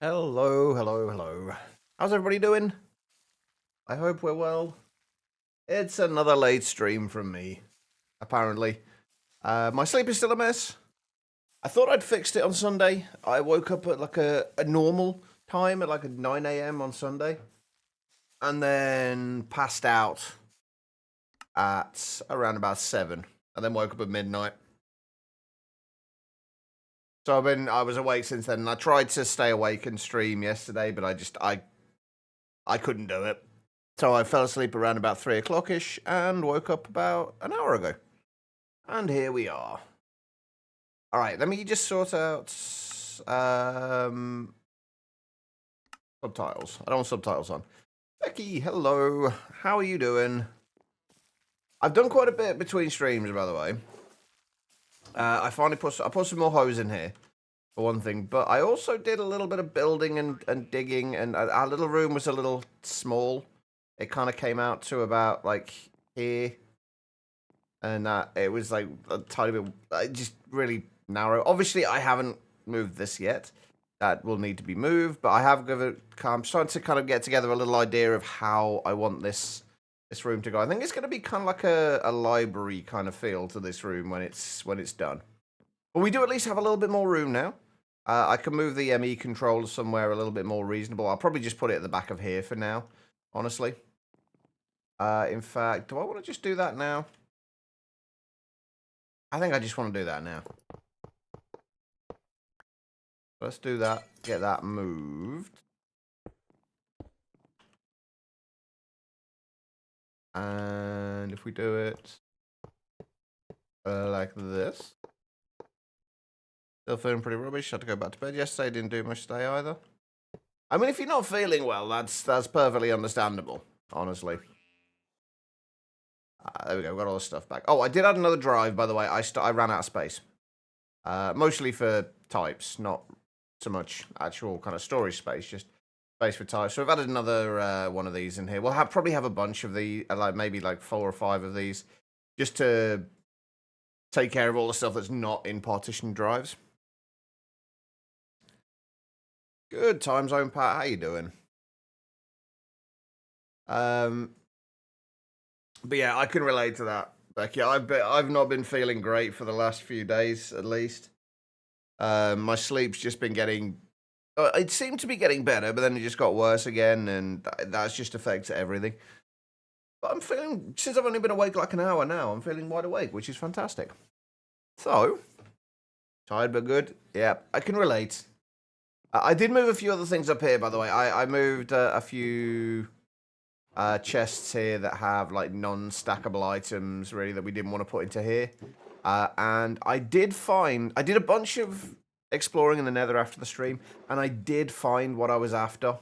Hello, hello, hello. How's everybody doing? I hope we're well. It's another late stream from me, apparently. My sleep is still a mess. I thought I'd fixed it on Sunday. I woke up at like a normal time at like a 9 a.m. on Sunday. And then passed out at around about 7. And then woke up at midnight. So I was awake since then. And I tried to stay awake and stream yesterday, but I couldn't do it. So I fell asleep around about 3 o'clock-ish and woke up about an hour ago. And here we are. All right, let me just sort out subtitles. I don't want subtitles on. Becky, hello. How are you doing? I've done quite a bit between streams, by the way. I finally put some more hose in here, for one thing. But I also did a little bit of building and digging, and our little room was a little small. It kind of came out to about, like, here. And it was, like, a tiny bit, just really narrow. Obviously, I haven't moved this yet. That will need to be moved. But I'm starting to kind of get together a little idea of how I want this room to go. I think it's going to be kind of like a library kind of feel to this room when it's done. But we do at least have a little bit more room now. I can move the ME controller somewhere a little bit more reasonable. I'll probably just put it at the back of here for now, honestly. In fact, do I want to just do that now? I think I just want to do that now. Let's do that. Get that moved. And if we do it like this. Still feeling pretty rubbish. Had to go back to bed yesterday. Didn't do much today either. I mean, if you're not feeling well, that's perfectly understandable, honestly. There we go. Got all the stuff back. Oh, I did add another drive, by the way. I ran out of space. Mostly for types, not so much actual kind of storage space, just space for types. So I've added another one of these in here. We'll probably have a bunch of the, like maybe like 4 or 5 of these, just to take care of all the stuff that's not in partition drives. Good time zone, Pat. How you doing? But yeah, I can relate to that, Becky. I've not been feeling great for the last few days, at least. My sleep's just been getting. It seemed to be getting better, but then it just got worse again, and that's just affects everything. But I'm feeling, since I've only been awake like an hour now, I'm feeling wide awake, which is fantastic. So, tired but good. Yeah, I can relate. I did move a few other things up here, by the way. I moved a few chests here that have like non-stackable items, really, that we didn't want to put into here. And I did a bunch of exploring in the nether after the stream, and I did find what I was after.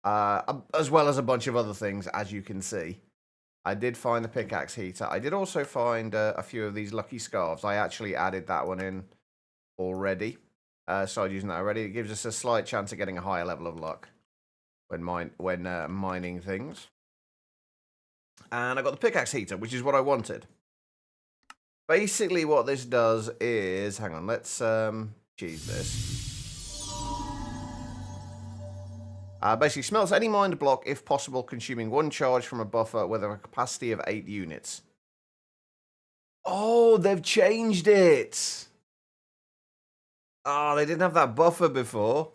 As well as a bunch of other things, as you can see. I did find the pickaxe heater. I did also find a few of these lucky scarves. I actually added that one in already. Started using that already. It gives us a slight chance of getting a higher level of luck when mining things. And I got the pickaxe heater, which is what I wanted. Basically, what this does is, hang on, let's cheese this. Basically, smelts any mined block if possible, consuming 1 charge from a buffer with a capacity of 8 units. Oh, they've changed it. Oh, they didn't have that buffer before.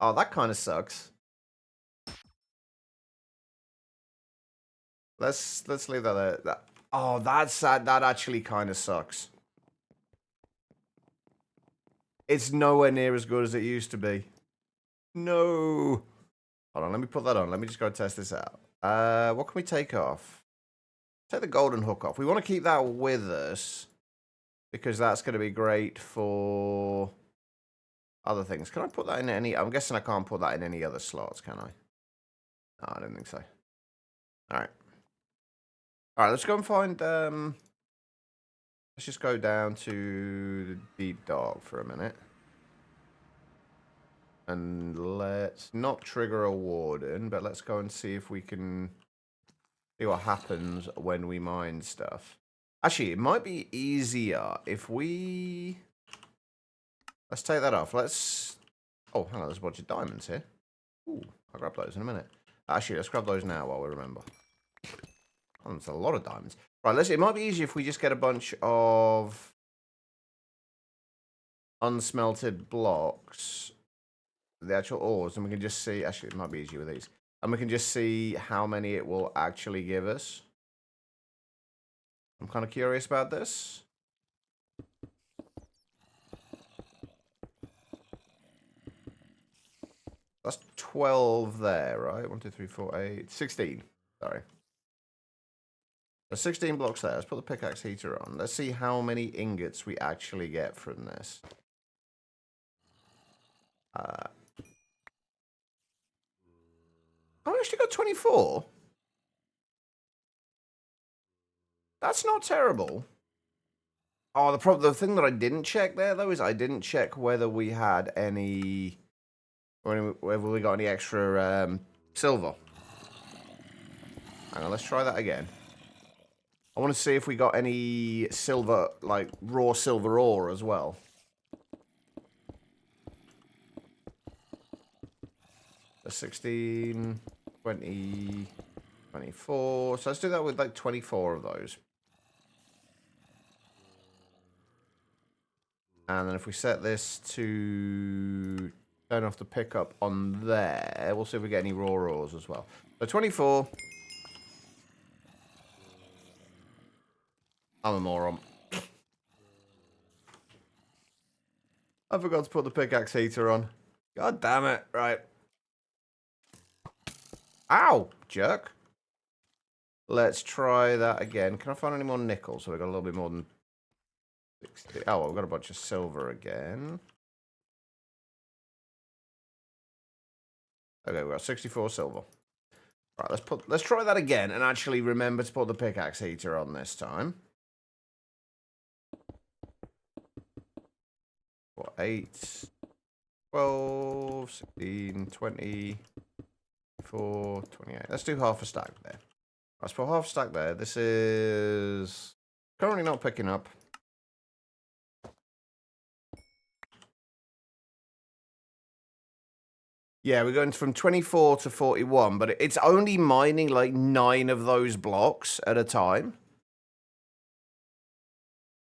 Oh, that kind of sucks. Let's leave that there. Oh, that's sad. That actually kind of sucks. It's nowhere near as good as it used to be. No. Hold on, let me put that on. Let me just go test this out. What can we take off? Take the golden hook off. We want to keep that with us because that's going to be great for other things. Can I put that in any? I'm guessing I can't put that in any other slots, can I? No, I don't think so. All right. All right, let's go and find. Let's just go down to the deep dark for a minute. And let's not trigger a warden, but let's go and see if we can see what happens when we mine stuff. Actually, it might be easier if we... Let's take that off. Let's Oh, hang on, there's a bunch of diamonds here. Ooh, I'll grab those in a minute. Actually, let's grab those now while we remember. Oh, there's a lot of diamonds. Right, it might be easier if we just get a bunch of unsmelted blocks, the actual ores, and we can just see. Actually, it might be easier with these, and we can just see how many it will actually give us. I'm kind of curious about this. That's 12 there, right? 1, 2, 3, 4, 8, 16. Sorry. There's 16 blocks there. Let's put the pickaxe heater on. Let's see how many ingots we actually get from this. I actually got 24. That's not terrible. Oh, the thing that I didn't check there, though, is I didn't check whether we had any... whether we got any extra silver. Hang on, let's try that again. I want to see if we got any silver, like raw silver ore as well. The 16, 20, 24. So let's do that with like 24 of those. And then if we set this to turn off the pickup on there, we'll see if we get any raw ores as well. So 24. I'm a moron. I forgot to put the pickaxe heater on. God damn it. Right. Ow, jerk. Let's try that again. Can I find any more nickel? So we've got a little bit more than 60. Oh, well, we've got a bunch of silver again. Okay, we've got 64 silver. Right, let's try that again and actually remember to put the pickaxe heater on this time. What, 8, 12, 16, 20, 24, 28. Let's do half a stack there. Let's put half a stack there. This is currently not picking up. Yeah, we're going from 24 to 41, but it's only mining like 9 of those blocks at a time.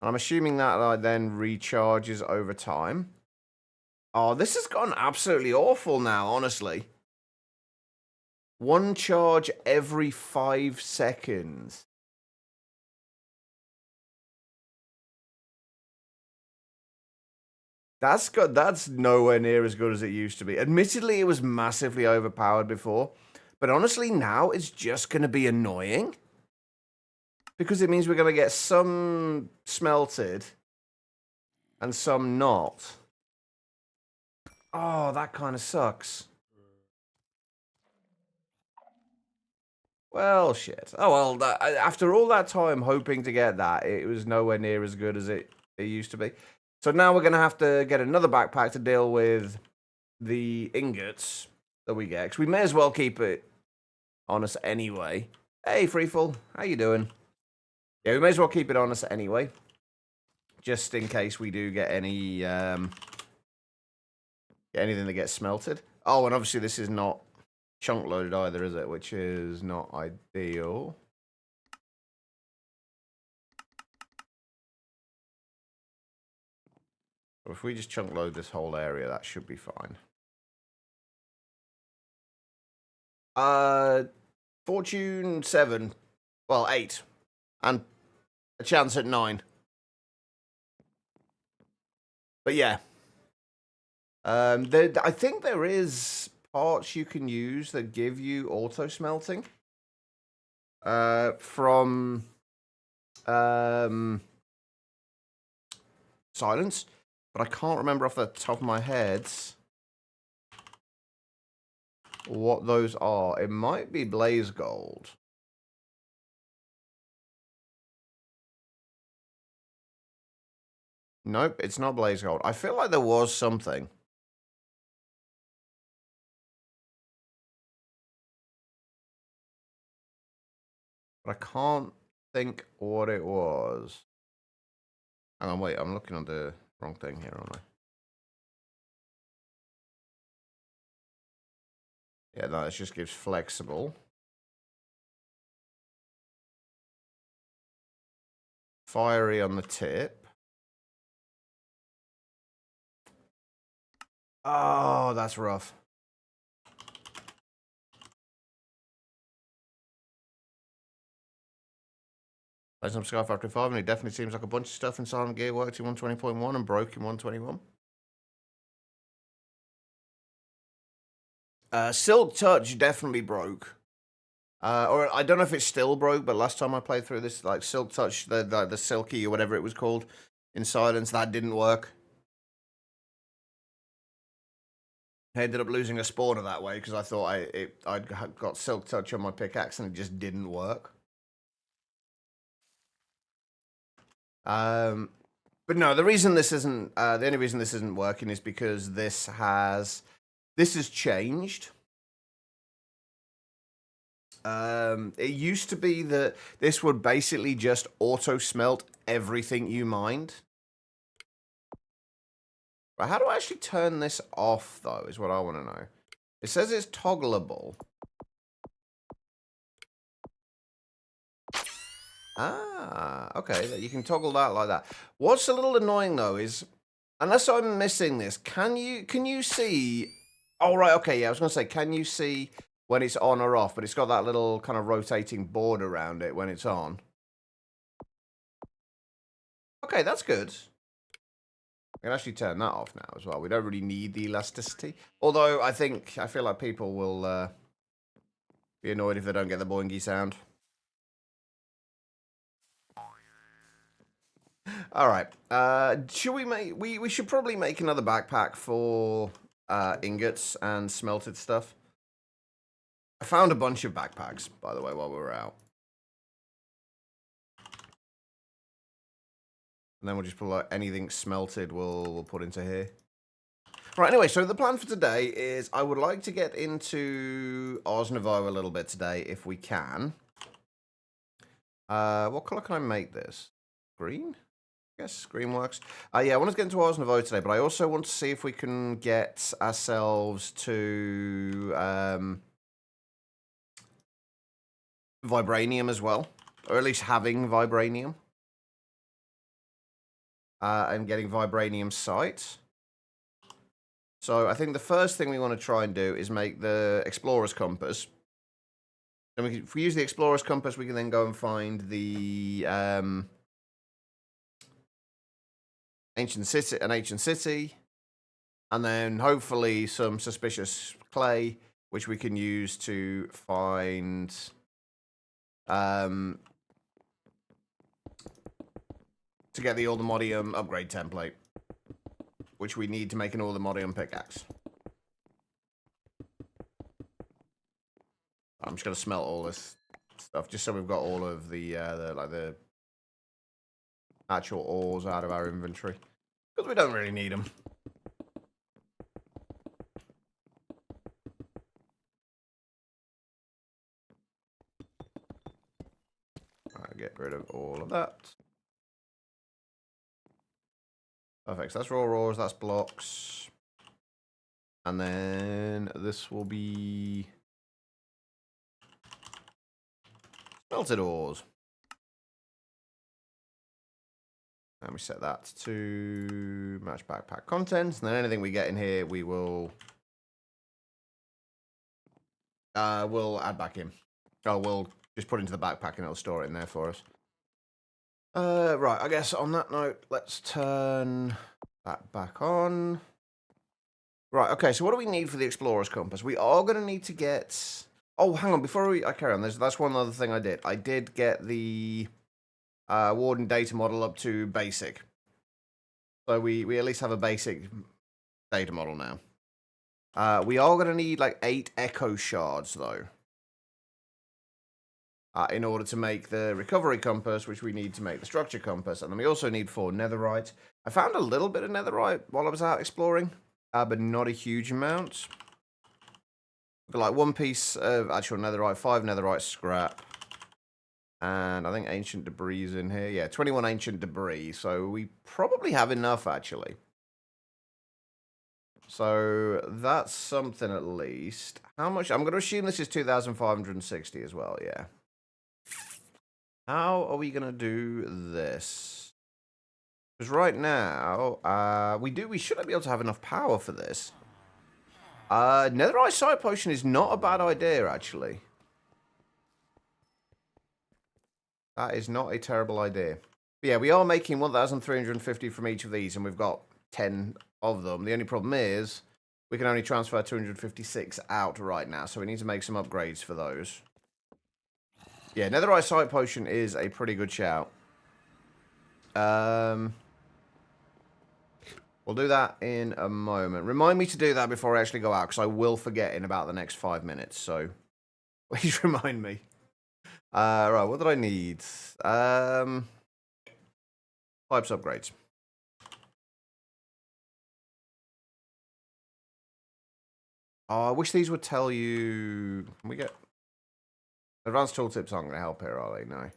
I'm assuming that then recharges over time. Oh, this has gone absolutely awful now, honestly. 1 charge every 5 seconds. That's nowhere near as good as it used to be. Admittedly, it was massively overpowered before, but honestly, now it's just going to be annoying. Because it means we're going to get some smelted and some not. Oh, that kind of sucks. Well, shit. Oh, well, after all that time hoping to get that, it was nowhere near as good as it used to be. So now we're going to have to get another backpack to deal with the ingots that we get. Because we may as well keep it on us anyway. Hey, Freefall. How you doing? Yeah, we may as well keep it on us anyway. Just in case we do get any... anything that gets smelted. Oh, and obviously this is not chunk loaded either, is it? Which is not ideal. But if we just chunk load this whole area, that should be fine. Fortune 7. Well, 8. And a chance at 9. But yeah. I think there is parts you can use that give you auto smelting. From Silence. But I can't remember off the top of my head what those are. It might be Blaze Gold. Nope, it's not Blaze Gold. I feel like there was something. But I can't think what it was. Hang on, wait, I'm looking on the wrong thing here, aren't I? Yeah, no, this just gives flexible. Fiery on the tip. Oh, that's rough. Played some Sky Factory 5, and it definitely seems like a bunch of stuff in Silent Gear worked in 120.1 and broke in 121. Silk Touch definitely broke. Or I don't know if it still broke, but last time I played through this, like Silk Touch, the Silky or whatever it was called in Silence, that didn't work. I ended up losing a spawner that way because I thought I'd got Silk Touch on my pickaxe and it just didn't work. But no, the reason this isn't the only reason this isn't working is because this has changed. It used to be that this would basically just auto smelt everything you mined. But how do I actually turn this off, though, is what I want to know. It says it's toggleable. Ah, okay, you can toggle that like that. What's a little annoying, though, is, unless I'm missing this, can you see... Oh, right, okay, yeah, I was going to say, can you see when it's on or off? But it's got that little kind of rotating board around it when it's on. Okay, that's good. I can actually turn that off now as well. We don't really need the elasticity. Although, I feel like people will be annoyed if they don't get the boingy sound. Alright. Should we make... We should probably make another backpack for ingots and smelted stuff. I found a bunch of backpacks, by the way, while we were out. And then we'll just put like anything smelted we'll put into here. Right, anyway, so the plan for today is I would like to get into Nouveau a little bit today, if we can. What color can I make this? Green? I guess green works. Yeah, I want to get into Nouveau today, but I also want to see if we can get ourselves to Vibranium as well. Or at least having Vibranium. And getting Vibranium sight. So I think the first thing we want to try and do is make the Explorer's Compass. And if we use the Explorer's Compass, we can then go and find the ancient city, and then hopefully some suspicious clay, which we can use to find to get the Allthemodium upgrade template, which we need to make an Allthemodium pickaxe. I'm just gonna smelt all this stuff just so we've got all of the actual ores out of our inventory, because we don't really need them. Alright, get rid of all of that. Perfect, so that's raw ores, that's blocks. And then this will be smelted ores. And we set that to match backpack contents. And then anything we get in here, we will we'll add back in. Oh, we'll just put into the backpack and it'll store it in there for us. Right, I guess on that note, let's turn that back on. Right, okay, so what do we need for the Explorer's Compass? We are going to need to get... Oh, hang on, before I carry on, that's one other thing I did. I did get the Warden data model up to basic. So we at least have a basic data model now. We are going to need like 8 echo shards, though. In order to make the recovery compass, which we need to make the structure compass. And then we also need 4 netherite. I found a little bit of netherite while I was out exploring, but not a huge amount. But like 1 piece of actual netherite, 5 netherite scrap. And I think ancient debris is in here. Yeah, 21 ancient debris. So we probably have enough, actually. So that's something at least. How much? I'm going to assume this is 2,560 as well, yeah. How are we going to do this? Because right now, we shouldn't be able to have enough power for this. Netherite Sight Potion is not a bad idea, actually. That is not a terrible idea. But yeah, we are making 1,350 from each of these, and we've got 10 of them. The only problem is we can only transfer 256 out right now, so we need to make some upgrades for those. Yeah, Netherite Sight Potion is a pretty good shout. We'll do that in a moment. Remind me to do that before I actually go out, because I will forget in about the next 5 minutes, so please remind me. Right, what did I need? Pipes upgrades. Oh, I wish these would tell you... Can we get... Advanced tooltips aren't going to help here, are they? No.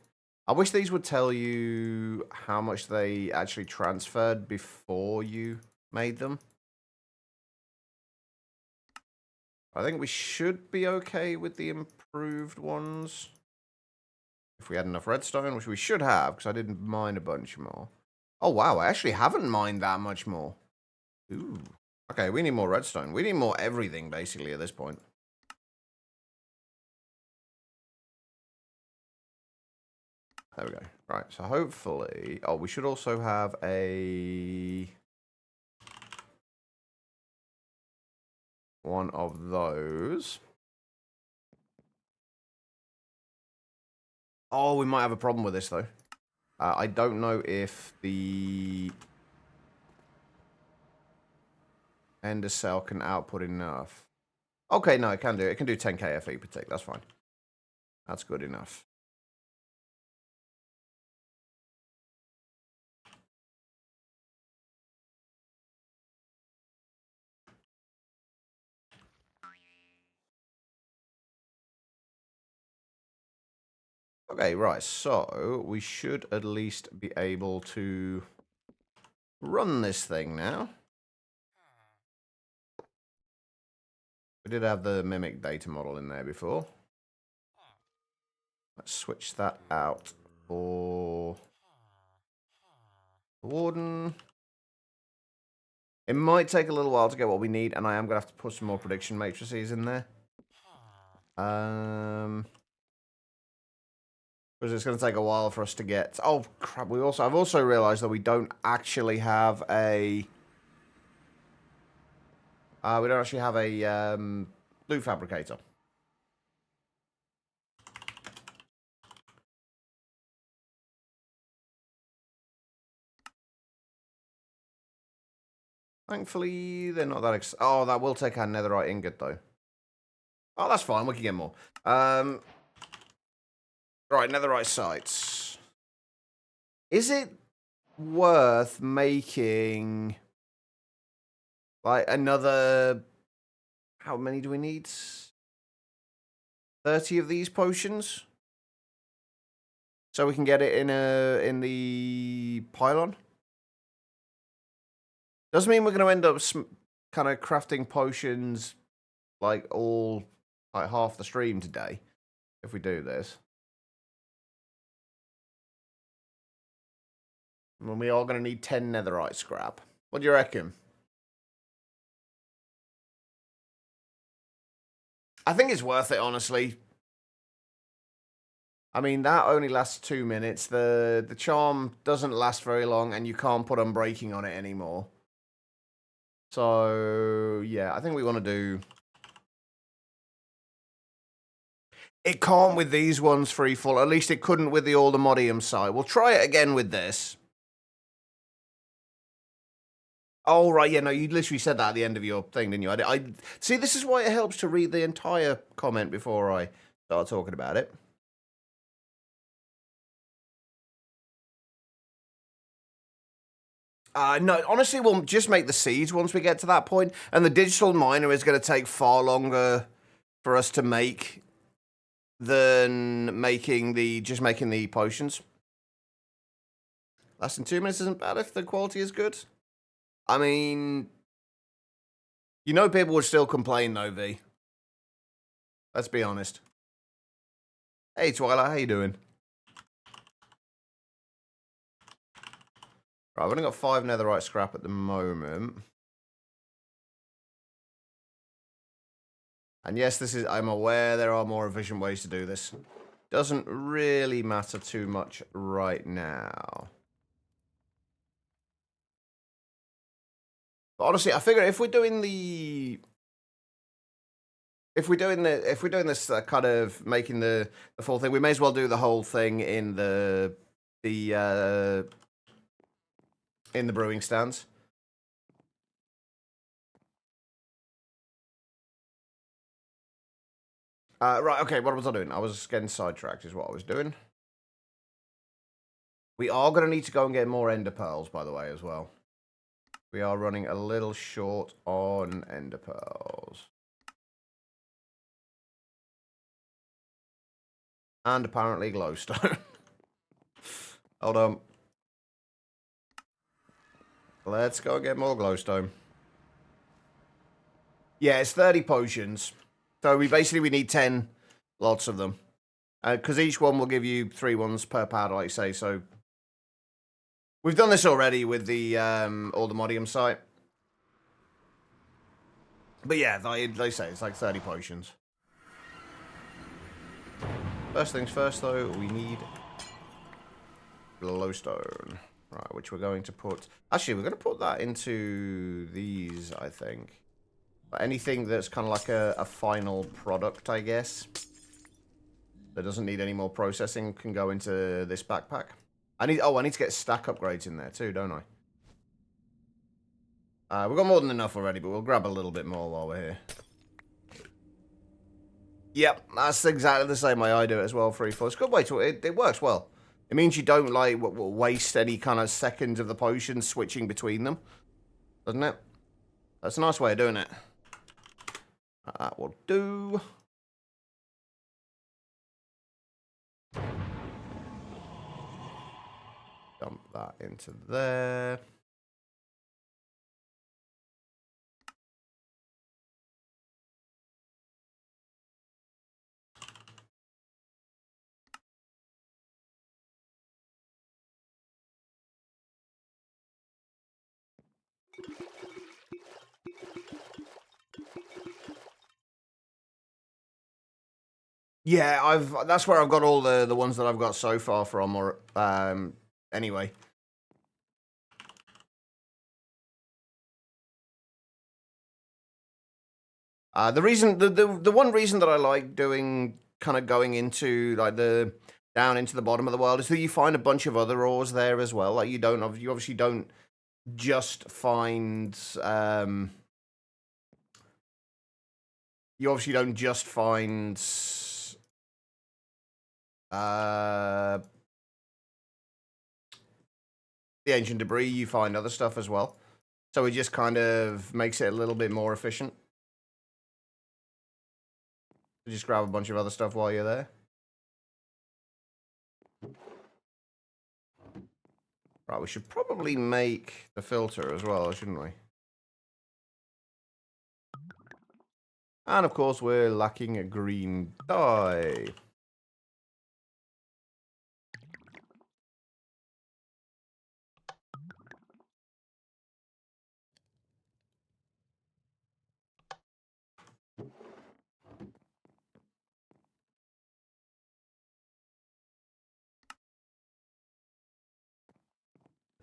I wish these would tell you how much they actually transferred before you made them. I think we should be okay with the improved ones. If we had enough redstone, which we should have, because I didn't mine a bunch more. Oh, wow, I actually haven't mined that much more. Ooh. Okay, we need more redstone. We need more everything, basically, at this point. There we go. Right, so hopefully... Oh, we should also have a... one of those. Oh, we might have a problem with this, though. I don't know if the... Ender cell can output enough. Okay, no, it can do it. It can do 10 KFE per tick. That's fine. That's good enough. Okay, right. So we should at least be able to run this thing now. We did have the Mimic data model in there before. Let's switch that out for the Warden. It might take a little while to get what we need, and I am going to have to put some more prediction matrices in there. Because it's going to take a while for us to get... Oh, crap. I've also realized that we don't actually have a... we don't actually have a loot fabricator. Thankfully, they're not that... Oh, that will take our netherite ingot, though. Oh, that's fine. We can get more. Right, netherite sites. Is it worth making... like, another... How many do we need? 30 of these potions? So we can get it in the pylon? Doesn't mean we're going to end up kind of crafting potions like half the stream today if we do this. And we are going to need 10 netherite scrap. What do you reckon? I think it's worth it, honestly. I mean, that only lasts 2 minutes. The charm doesn't last very long, and you can't put unbreaking on it anymore. So, yeah, I think we want to do... It can't with these ones free fall. At least it couldn't with the all the modium site. We'll try it again with this. Oh, right, yeah, no, you literally said that at the end of your thing, didn't you? I see, this is why it helps to read the entire comment before I start talking about it. No, honestly, we'll just make the seeds once we get to that point, and the digital miner is going to take far longer for us to make than making the potions. Less than 2 minutes isn't bad if the quality is good. I mean, You know people would still complain, though, V. Let's be honest. Hey, Twilight, how you doing? Right, I've only got 5 netherite scrap at the moment. And yes, I'm aware there are more efficient ways to do this. Doesn't really matter too much right now. But honestly, I figure if we're doing this kind of making the full thing, we may as well do the whole thing in the brewing stands. Right, okay, what was I doing? I was getting sidetracked is what I was doing. We are going to need to go and get more ender pearls, by the way, as well. We are running a little short on ender pearls. And apparently glowstone. Hold on. Let's go get more glowstone. Yeah, it's 30 potions. So we need 10 lots of them. Because each one will give you 3 ones per powder, like you say. So we've done this already with the all the modium site. But yeah, they say it's like 30 potions. First things first, though, we need glowstone. Right, which we're going to put... Actually, we're going to put that into these, I think. But anything that's kind of like a final product, I guess, that doesn't need any more processing can go into this backpack. I need to get stack upgrades in there too, don't I? We've got more than enough already, but we'll grab a little bit more while we're here. Yep, that's exactly the same way I do it as well, 3-4. It's a good way to... It works well. It means you don't, like, waste any kind of seconds of the potions switching between them. Doesn't it? That's a nice way of doing it. That will do. Dump that into there. Yeah, that's where I've got all the ones that I've got so far from, or anyway. The one reason that I like doing kind of going into like down into the bottom of the world is that you find a bunch of other ores there as well. Like you obviously don't just find the ancient debris, you find other stuff as well. So it just kind of makes it a little bit more efficient. Just grab a bunch of other stuff while you're there. Right, we should probably make the filter as well, shouldn't we? And of course, we're lacking a green dye.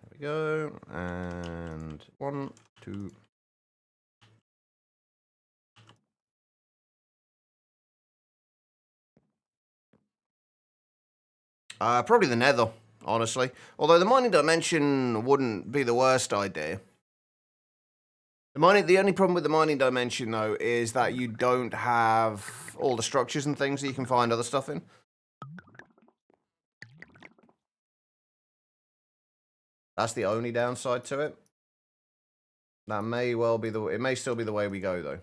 There we go. And 1, 2. Probably the nether, honestly. Although the mining dimension wouldn't be the worst idea. The only problem with the mining dimension, though, is that you don't have all the structures and things that you can find other stuff in. That's the only downside to it. That may well be it may still be the way we go, though.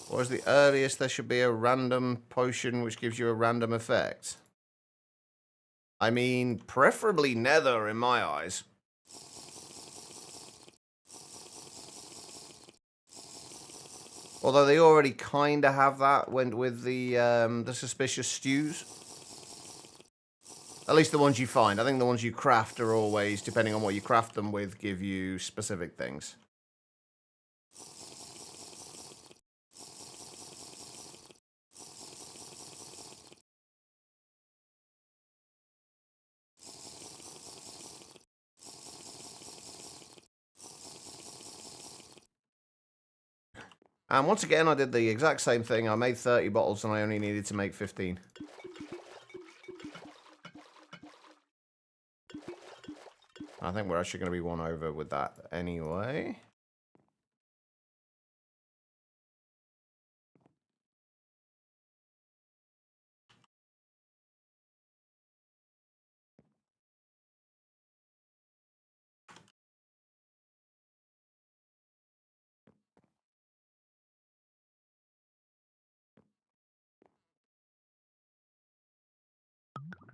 Or is the earliest there should be a random potion which gives you a random effect? I mean, preferably nether in my eyes. Although they already kind of have that with the suspicious stews. At least the ones you find. I think the ones you craft are always, depending on what you craft them with, give you specific things. And once again, I did the exact same thing. I made 30 bottles and I only needed to make 15. I think we're actually going to be one over with that anyway.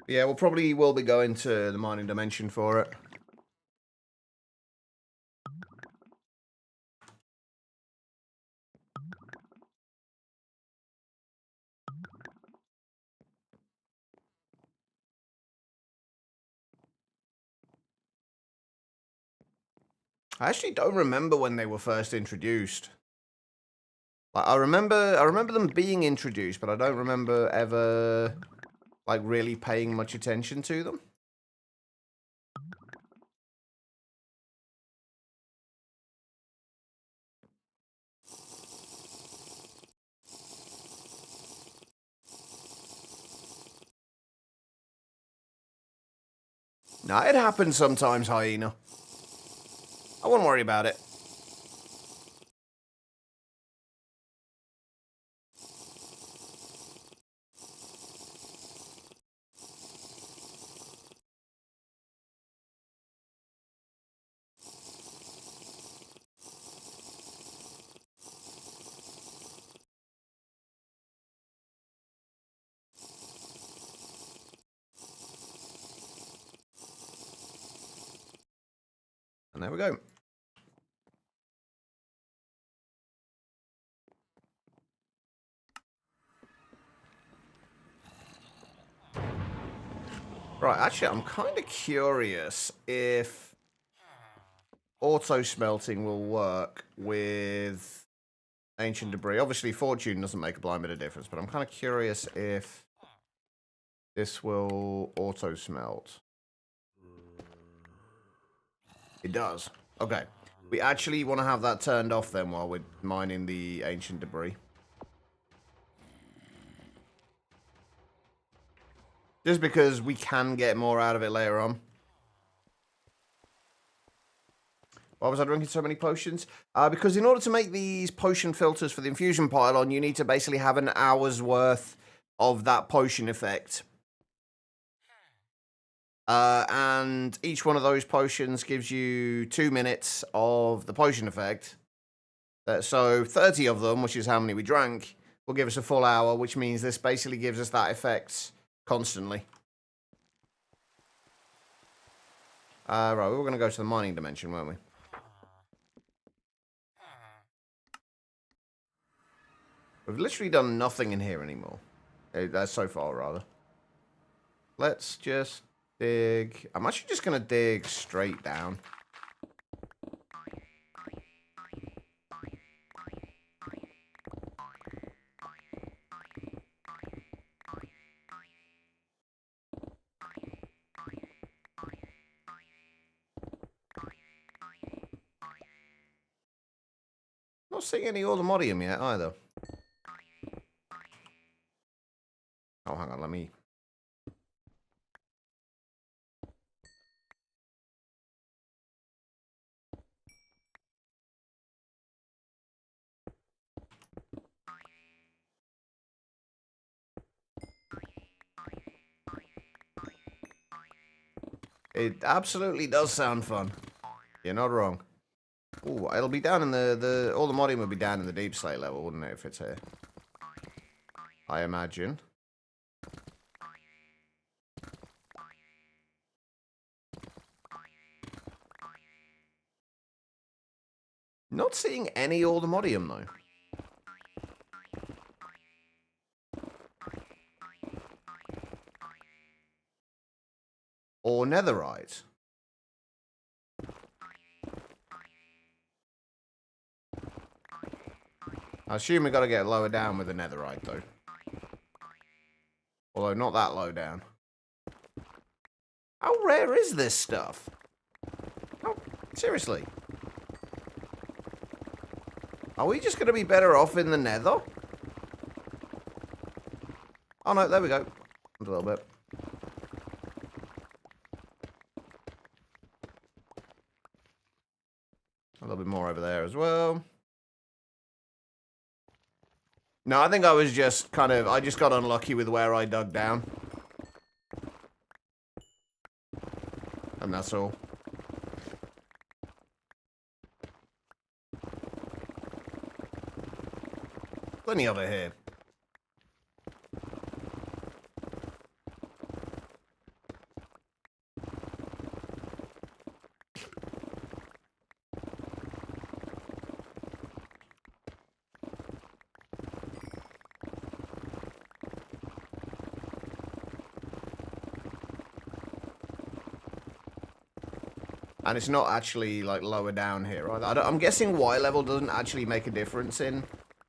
Yeah, we'll probably will be going to the mining dimension for it. I actually don't remember when they were first introduced. Like, I remember them being introduced, but I don't remember ever like really paying much attention to them. No, it happens sometimes, Hyena. I wouldn't worry about it. And there we go. Right, actually, I'm kind of curious if auto smelting will work with ancient debris. Obviously, fortune doesn't make a blind bit of difference, but I'm kind of curious if this will auto smelt. It does. Okay. We actually want to have that turned off then while we're mining the ancient debris. Just because we can get more out of it later on. Why was I drinking so many potions? Because in order to make these potion filters for the infusion pylon, you need to basically have an hour's worth of that potion effect. And each one of those potions gives you 2 minutes of the potion effect. So 30 of them, which is how many we drank, will give us a full hour, which means this basically gives us that effect constantly. Right, we were going to go to the mining dimension, weren't we? We've literally done nothing in here anymore. So far, rather. Let's just dig. I'm actually just going to dig straight down. Not seeing any automodium yet, either. Oh, hang on, let me... It absolutely does sound fun. You're not wrong. Ooh, it'll be down in all the modding will be down in the deep slate level, wouldn't it, if it's here? I imagine. Not seeing any Allthemodium, though. Or netherite. I assume we got to get lower down with the netherite, though. Although, not that low down. How rare is this stuff? Oh, seriously? Are we just going to be better off in the nether? Oh, no, there we go. A little bit. A little bit more over there as well. No, I think I was just I just got unlucky with where I dug down. And that's all. Plenty over here. And it's not actually, like, lower down here either. I'm guessing Y level doesn't actually make a difference in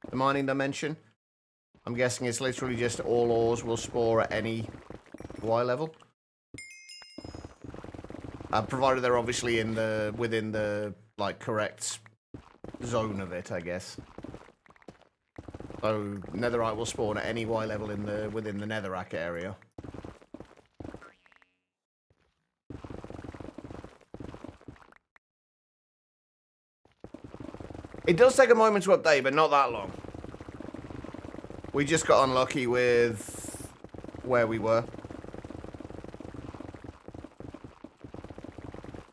the mining dimension. I'm guessing it's literally just all ores will spore at any Y level. Provided they're obviously within the, like, correct zone of it, I guess. So, netherite will spawn at any Y level within the netherrack area. It does take a moment to update, but not that long. We just got unlucky with where we were.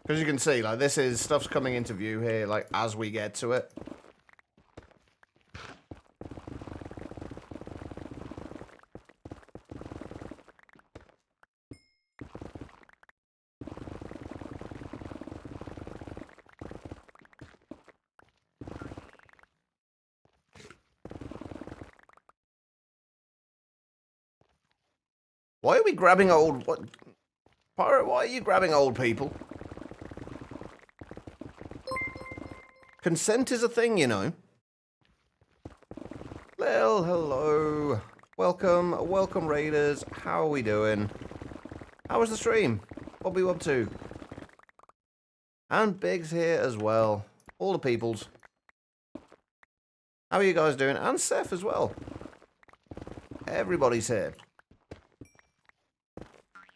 Because you can see, like, stuff's coming into view here, like, as we get to it. Why are we grabbing old... What? Pirate, why are you grabbing old people? Consent is a thing, you know. Well, hello. Welcome, raiders. How are we doing? How was the stream? What are we up to? And Big's here as well. All the peoples. How are you guys doing? And Seth as well. Everybody's here.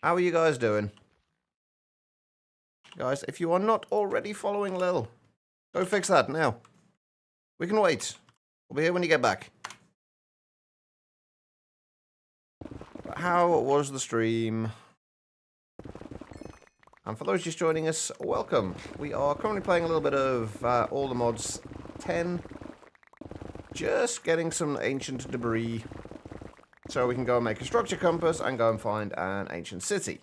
How are you guys doing? Guys, if you are not already following Lil, go fix that now. We can wait. We'll be here when you get back. But how was the stream? And for those just joining us, welcome. We are currently playing a little bit of All the Mods 10. Just getting some ancient debris. So we can go and make a structure compass and go and find an ancient city.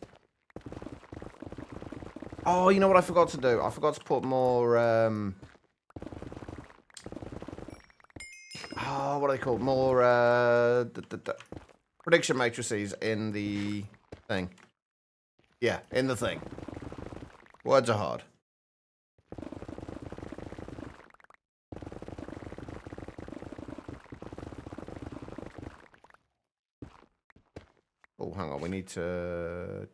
Oh, you know what I forgot to do? I forgot to put more, what are they called? More, prediction matrices in the thing. Yeah, in the thing. Words are hard. Oh, hang on, we need to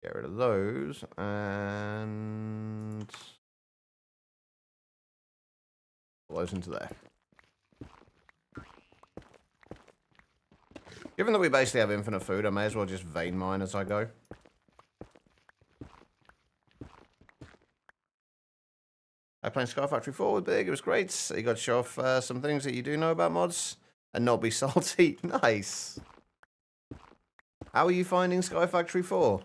get rid of those and put those into there. Given that we basically have infinite food, I may as well just vein mine as I go. I played Sky Factory 4 with Big, it was great. You got to show off some things that you do know about mods. And not be salty. Nice. How are you finding Sky Factory 4?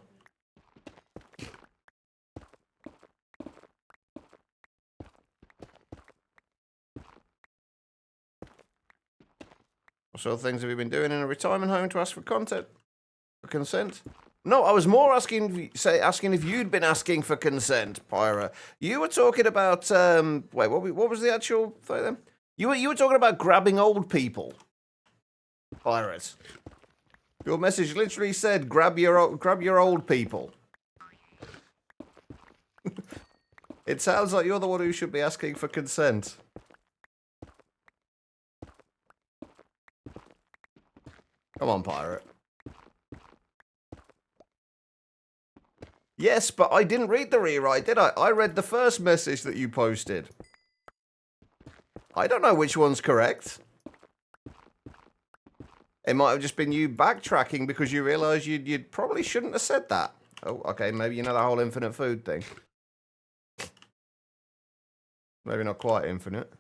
What sort of things have you been doing in a retirement home to ask for consent? No, I was more asking if you'd been asking for consent, Pyra. You were talking about wait, what was the actual thing then? You were talking about grabbing old people, Pyra. Your message literally said grab your old people. It sounds like you're the one who should be asking for consent. Come on, pirate. Yes, but I didn't read the rewrite, did I? I read the first message that you posted. I don't know which one's correct. It might have just been you backtracking because you realised you probably shouldn't have said that. Oh, okay, maybe you know that whole infinite food thing. Maybe not quite infinite.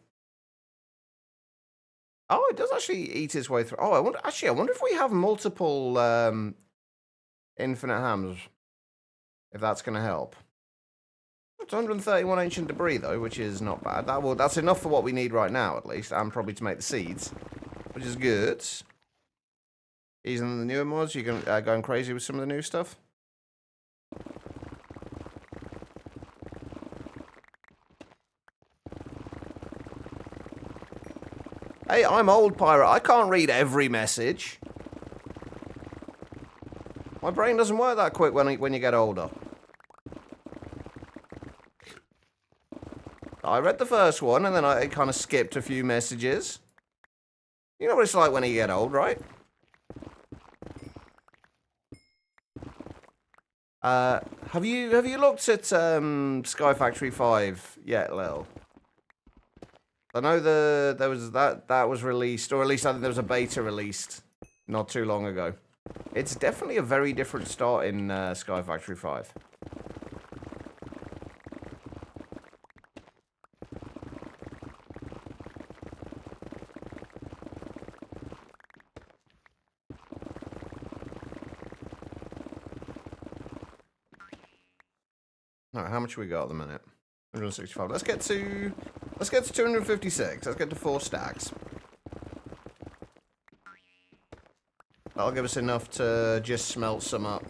Oh, it does actually eat its way through. Oh, I wonder if we have multiple infinite hams. If that's going to help. It's 131 ancient debris, though, which is not bad. That's enough for what we need right now, at least, and probably to make the seeds, which is good. Using the newer mods, you're going crazy with some of the new stuff? Hey, I'm old, pirate. I can't read every message. My brain doesn't work that quick when you get older. I read the first one, and then I kind of skipped a few messages. You know what it's like when you get old, right? Have you looked at Sky Factory 5 yet, Lil? I know there was that was released, or at least I think there was a beta released not too long ago. It's definitely a very different start in Sky Factory 5. Alright, how much we got at the minute? 165. Let's get to 256. Let's get to 4 stacks. That'll give us enough to just smelt some up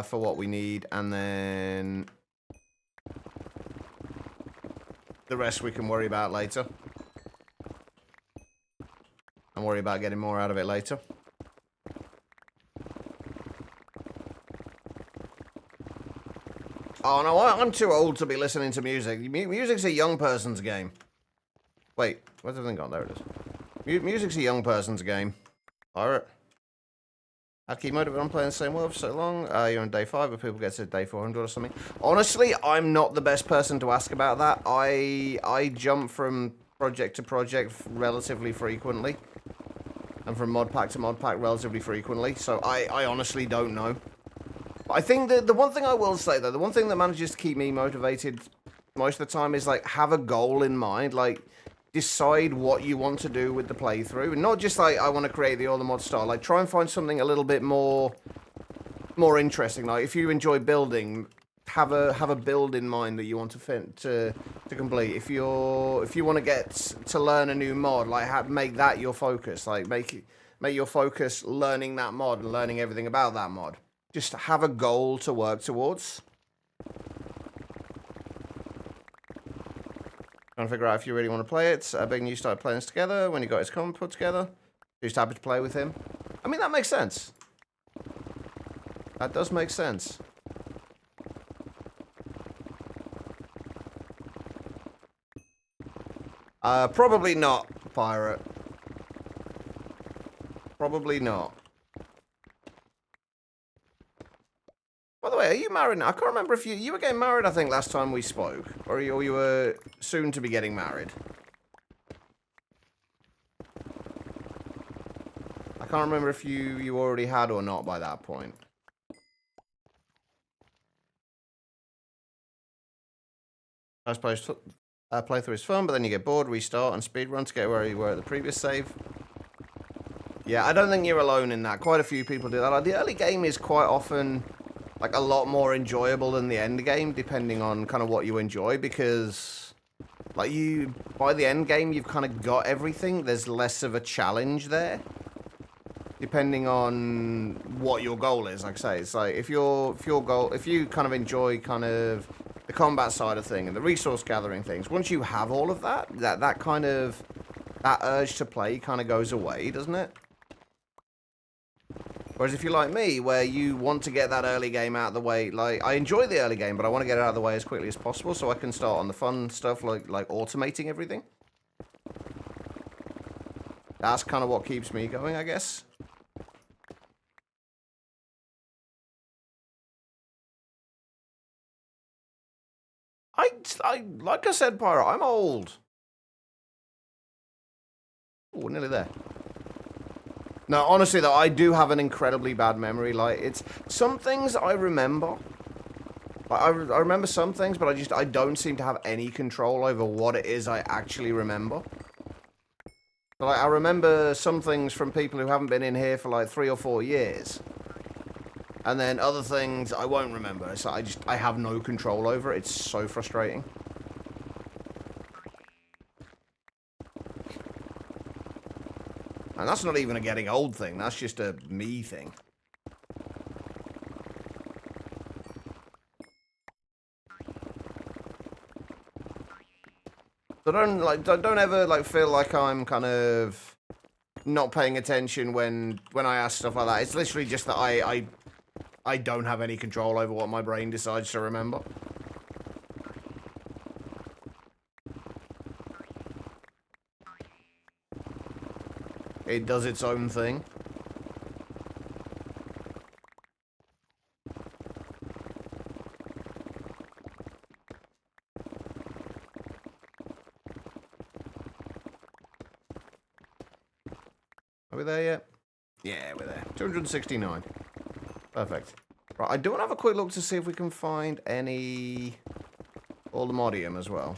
for what we need, and then the rest we can worry about later. And worry about getting more out of it later. Oh no, I'm too old to be listening to music. Music's a young person's game. Wait, where's everything gone? There it is. Music's a young person's game. Alright. I'd keep motivated on playing the same world for so long. You're on day 5, but people get to day 400 or something. Honestly, I'm not the best person to ask about that. I jump from project to project relatively frequently. And from mod pack to mod pack relatively frequently. So I honestly don't know. I think that the one thing I will say, though, the one thing that manages to keep me motivated most of the time is, like, have a goal in mind. Like, decide what you want to do with the playthrough. And not just, like, I want to create the all the mod style. Like, try and find something a little bit more interesting. Like, if you enjoy building, have a build in mind that you want to complete. If you want to get to learn a new mod, like, make that your focus. Like, make your focus learning that mod and learning everything about that mod. Just have a goal to work towards. Trying to figure out if you really want to play it. Big and you started playing this together when you got his comment put together. Just happy to play with him. I mean, that makes sense. That does make sense. Probably not, pirate. Probably not. By the way, are you married now? I can't remember if you were getting married, I think, last time we spoke. Or you were soon to be getting married. I can't remember if you already had or not by that point. I suppose playthrough is fun, but then you get bored, restart, and speedrun to get where you were at the previous save. Yeah, I don't think you're alone in that. Quite a few people do that. Like, the early game is quite often, like, a lot more enjoyable than the end game, depending on kind of what you enjoy, because Like, by the end game, you've kind of got everything. There's less of a challenge there. Depending on what your goal is, like I say, it's like if you kind of enjoy kind of the combat side of thing and the resource gathering things, once you have all of that that urge to play kind of goes away, doesn't it? Whereas if you're like me, where you want to get that early game out of the way, like I enjoy the early game, but I want to get it out of the way as quickly as possible so I can start on the fun stuff like automating everything. That's kind of what keeps me going, I guess. Like I said, Pyro, I'm old. Oh, nearly there. No, honestly, though, I do have an incredibly bad memory. Like, it's... Some things I remember. Like, I remember some things, but I don't seem to have any control over what it is I actually remember. But, like, I remember some things from people who haven't been in here for, like, 3 or 4 years. And then other things I won't remember. So I have no control over it. It's so frustrating. And that's not even a getting old thing. That's just a me thing. So don't ever like feel like I'm kind of not paying attention when I ask stuff like that. It's literally just that I don't have any control over what my brain decides to remember. It does its own thing. Are we there yet? Yeah, we're there. 269. Perfect. Right, I do want to have a quick look to see if we can find any Allmodium as well.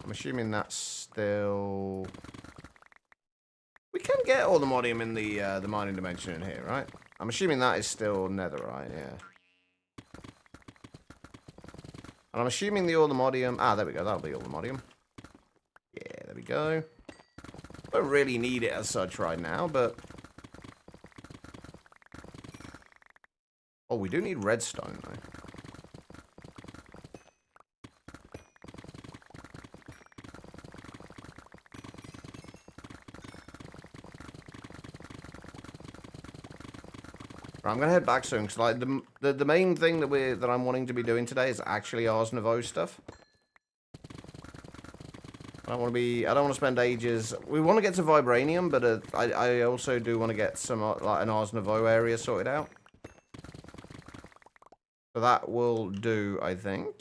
I'm assuming that's still... We can get Allmodium in the mining dimension in here, right? I'm assuming that is still netherite, yeah. And I'm assuming the Allmodium... Ah, there we go. That'll be Allmodium. Yeah, there we go. Don't really need it as such right now, but... Oh, we do need redstone, though. Right, I'm gonna head back soon, because like the main thing that I'm wanting to be doing today is actually Ars Nouveau stuff. I don't want to spend ages. We want to get to Vibranium, but I also do want to get some like an Ars Nouveau area sorted out. So that will do, I think.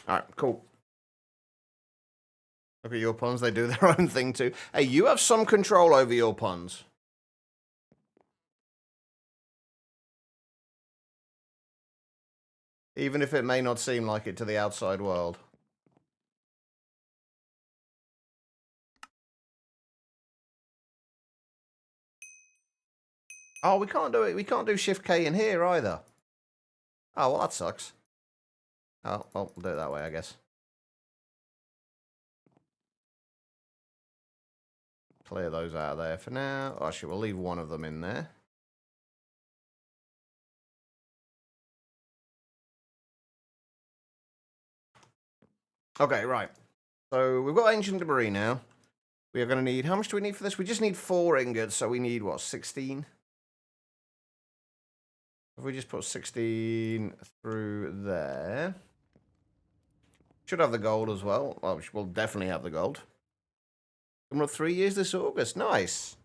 Alright, cool. Look at your puns, they do their own thing too. Hey, you have some control over your puns. Even if it may not seem like it to the outside world. Oh, we can't do it. We can't do Shift K in here either. Oh, well, that sucks. Oh, well, we'll do it that way, I guess. Clear those out of there for now. Actually, we'll leave one of them in there. Okay, right. So we've got ancient debris now. We are going to need... How much do we need for this? We just need 4 ingots, so we need, what, 16? If we just put 16 through there... Should have the gold as well. Well, we'll definitely have the gold. Coming up 3 years this August. Nice.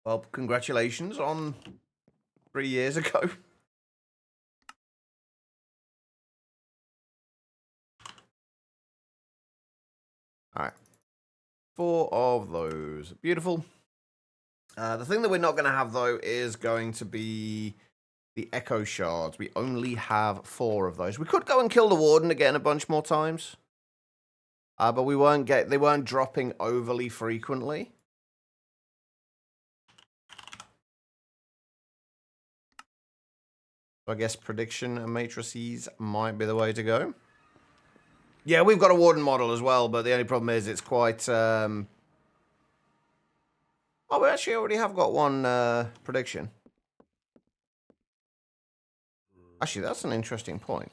Well, congratulations on 3 years ago. All right. 4 of those. Beautiful. The thing that we're not going to have, though, is going to be the Echo Shards. We only have 4 of those. We could go and kill the Warden again a bunch more times. But they weren't dropping overly frequently. I guess prediction and matrices might be the way to go. Yeah, we've got a Warden model as well, but the only problem is it's quite... Oh, we actually already have got one prediction. Actually, that's an interesting point.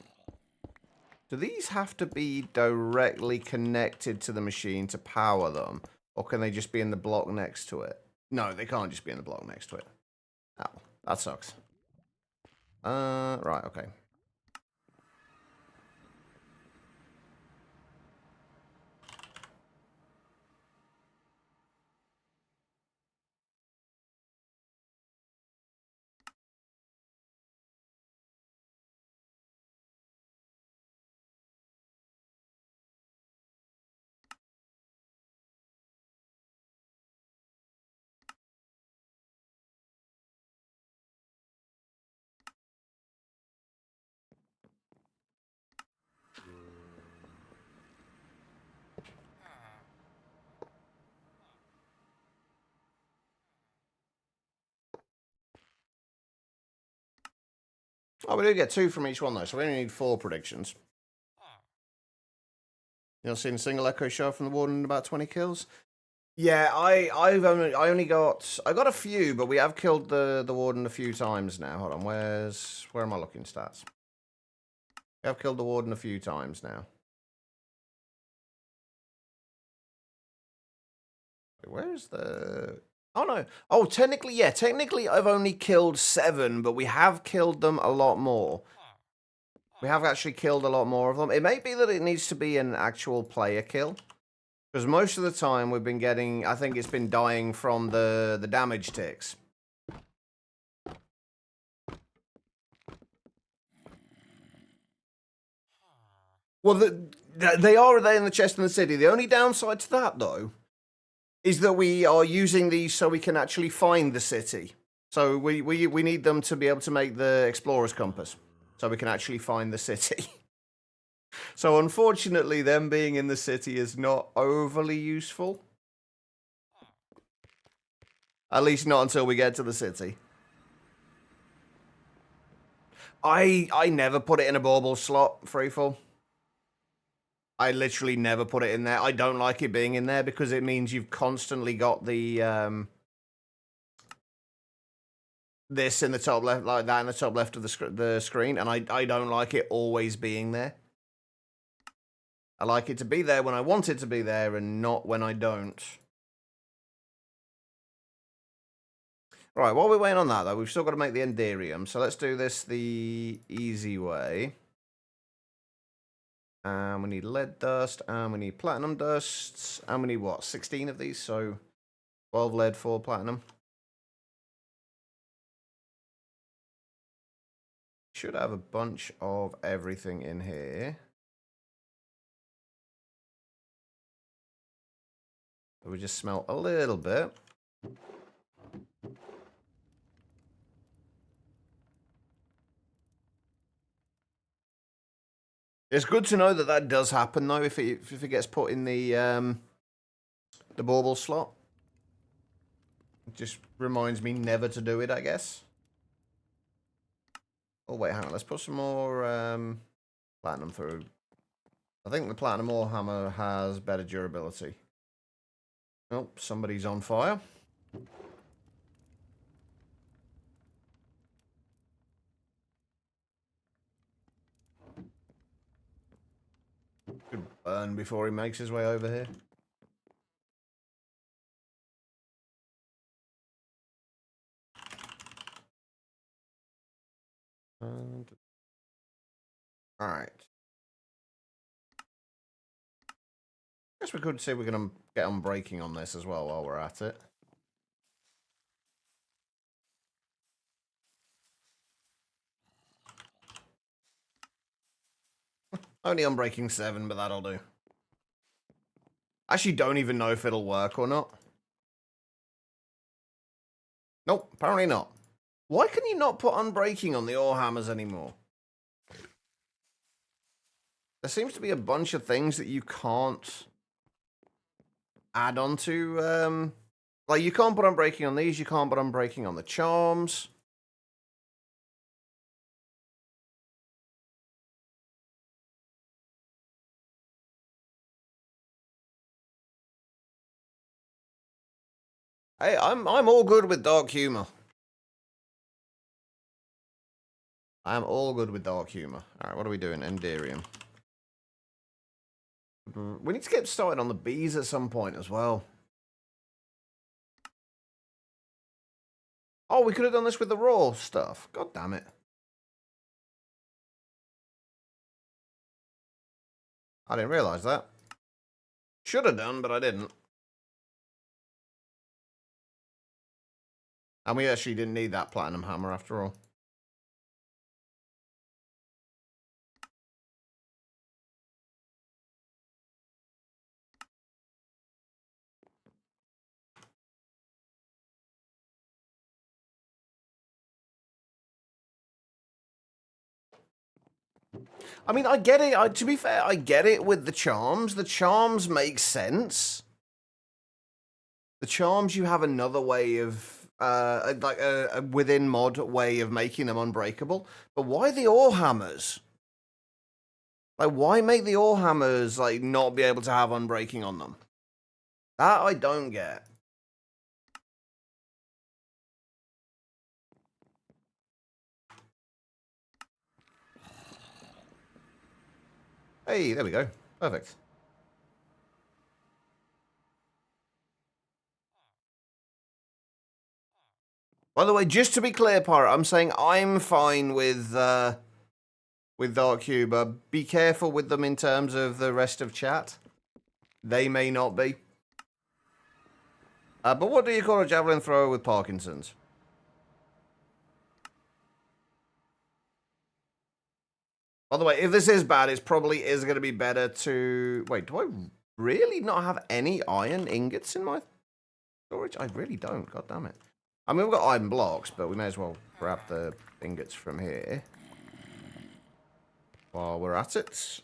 Do these have to be directly connected to the machine to power them? Or can they just be in the block next to it? No, they can't just be in the block next to it. Oh, that sucks. Right, okay. Oh, we do get 2 from each one, though, so we only need 4 predictions. You know, seen a single echo shot from the Warden in about 20 kills? Yeah, I got a few, but we have killed the Warden a few times now. Hold on, where am I looking stats? We have killed the Warden a few times now. Where's the... Oh, no. Oh, technically, yeah. Technically, I've only killed 7, but we have killed them a lot more. We have actually killed a lot more of them. It may be that it needs to be an actual player kill. Because most of the time we've been getting... I think it's been dying from the damage ticks. Well, they are there in the chest in the city. The only downside to that, though, is that we are using these so we can actually find the city. So we need them to be able to make the explorer's compass, so we can actually find the city. So unfortunately, them being in the city is not overly useful. At least not until we get to the city. I never put it in a bauble slot, freefall. I literally never put it in there. I don't like it being in there because it means you've constantly got the this in the top left, like that in the top left of the screen, and I don't like it always being there. I like it to be there when I want it to be there and not when I don't. Right, while we're waiting on that, though, we've still got to make the Enderium, so let's do this the easy way. And we need lead dust, and we need platinum dust, and we need, what, 16 of these? So 12 lead, 4 platinum. Should have a bunch of everything in here. But we just smelt a little bit. It's good to know that that does happen, though, if it gets put in the bauble slot. It just reminds me never to do it, I guess. Oh, wait, hang on. Let's put some more platinum through. I think the platinum ore hammer has better durability. Oh, somebody's on fire. Could burn before he makes his way over here. Alright. Guess we could see we're going to get on braking on this as well while we're at it. Only on braking 7, but that'll do. Actually, don't even know if it'll work or not. Nope, apparently not. Why can you not put unbreaking on the ore hammers anymore? There seems to be a bunch of things that you can't add on to, like, you can't put unbreaking on these, you can't put unbreaking on the charms. Hey, I'm all good with dark humor. I'm all good with dark humor. All right, what are we doing? Enderium. We need to get started on the bees at some point as well. Oh, we could have done this with the raw stuff. God damn it. I didn't realize that. Should have done, but I didn't. And we actually didn't need that platinum hammer after all. I mean, I get it. To be fair, I get it with the charms. The charms make sense. The charms, you have another way of, like a within mod way of making them unbreakable. But why the ore hammers? Like, why make the ore hammers, like, not be able to have unbreaking on them? That I don't get. Hey, there we go. Perfect. By the way, just to be clear, Pirate, I'm saying I'm fine with Dark Cuba. Be careful with them in terms of the rest of chat. They may not be. But what do you call a javelin thrower with Parkinson's? By the way, if this is bad, it probably is going to be better to... Wait, do I really not have any iron ingots in my storage? I really don't, god damn it. I mean, we've got iron blocks, but we may as well grab the ingots from here while we're at it.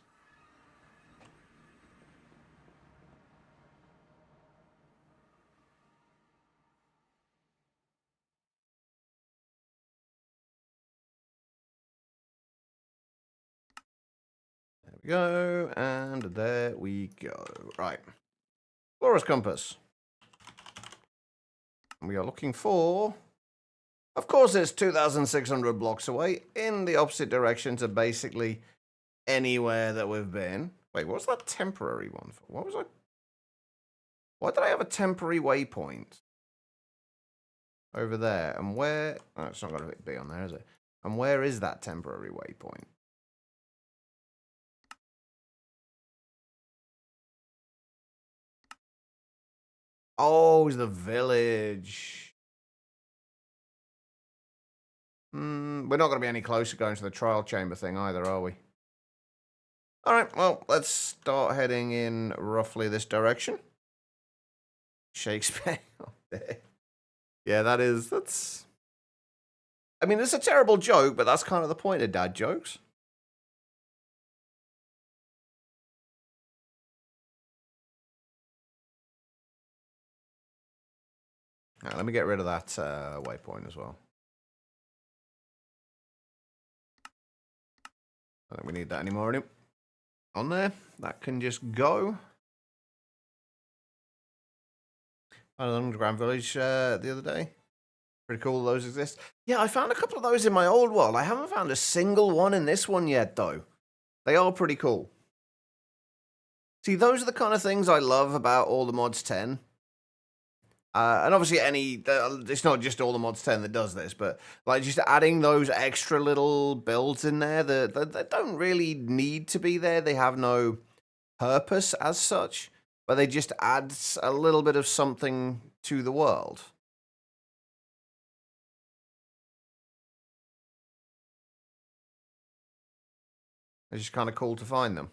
There we go, and there we go. Right. Flores compass. We are looking for... Of course, it's 2,600 blocks away in the opposite direction to basically anywhere that we've been. Wait, what's that temporary one for? What was I... Why did I have a temporary waypoint over there? And where... Oh, it's not going to be on there, is it? And where is that temporary waypoint? Oh, it's the village. We're not going to be any closer going to the trial chamber thing either, are we? All right, well, let's start heading in roughly this direction. Shakespeare. Yeah, that's... I mean, it's a terrible joke, but that's kind of the point of dad jokes. Right, let me get rid of that waypoint as well. I don't think we need that anymore on there. That can just go. I found an underground village the other day. Pretty cool those exist. Yeah, I found a couple of those in my old world. I haven't found a single one in this one yet, though. They are pretty cool. See, those are the kind of things I love about all the mods 10. And obviously, it's not just all the mods 10 that does this, but like just adding those extra little builds in there that don't really need to be there. They have no purpose as such, but they just add a little bit of something to the world. It's just kind of cool to find them.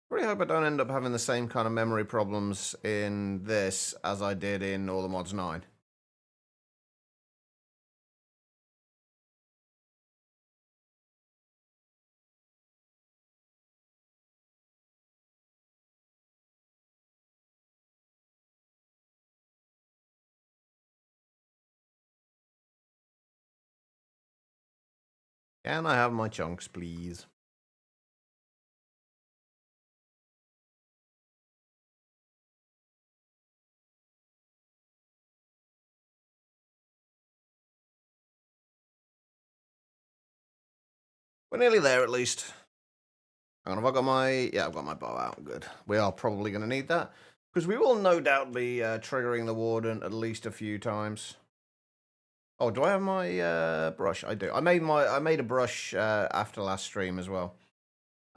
Really hope I don't end up having the same kind of memory problems in this as I did in All the Mods 9. Can I have my chunks, please? We're nearly there, at least. Hang on, have I got my... Yeah, I've got my bow out. Good. We are probably going to need that. Because we will no doubt be triggering the warden at least a few times. Oh, do I have my brush? I do. I made a brush after last stream as well.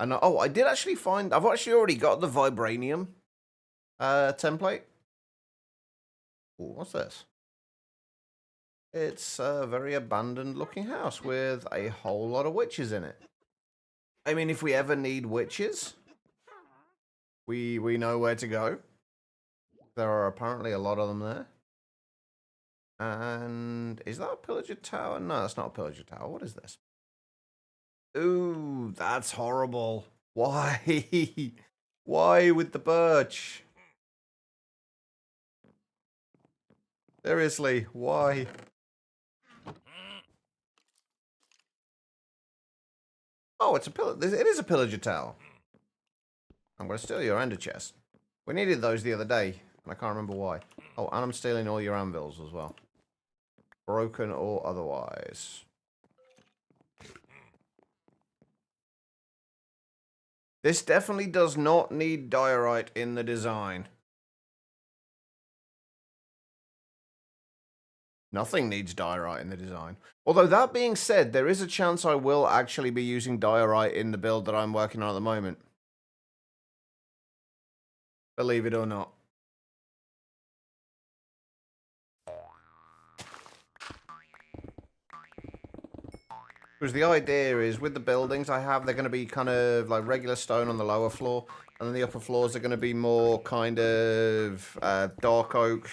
And oh, I did actually find... I've actually already got the vibranium template. Ooh, what's this? It's a very abandoned looking house with a whole lot of witches in it. I mean, if we ever need witches, we know where to go. There are apparently a lot of them there. And is that a pillager tower? No, that's not a pillager tower. What is this? Ooh, that's horrible. Why? Why with the birch? Seriously, why? Oh, it's a pillager. It is a pillager tower. I'm going to steal your ender chest. We needed those the other day, and I can't remember why. Oh, and I'm stealing all your anvils as well. Broken or otherwise. This definitely does not need diorite in the design. Nothing needs diorite in the design. Although that being said, there is a chance I will actually be using diorite in the build that I'm working on at the moment. Believe it or not. Because the idea is, with the buildings I have, they're going to be kind of like regular stone on the lower floor. And then the upper floors are going to be more kind of dark oak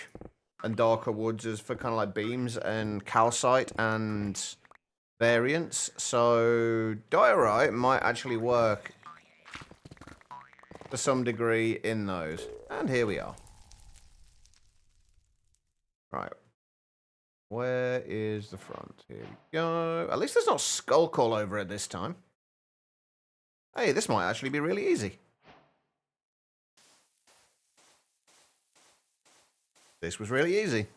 and darker woods as for kind of like beams and calcite and variants. So diorite might actually work to some degree in those. And here we are. Right. Where is the front? Here we go. At least there's not Skulk all over it this time. Hey, this might actually be really easy. This was really easy.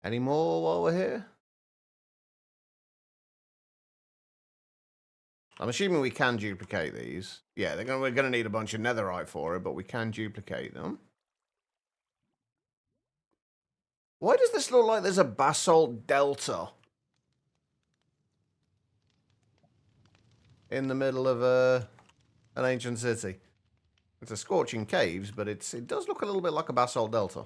Any more while we're here? I'm assuming we can duplicate these. Yeah, we're going to need a bunch of netherite for it, but we can duplicate them. Why does this look like there's a basalt delta in the middle of an ancient city? It's a scorching caves, but it does look a little bit like a basalt delta.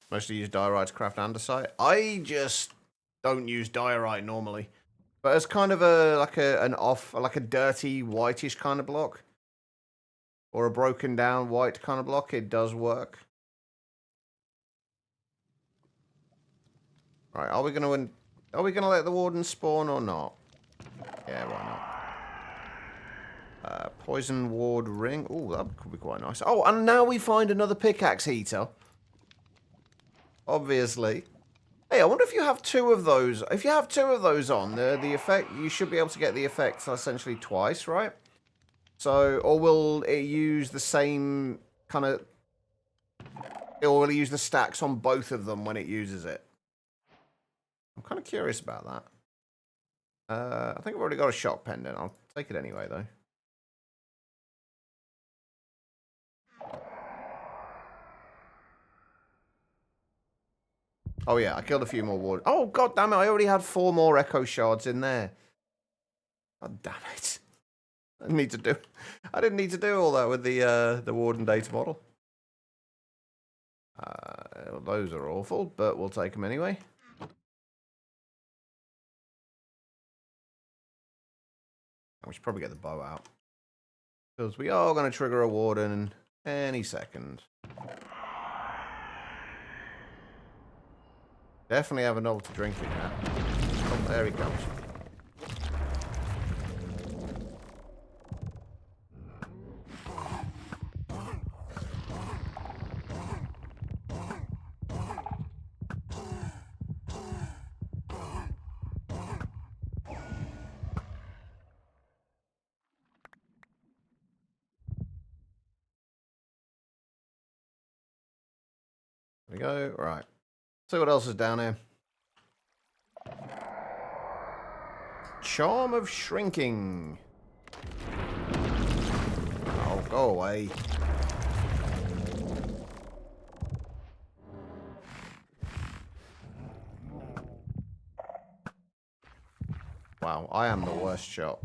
Mostly use diorite to craft andesite. I just don't use diorite normally, but as kind of like a dirty whitish kind of block, or a broken down white kind of block, it does work. Right, are we gonna let the warden spawn or not? Yeah, why not? Poison ward ring. Oh, that could be quite nice. Oh, and now we find another pickaxe heater. Obviously. Hey, I wonder if you have two of those. If you have two of those on, the effect, you should be able to get the effect essentially twice, right? So, or will it use the same kind of... Or will it use the stacks on both of them when it uses it? I'm kind of curious about that. I think I've already got a shock pendant. I'll take it anyway, though. Oh, yeah, I killed a few more ward. Oh, god damn it, I already had 4 more echo shards in there. God damn it. I didn't need to do all that with the warden data model. Those are awful, but we'll take them anyway. We should probably get the bow out. Because we are going to trigger a warden any second. Definitely have enough to drink it now. Oh, There he comes. There we go. Right. See what else is down here. Charm of Shrinking. Oh, go away. Wow, I am the worst shot.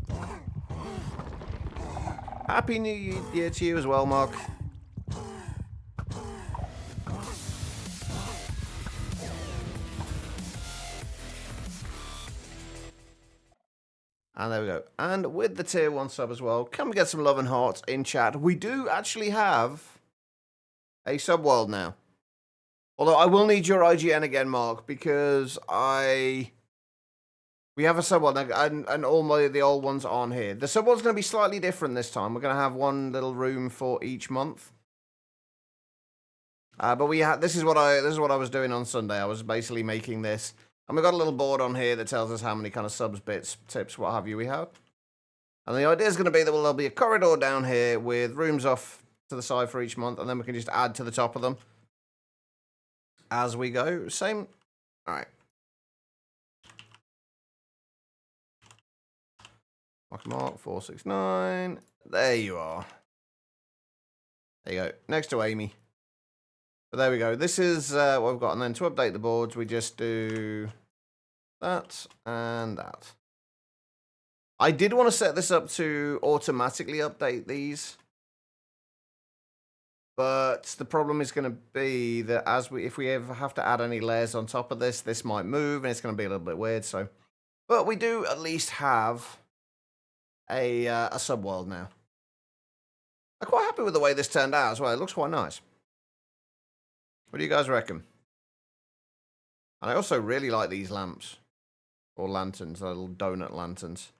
Happy New Year to you as well, Mark. And there we go. And with the tier 1 sub as well, can we get some love and hearts in chat? We do actually have a sub-world now. Although I will need your IGN again, Mark, because we have a sub-world and all the old ones are on here. The sub-world's going to be slightly different this time. We're going to have one little room for each month. But this is what I was doing on Sunday. I was basically making this. And we've got a little board on here that tells us how many kind of subs, bits, tips, what have you we have. And the idea is going to be that there'll be a corridor down here with rooms off to the side for each month, and then we can just add to the top of them as we go. Same. All right. Mark 469. There you are. There you go. Next to Amy. But there we go. This is what we've got. And then to update the boards, we just do that and that. I did want to set this up to automatically update these. But the problem is going to be that if we ever have to add any layers on top of this, this might move and it's going to be a little bit weird. So, but we do at least have a subworld now. I'm quite happy with the way this turned out as well. It looks quite nice. What do you guys reckon? And I also really like these lamps. Or lanterns, little donut lanterns.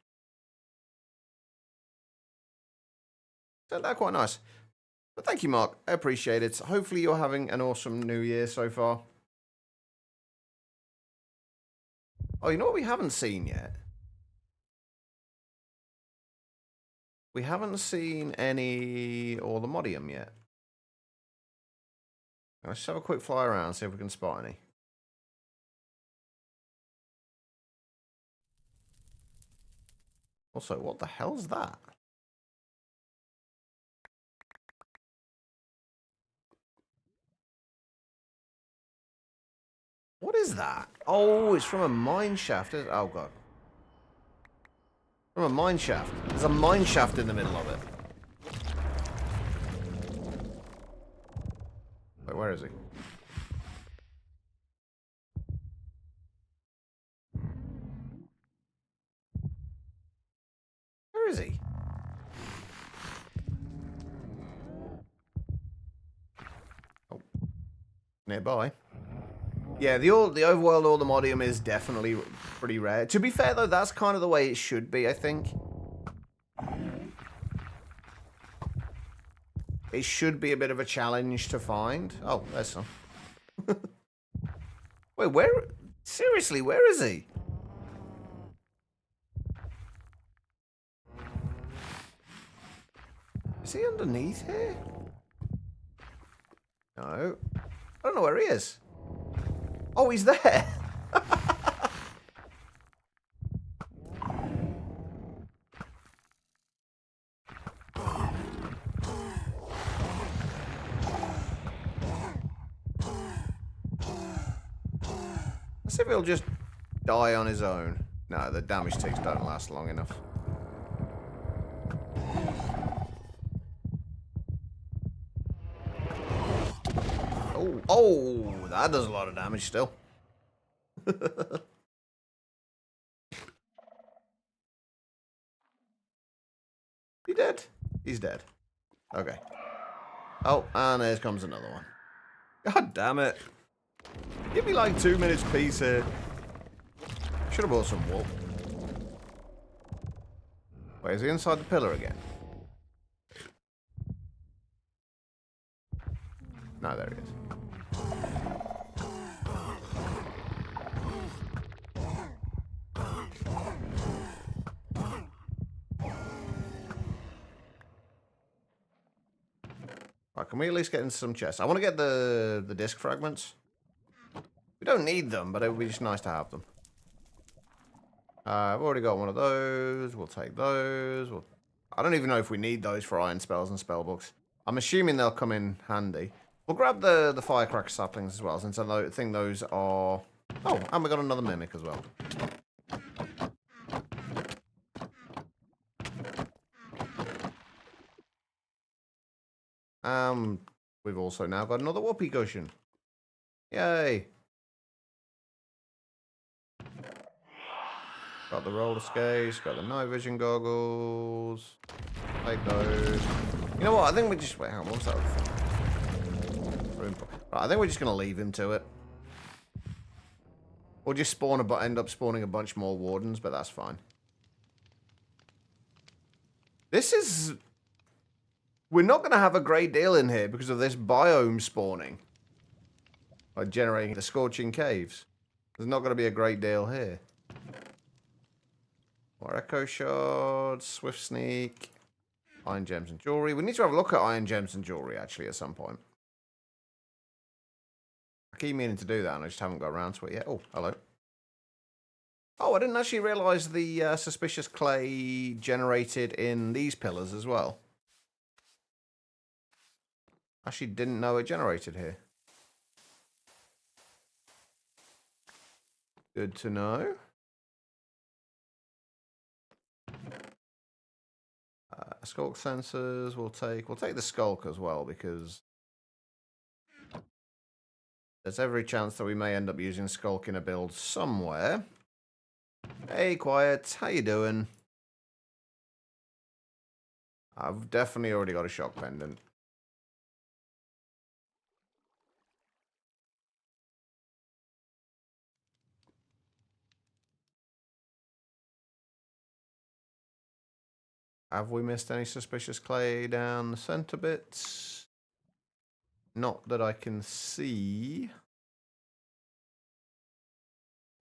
They're quite nice. But thank you, Mark. I appreciate it. Hopefully you're having an awesome new year so far. Oh, you know what we haven't seen yet? We haven't seen any Orthomodium yet. Let's have a quick fly around, see if we can spot any. Also, what the hell's that? What is that? Oh, it's from a mine shaft. Oh, God. From a mine shaft. There's a mine shaft in the middle of it. Wait, where is he? Where is he? Oh. Nearby. Yeah, the overworld Orthomodium is definitely pretty rare. To be fair, though, that's kind of the way it should be, I think. It should be a bit of a challenge to find. Oh, there's some. Wait, where? Seriously, where is he? Is he underneath here? No. I don't know where he is. Oh, he's there. Let's see if he'll just die on his own. No, the damage ticks don't last long enough. Oh, that does a lot of damage still. He dead? He's dead. Okay. Oh, and there comes another one. God damn it. Give me like 2 minutes peace here. Should have bought some wool. Wait, is he inside the pillar again? No, there he is. Right, can we at least get into some chests? I want to get the disc fragments. We don't need them, but it would be just nice to have them. I've already got one of those. We'll take those. I don't even know if we need those for iron spells and spell books. I'm assuming they'll come in handy. We'll grab the firecracker saplings as well, since I think those are... Oh, and we got another mimic as well. We've also now got another whoopee cushion. Yay! Got the roller skates, got the night vision goggles. Take those. You know what? I think we just... Wait, hang on, what's that? Right, I think we're just going to leave him to it. We'll just end up spawning a bunch more wardens, but that's fine. This is... We're not going to have a great deal in here because of this biome spawning. Like generating the scorching caves. There's not going to be a great deal here. More echo shards, swift sneak, iron gems and jewelry. We need to have a look at iron gems and jewelry actually at some point. I keep meaning to do that and I just haven't got around to it yet. Oh, hello. Oh, I didn't actually realise the suspicious clay generated in these pillars as well. Actually didn't know it generated here. Good to know. Skulk sensors, we'll take the skulk as well because there's every chance that we may end up using skulk in a build somewhere. Hey, Quiet, how you doing? I've definitely already got a shock pendant. Have we missed any suspicious clay down the center bits? Not that I can see.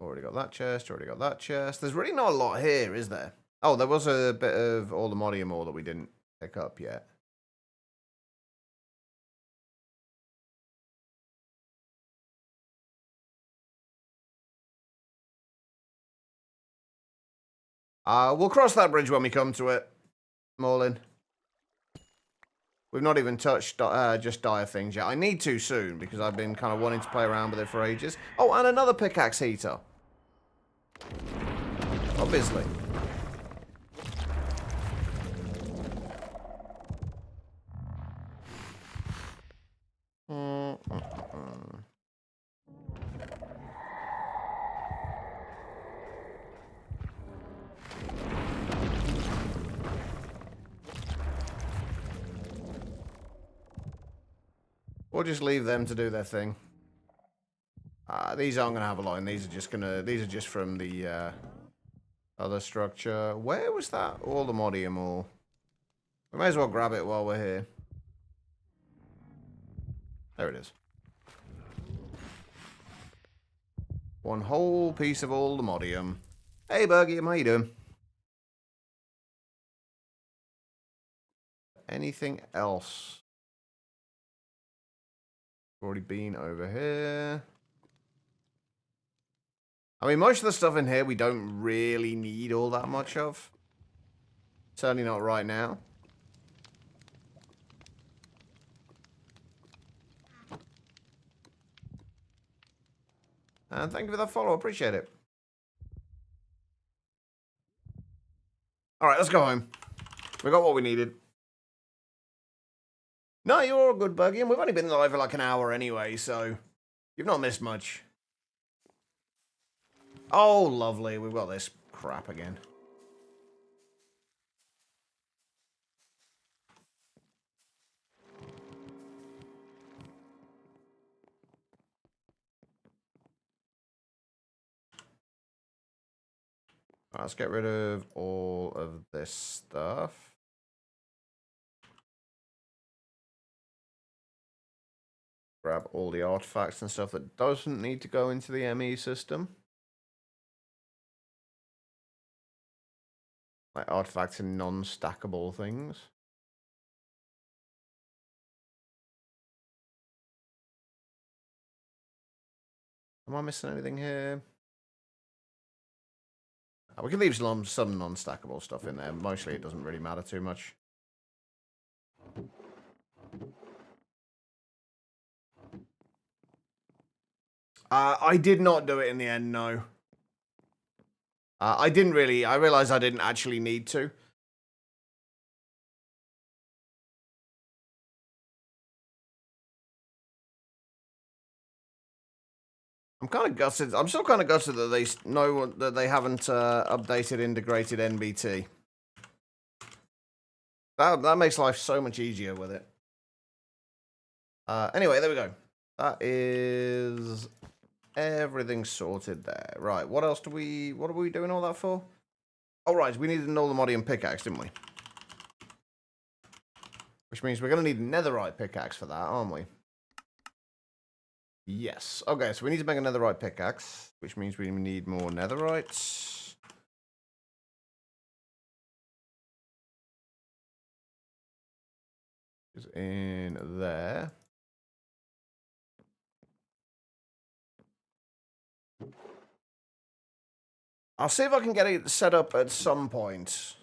Already got that chest, already got that chest. There's really not a lot here, is there? Oh, there was a bit of all the modium ore that we didn't pick up yet. We'll cross that bridge when we come to it, Morlin. We've not even touched just dire things yet. I need to soon because I've been kind of wanting to play around with it for ages. Oh, and another pickaxe heater. Obviously. We'll just leave them to do their thing. These aren't gonna have a line. These are just from the other structure. Where was that? All the modium ore. We may as well grab it while we're here. There it is. One whole piece of all the modium. Hey, Bergie, how you doing? Anything else? Already been over here. I mean, most of the stuff in here we don't really need all that much of. Certainly not right now. And thank you for that follow. Appreciate it. Alright, let's go home. We got what we needed. No, you're all good, Buggy, and we've only been live for like an hour anyway, so you've not missed much. Oh, lovely. We've got this crap again. Right, let's get rid of all of this stuff. Grab all the artifacts and stuff that doesn't need to go into the ME system. Like artifacts and non-stackable things. Am I missing anything here? We can leave some non-stackable stuff in there. Mostly it doesn't really matter too much. I did not do it in the end, no. I didn't really. I realized I didn't actually need to. I'm kind of gutted. I'm still kind of gutted that they know that they haven't updated integrated NBT. That makes life so much easier with it. Anyway, there we go. That is everything sorted there. Right, what else what are we doing all that for? Oh, right, we needed an Olamodium pickaxe, didn't we? Which means we're going to need a netherite pickaxe for that, aren't we? Yes. Okay, so we need to make a netherite pickaxe, which means we need more netherites. Is in there. I'll see if I can get it set up at some point.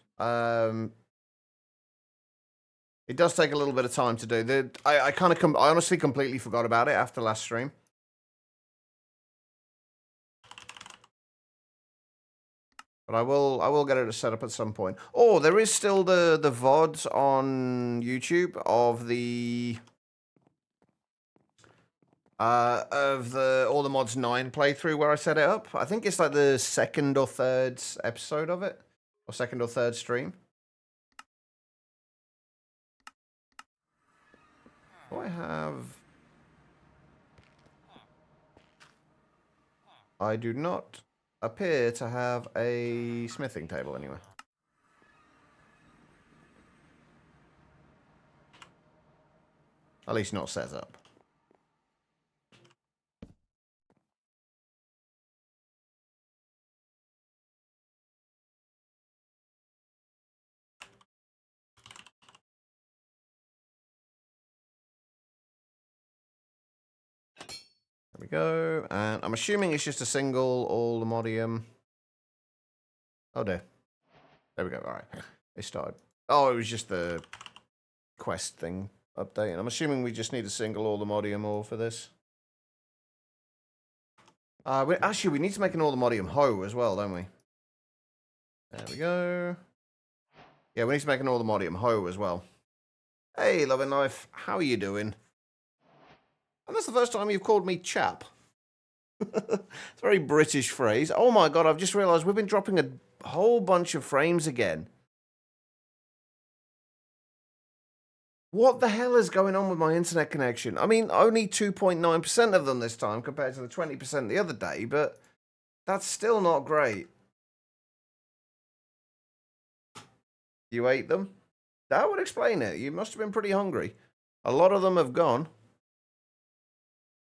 It does take a little bit of time to do. I honestly completely forgot about it after last stream. But I will get it set up at some point. Oh, there is still the VODs on YouTube of the All the Mods 9 playthrough where I set it up. I think it's like the second or third episode of it. Or second or third stream. Do I have... I do not appear to have a smithing table anywhere. At least not set up. There we go. And I'm assuming it's just a single Olamodium. Oh dear. There we go. All right. It started. Oh, it was just the quest thing updating. I'm assuming we just need a single Olamodium ore for this. Actually, we need to make an Olamodium hoe as well, don't we? There we go. Yeah, we need to make an Olamodium hoe as well. Hey, Loving Life. How are you doing? And that's the first time you've called me chap. It's a very British phrase. Oh my god, I've just realised we've been dropping a whole bunch of frames again. What the hell is going on with my internet connection? I mean, only 2.9% of them this time compared to the 20% the other day, but that's still not great. You ate them? That would explain it. You must have been pretty hungry. A lot of them have gone.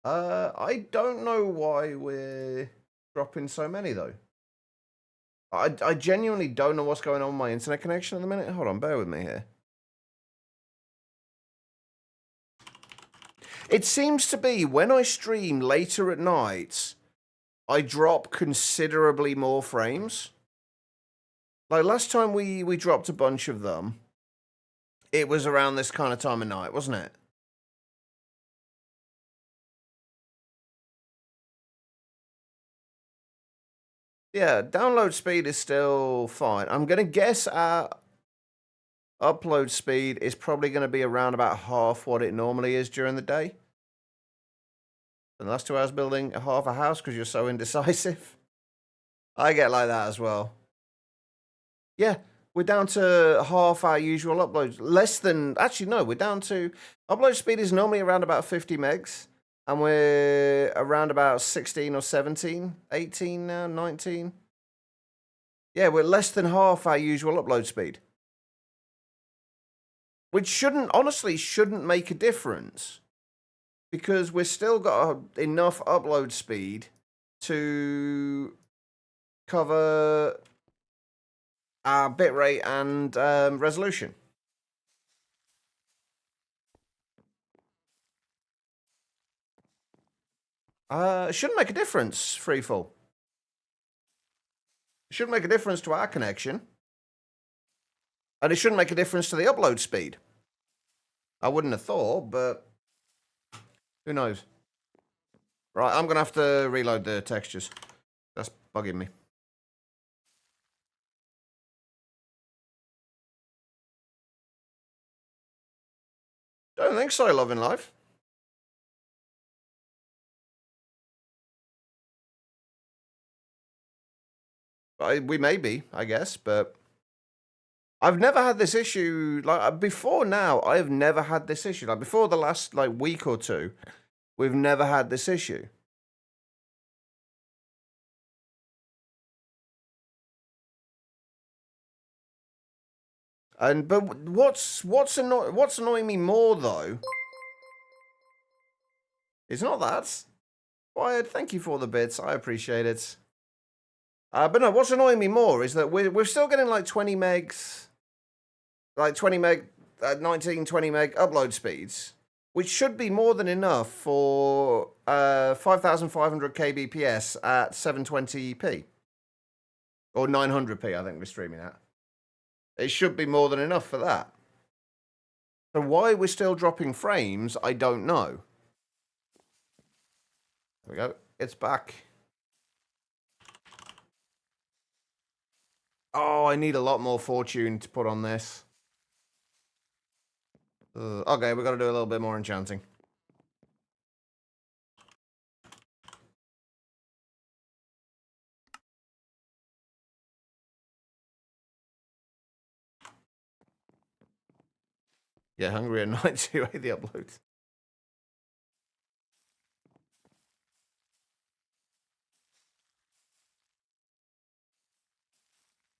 I don't know why we're dropping so many, though. I genuinely don't know what's going on with my internet connection at the minute. Hold on, bear with me here. It seems to be when I stream later at night, I drop considerably more frames. Like last time we dropped a bunch of them, it was around this kind of time of night, wasn't it? Yeah, download speed is still fine. I'm going to guess our upload speed is probably going to be around about half what it normally is during the day. And the last 2 hours building half a house because you're so indecisive. I get like that as well. Yeah, we're down to half our usual uploads. Less than, actually no, we're down to, upload speed is normally around about 50 megs. And we're around about 16 or 17, 18 now, 19. Yeah, we're less than half our usual upload speed. Which honestly shouldn't make a difference. Because we've still got enough upload speed to cover our bitrate and resolution. It shouldn't make a difference, Freefall. It shouldn't make a difference to our connection. And it shouldn't make a difference to the upload speed. I wouldn't have thought, but who knows? Right, I'm going to have to reload the textures. That's bugging me. Don't think so, Loving Life. We may be, I guess, but I've never had this issue. Like, before now, I have never had this issue. Like, before the last, like, week or two, we've never had this issue. But what's annoying me more, though, is not that. Wyatt, thank you for the bits. I appreciate it. But no, what's annoying me more is that we're still getting like 20 megs, like 20 meg, 19, 20 meg upload speeds, which should be more than enough for 5,500 kbps at 720p. Or 900p, I think we're streaming at. It should be more than enough for that. So why we're still dropping frames, I don't know. There we go. It's back. Oh, I need a lot more fortune to put on this. Okay, we've got to do a little bit more enchanting. Yeah, hungry at night too, the uploads.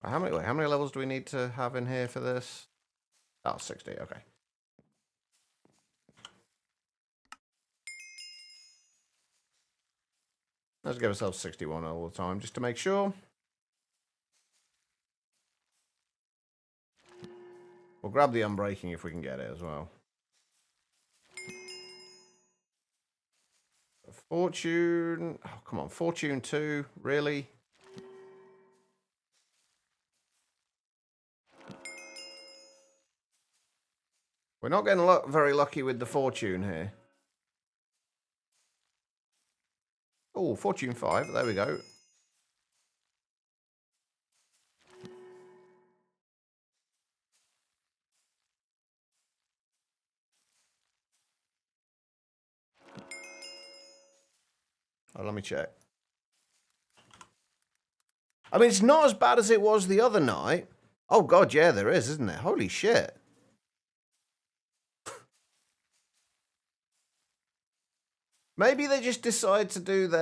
How many levels do we need to have in here for this? Oh, 60, okay. Let's give ourselves 61 all the time, just to make sure. We'll grab the unbreaking if we can get it as well. Fortune. Oh, come on. Fortune 2. Really? We're not getting very lucky with the fortune here. Oh, fortune 5. There we go. Oh, let me check. I mean, it's not as bad as it was the other night. Oh, God, yeah, there is, isn't there? Holy shit. Maybe they just decide to do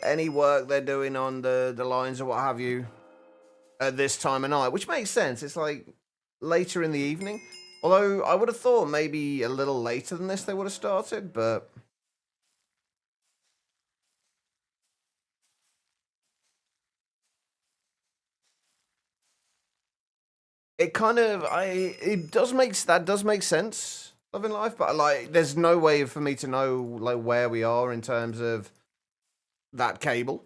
any work they're doing on the lines or what have you at this time of night, which makes sense. It's like later in the evening. Although I would have thought maybe a little later than this they would have started, but it kind of that does make sense, Loving Life, but like there's no way for me to know like where we are in terms of that cable.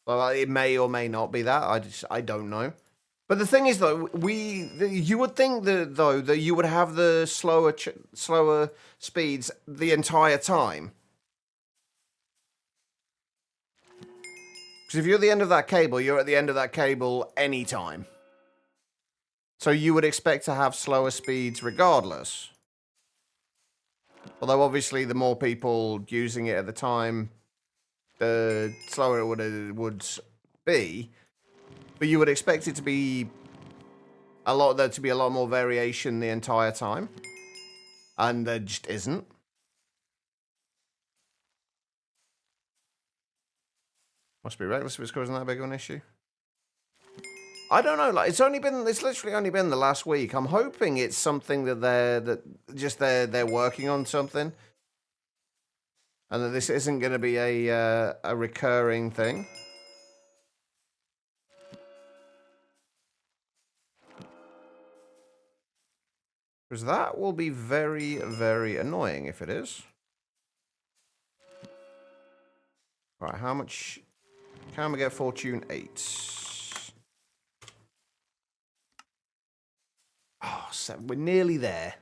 Well, it may or may not be that. I don't know. But the thing is, though, you would think that you would have the slower speeds the entire time. Because if you're at the end of that cable, you're at the end of that cable anytime. So you would expect to have slower speeds regardless. Although obviously, the more people using it at the time, the slower it would be. But you would expect it to be there to be a lot more variation the entire time, and there just isn't. Must be reckless if it's causing that big of an issue. I don't know. Like, it's literally only been the last week. I'm hoping it's something that they're working on something, and that this isn't going to be a recurring thing. Because that will be very, very annoying if it is. All right, how much can we get? Fortune 8. Oh, we're nearly there.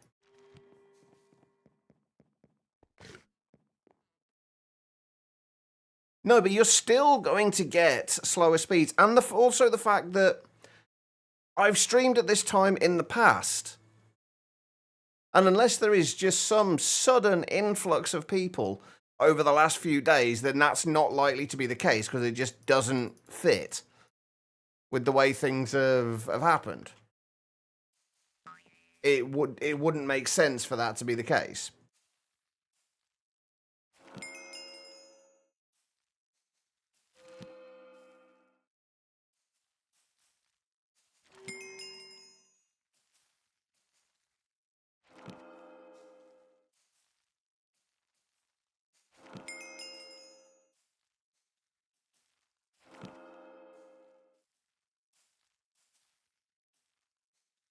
No, but you're still going to get slower speeds. And also the fact that I've streamed at this time in the past. And unless there is just some sudden influx of people over the last few days, then that's not likely to be the case because it just doesn't fit with the way things have happened. It wouldn't make sense for that to be the case.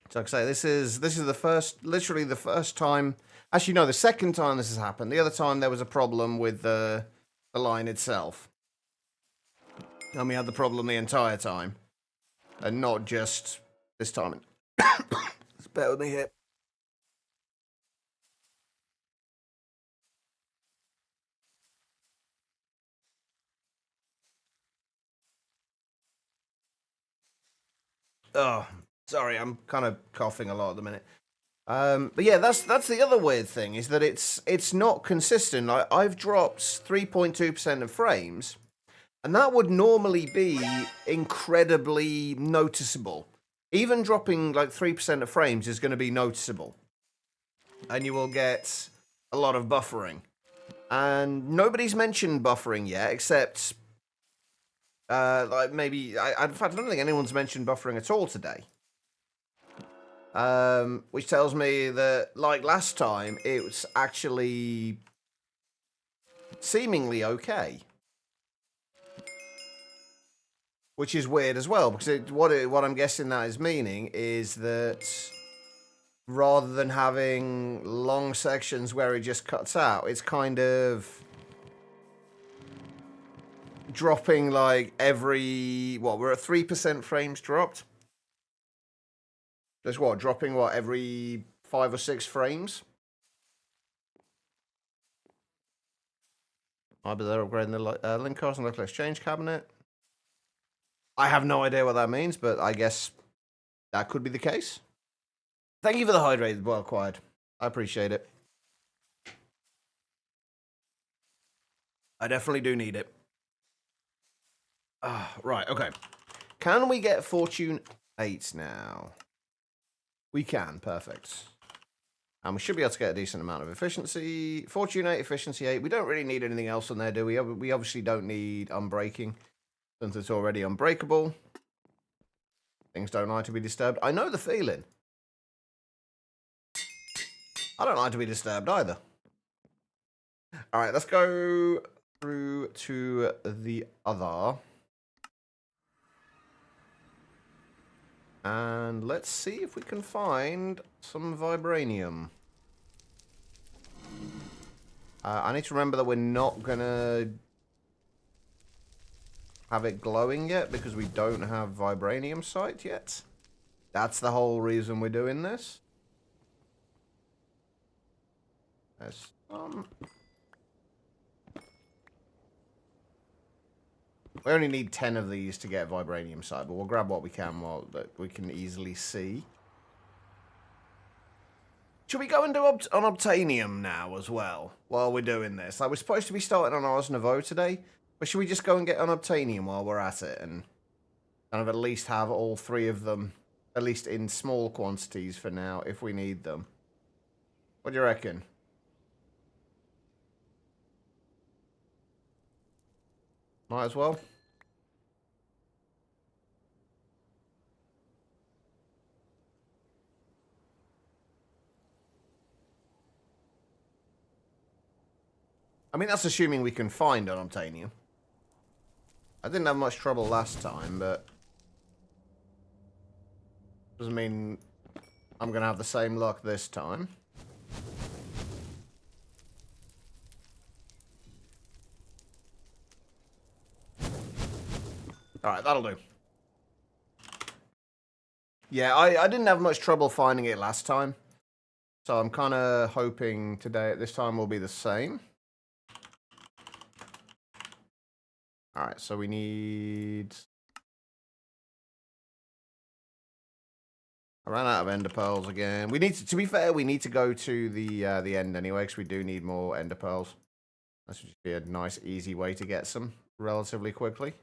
So like I say, this is literally the first time. Actually, no, the second time this has happened. The other time there was a problem with the line itself, and we had the problem the entire time, and not just this time. Just bear with me here. Oh, sorry, I'm kind of coughing a lot at the minute. But yeah, that's the other weird thing is that it's not consistent. I've dropped 3.2% of frames, and that would normally be incredibly noticeable. Even dropping like 3% of frames is going to be noticeable, and you will get a lot of buffering. And nobody's mentioned buffering yet, except like maybe in fact I don't think anyone's mentioned buffering at all today. Which tells me that, like last time, it was actually seemingly okay. Which is weird as well, because what I'm guessing that is meaning is that rather than having long sections where it just cuts out, it's kind of dropping like every, we're at 3% frames dropped? That's dropping every 5 or 6 frames? I'll be there upgrading the link cost and local exchange cabinet. I have no idea what that means, but I guess that could be the case. Thank you for the hydrated, well acquired. I appreciate it. I definitely do need it. Right, okay. Can we get Fortune 8 now? We can, perfect. And we should be able to get a decent amount of efficiency. Fortune 8, efficiency 8. We don't really need anything else on there, do we? We obviously don't need unbreaking, since it's already unbreakable. Things don't like to be disturbed. I know the feeling. I don't like to be disturbed either. All right, let's go through to the other. And let's see if we can find some vibranium. I need to remember that we're not going to have it glowing yet because we don't have vibranium sight yet. That's the whole reason we're doing this. There's some. We only need 10 of these to get vibranium sight, but we'll grab what we can that we can easily see. Should we go and do unobtainium now as well, while we're doing this? Like, we're supposed to be starting on ours Nouveau today, but should we just go and get unobtainium while we're at it, and kind of at least have all 3 of them, at least in small quantities for now, if we need them? What do you reckon? Might as well. I mean, that's assuming we can find unobtainium. I didn't have much trouble last time, but doesn't mean I'm going to have the same luck this time. Alright, that'll do. Yeah, I didn't have much trouble finding it last time. So I'm kind of hoping today, this time will be the same. Alright, so we need... I ran out of ender pearls again. We need to be fair, we need to go to the end anyway, because we do need more ender pearls. That should just be a nice, easy way to get some relatively quickly.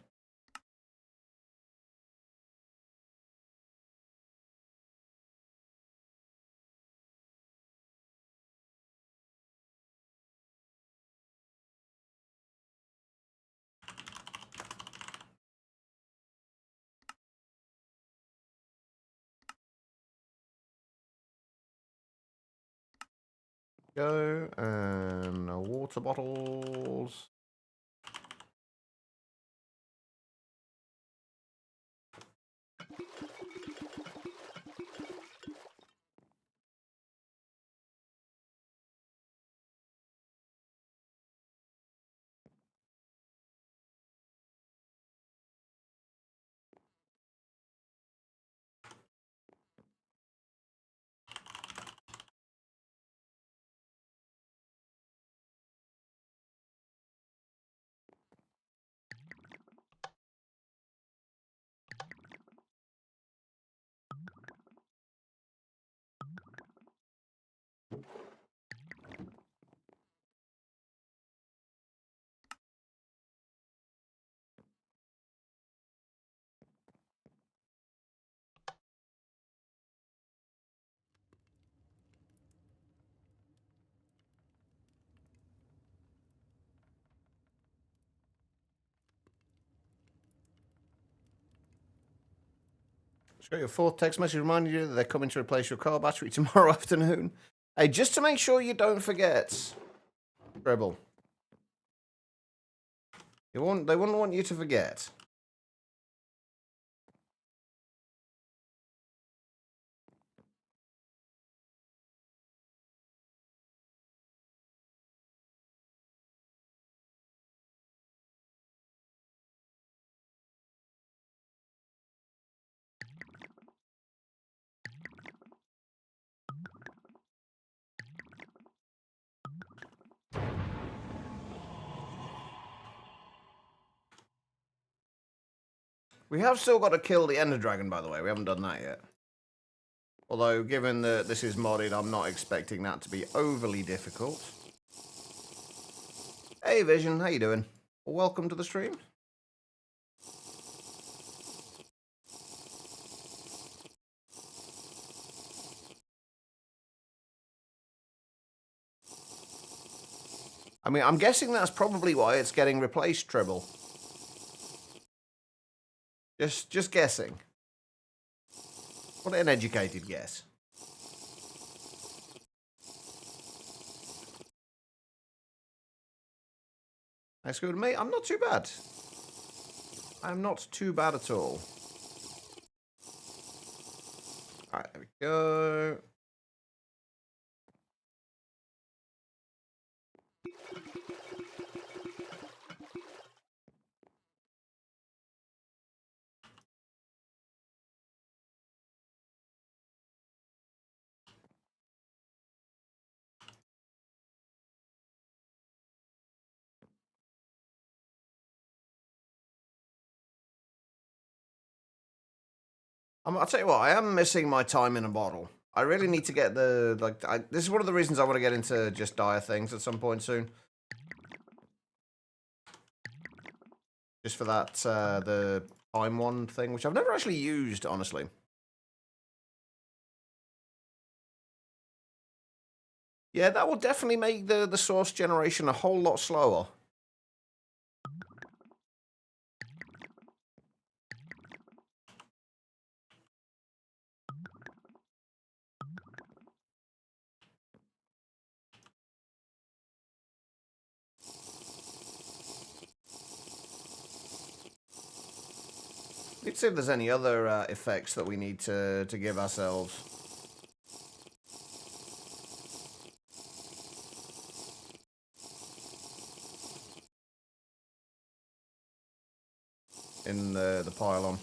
Go, and water bottles. Just got your fourth text message reminding you that they're coming to replace your car battery tomorrow afternoon. Hey, just to make sure you don't forget, Dribble. They wouldn't want you to forget. We have still got to kill the Ender Dragon, by the way. We haven't done that yet. Although, given that this is modded, I'm not expecting that to be overly difficult. Hey, Vision, how you doing? Welcome to the stream. I mean, I'm guessing that's probably why it's getting replaced, Tribble. Just guessing. What an educated guess. That's good to me. I'm not too bad. I'm not too bad at all. Alright, there we go. I'll tell you what, I am missing my time in a bottle. I really need to get the, this is one of the reasons I want to get into just dire things at some point soon. Just for that, the time one thing, which I've never actually used, honestly. Yeah, that will definitely make the source generation a whole lot slower. Let's see if there's any other effects that we need to give ourselves. In the pylon.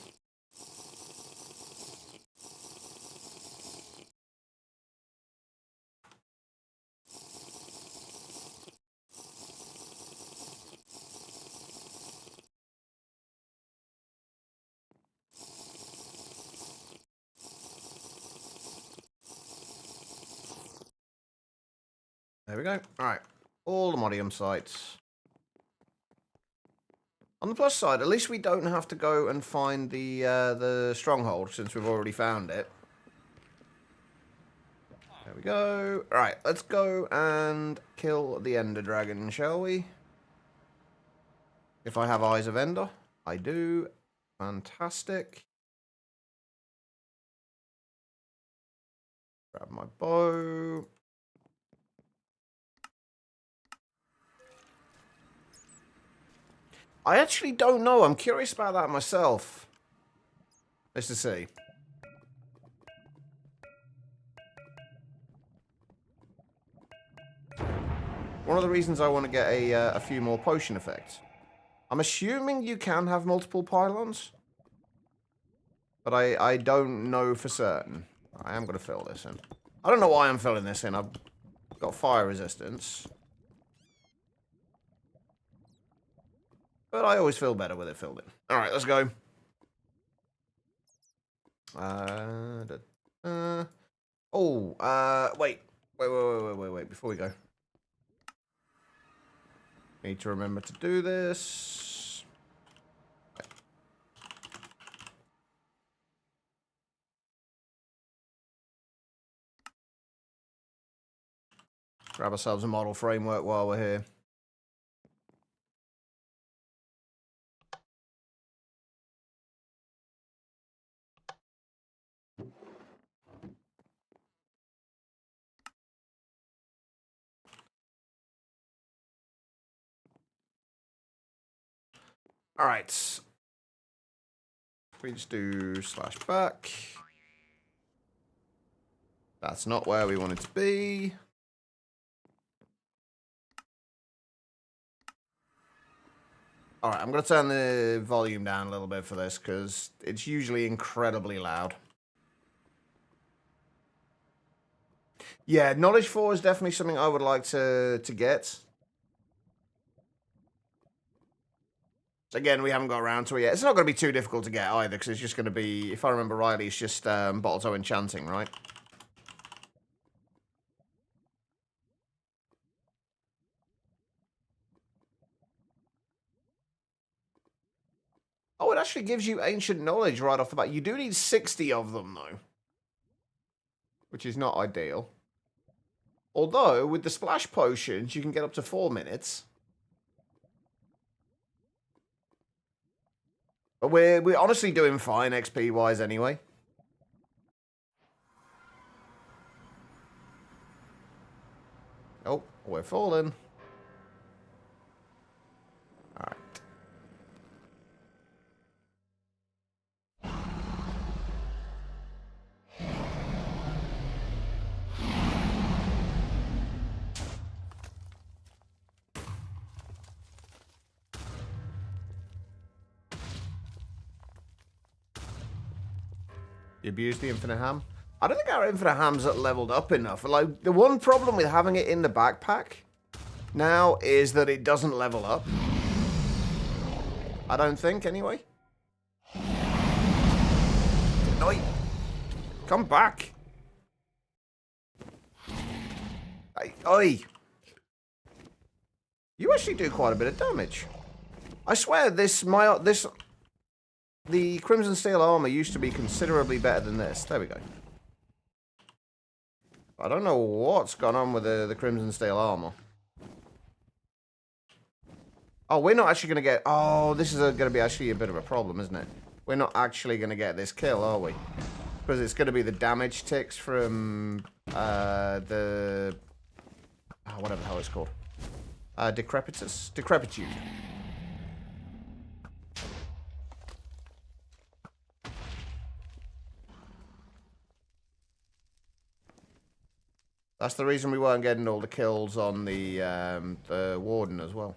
There we go. Alright. All the modium sites. On the plus side, at least we don't have to go and find the stronghold, since we've already found it. There we go. Alright, let's go and kill the Ender Dragon, shall we? If I have Eyes of Ender. I do. Fantastic. Grab my bow. I actually don't know. I'm curious about that myself. Let's just see. One of the reasons I want to get a few more potion effects. I'm assuming you can have multiple pylons. But I don't know for certain. I am going to fill this in. I don't know why I'm filling this in. I've got fire resistance. But I always feel better with it filled in. Alright, let's go. Wait. Before we go. Need to remember to do this. Okay. Grab ourselves a model framework while we're here. Alright. We just do /back. That's not where we want it to be. Alright, I'm going to turn the volume down a little bit for this, because it's usually incredibly loud. Yeah, Knowledge 4 is definitely something I would like to get. Again, we haven't got around to it yet. It's not going to be too difficult to get either, because it's just going to be, if I remember rightly, it's just bottle toe enchanting, right? Oh, it actually gives you ancient knowledge right off the bat. You do need 60 of them, though. Which is not ideal. Although, with the splash potions, you can get up to 4 minutes. But we're honestly doing fine XP-wise anyway. Oh, we're falling. Alright. You abuse the infinite ham? I don't think our infinite ham's leveled up enough. Like, the one problem with having it in the backpack now is that it doesn't level up. I don't think, anyway. No, come back. Oi. You actually do quite a bit of damage. I swear the Crimson Steel armor used to be considerably better than this. There we go. I don't know what's gone on with the Crimson Steel armor. Oh, we're not actually going to get... Oh, this is going to be actually a bit of a problem, isn't it? We're not actually going to get this kill, are we? Because it's going to be the damage ticks from the... Oh, whatever the hell it's called. Decrepitude. That's the reason we weren't getting all the kills on the Warden as well.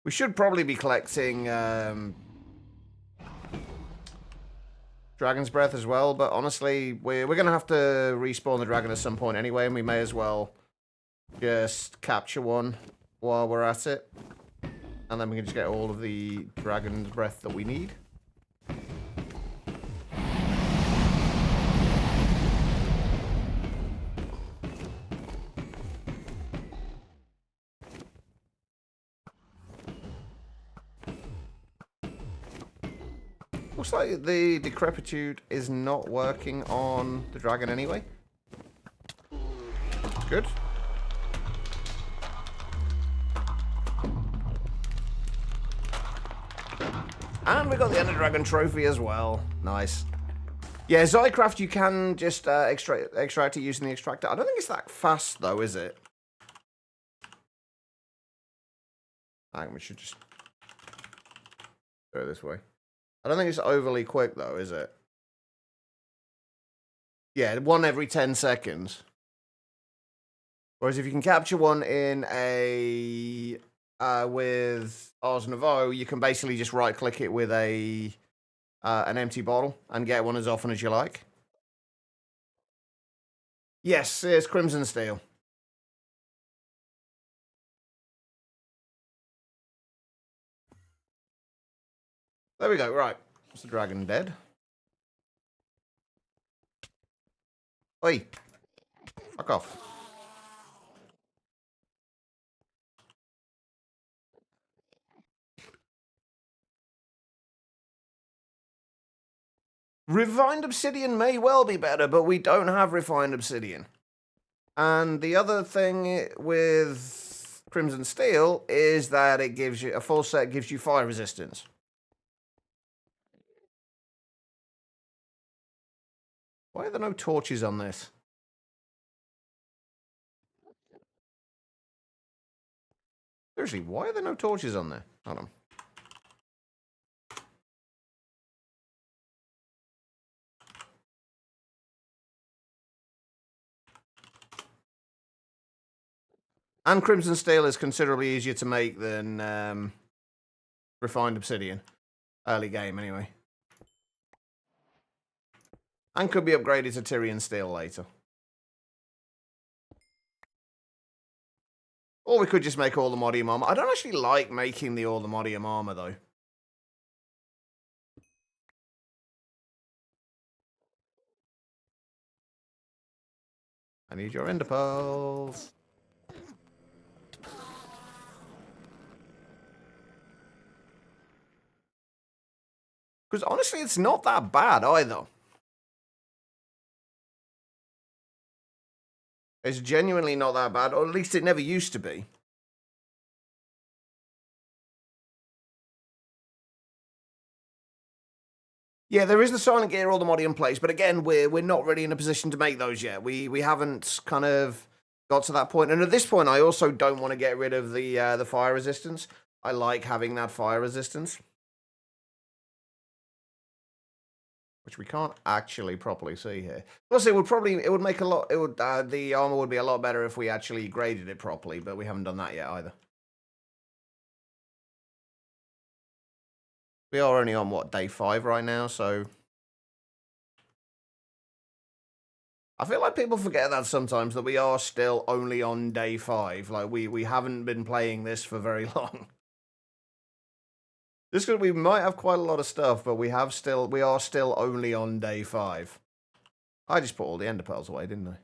We should probably be collecting Dragon's Breath as well, but honestly, we're going to have to respawn the dragon at some point anyway, and we may as well just capture one while we're at it. And then we can just get all of the Dragon's Breath that we need. Looks like the decrepitude is not working on the dragon anyway. Good. And we got the Ender Dragon trophy as well. Nice. Yeah, Zycraft, you can just extract it using the extractor. I don't think it's that fast, though, is it? I think we should just go this way. I don't think it's overly quick, though, is it? Yeah, one every 10 seconds. Whereas if you can capture one in a... with Ars Nouveau, you can basically just right-click it with an empty bottle and get one as often as you like. Yes, it's Crimson Steel. There we go, right. Is the dragon dead? Oi. Fuck off. Refined Obsidian may well be better, but we don't have Refined Obsidian. And the other thing with Crimson Steel is that it gives you, a full set gives you fire resistance. Why are there no torches on this? Seriously, why are there no torches on there? Hold on. And Crimson Steel is considerably easier to make than Refined Obsidian. Early game, anyway. And could be upgraded to Tyrian Steel later. Or we could just make all the Modium armor. I don't actually like making the all the Modium armor, though. I need your ender pearls. Because honestly, it's not that bad either. It's genuinely not that bad, or at least it never used to be. Yeah, there is the Silent Gear, all the Modium plates, but again, we're not really in a position to make those yet. We haven't kind of got to that point, and at this point, I also don't want to get rid of the fire resistance. I like having that fire resistance, which we can't actually properly see here. Plus, it would make a lot. It would the armor would be a lot better if we actually graded it properly, but we haven't done that yet either. We are only on what, day 5 right now, so I feel like people forget that sometimes, that we are still only on day 5. Like we haven't been playing this for very long. Just because we might have quite a lot of stuff, but we are still only on day 5. I just put all the ender pearls away, didn't I?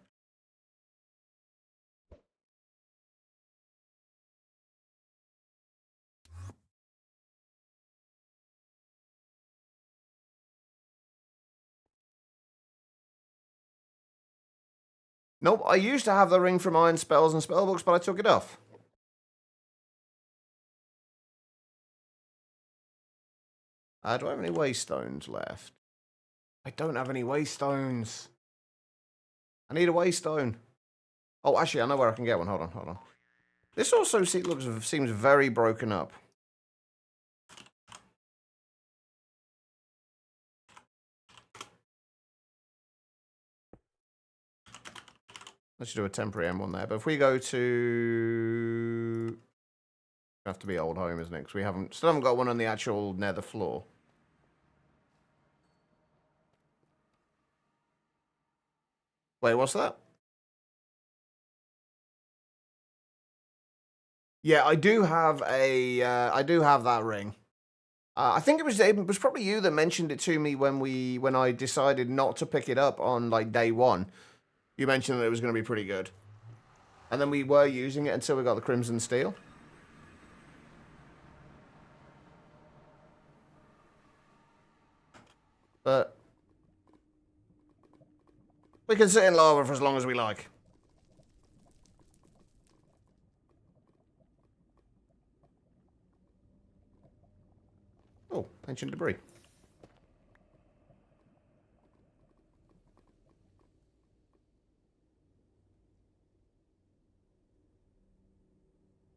Nope, I used to have the ring from Iron Spells and Spellbooks, but I took it off. Do I have any waystones left? I don't have any waystones. I need a waystone. Oh, actually, I know where I can get one. Hold on, hold on. This also seems very broken up. Let's do a temporary M1 there. But if we go to... Have to be old home, isn't it? Because we still haven't got one on the actual nether floor. Wait, what's that? Yeah, I do have I do have that ring. I think it was probably you that mentioned it to me when I decided not to pick it up on like day one. You mentioned that it was going to be pretty good, and then we were using it until we got the Crimson Steel. But we can sit in lava for as long as we like. Oh, ancient debris.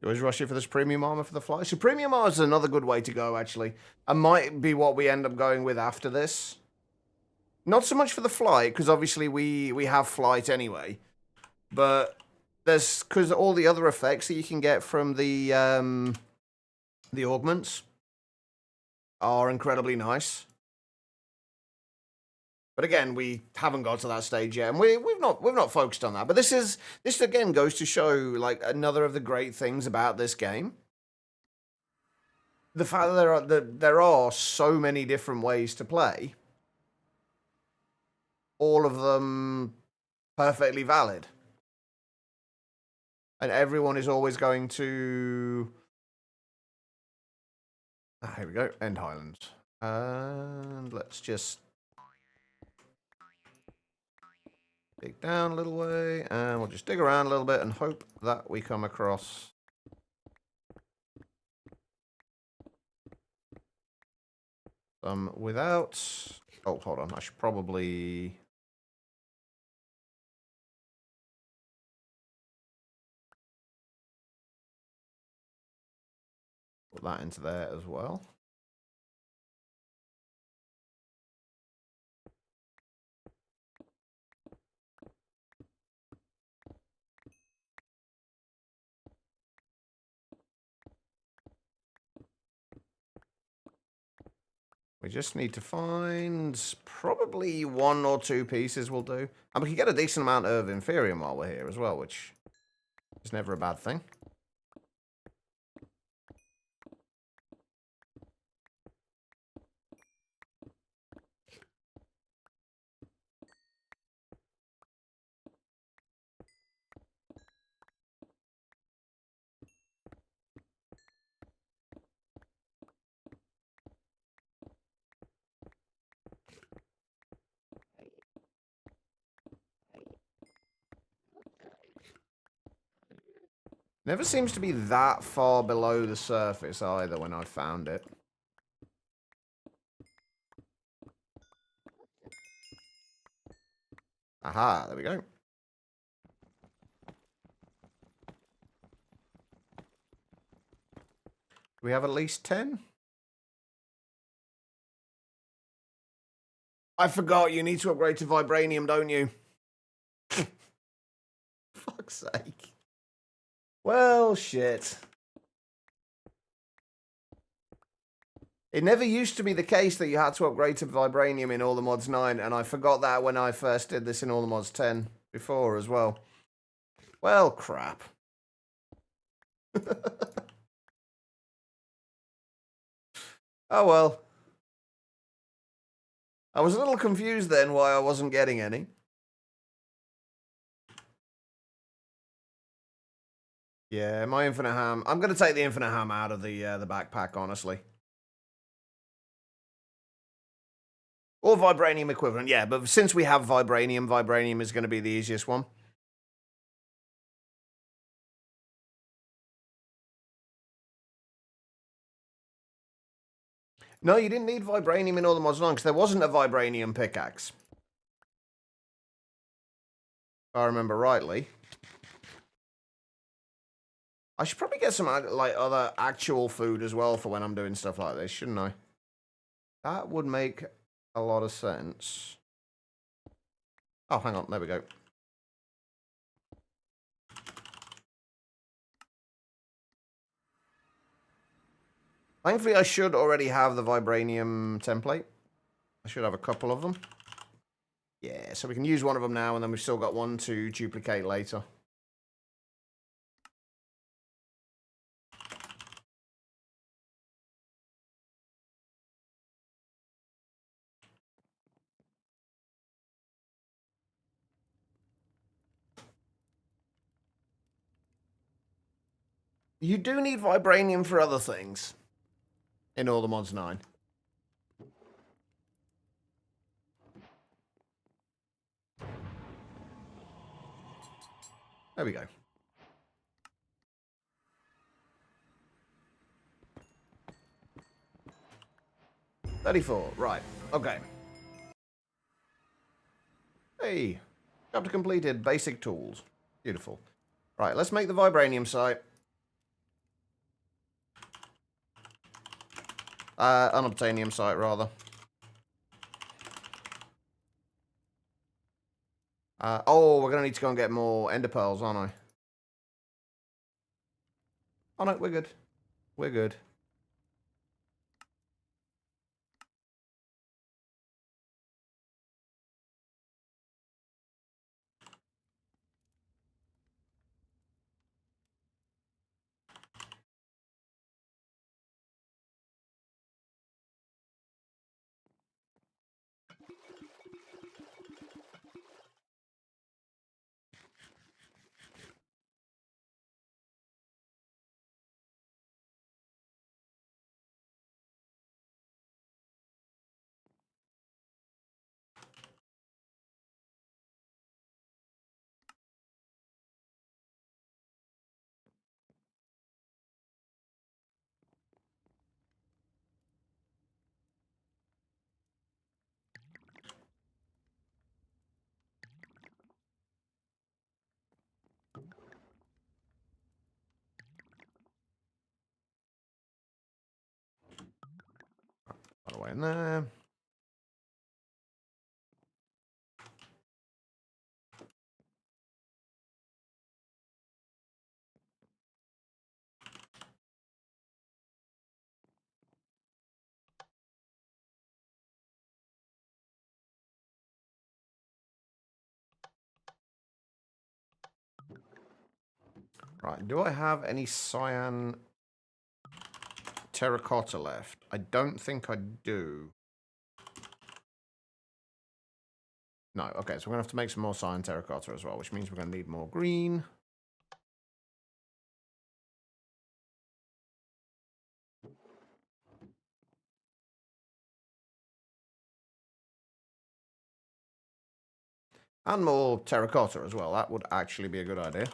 You always rush it for this premium armor for the fly. So premium armor is another good way to go, actually. And might be what we end up going with after this. Not so much for the flight, because obviously we have flight anyway. But there's, because all the other effects that you can get from the augments are incredibly nice. But again, we haven't got to that stage yet, and we've not focused on that. But this again goes to show like another of the great things about this game. The fact that there are so many different ways to play, all of them perfectly valid, and everyone is always going to. Here we go, End Highlands, and let's just dig down a little way, and we'll just dig around a little bit and hope that we come across some without... Oh, hold on. I should probably... put that into there as well. We just need to find probably 1 or 2 pieces will do. And we can get a decent amount of Inferium while we're here as well, which is never a bad thing. Never seems to be that far below the surface either when I found it. Aha, there we go. Do we have at least 10? I forgot, you need to upgrade to Vibranium, don't you? Fuck's sake. Well, shit. It never used to be the case that you had to upgrade to Vibranium in All the Mods 9, and I forgot that when I first did this in All the Mods 10 before as well. Well, crap. Oh well. I was a little confused then why I wasn't getting any. Yeah, my infinite ham. I'm going to take the infinite ham out of the backpack, honestly. Or vibranium equivalent, yeah. But since we have vibranium, vibranium is going to be the easiest one. No, you didn't need vibranium in all the mods 9 because there wasn't a vibranium pickaxe. If I remember rightly. I should probably get some like other actual food as well for when I'm doing stuff like this, shouldn't I? That would make a lot of sense. Oh, hang on. There we go. Thankfully, I should already have the vibranium template. I should have a couple of them. Yeah, so we can use one of them now, and then we've still got one to duplicate later. You do need vibranium for other things in all the mods 9. There we go. $34, right. Okay. Hey, chapter completed. Basic tools. Beautiful. Right, let's make the vibranium site. Unobtainium site, rather. Oh, we're going to need to go and get more ender pearls, aren't I? Oh, no, we're good. We're good. By the way, in there. Right, do I have any cyan terracotta left? I don't think I do. No, okay, so we're going to have to make some more cyan terracotta as well, which means we're going to need more green. And more terracotta as well. That would actually be a good idea.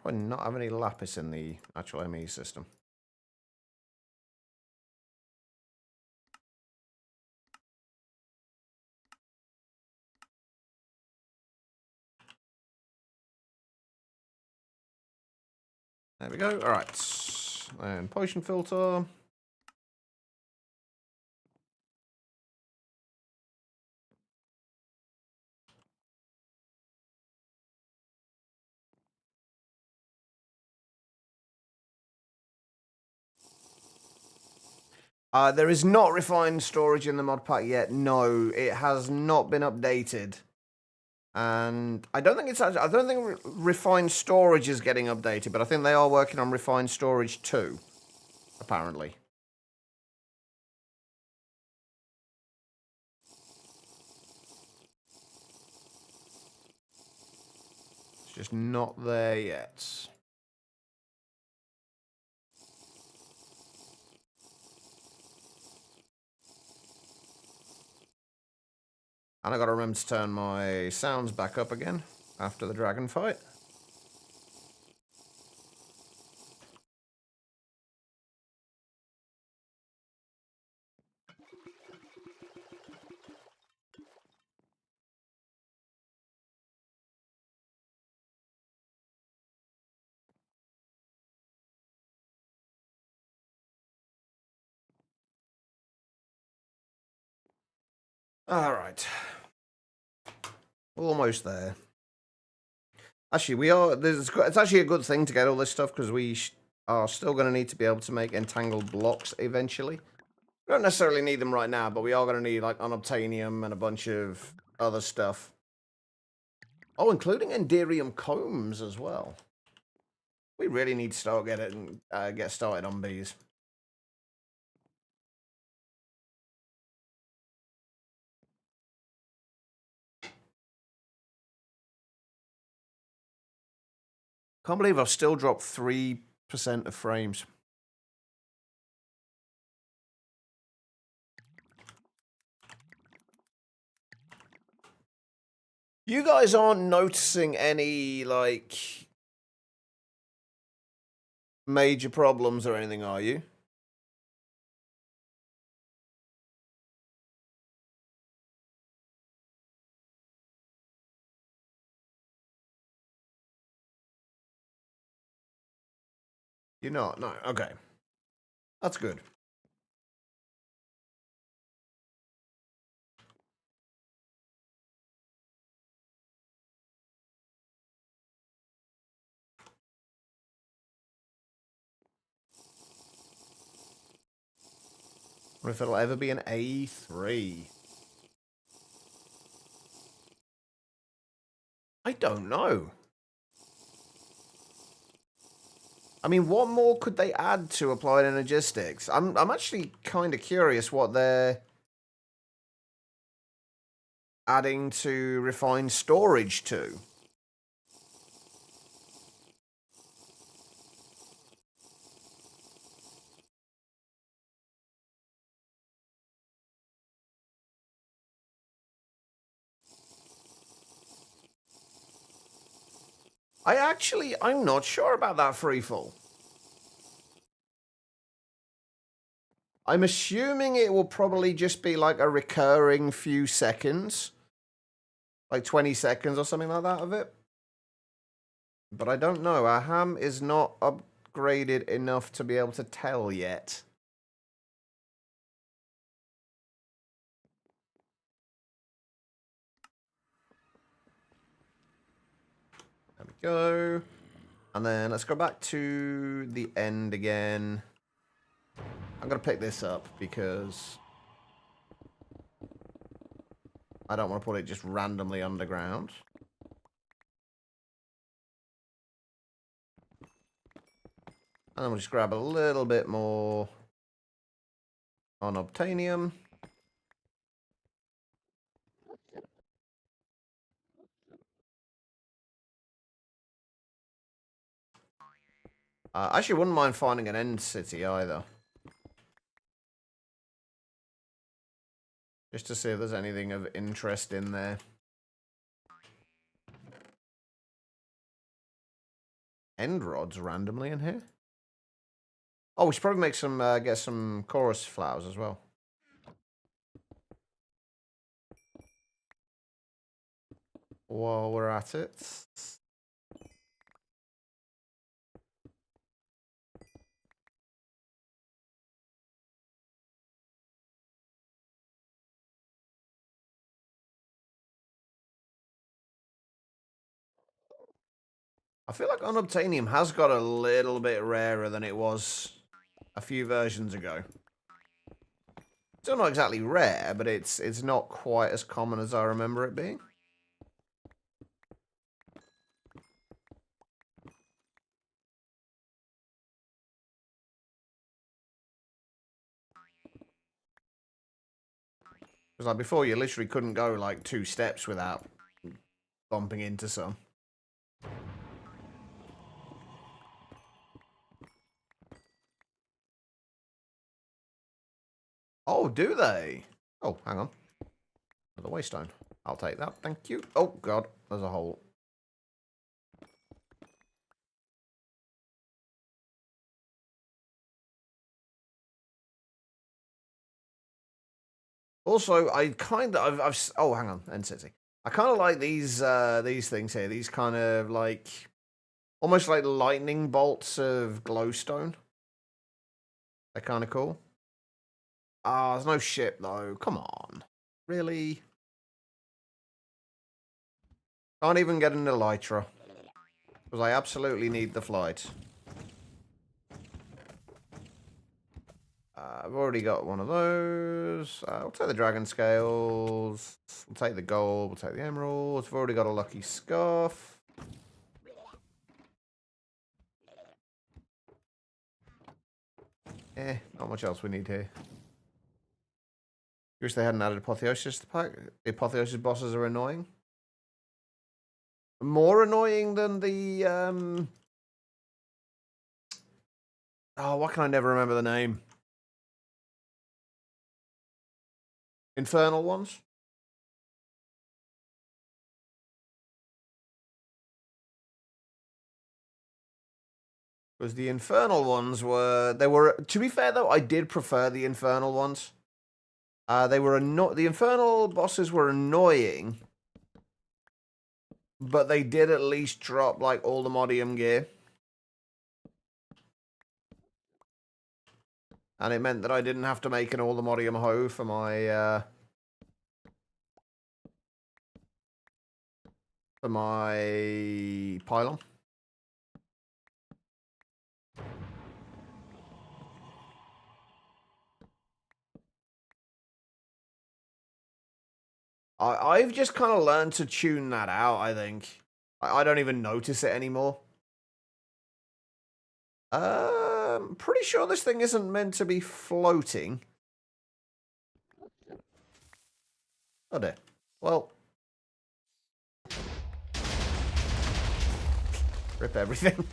I not have any lapis in the actual ME system. There we go. All right. And potion filter. There is not refined storage in the mod pack yet. No, it has not been updated. And I don't think it's actually, I don't think refined storage is getting updated, but I think they are working on refined storage too. apparently. It's just not there yet. And I gotta remember to turn my sounds back up again after the dragon fight. Alright. Almost there. Actually, we are. It's actually a good thing to get all this stuff because we are still going to need to be able to make entangled blocks eventually. We don't necessarily need them right now, but we are going to need like unobtainium and a bunch of other stuff. Oh, including enderium combs as well. We really need to start get started on bees. Can't believe I've still dropped 3% of frames. You guys aren't noticing any, like, major problems or anything, are you? You're not? No. Okay. That's good. Or if it'll ever be an A3. I don't know. I mean, what more could they add to applied energistics? I'm actually kind of curious what they're adding to refined storage to. I'm not sure about that freefall. I'm assuming it will probably just be like a recurring few seconds. Like 20 seconds or something like that of it. But I don't know. Our ham is not upgraded enough to be able to tell yet. There we go. And then let's go back to the end again. I'm going to pick this up because I don't want to put it just randomly underground. And then we'll just grab a little bit more unobtainium. I actually wouldn't mind finding an end city either. Just to see if there's anything of interest in there. End rods randomly in here? Oh, we should probably make some, get some chorus flowers as well. While we're at it. I feel like unobtainium has got a little bit rarer than it was a few versions ago. Still not exactly rare, but it's not quite as common as I remember it being. Because like before, you literally couldn't go like 2 steps without bumping into some. Oh, do they? Oh, hang on. Another waystone. I'll take that. Thank you. Oh, God. There's a hole. Also, I kind of... oh, hang on. End City. I kind of like these things here. These kind of like... almost like lightning bolts of glowstone. They're kind of cool. Ah, there's no ship, though. Come on. Really? Can't even get an elytra. Because I absolutely need the flight. I've already got one of those. We'll take the dragon scales. We'll take the gold. We'll take the emeralds. We've already got a lucky scarf. Not much else we need here. Wish they hadn't added apotheosis to the pack. The apotheosis bosses are annoying. More annoying than the oh, why can I never remember the name? Infernal ones? Because the infernal ones were... they were... to be fair, though, I did prefer the infernal ones. They were the infernal bosses were annoying, but they did at least drop, like, all the modium gear. And it meant that I didn't have to make an all the modium hoe for my pylon. I've just kind of learned to tune that out, I think. I don't even notice it anymore. Pretty sure this thing isn't meant to be floating. Oh dear. Well. Rip everything.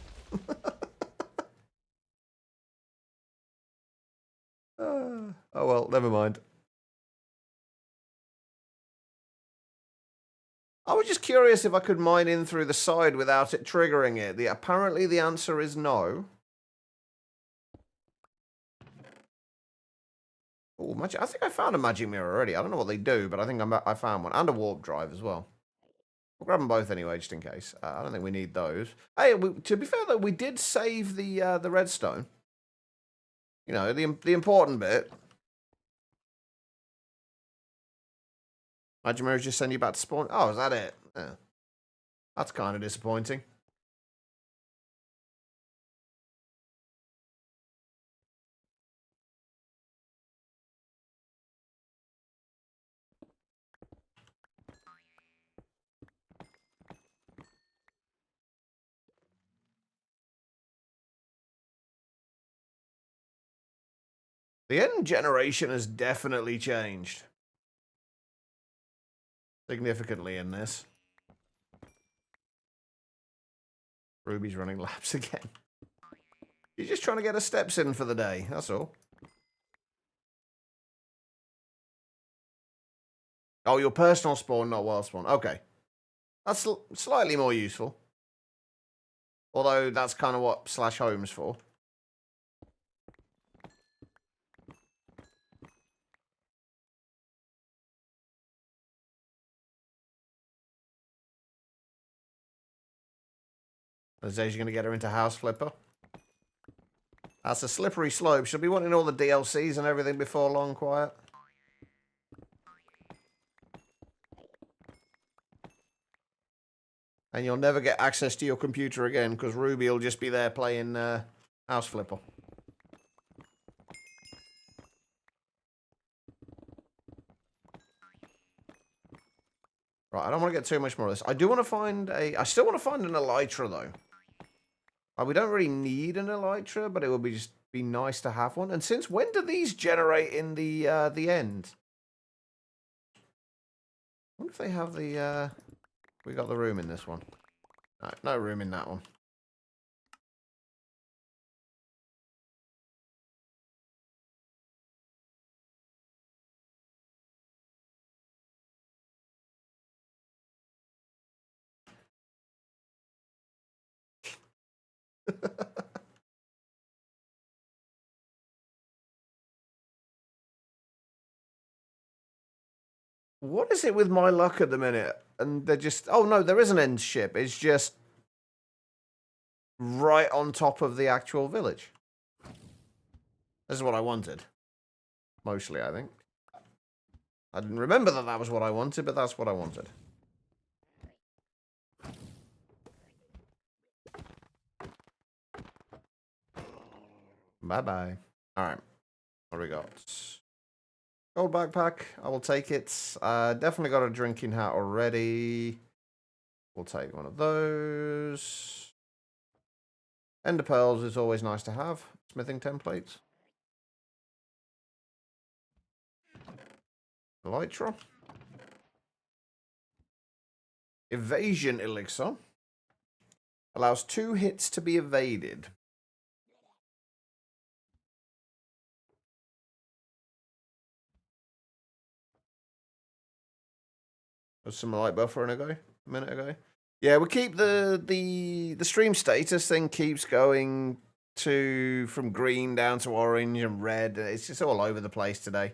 Oh well, never mind. I was just curious if I could mine in through the side without it triggering it. Apparently the answer is no. Oh, I think I found a magic mirror already. I don't know what they do, but I think I found one. And a warp drive as well. We'll grab them both anyway, just in case. I don't think we need those. Hey, to be fair, though, we did save the redstone. You know, the important bit. Magic mirrors just send you back to spawn. Oh, is that it? Yeah. That's kind of disappointing. The end generation has definitely changed. Significantly in this. Ruby's running laps again. She's just trying to get her steps in for the day, that's all. Oh, your personal spawn, not wild spawn. Okay. That's slightly more useful. Although that's kind of what /home's for. Zay's going to get her into House Flipper. That's a slippery slope. She'll be wanting all the DLCs and everything before long, quiet. And you'll never get access to your computer again, because Ruby will just be there playing House Flipper. Right, I don't want to get too much more of this. I do want to find I still want to find an elytra, though. We don't really need an elytra, but it would just be nice to have one. And when do these generate in the end? wonder if they have the, we got the room in this one. No, no room in that one. What is it with my luck at the minute? And they're just... Oh, no, there is an end ship. It's just right on top of the actual village. This is what I wanted. Mostly, I think. I didn't remember that that was what I wanted, but that's what I wanted. Bye-bye. Alright. What do we got? Gold backpack. I will take it. Definitely got a drinking hat already. We'll take one of those. Ender pearls is always nice to have. Smithing templates. Elytra. Evasion elixir. Allows 2 hits to be evaded. There's some light buffer a minute ago. Yeah, we keep the stream status thing keeps going from green down to orange and red. It's just all over the place today.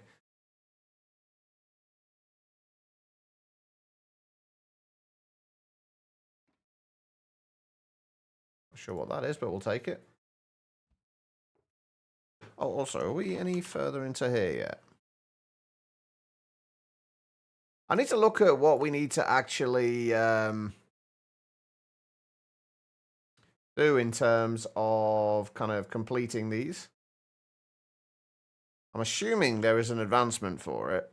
Not sure what that is, but we'll take it. Oh, also, are we any further into here yet? I need to look at what we need to actually do in terms of kind of completing these. I'm assuming there is an advancement for it.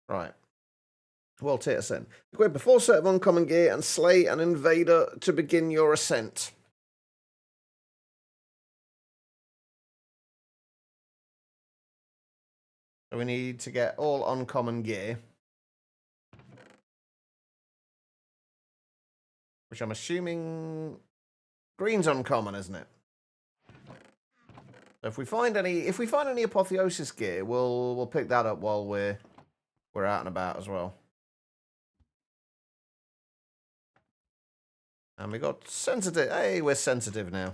Right. Well, Titterson. Equip a full set of uncommon gear and slay an invader to begin your ascent. So we need to get all uncommon gear. Which I'm assuming green's uncommon, isn't it? So if we find any apotheosis gear, we'll pick that up while we're out and about as well. And we got sensitive. Hey, we're sensitive now.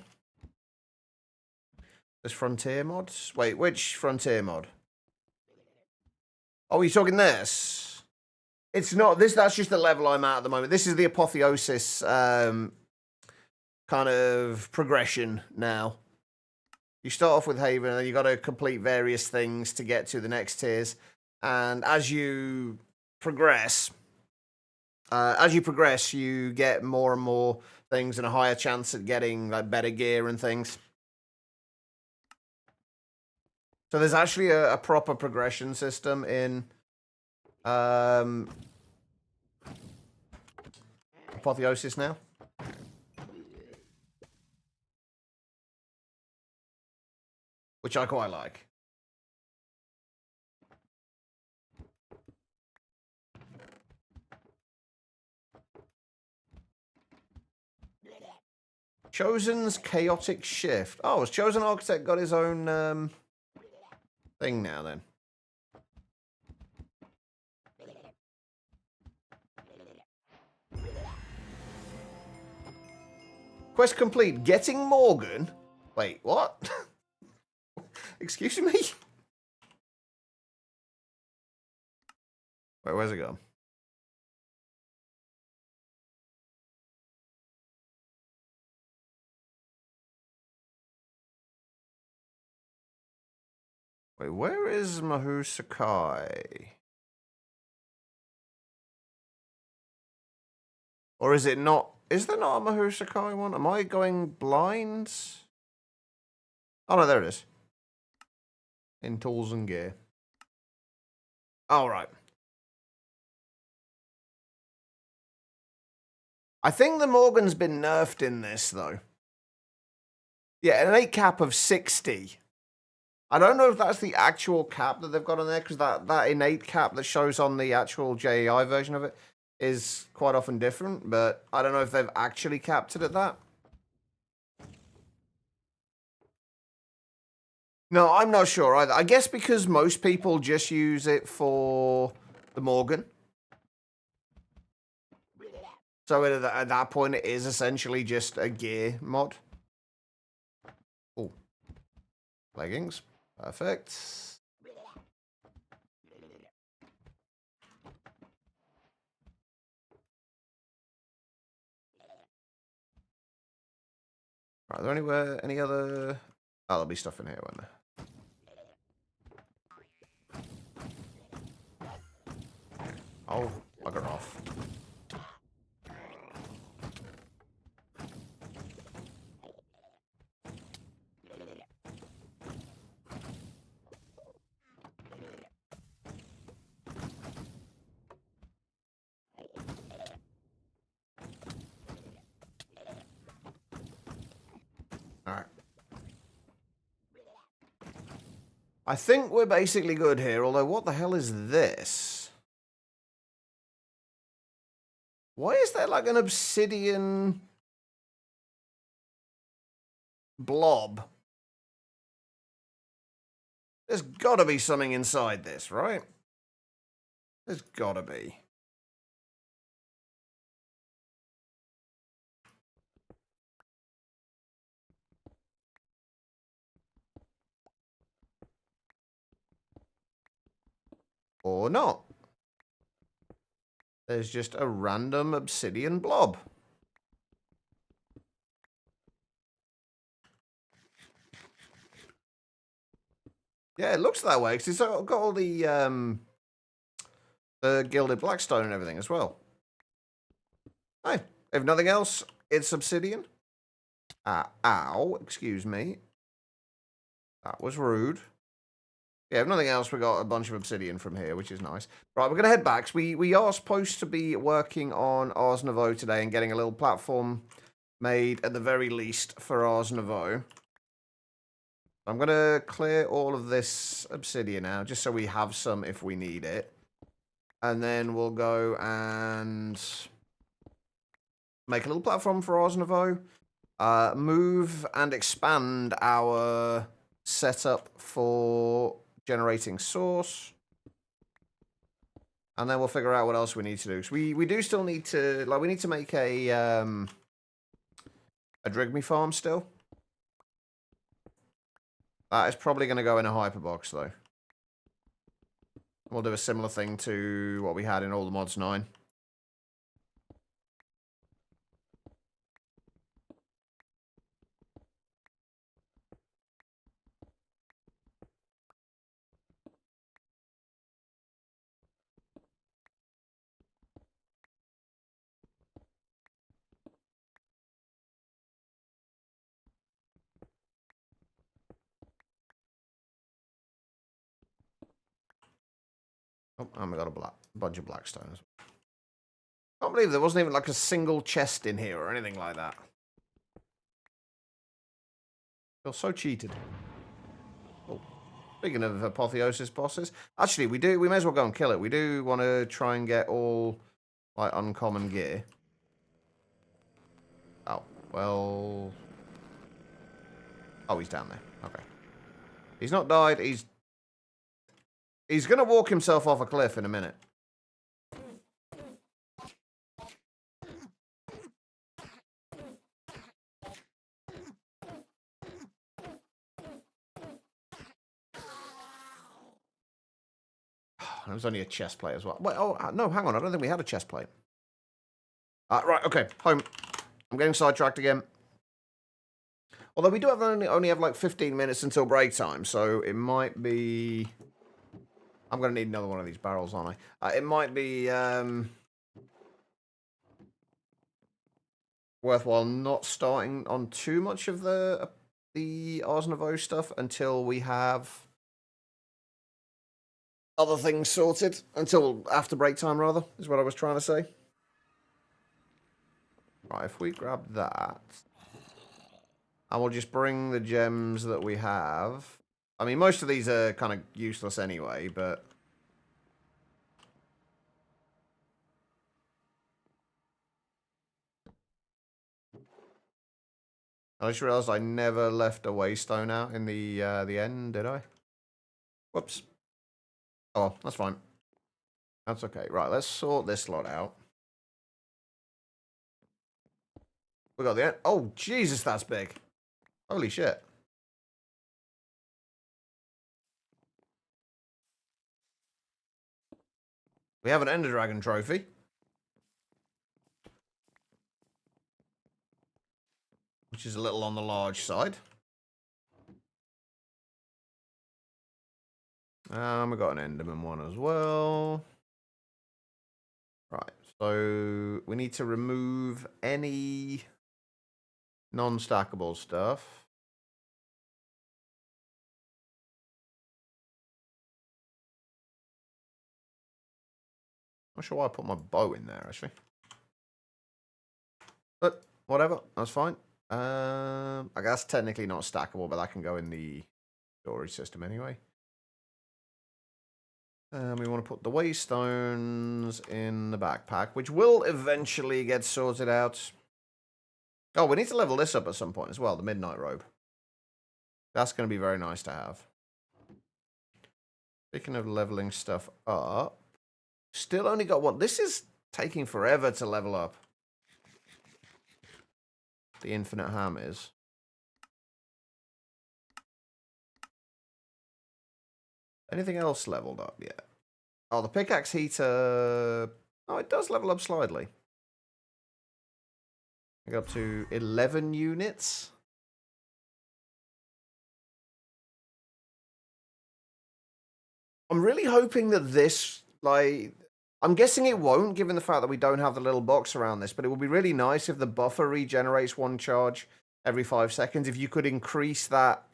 This frontier mod? Wait, which frontier mod? Oh, you're talking this? It's not this. That's just the level I'm at the moment. This is the apotheosis kind of progression now. You start off with Haven, and then you got to complete various things to get to the next tiers. And as you progress, you get more and more things and a higher chance at getting like better gear and things. So there's actually a proper progression system in Apotheosis now. Which I quite like. Chosen's Chaotic Shift. Oh, has Chosen Architect got his own thing now then? Quest complete. Getting Morgan? Wait, what? Excuse me? Wait, where's it gone? Wait, where is Mahu Sakai? Or is it not? Is there not a Mahu Sakai one? Am I going blind? Oh, no, there it is. In tools and gear. All right. I think the Morgan's been nerfed in this, though. Yeah, an 8 cap of 60. I don't know if that's the actual cap that they've got on there, because that innate cap that shows on the actual JAI version of it is quite often different, but I don't know if they've actually capped it at that. No, I'm not sure either. I guess because most people just use it for the Morgan. So at that point, it is essentially just a gear mod. Oh, leggings. Perfect. Are there any other... Oh, there'll be stuff in here, won't there? Oh, bugger off. Alright. I think we're basically good here, although what the hell is this? Why is there like an obsidian blob? There's gotta be something inside this, right? There's gotta be. Or not. There's just a random obsidian blob. Yeah, it looks that way, because it's got all the gilded blackstone and everything as well. Hey, if nothing else, it's obsidian. Ow, excuse me. That was rude. Yeah, if nothing else, we got a bunch of obsidian from here, which is nice. Right, we're going to head back. We are supposed to be working on Ars Nouveau today and getting a little platform made, at the very least, for Ars Nouveau. I'm going to clear all of this obsidian now, just so we have some if we need it. And then we'll go and make a little platform for Ars Nouveau. Move and expand our setup for generating source. And then we'll figure out what else we need to do. So we do still need to, like, we need to make a Drigme farm still. That is probably going to go in a hyperbox, though. We'll do a similar thing to what we had in All the Mods 9. Oh, and we got a bunch of blackstones. Can't believe there wasn't even like a single chest in here or anything like that. Feel so cheated. Oh, speaking of apotheosis bosses, actually we may as well go and kill it. We do want to try and get all like uncommon gear. Oh, well. Oh, he's down there. Okay. He's not died. He's going to walk himself off a cliff in a minute. There was only a chest plate as well. Wait, oh, no, hang on. I don't think we had a chest plate. Right, okay. Home. I'm getting sidetracked again. Although we do have only have like 15 minutes until break time, so it might be... I'm going to need another one of these barrels, aren't I? It might be worthwhile not starting on too much of the Ars Nouveau stuff until we have other things sorted. Until after break time, rather, is what I was trying to say. Right, if we grab that, and we'll just bring the gems that we have. I mean, most of these are kind of useless anyway, but... I just realized I never left a waystone out in the end, did I? Whoops. Oh, that's fine. That's okay. Right, let's sort this lot out. We got the end. Oh, Jesus, that's big. Holy shit. We have an Ender Dragon trophy. Which is a little on the large side. We got an Enderman one as well. Right, so we need to remove any non-stackable stuff. Not sure why I put my bow in there, actually. But whatever, that's fine. I guess technically not stackable, but that can go in the storage system anyway. We want to put the waystones in the backpack, which will eventually get sorted out. Oh, we need to level this up at some point as well, the Midnight Robe. That's going to be very nice to have. Speaking of leveling stuff up, still only got one. This is taking forever to level up. The Infinite Ham is. Anything else leveled up yet? Oh, the pickaxe heater. Oh, it does level up slightly. I got up to 11 units. I'm really hoping that this, like, I'm guessing it won't, given the fact that we don't have the little box around this, but it would be really nice if the buffer regenerates one charge every 5 seconds. If you could increase that,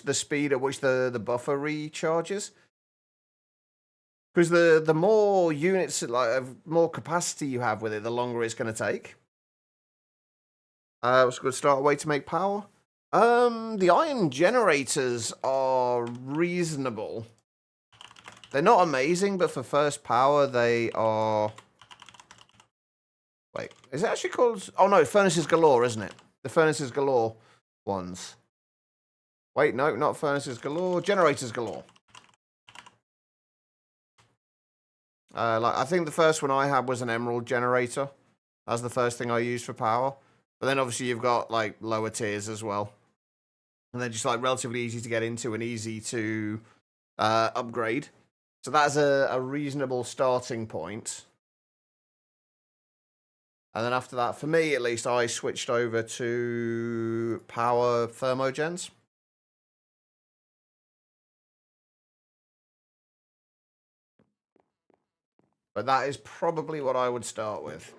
the speed at which the buffer recharges. Because the more units, like, more capacity you have with it, the longer it's going to take. What's a good start way to make power? The iron generators are reasonable. They're not amazing, but for first power, they are... Wait, is it actually called... Oh, no, Furnaces Galore, isn't it? The Furnaces Galore ones. Wait, no, not Furnaces Galore. Generators Galore. I think the first one I had was an emerald generator. That's the first thing I used for power. But then obviously you've got, like, lower tiers as well. And they're just, like, relatively easy to get into and easy to upgrade. So that's a reasonable starting point. And then after that, for me at least, I switched over to power thermogens. But that is probably what I would start with.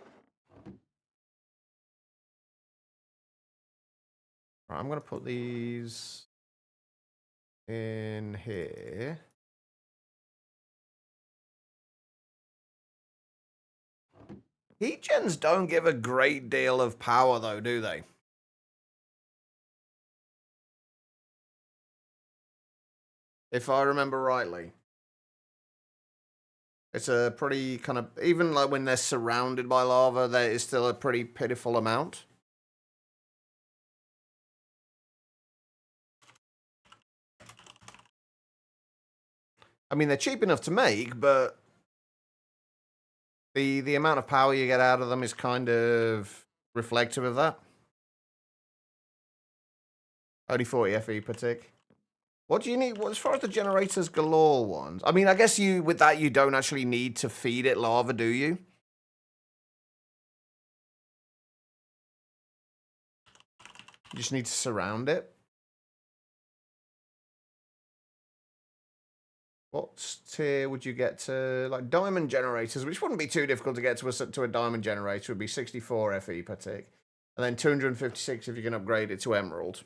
Right, I'm going to put these in here. Heat gens don't give a great deal of power, though, do they? If I remember rightly. It's a pretty kind of... Even like when they're surrounded by lava, there is still a pretty pitiful amount. I mean, they're cheap enough to make, but... The amount of power you get out of them is kind of reflective of that. Only 40 FE per tick. What do you need? Well, as far as the generators galore ones, I mean, I guess with that you don't actually need to feed it lava, do you? You just need to surround it. What tier would you get to? Like diamond generators, which wouldn't be too difficult to get to a diamond generator, would be 64 FE per tick. And then 256 if you can upgrade it to emerald.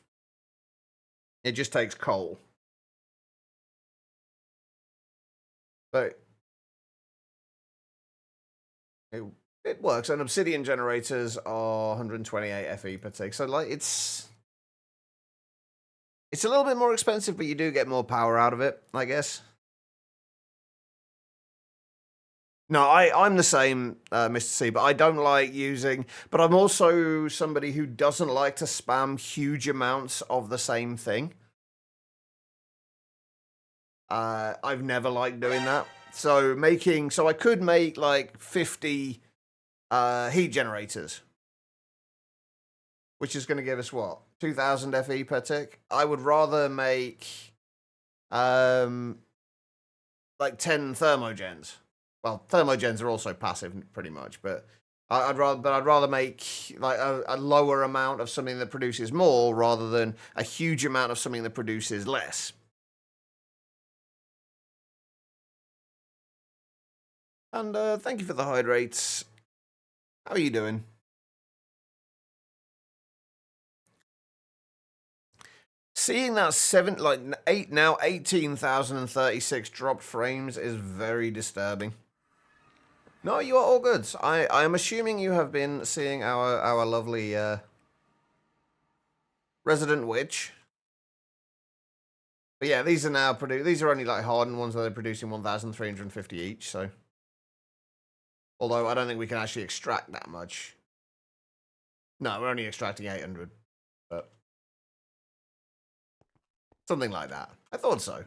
It just takes coal. But It works, and obsidian generators are 128 FE per tick, so like it's a little bit more expensive, but you do get more power out of it, I guess. No, I'm the same, Mr. C, but I don't like using. But I'm also somebody who doesn't like to spam huge amounts of the same thing. I've never liked doing that. So I could make like 50 heat generators, which is going to give us what, 2,000 FE per tick. I would rather make like 10 thermogens. Well, thermogens are also passive, pretty much, but I'd rather make like a lower amount of something that produces more rather than a huge amount of something that produces less. And thank you for the hydrates. How are you doing? Seeing that 18,036 dropped frames is very disturbing. No, you are all good. I am assuming you have been seeing our lovely resident witch. But yeah, these are now these are only like hardened ones where they're producing 1,350 each. So, although I don't think we can actually extract that much. No, we're only extracting 800, but something like that. I thought so.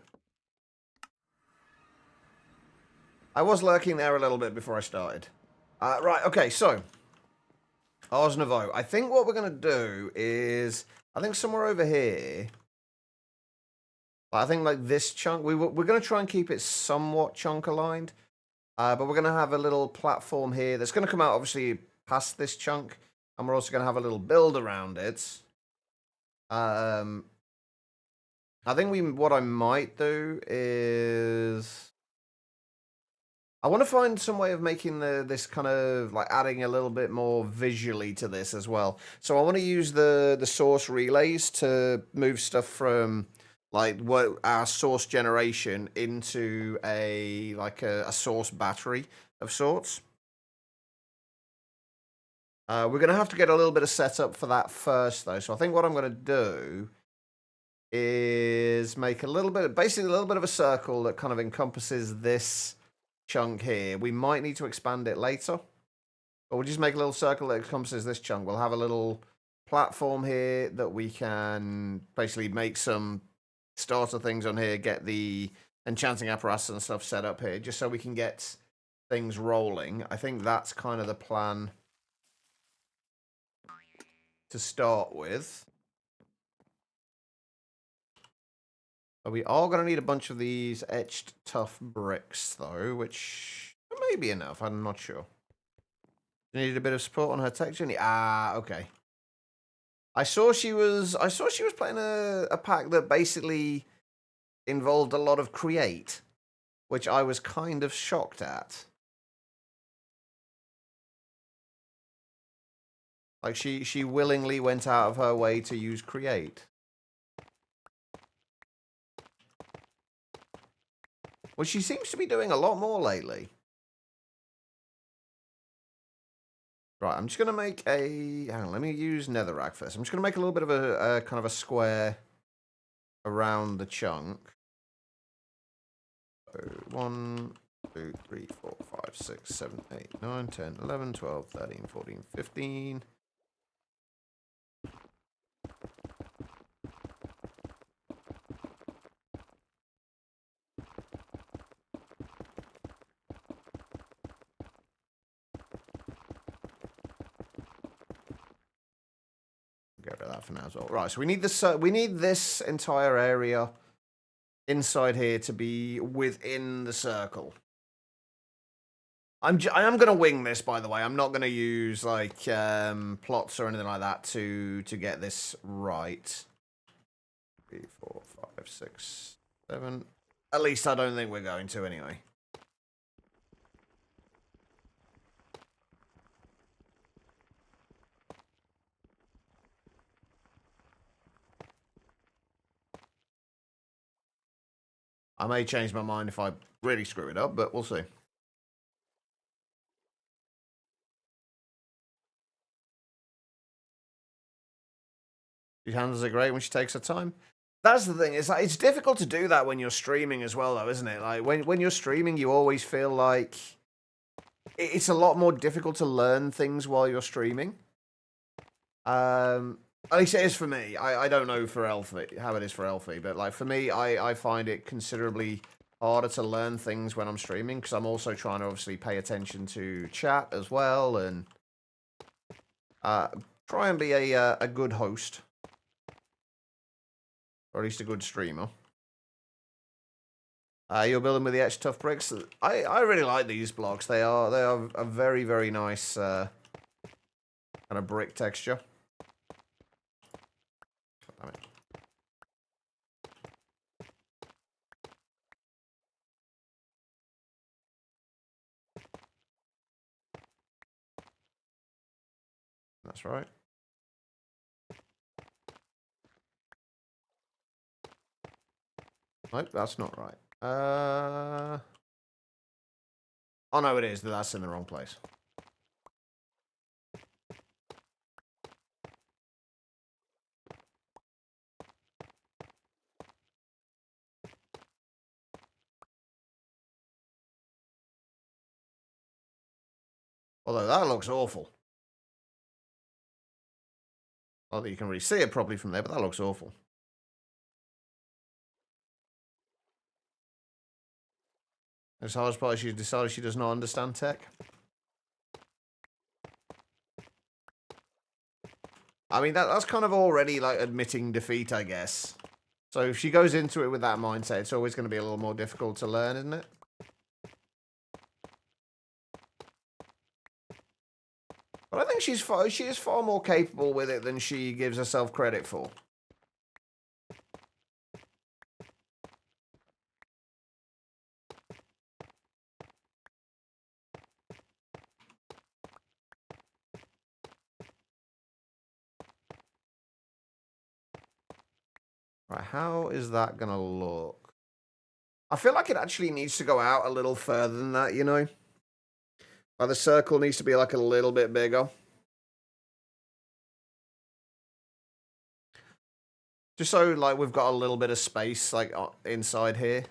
I was lurking there a little bit before I started. Right, okay, so Ars Nouveau. I think what we're gonna do is, I think somewhere over here. I think like this chunk. We're gonna try and keep it somewhat chunk aligned, but we're gonna have a little platform here that's gonna come out obviously past this chunk, and we're also gonna have a little build around it. I think what I might do is I want to find some way of making this kind of like adding a little bit more visually to this as well. So I want to use the source relays to move stuff from like what our source generation into a source battery of sorts. We're going to have to get a little bit of setup for that first though. So I think what I'm going to do is make basically a little bit of a circle that kind of encompasses this chunk here. We might need to expand it later, but we'll just make a little circle that encompasses this chunk. We'll have a little platform here that we can basically make some starter things on here, get the enchanting apparatus and stuff set up here, just so we can get things rolling. I think that's kind of the plan to start with. But we are going to need a bunch of these etched tough bricks, though, which may be enough. I'm not sure. Needed a bit of support on her tech journey. Ah, okay. I saw she was playing a pack that basically involved a lot of create, which I was kind of shocked at. Like she willingly went out of her way to use create. Well, she seems to be doing a lot more lately. Right, I'm just going to make hang on, let me use netherrack first. I'm just going to make a little bit of a kind of a square around the chunk. So 1, 2, 3, 4, 5, 6, 7, 8, 9, 10, 11, 12, 13, 14, 15. Get rid of that for now as well. Right, so we need this entire area inside here to be within the circle. I am gonna wing this, by the way. I'm not gonna use like plots or anything like that to get this right. 3, 4, 5, 6, 7. At least I don't think we're going to anyway. I may change my mind if I really screw it up, but we'll see. She handles it great when she takes her time. That's the thing. It's like it's difficult to do that when you're streaming as well, though, isn't it? Like when you're streaming, you always feel like it's a lot more difficult to learn things while you're streaming. At least it is for me. I don't know for Elfie how it is for Elfie, but like for me, I find it considerably harder to learn things when I'm streaming because I'm also trying to obviously pay attention to chat as well and try and be a good host. Or at least a good streamer. You're building with the etched tough bricks. I really like these blocks. They are a very, very nice kind of brick texture. Damn it. That's right. Nope, that's not right. Oh no, it is. That's in the wrong place. Although that looks awful. Not that you can really see it properly from there, but that looks awful. As hard as she decided she does not understand tech. I mean, that's kind of already like admitting defeat, I guess. So if she goes into it with that mindset, it's always going to be a little more difficult to learn, isn't it? But I think she is far more capable with it than she gives herself credit for. Right, how is that going to look? I feel like it actually needs to go out a little further than that, you know? Like the circle needs to be like a little bit bigger. Just so like we've got a little bit of space like inside here.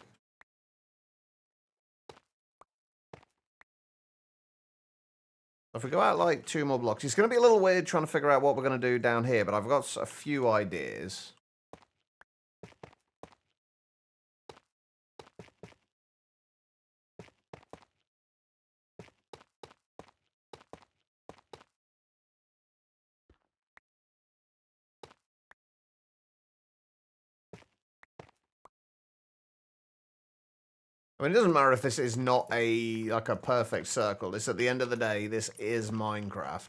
If we go out like 2 more blocks, it's going to be a little weird trying to figure out what we're going to do down here, but I've got a few ideas. I mean, it doesn't matter if this is not like a perfect circle. This, at the end of the day, this is Minecraft.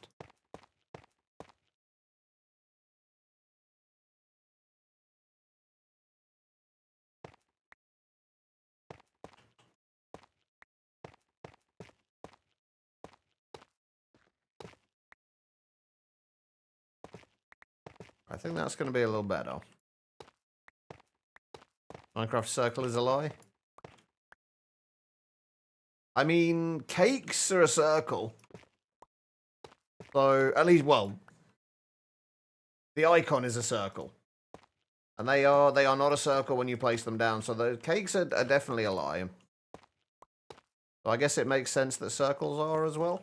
I think that's going to be a little better. Minecraft circle is a lie. I mean, cakes are a circle. So, at least, well, the icon is a circle. And they are not a circle when you place them down. So the cakes are definitely a lie. So I guess it makes sense that circles are as well.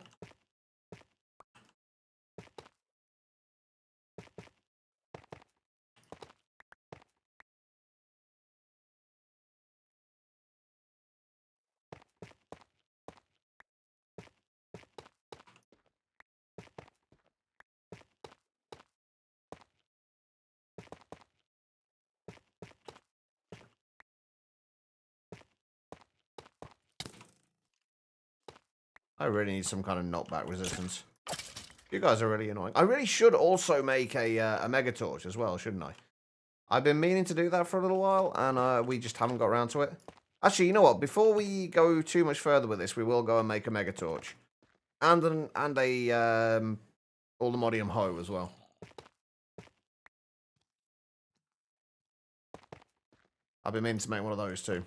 I really need some kind of knockback resistance. You guys are really annoying. I really should also make a mega torch as well, shouldn't I? I've been meaning to do that for a little while, and we just haven't got around to it. Actually, you know what? Before we go too much further with this, we will go and make a mega torch. And a Ultimodium hoe as well. I've been meaning to make one of those too.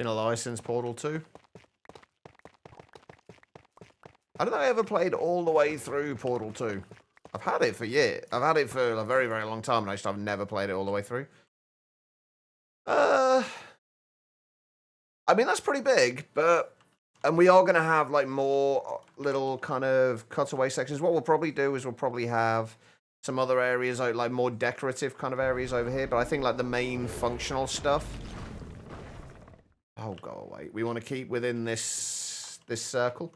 Been alive since Portal 2. I don't think I ever played all the way through Portal 2. I've had it for years. I've had it for a very, very long time, and I've never played it all the way through. I mean, that's pretty big, but... And we are going to have, like, more little kind of cutaway sections. What we'll probably do is we'll probably have some other areas, like more decorative kind of areas over here. But I think, like, the main functional stuff... Oh, go away. We want to keep within this circle.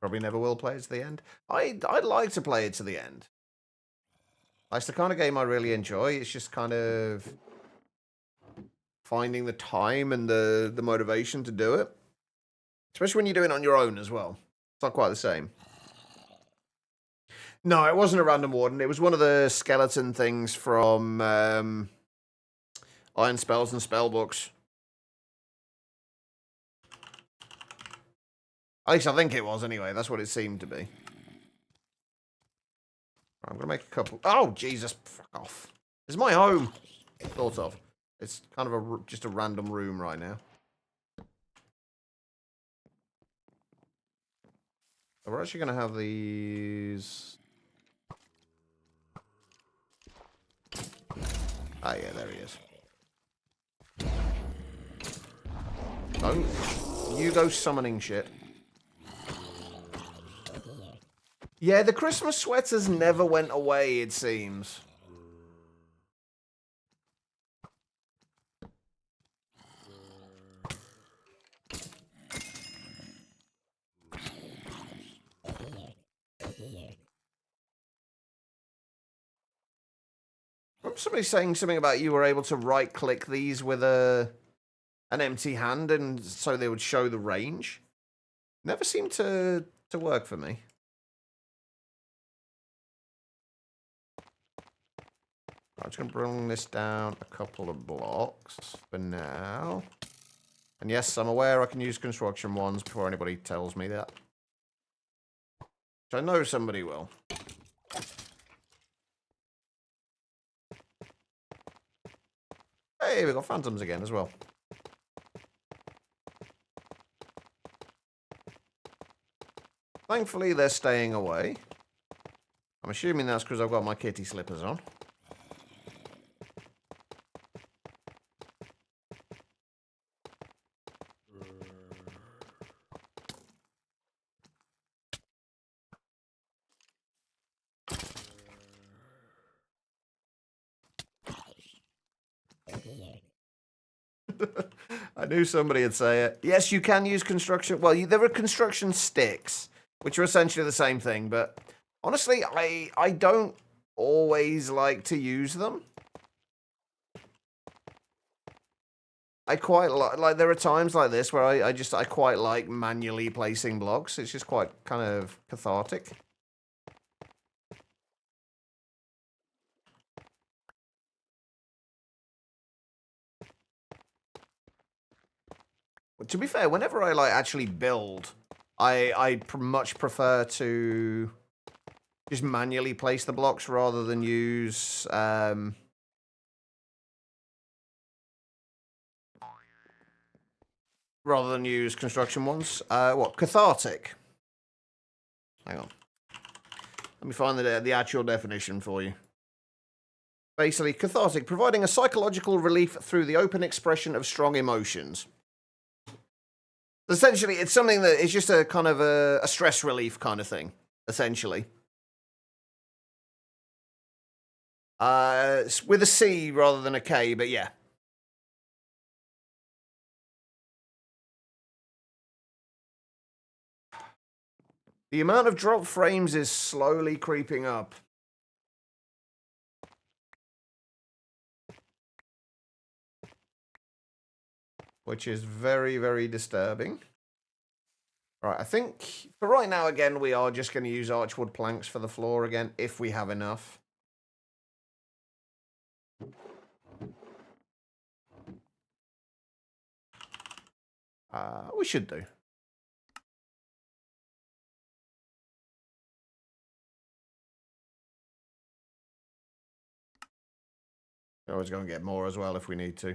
Probably never will play it to the end. I'd like to play it to the end. It's the kind of game I really enjoy. It's just kind of finding the time and the motivation to do it. Especially when you're doing it on your own as well. It's not quite the same. No, it wasn't a random warden. It was one of the skeleton things from Iron Spells and Spellbooks. At least I think it was anyway. That's what it seemed to be. I'm going to make a couple... Oh, Jesus. Fuck off. This is my home. Sort of. It's kind of just a random room right now. So we're actually going to have these... Ah, yeah, there he is. Don't you go summoning shit. Yeah, the Christmas sweaters never went away, it seems. Somebody saying something about you were able to right-click these with an empty hand, and so they would show the range. Never seemed to work for me. I'm just going to bring this down a couple of blocks for now. And yes, I'm aware I can use construction ones before anybody tells me that. Which I know somebody will. Hey, we got phantoms again as well. Thankfully, they're staying away. I'm assuming that's because I've got my kitty slippers on. I knew somebody would say it. Yes, you can use construction... Well, there are construction sticks, which are essentially the same thing, but honestly, I don't always like to use them. I quite like... There are times like this where I quite like manually placing blocks. It's just quite kind of cathartic. To be fair, whenever I actually build, I much prefer to just manually place the blocks rather than use construction ones. What? Cathartic. Hang on. Let me find the actual definition for you. Basically, cathartic, providing a psychological relief through the open expression of strong emotions. Essentially, it's something that is just a kind of a stress relief kind of thing, essentially. With a C rather than a K, but yeah. The amount of drop frames is slowly creeping up. Which is very, very disturbing. Right, I think for right now, again, we are just going to use archwood planks for the floor again, if we have enough. We should do. Always going to get more as well if we need to.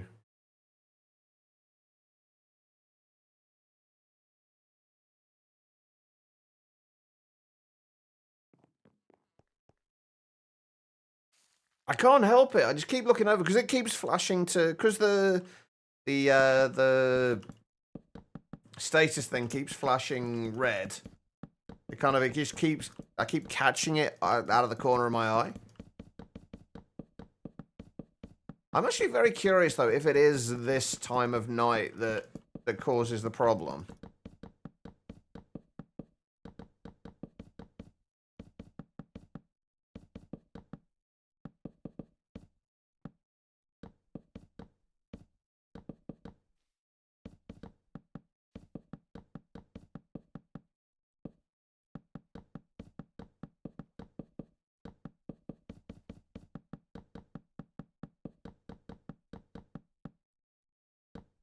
I can't help it. I just keep looking over because it keeps flashing to because the status thing keeps flashing red. It just keeps. I keep catching it out of the corner of my eye. I'm actually very curious though if it is this time of night that causes the problem.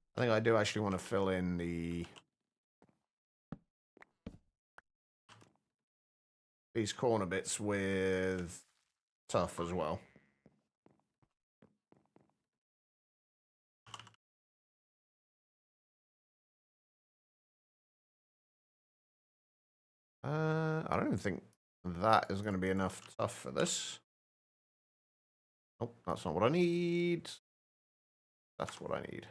I think I do actually want to fill in these corner bits with tough as well. I don't even think that is going to be enough tough for this. Oh, that's not what I need. That's what I need.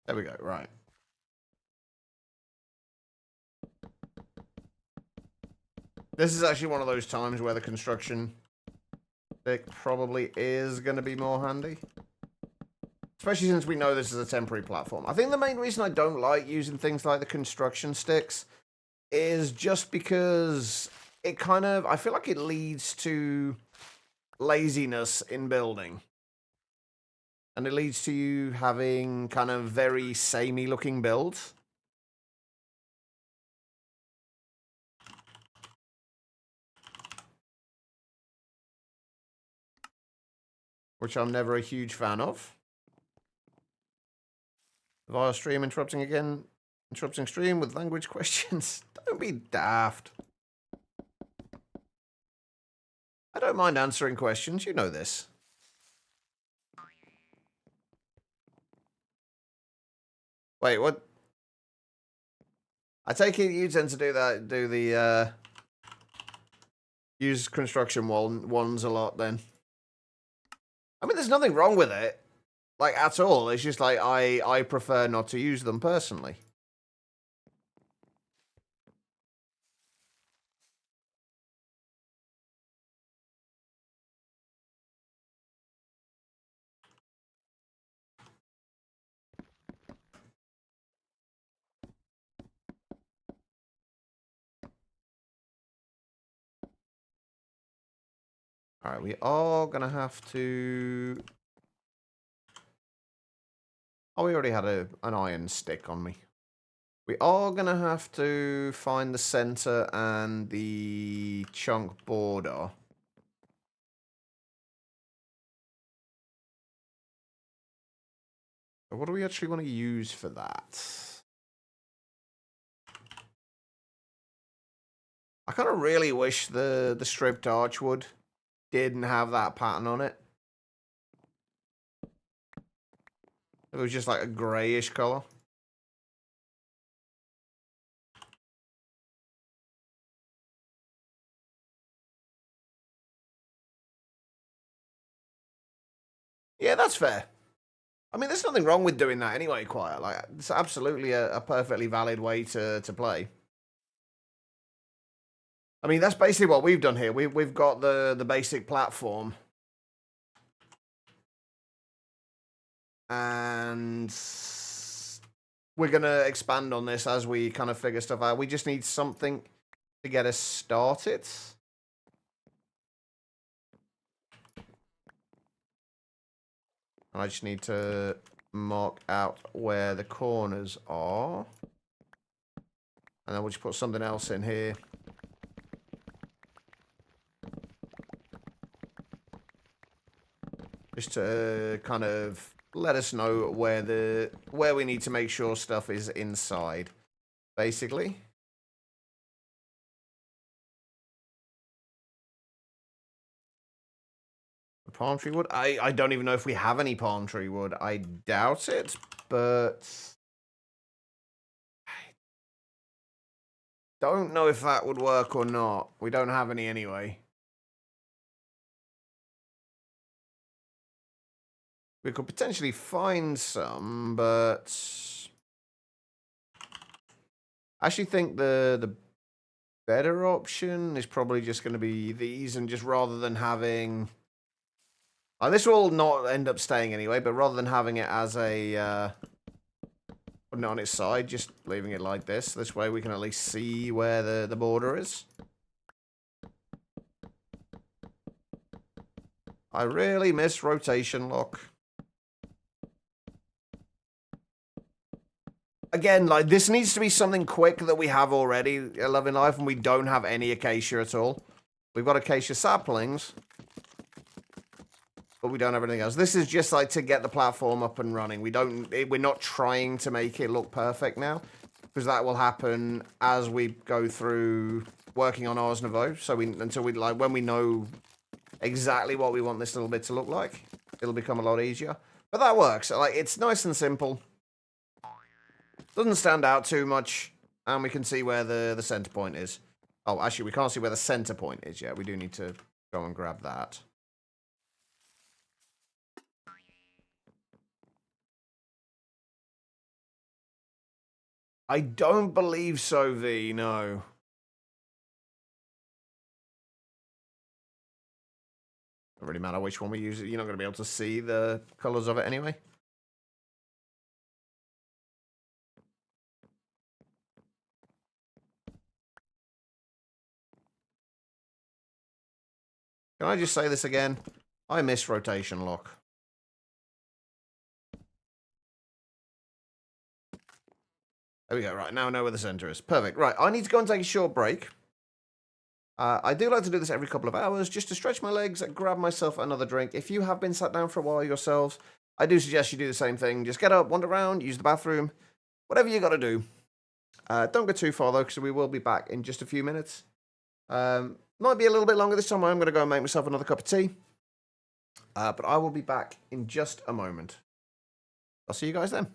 There we go, right. This is actually one of those times where the construction stick probably is going to be more handy. Especially since we know this is a temporary platform. I think the main reason I don't like using things like the construction sticks is just because it kind of, I feel like it leads to laziness in building. And it leads to you having kind of very samey looking builds. Which I'm never a huge fan of. Via stream interrupting again. Interrupting stream with language questions. Don't be daft. I don't mind answering questions, you know this. Wait, what? I take it you tend to do that, use construction ones a lot then. I mean, there's nothing wrong with it, like, at all. It's just like, I prefer not to use them personally. Alright, we are gonna have to... Oh, we already had an iron stick on me. We are gonna have to find the center and the chunk border. What do we actually want to use for that? I kind of really wish the stripped archwood didn't have that pattern on it. It was just like a grayish color. Yeah, that's fair. I mean, there's nothing wrong with doing that anyway, Quiet. Like, it's absolutely a perfectly valid way to play. I mean, that's basically what we've done here. We've got the basic platform. And we're going to expand on this as we kind of figure stuff out. We just need something to get us started. I just need to mark out where the corners are. And then we'll just put something else in here. Just to kind of let us know where we need to make sure stuff is inside, basically. Palm tree wood? I don't even know if we have any palm tree wood. I doubt it, but I don't know if that would work or not. We don't have any anyway. We could potentially find some, but I actually think the better option is probably just going to be these, and just rather than having... this will not end up staying anyway, but rather than having it as a... putting it on its side, just leaving it like this. This way we can at least see where the border is. I really miss rotation lock. Again, like, this needs to be something quick that we have already at Love in Life, and we don't have any acacia at all. We've got acacia saplings, but we don't have anything else. This is just, like, to get the platform up and running. We're not trying to make it look perfect now, because that will happen as we go through working on Ars Nouveau. So until we, like, when we know exactly what we want this little bit to look like, it'll become a lot easier. But that works. Like, it's nice and simple. Doesn't stand out too much, and we can see where the center point is. Oh, actually, we can't see where the center point is yet. We do need to go and grab that. I don't believe so, V, no. Doesn't really matter which one we use. You're not going to be able to see the colors of it anyway. Can I just say this again? I miss rotation lock. There we go. Right, now I know where the center is. Perfect. Right, I need to go and take a short break. I do like to do this every couple of hours, just to stretch my legs, grab myself another drink. If you have been sat down for a while yourselves, I do suggest you do the same thing. Just get up, wander around, use the bathroom, whatever you got to do. Don't go too far, though, because we will be back in just a few minutes. Might be a little bit longer this time. I'm going to go and make myself another cup of tea. But I will be back in just a moment. I'll see you guys then.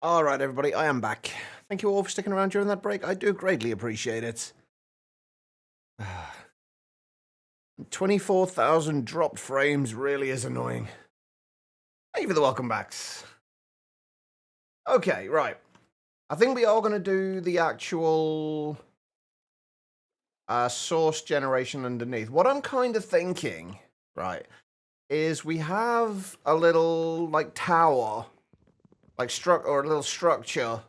All right, everybody, I am back. Thank you all for sticking around during that break. I do greatly appreciate it. 24,000 dropped frames really is annoying. Thank you for the welcome backs. Okay, right. I think we are going to do the actual source generation underneath. What I'm kind of thinking, right, is we have a little, like, tower, like, or a little structure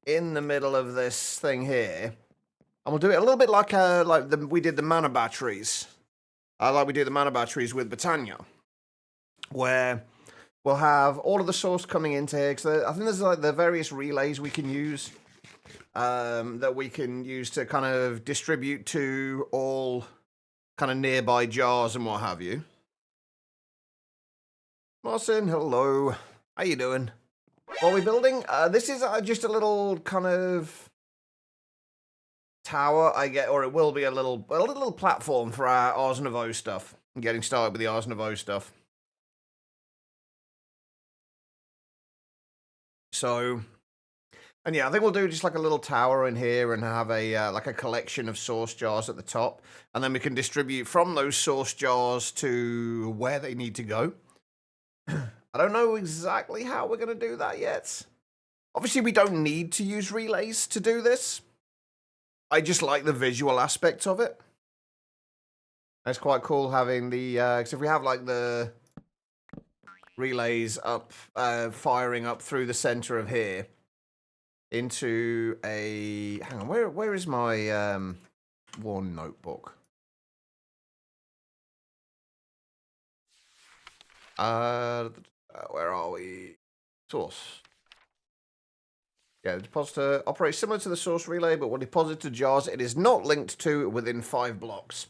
in the middle of this thing here. And we'll do it a little bit like we did the mana batteries. Like we did the mana batteries with Britannia. Where we'll have all of the source coming into here. Because I think there's like the various relays we can use. That we can use to kind of distribute to all kind of nearby jars and what have you. Marcin, hello. How you doing? What are we building? This is just a little kind of tower, or it will be a little platform for our Ars Nouveau stuff. Getting started with the Ars Nouveau stuff. So, and yeah, I think we'll do just like a little tower in here and have a like a collection of source jars at the top, and then we can distribute from those source jars to where they need to go. I don't know exactly how we're going to do that yet. Obviously, we don't need to use relays to do this. I just like the visual aspect of it. It's quite cool having the, because if we have like the relays up, firing up through the center of here into a, hang on, where is my one notebook? Where are we? Source. Yeah, the depositor operates similar to the source relay, but will deposit to jars it is not linked to within 5 blocks.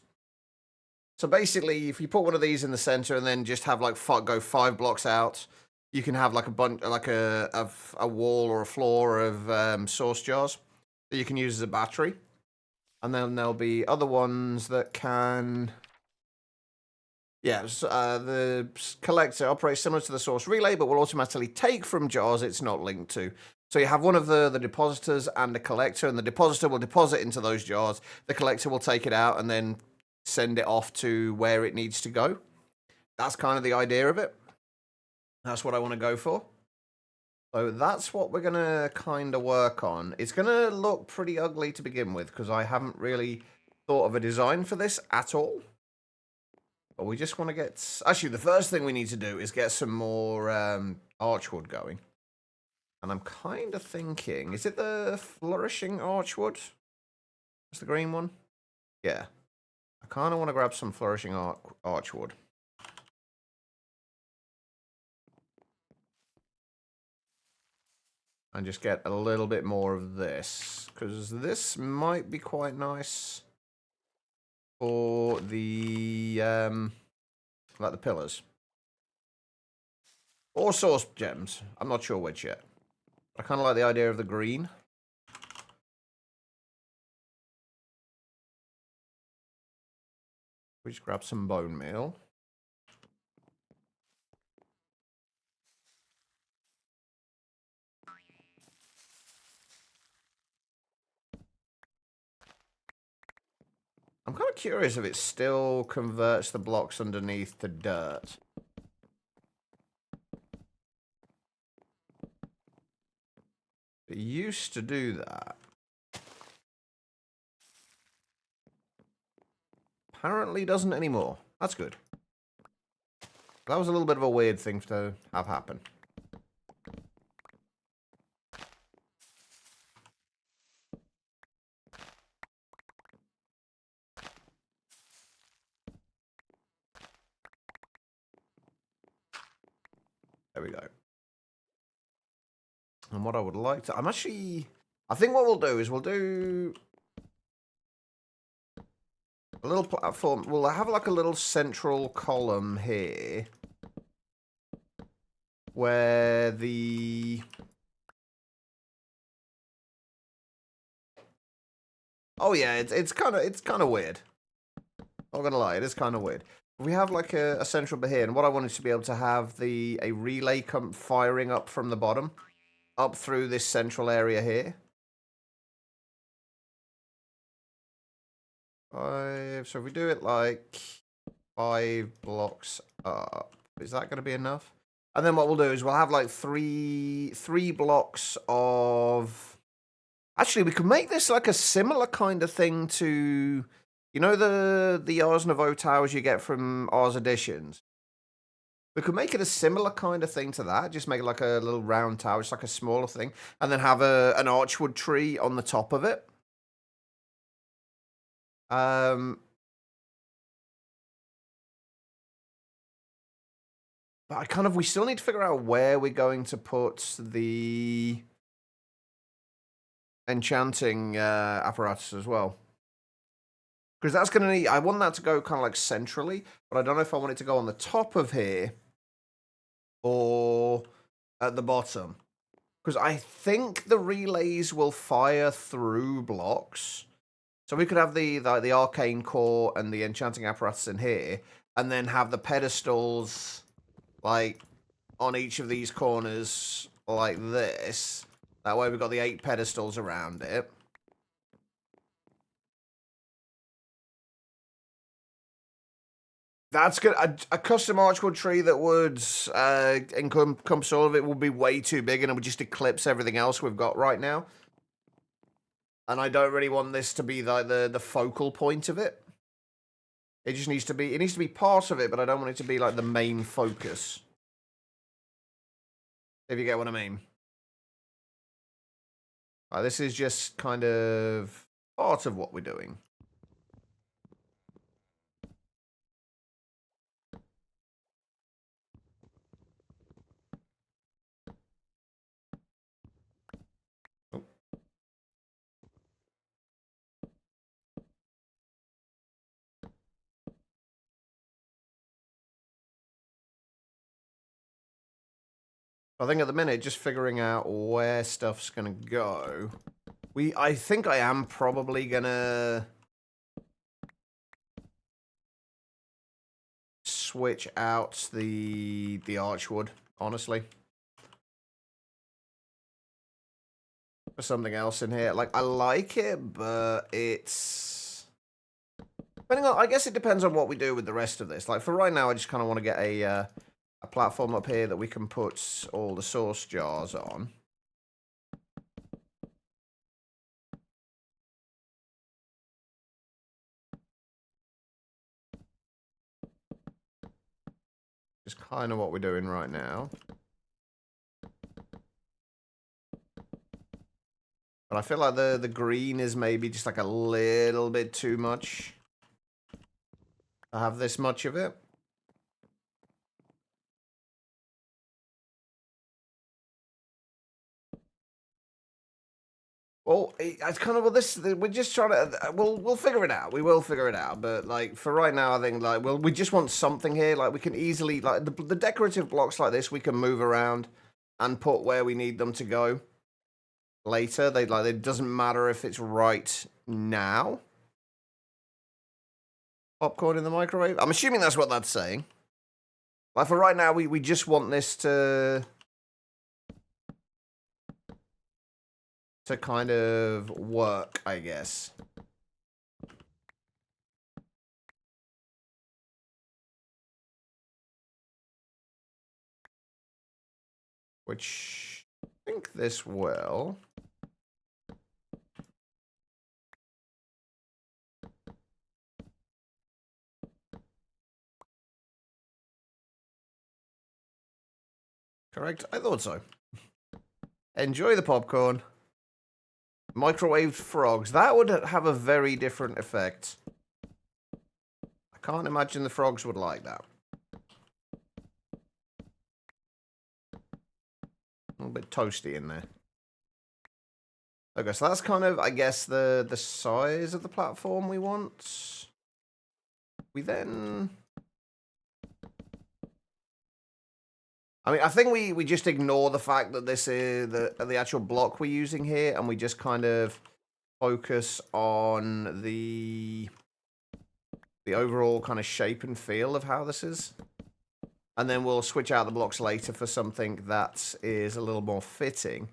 So basically, if you put one of these in the center and then just have like go 5 blocks out, you can have like a bunch, like a wall or a floor of source jars that you can use as a battery. And then there'll be other ones that can. Yes, the collector operates similar to the source relay, but will automatically take from jars it's not linked to. So you have one of the depositors and the collector, and the depositor will deposit into those jars. The collector will take it out and then send it off to where it needs to go. That's kind of the idea of it. That's what I want to go for. So that's what we're going to kind of work on. It's going to look pretty ugly to begin with, because I haven't really thought of a design for this at all. But we just want to get... Actually, the first thing we need to do is get some more archwood going. And I'm kind of thinking... Is it the flourishing archwood? It's the green one? Yeah. I kind of want to grab some flourishing archwood. And just get a little bit more of this. Because this might be quite nice... for the, like the pillars. Or source gems. I'm not sure which yet. I kind of like the idea of the green. We just grab some bone meal. I'm kind of curious if it still converts the blocks underneath to dirt. It used to do that. Apparently doesn't anymore. That's good. That was a little bit of a weird thing to have happen. There we go. And what I would like to... I think what we'll do is we'll do... a little platform. We'll have like a little central column here. Where the... Oh yeah, it's kind of weird. Not gonna lie, it is kind of weird. We have like a central bit here, and what I wanted to be able to have a relay come firing up from the bottom. up through this central area here. 5. So if we do it like 5 blocks up, is that going to be enough? And then what we'll do is we'll have like three blocks of. Actually, we could make this like a similar kind of thing to, you know, the Ars Nouveau towers you get from Ars Editions. We could make it a similar kind of thing to that. Just make it like a little round tower, just like a smaller thing, and then have an archwood tree on the top of it. But we still need to figure out where we're going to put the enchanting apparatus as well. Because that's going to need, I want that to go kind of like centrally, but I don't know if I want it to go on the top of here or at the bottom. Because I think the relays will fire through blocks. So we could have the arcane core and the enchanting apparatus in here, and then have the pedestals like on each of these corners like this. That way we've got the 8 pedestals around it. That's good. A custom archwood tree that would encompass all of it would be way too big, and it would just eclipse everything else we've got right now. And I don't really want this to be like the focal point of it. It just needs to be, it needs to be part of it, but I don't want it to be like the main focus. If you get what I mean. This is just kind of part of what we're doing. I think at the minute, just figuring out where stuff's gonna go. I think I am probably gonna switch out the archwood, honestly. For something else in here. Like, I like it, but it's... depending on, I guess it depends on what we do with the rest of this. Like, for right now, I just kind of want to get a platform up here that we can put all the source jars on. Just kind of what we're doing right now. But I feel like the green is maybe just like a little bit too much. I have this much of it. Well, it's kind of, well, this, we're just trying to, we'll figure it out. We will figure it out. But, like, for right now, I think, like, well, we just want something here. Like, we can easily, like, the decorative blocks like this, we can move around and put where we need them to go later. It doesn't matter if it's right now. Popcorn in the microwave? I'm assuming that's what that's saying. Like, for right now, we just want this to kind of work, I guess. Which I think this will. Correct? I thought so. Enjoy the popcorn. Microwaved frogs. That would have a very different effect. I can't imagine the frogs would like that. A little bit toasty in there. Okay, so that's kind of, I guess, the size of the platform we want. We then... I mean, I think we just ignore the fact that this is the actual block we're using here, and we just kind of focus on the overall kind of shape and feel of how this is. And then we'll switch out the blocks later for something that is a little more fitting.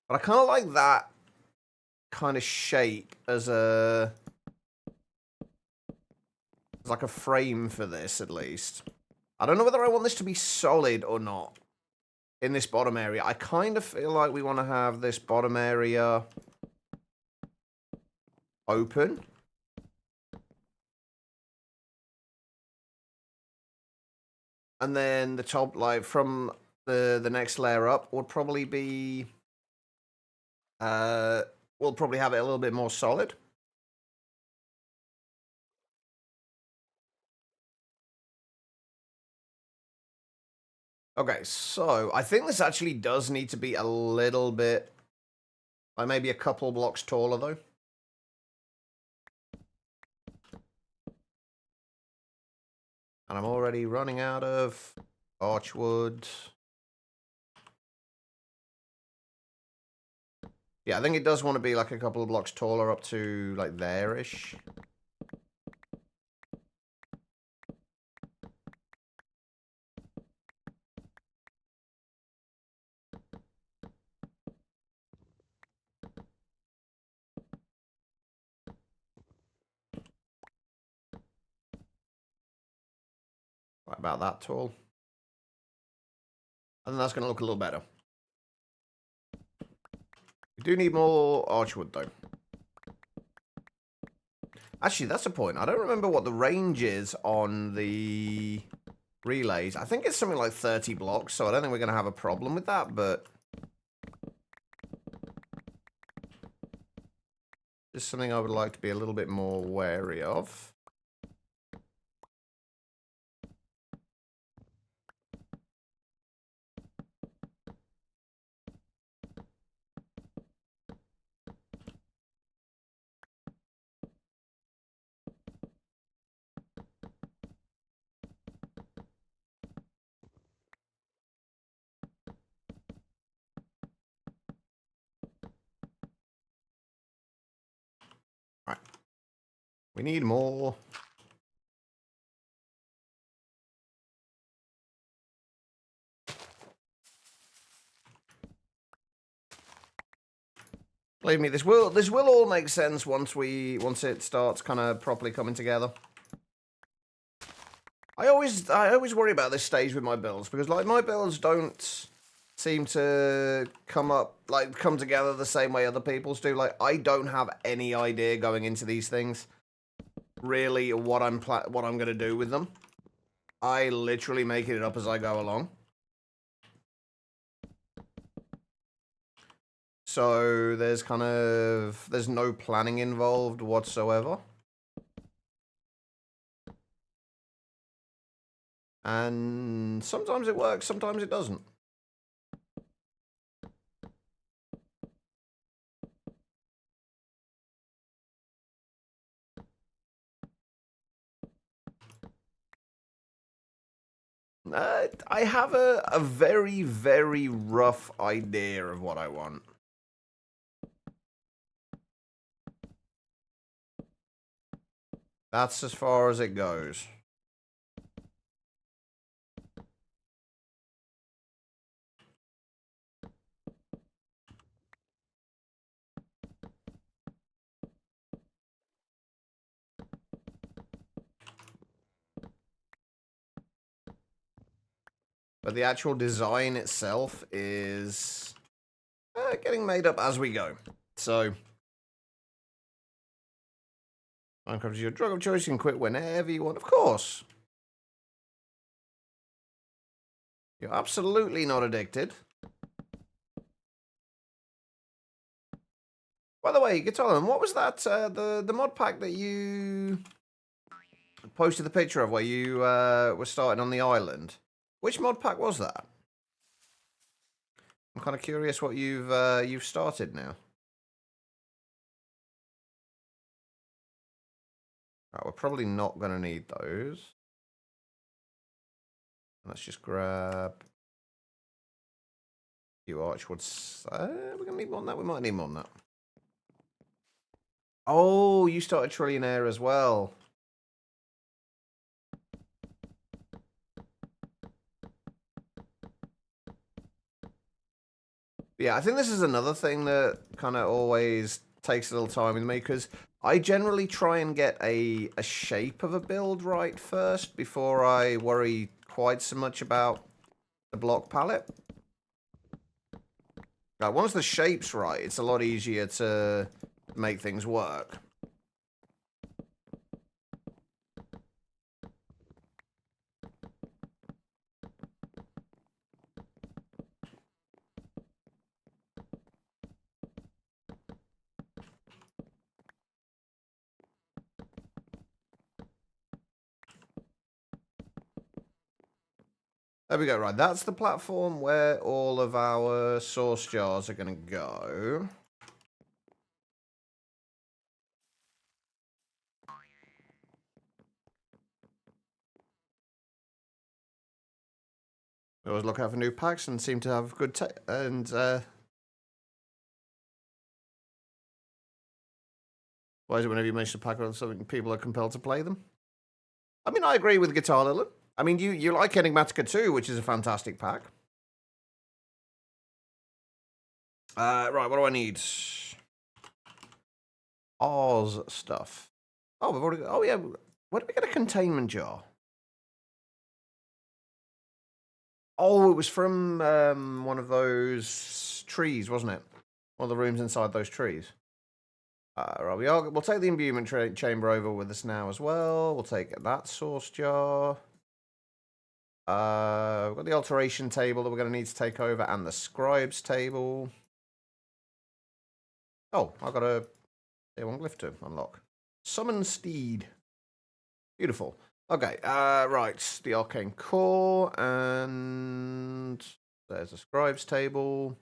But I kind of like that kind of shape as like a frame for this, at least. I don't know whether I want this to be solid or not in this bottom area. I kind of feel like we want to have this bottom area open. And then the top, like, from the next layer up would probably be... we'll probably have it a little bit more solid. Okay, so I think this actually does need to be a little bit, like maybe a couple blocks taller, though. And I'm already running out of archwood. Yeah, I think it does want to be like a couple of blocks taller up to like there-ish. Right about that tall. And then that's going to look a little better. We do need more archwood, though. Actually, that's a point. I don't remember what the range is on the relays. I think it's something like 30 blocks, so I don't think we're going to have a problem with that, but... just something I would like to be a little bit more wary of. Right. We need more. Believe me, this will all make sense once it starts kind of properly coming together. I always worry about this stage with my builds because like my builds don't seem to come together the same way other people's do. Like I don't have any idea going into these things really what I'm going to do with them. I literally make it up as I go along. So there's no planning involved whatsoever. And sometimes it works, sometimes it doesn't. I have a very, very rough idea of what I want. That's as far as it goes. But the actual design itself is getting made up as we go. So, Minecraft is your drug of choice. You can quit whenever you want. Of course. You're absolutely not addicted. By the way, Guitarman, what was that, the mod pack that you posted the picture of where you were starting on the island? Which mod pack was that? I'm kind of curious what you've started now. Right, we're probably not going to need those. Let's just grab a few archwoods. We're going to need more than that. We might need more than that. Oh, you started Trillionaire as well. Yeah, I think this is another thing that kind of always takes a little time with me, because I generally try and get a shape of a build right first before I worry quite so much about the block palette. Like, once the shape's right, it's a lot easier to make things work. There we go, right. That's the platform where all of our sauce jars are going to go. We always look out for new packs and seem to have good why is it whenever you mention a pack or something, people are compelled to play them? I mean, I agree with Guitar Lily. I mean, you like Enigmatica too, which is a fantastic pack. Right, what do I need? Oz stuff. Oh, we've already. Oh yeah, where did we get a containment jar? Oh, it was from one of those trees, wasn't it? One of the rooms inside those trees. Right, we'll take the imbuement chamber over with us now as well. We'll take that sauce jar. We've got the alteration table that we're going to need to take over, and the scribes table. Oh, I've got a one glyph to unlock. Summon steed. Beautiful. Okay, right. The arcane core, and there's the scribes table.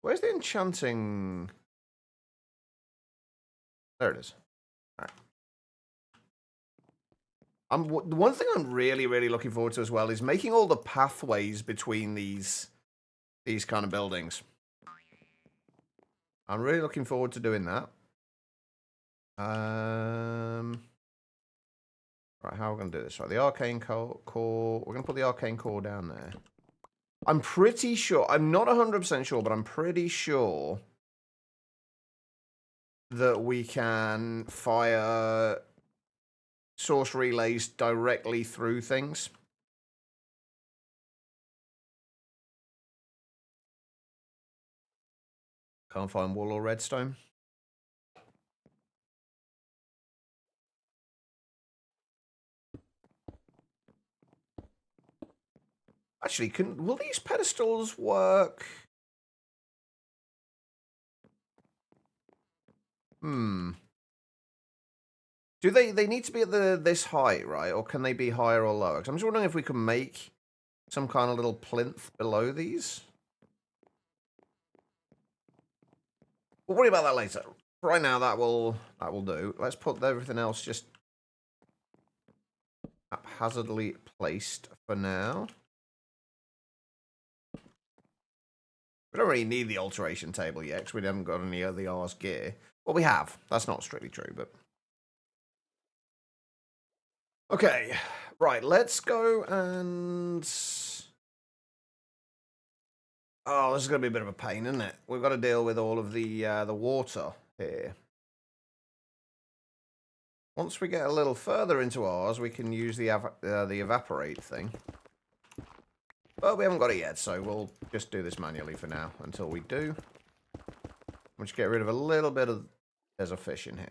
Where's the enchanting? There it is. All right. The one thing I'm really, really looking forward to as well is making all the pathways between these kind of buildings. I'm really looking forward to doing that. Right, how are we going to do this? Right, the arcane core. We're going to put the arcane core down there. I'm pretty sure. I'm not 100% sure, but I'm pretty sure that we can fire source relays directly through things. Can't find wool or redstone. Actually, will these pedestals work? Hmm. Do they need to be at this height, right? Or can they be higher or lower? Because I'm just wondering if we can make some kind of little plinth below these. We'll worry about that later. Right now, that will do. Let's put everything else just haphazardly placed for now. We don't really need the alteration table yet, because we haven't got any of the R's gear. Well, we have. That's not strictly true, but... Okay, right, let's go and... Oh, this is going to be a bit of a pain, isn't it? We've got to deal with all of the water here. Once we get a little further into ours, we can use the evaporate thing. But we haven't got it yet, so we'll just do this manually for now until we do. We'll just get rid of a little bit of... There's a fish in here.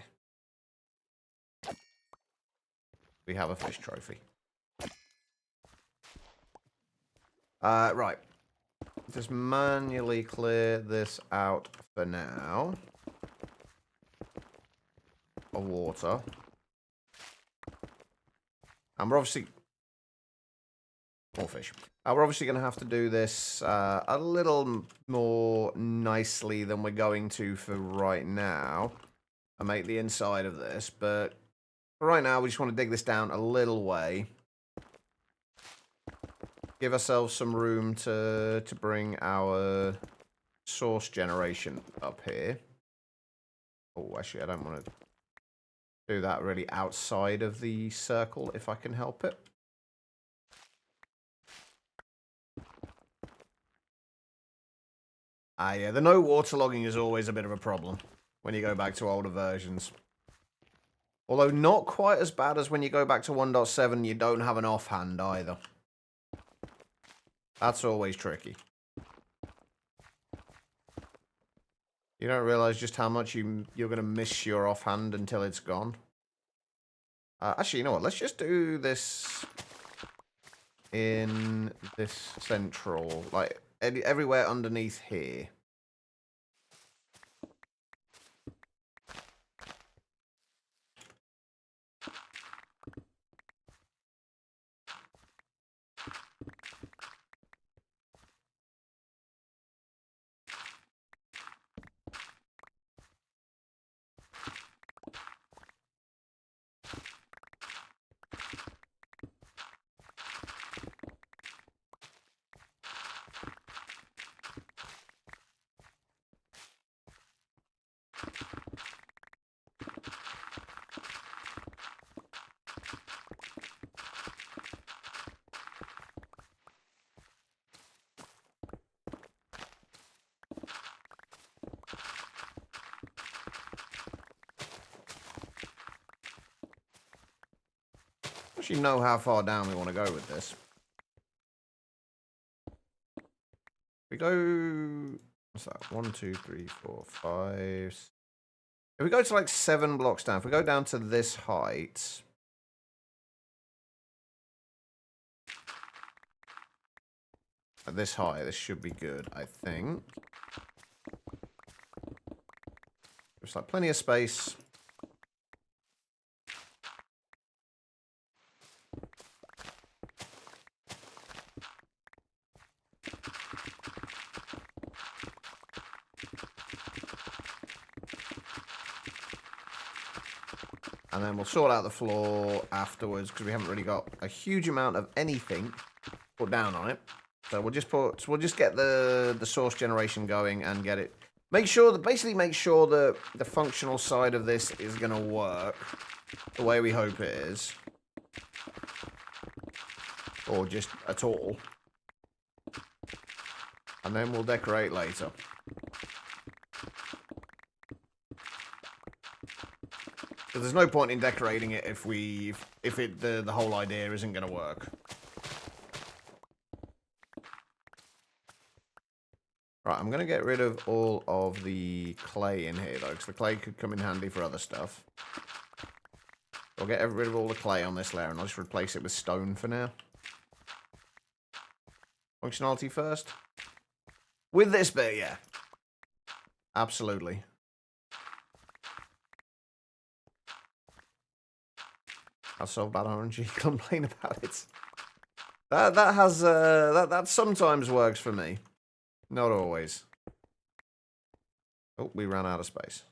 We have a fish trophy. Right. Just manually clear this out for now. Of water. And we're obviously... More fish. We're obviously going to have to do this a little more nicely than we're going to for right now. And make the inside of this. But for right now, we just want to dig this down a little way. Give ourselves some room to bring our source generation up here. Oh, actually, I don't want to do that really outside of the circle if I can help it. Ah, yeah, the no waterlogging is always a bit of a problem when you go back to older versions. Although not quite as bad as when you go back to 1.7, you don't have an offhand either. That's always tricky. You don't realize just how much you're going to miss your offhand until it's gone. Actually, you know what? Let's just do this in this central, like everywhere underneath here. Actually know how far down we want to go with this. We go, what's that? 1, 2, 3, 4, 5. If we go to like 7 blocks down, if we go down to this height. At this height, this should be good, I think. There's like plenty of space. And then we'll sort out the floor afterwards because we haven't really got a huge amount of anything put down on it. So we'll just get the source generation going and get it. Basically make sure that the functional side of this is gonna work the way we hope it is. Or just at all. And then we'll decorate later. So there's no point in decorating it if the whole idea isn't going to work. Right, I'm going to get rid of all of the clay in here, though, because the clay could come in handy for other stuff. I'll get rid of all the clay on this layer, and I'll just replace it with stone for now. Functionality first. With this bit, yeah. Absolutely. That's so bad, RNG. Complain about it. That sometimes works for me. Not always. Oh, we ran out of space.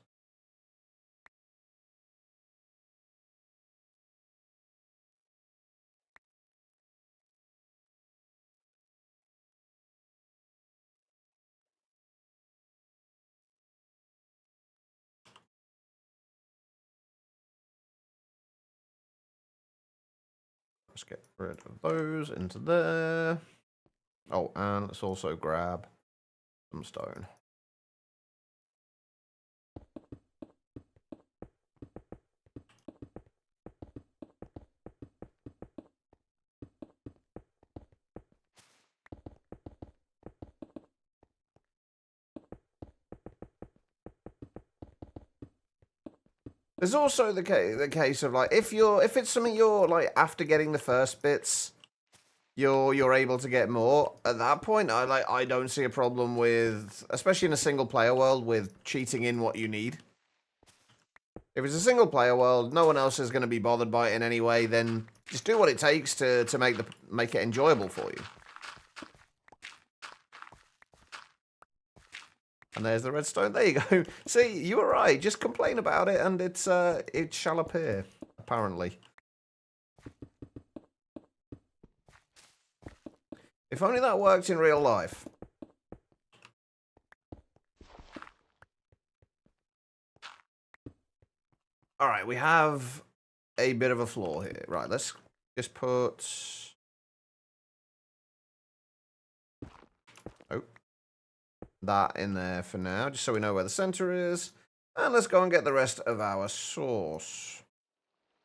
Let's get rid of those into there. Oh, and let's also grab some stone. There's also the case of like if it's something you're like after getting the first bits, you're able to get more. At that point, I don't see a problem with, especially in a single player world, with cheating in what you need. If it's a single player world, no one else is going to be bothered by it in any way. Then just do what it takes to make it enjoyable for you. And there's the redstone. There you go. See, you were right. Just complain about it, and it shall appear. Apparently. If only that worked in real life. All right, we have a bit of a flaw here. Right, let's just put. Oh. that in there for now, just so we know where the center is. And let's go and get the rest of our sauce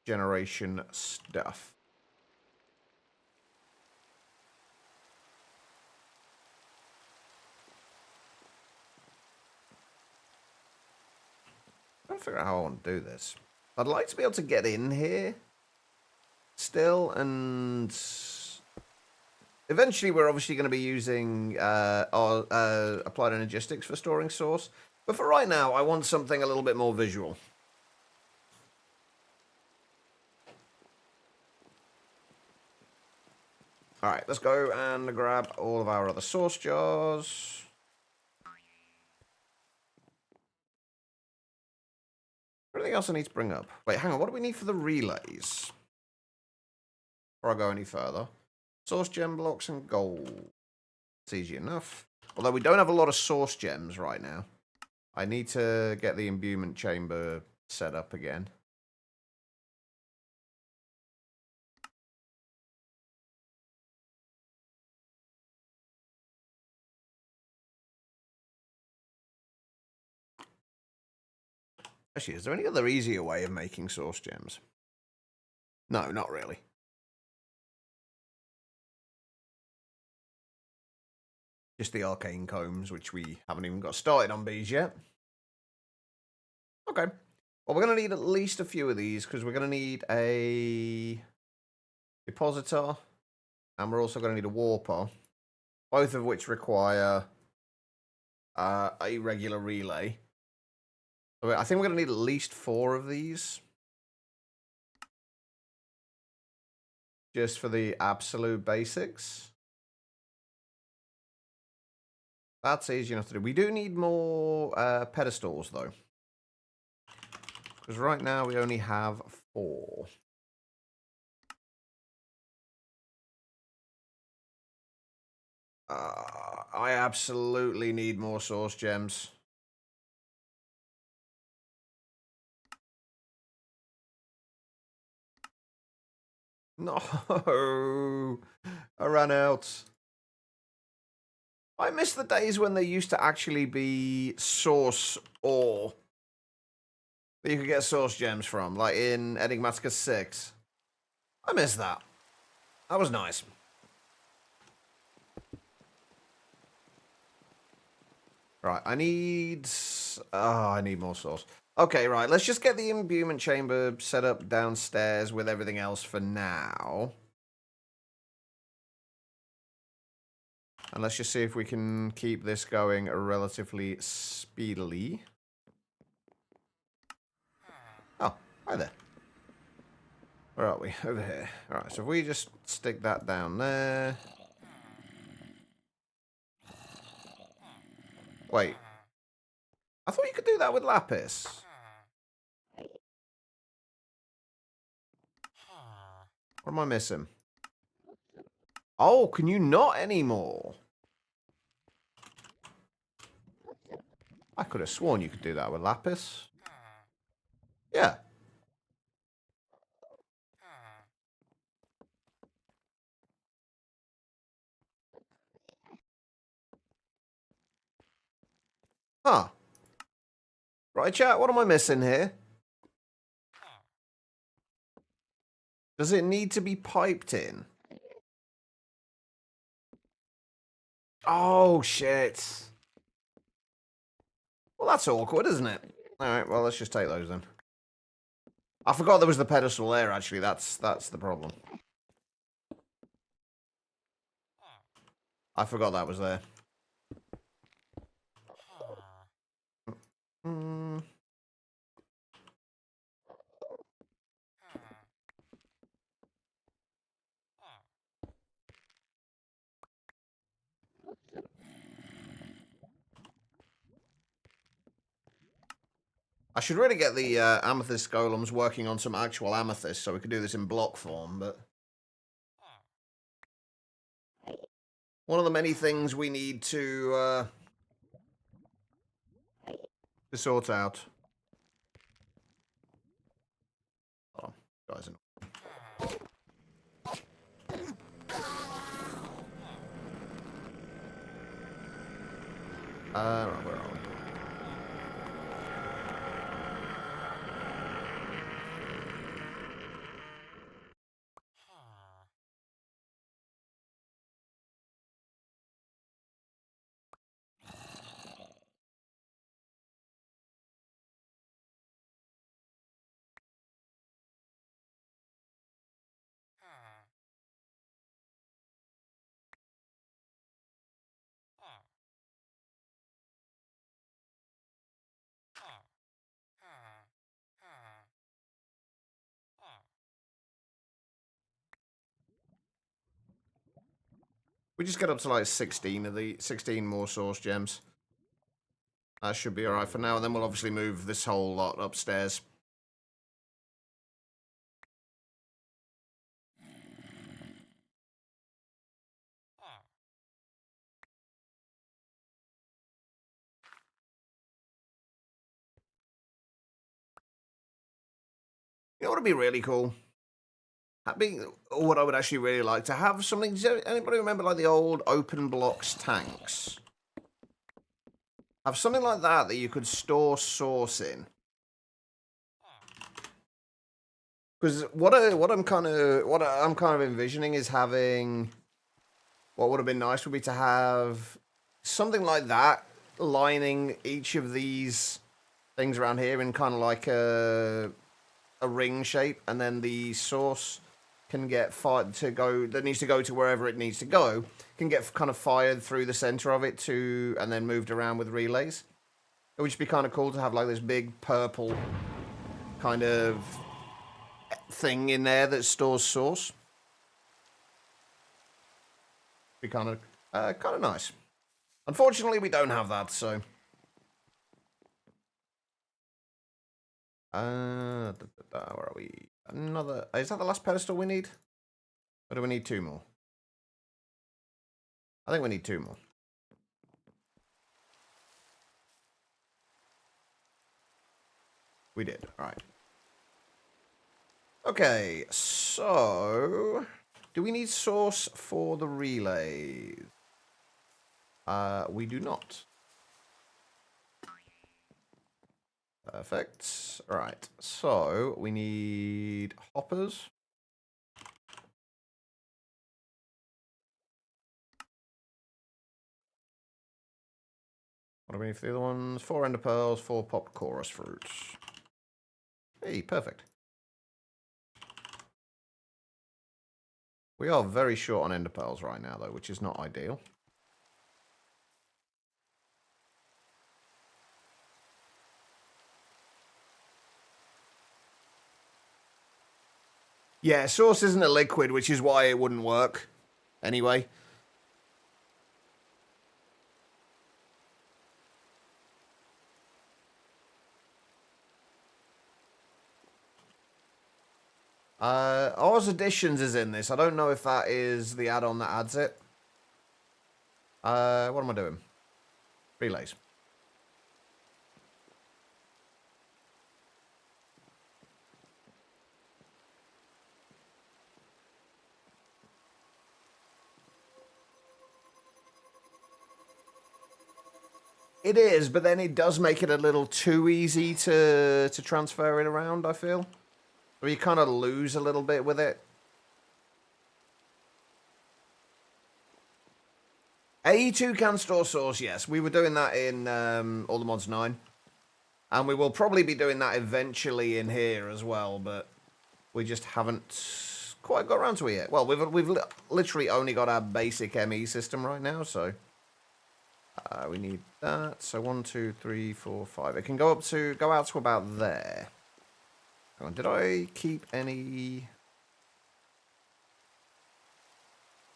generation stuff. I'm trying to figure out how I want to do this. I'd like to be able to get in here still, and eventually we're obviously going to be using applied energistics for storing sauce. But for right now, I want something a little bit more visual. Alright, let's go and grab all of our other sauce jars. Anything else I need to bring up? Wait, hang on, what do we need for the relays? Before I go any further. Sauce gem blocks and gold. It's easy enough. Although we don't have a lot of sauce gems right now. I need to get the imbuement chamber set up again. Actually, is there any other easier way of making sauce gems? No, not really. Just the arcane combs, which we haven't even got started on bees yet. Okay. Well, we're going to need at least a few of these, because we're going to need a depositor, and we're also going to need a warper, both of which require a regular relay. So I think we're going to need at least 4 of these. Just for the absolute basics. That's easy enough to do. We do need more pedestals, though. Because right now we only have 4. I absolutely need more source gems. No, I ran out. I miss the days when there used to actually be source ore that you could get source gems from, like in Enigmatica 6. I miss that. That was nice. Right, I need more source. Okay, right, let's just get the imbuement chamber set up downstairs with everything else for now. And let's just see if we can keep this going relatively speedily. Oh, hi there. Where are we? Over here. Alright, so if we just stick that down there. Wait. I thought you could do that with lapis. What am I missing? Oh, can you not anymore? I could have sworn you could do that with lapis. Yeah. Huh. Right, chat, what am I missing here? Does it need to be piped in? Oh, shit. Well, that's awkward, isn't it? Alright, well, let's just take those then. I forgot there was the pedestal there, actually. That's the problem. I forgot that was there. I should really get the amethyst golems working on some actual amethyst so we could do this in block form, but one of the many things we need to sort out. Oh, guys. Right, where are we? We just get up to like 16 of the 16 more source gems. That should be alright for now, and then we'll obviously move this whole lot upstairs. You know what would be really cool? What I would actually really like to have something. Does anybody remember like the old open blocks tanks? Have something like that that you could store source in. Because what I'm kind of envisioning is having. What would have been nice would be to have something like that lining each of these things around here in kind of like a ring shape, and then the source can get fired to go. That needs to go to wherever it needs to go. Can get kind of fired through the center of it to, and then moved around with relays. It would just be kind of cool to have like this big purple kind of thing in there that stores source. Be kind of nice. Unfortunately, we don't have that, so. Where are we? Another. Is that the last pedestal we need? Or do we need two more? I think we need two more. We did. All right. Okay, so do we need source for the relays? We do not. Perfect. All right. So we need hoppers. What do we need for the other ones? 4 ender pearls, 4 popped chorus fruits. Hey, perfect. We are very short on ender pearls right now, though, which is not ideal. Yeah, source isn't a liquid, which is why it wouldn't work. Anyway. Ours Additions is in this. I don't know if that is the add-on that adds it. What am I doing? Relays. It is, but then it does make it a little too easy to transfer it around, I feel. Or you kind of lose a little bit with it. AE2 can store source, yes. We were doing that in All the Mods 9. And we will probably be doing that eventually in here as well, but we just haven't quite got around to it yet. Well, we've literally only got our basic ME system right now, so we need that. So 1, 2, 3, 4, 5. It can go out to about there. Hang on, did I keep any?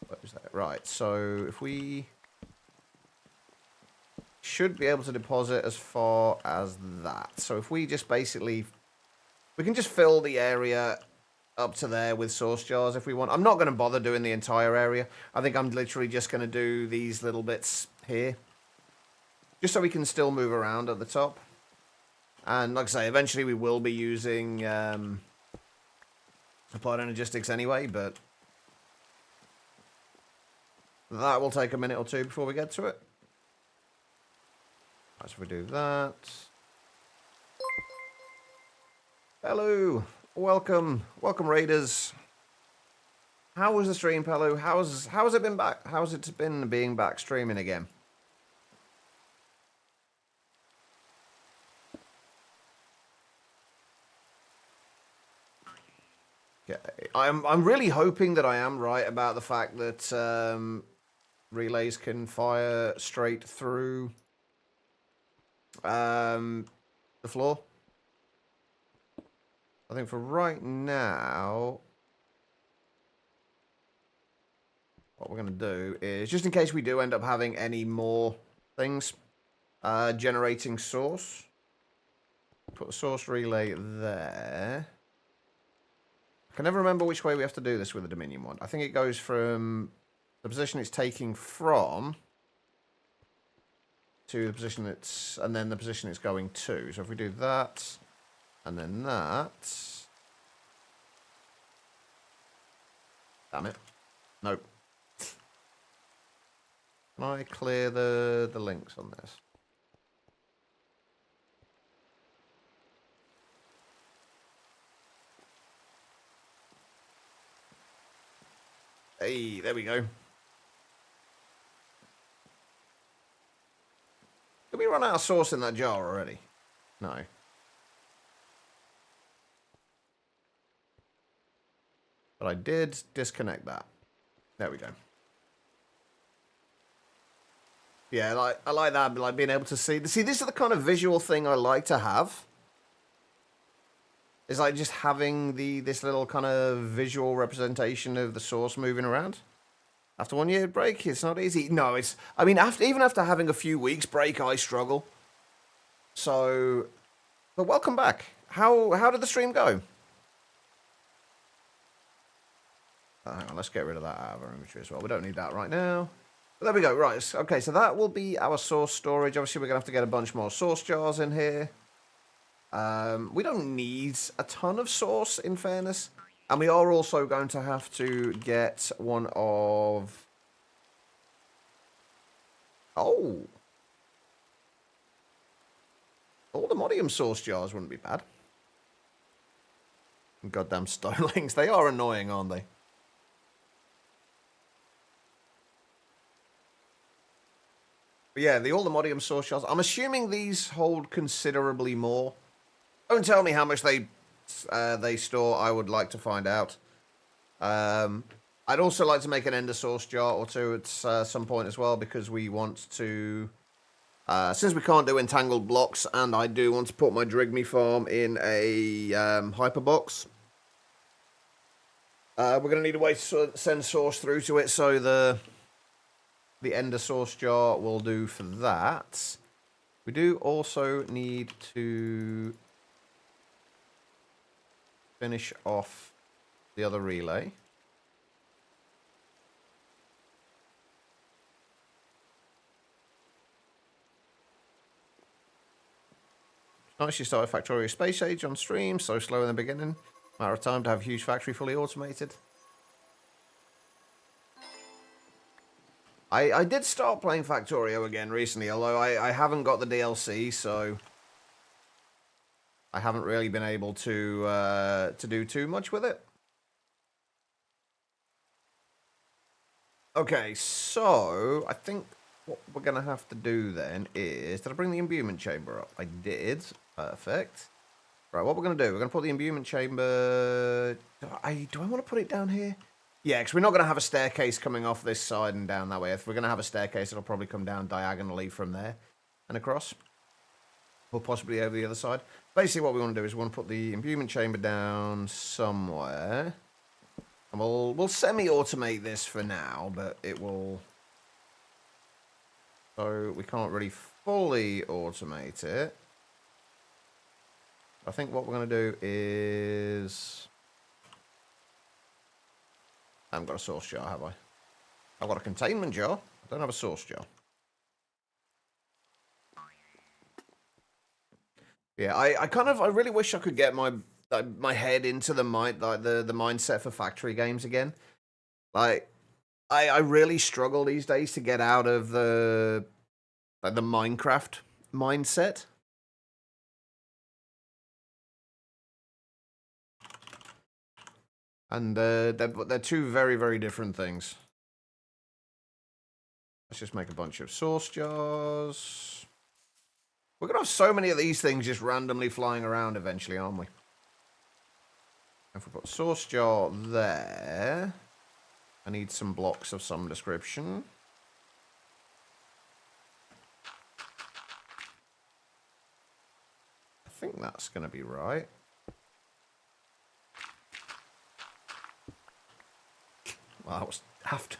What was that? Right. So if we should be able to deposit as far as that. So if we just basically, we can just fill the area up to there with source jars if we want. I'm not going to bother doing the entire area. I think I'm literally just going to do these little bits here. Just so we can still move around at the top. And like I say, eventually we will be using applied energistics anyway, but that will take a minute or two before we get to it. Right, so we do that. Hello, welcome, Raiders. How was the stream, Pelu? How's it been back? How's it been being back streaming again? Yeah, I'm really hoping that I am right about the fact that relays can fire straight through the floor. I think for right now, what we're going to do is, just in case we do end up having any more things, generating source. Put the source relay there. I can never remember which way we have to do this with the Dominion one. I think it goes from the position it's taking from to the position it's, and then the position it's going to. So if we do that, and then that. Damn it. Nope. Can I clear the links on this? Hey, there we go. Did we run out of sauce in that jar already? No. But I did disconnect that. There we go. Yeah, I like that, like being able to see. See, this is the kind of visual thing I like to have. It's like just having this little kind of visual representation of the source moving around. After 1 year break, it's not easy. No, it's. I mean, even after having a few weeks break, I struggle. So, but welcome back. How did the stream go? Hang on, let's get rid of that out of our inventory as well. We don't need that right now. But there we go. Right. Okay, so that will be our source storage. Obviously, we're gonna have to get a bunch more source jars in here. We don't need a ton of sauce, in fairness. And we are also going to have to get one of... Oh. All the modium sauce jars wouldn't be bad. Goddamn stonelings. They are annoying, aren't they? But yeah, all the modium sauce jars. I'm assuming these hold considerably more. Don't tell me how much they store. I would like to find out. I'd also like to make an ender source jar or two at some point as well, because we want to, since we can't do entangled blocks, and I do want to put my Drigme farm in a hyper box. We're going to need a way to send source through to it, so the ender source jar will do for that. We do also need to finish off the other relay. Nice, you started Factorio Space Age on stream, so slow in the beginning. Matter of time to have a huge factory fully automated. I did start playing Factorio again recently, although I haven't got the DLC, so I haven't really been able to do too much with it. Okay, so I think what we're going to have to do then is... Did I bring the imbuement chamber up? I did. Perfect. Right, what we're going to do, we're going to put the imbuement chamber... Do I want to put it down here? Yeah, because we're not going to have a staircase coming off this side and down that way. If we're going to have a staircase, it'll probably come down diagonally from there and across. Or possibly over the other side. Basically, what we want to do is we want to put the imbuement chamber down somewhere. And we'll semi-automate this for now, but it will... So we can't really fully automate it. I think what we're going to do is... I haven't got a sauce jar, have I? I've got a containment jar. I don't have a sauce jar. Yeah, I really wish I could get my head into the mindset for factory games again. Like, I really struggle these days to get out of the Minecraft mindset. And they're two very, very different things. Let's just make a bunch of sauce jars. We're going to have so many of these things just randomly flying around eventually, aren't we? If we put sauce jar there, I need some blocks of some description. I think that's going to be right. Well, that was daft.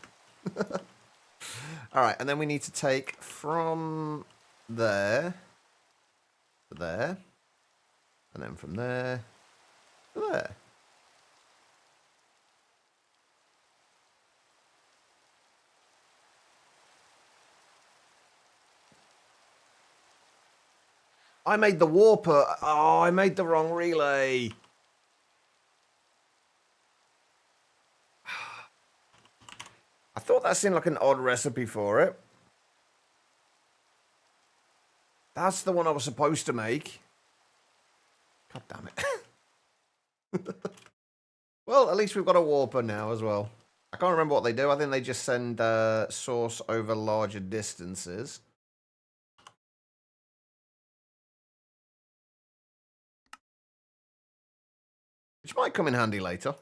All right, and then we need to take from there to there, and then from there to there. I made the warper. Oh, I made the wrong relay. I thought that seemed like an odd recipe for it. That's the one I was supposed to make. God damn it. Well, at least we've got a warper now as well. I can't remember what they do. I think they just send sauce over larger distances. Which might come in handy later.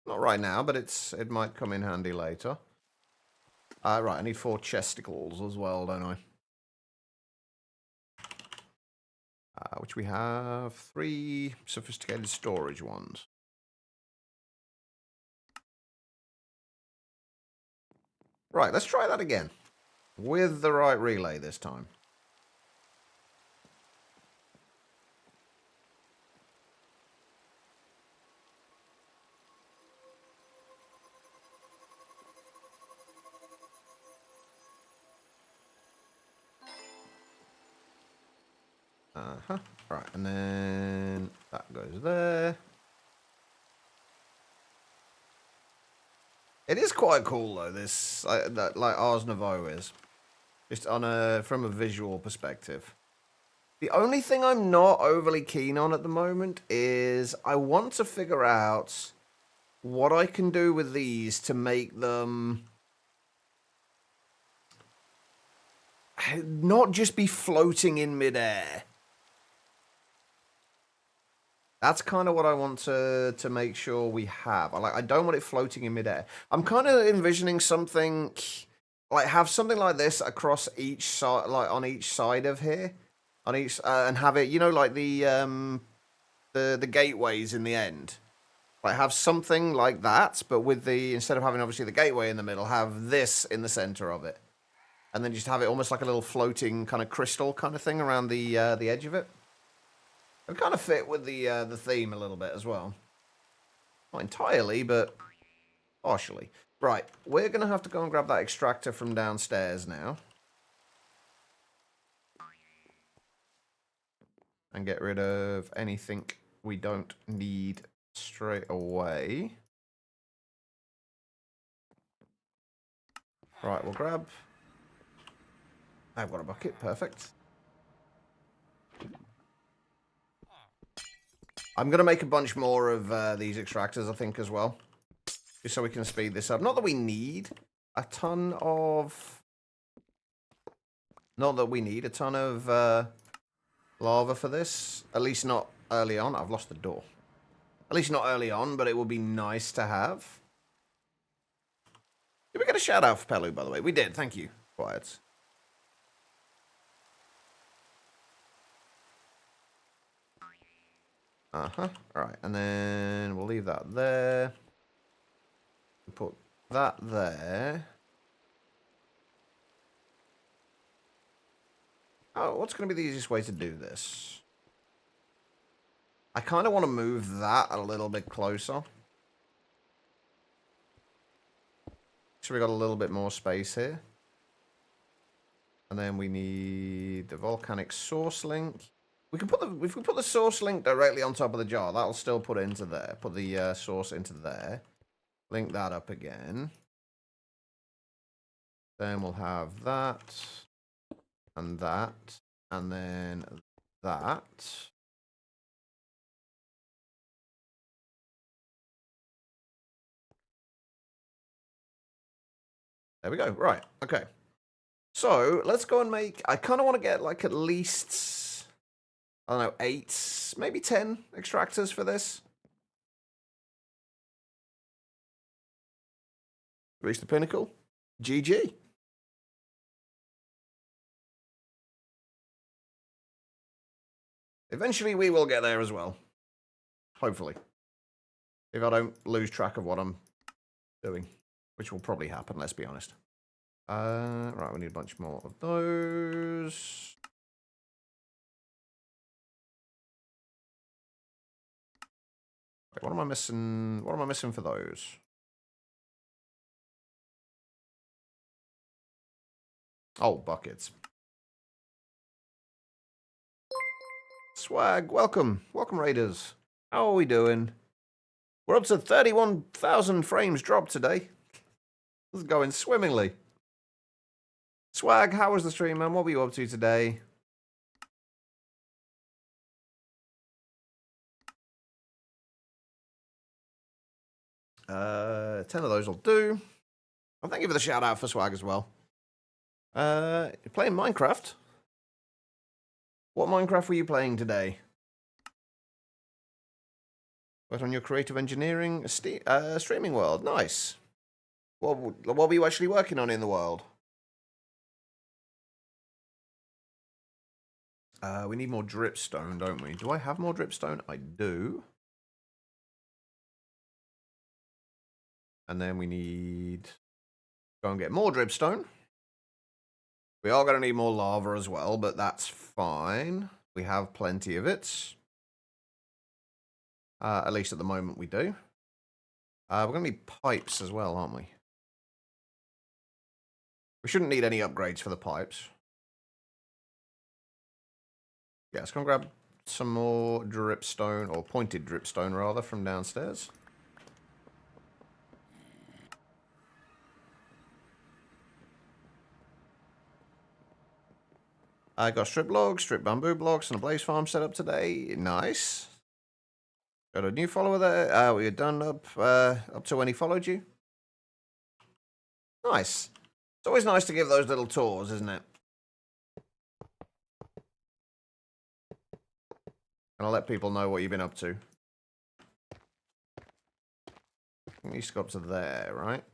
Not right now, but it might come in handy later. Right, I need 4 chesticles as well, don't I? Which we have 3 sophisticated storage ones. Right, let's try that again. With the right relay this time. Right, and then that goes there. It is quite cool though. This like Ars Nouveau is just on from a visual perspective. The only thing I'm not overly keen on at the moment is I want to figure out what I can do with these to make them not just be floating in midair. That's kind of what I want to make sure we have. I don't want it floating in midair. I'm kind of envisioning something like have something like this across each side, like on each side of here, on each and have it, you know, like the gateways in the end. Like have something like that, but with the instead of having obviously the gateway in the middle, have this in the center of it, and then just have it almost like a little floating kind of crystal kind of thing around the edge of it. It kind of fit with the theme a little bit as well. Not entirely, but partially. Right, we're going to have to go and grab that extractor from downstairs now. And get rid of anything we don't need straight away. Right, we'll grab... I've got a bucket, perfect. I'm going to make a bunch more of these extractors, I think, as well. Just so we can speed this up. Not that we need a ton of... Not that we need a ton of lava for this. At least not early on. I've lost the door. At least not early on, but it would be nice to have. Did we get a shout out for Pelu, by the way? We did, thank you. Quiet. Alright, and then we'll leave that there. Put that there. Oh, what's going to be the easiest way to do this? I kind of want to move that a little bit closer. So we got a little bit more space here. And then we need the volcanic source link. We can put if we put the source link directly on top of the jar, that'll still put it into there. Put the source into there. Link that up again. Then we'll have that and that And then that. There we go. Right. Okay. So let's go and make. I kind of want to get like at least, I don't know, 8, maybe 10 extractors for this. Reach the pinnacle. GG. Eventually we will get there as well. Hopefully. If I don't lose track of what I'm doing. Which will probably happen, let's be honest. Right, we need a bunch more of those. Right, what am I missing? What am I missing for those? Oh, buckets. Swag, welcome. Welcome, Raiders. How are we doing? We're up to 31,000 frames dropped today. This is going swimmingly. Swag, how was the stream, man? What were you up to today? Uh, 10 of those will do. And thank you for the shout out for Swag as well. You're playing Minecraft? What Minecraft were you playing today? Worked on your creative engineering streaming world. Nice. What were you actually working on in the world? We need more dripstone, don't we? Do I have more dripstone? I do. And then we need... Go and get more dripstone. We are going to need more lava as well, but that's fine. We have plenty of it. At least at the moment we do. We're going to need pipes as well, aren't we? We shouldn't need any upgrades for the pipes. Yeah, let's go and grab some more dripstone, or pointed dripstone rather, from downstairs. I got strip logs, strip bamboo blocks, and a blaze farm set up today. Nice. Got a new follower there. We're done up to when he followed you. Nice. It's always nice to give those little tours, isn't it? And I'll let people know what you've been up to. You need to go up to there, right?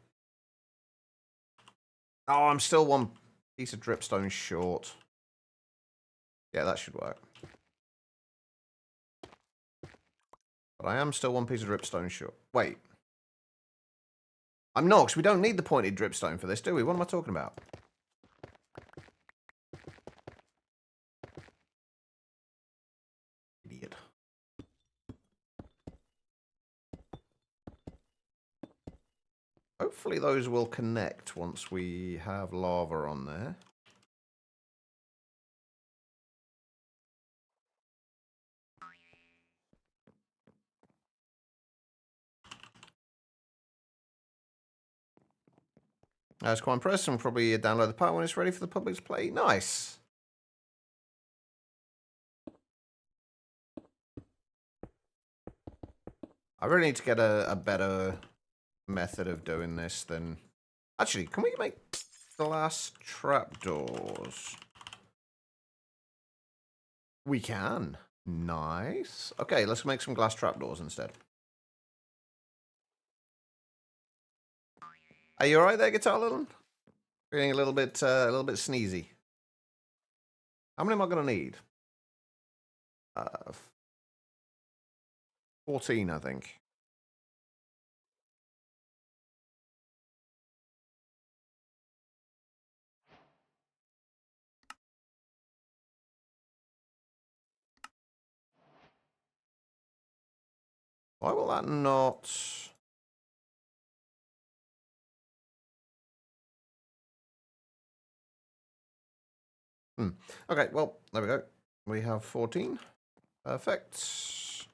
Oh, I'm still one piece of dripstone short. Yeah, that should work. But I am still one piece of dripstone short. Wait. I'm not, because we don't need the pointed dripstone for this, do we? What am I talking about? Idiot. Hopefully those will connect once we have lava on there. That's quite impressive. And probably download the part when it's ready for the public to play. Nice. I really need to get a better method of doing this than... Actually, can we make glass trapdoors? We can. Nice. Okay, let's make some glass trapdoors instead. Are you alright there, Guitar Little? Feeling a little bit sneezy. How many am I going to need? 14, I think. Why will that not... Okay, well, there we go. We have 14. Perfect.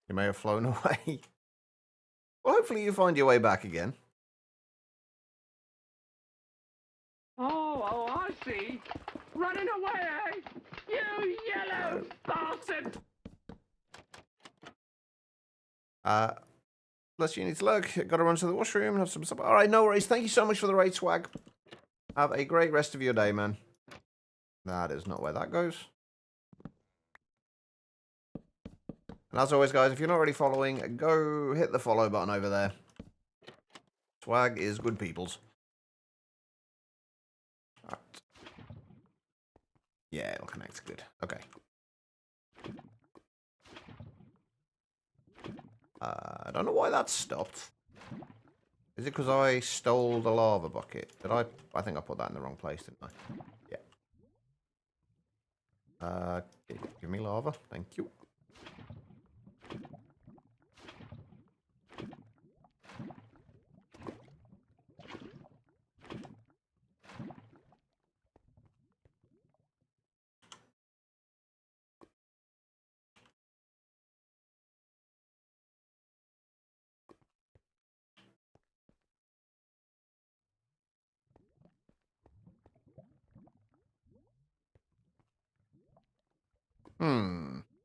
You may have flown away. Well, hopefully you find your way back again. Oh, Oh, I see. Running away, eh? You yellow bastard! Unless you need to look, gotta run to the washroom, have some stuff. Alright, no worries. Thank you so much for the raid, Swag. Have a great rest of your day, man. That is not where that goes. And as always, guys, if you're not already following, go hit the follow button over there. Swag is good people's. Alright. Yeah, it'll connect. Good. Okay. I don't know why that stopped. Is it because I stole the lava bucket? Did I? I think I put that in the wrong place, didn't I? Yeah. Give me lava. Thank you.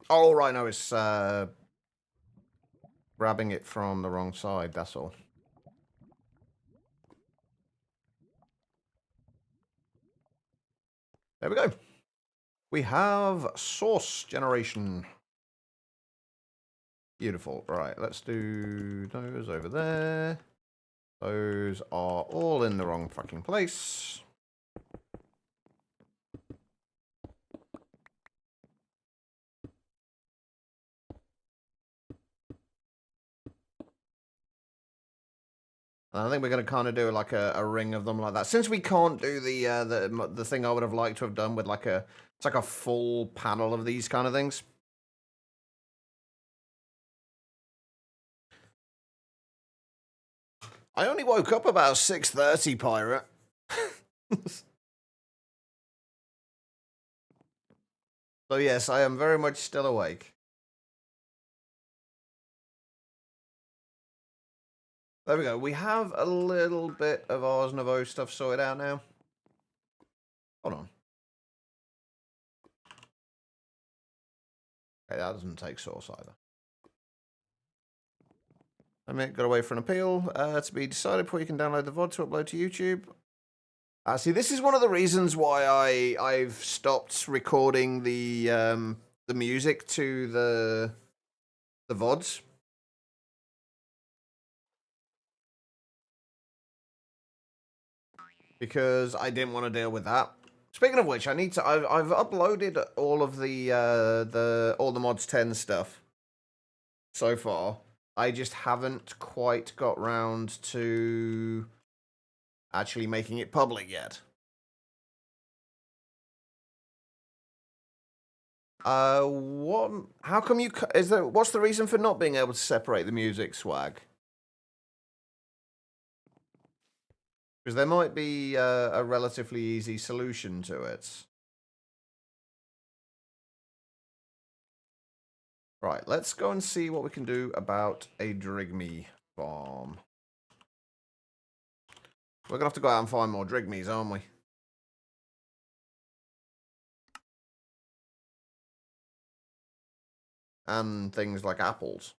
Oh, right, no, it's grabbing it from the wrong side, that's all. There we go. We have source generation. Beautiful. Right, let's do those over there. Those are all in the wrong fucking place. I think we're going to kind of do like a ring of them like that. Since we can't do the thing I would have liked to have done with like it's like a full panel of these kind of things. I only woke up about 6:30, Pirate. So yes, I am very much still awake. There we go. We have a little bit of Ars Nouveau stuff sorted out now. Hold on. Okay, that doesn't take source either. Got to wait for an appeal to be decided before you can download the VOD to upload to YouTube. See, this is one of the reasons why I've stopped recording the music to the VODs. Because I didn't want to deal with that. Speaking of which, I need to. I've uploaded all of the mods 10 stuff so far. I just haven't quite got round to actually making it public yet. What? How come you? What's the reason for not being able to separate the music, Swag? Because there might be a relatively easy solution to it. Right, let's go and see what we can do about a Drigme farm. We're gonna have to go out and find more Drigmes, aren't we? And things like apples.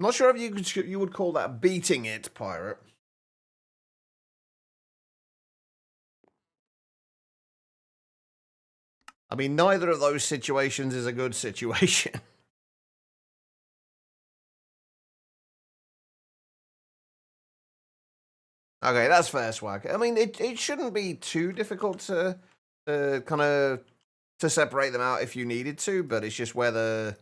I'm not sure if you would call that beating it, Pirate. I mean, neither of those situations is a good situation. Okay, that's fair, Swag. I mean, it shouldn't be too difficult to kind of to separate them out if you needed to, but it's just whether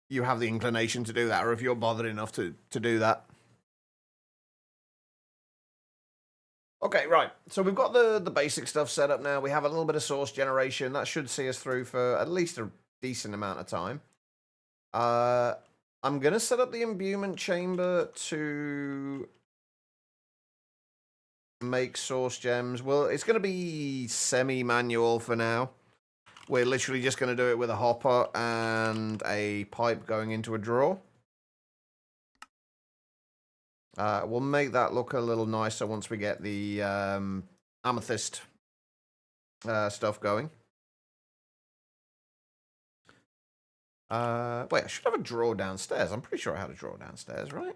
you have the inclination to do that or if you're bothered enough to do that. Okay, right. So we've got the basic stuff set up now. We have a little bit of source generation. That should see us through for at least a decent amount of time. I'm going to set up the imbuement chamber to make source gems. Well, it's going to be semi-manual for now. we're literally just going to do it with a hopper and a pipe going into a drawer. We'll make that look a little nicer once we get the amethyst stuff going. Wait, I should have a drawer downstairs. I'm pretty sure I had a drawer downstairs, right?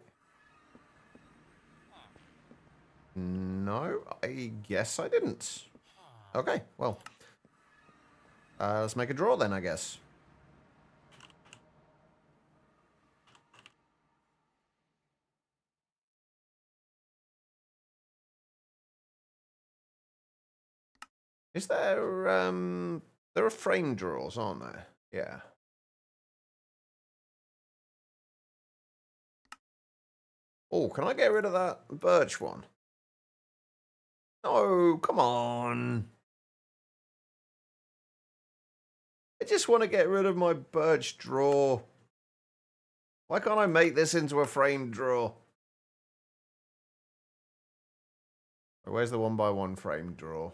No, I guess I didn't. Okay, well. Let's make a drawer then, I guess. Is there are frame drawers, aren't there? Yeah. Oh, can I get rid of that birch one? No, come on. I just want to get rid of my birch drawer. Why can't I make this into a frame drawer? Where's the 1x1 frame drawer?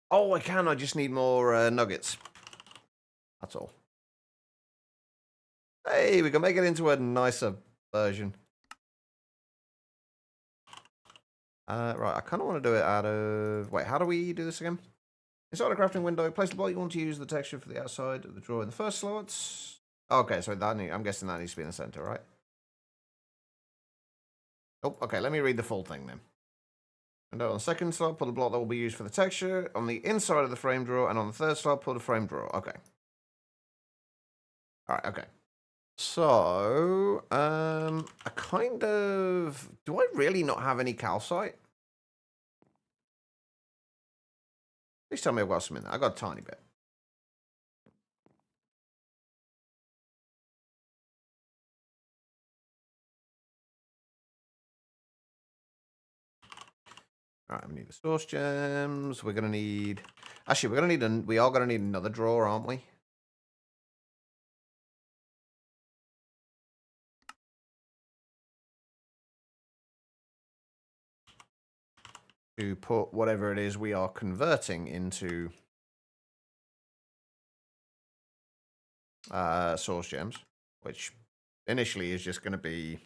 Oh, I can. I just need more nuggets. That's all. Hey, we can make it into a nicer version. Right, I kind of want to do it out of... Wait, how do we do this again? Inside a crafting window, place the block you want to use the texture for the outside of the drawer in the first slots. Okay, so I'm guessing that needs to be in the center, right? Oh, okay, let me read the full thing then. Window on the second slot, put the block that will be used for the texture. On the inside of the frame drawer, and on the third slot, put a frame drawer. Okay. Alright, okay. So, I kind of... Do I really not have any calcite? Please tell me I've got some in there. I got a tiny bit. Alright, we need the source gems. We're gonna need... Actually, we are gonna need another drawer, aren't we? To put whatever it is we are converting into source gems, which initially is just going to be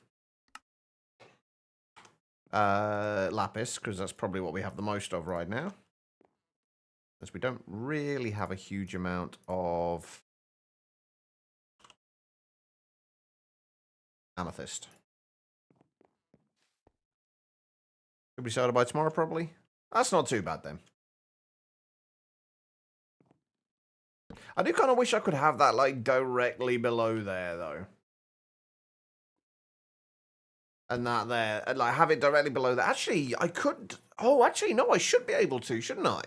lapis, because that's probably what we have the most of right now, as we don't really have a huge amount of amethyst. Could be sold by tomorrow, probably. That's not too bad, then. I do kind of wish I could have that, like, directly below there, though. And that there. And, like, have it directly below that. Actually, I could... Oh, actually, no, I should be able to, shouldn't I?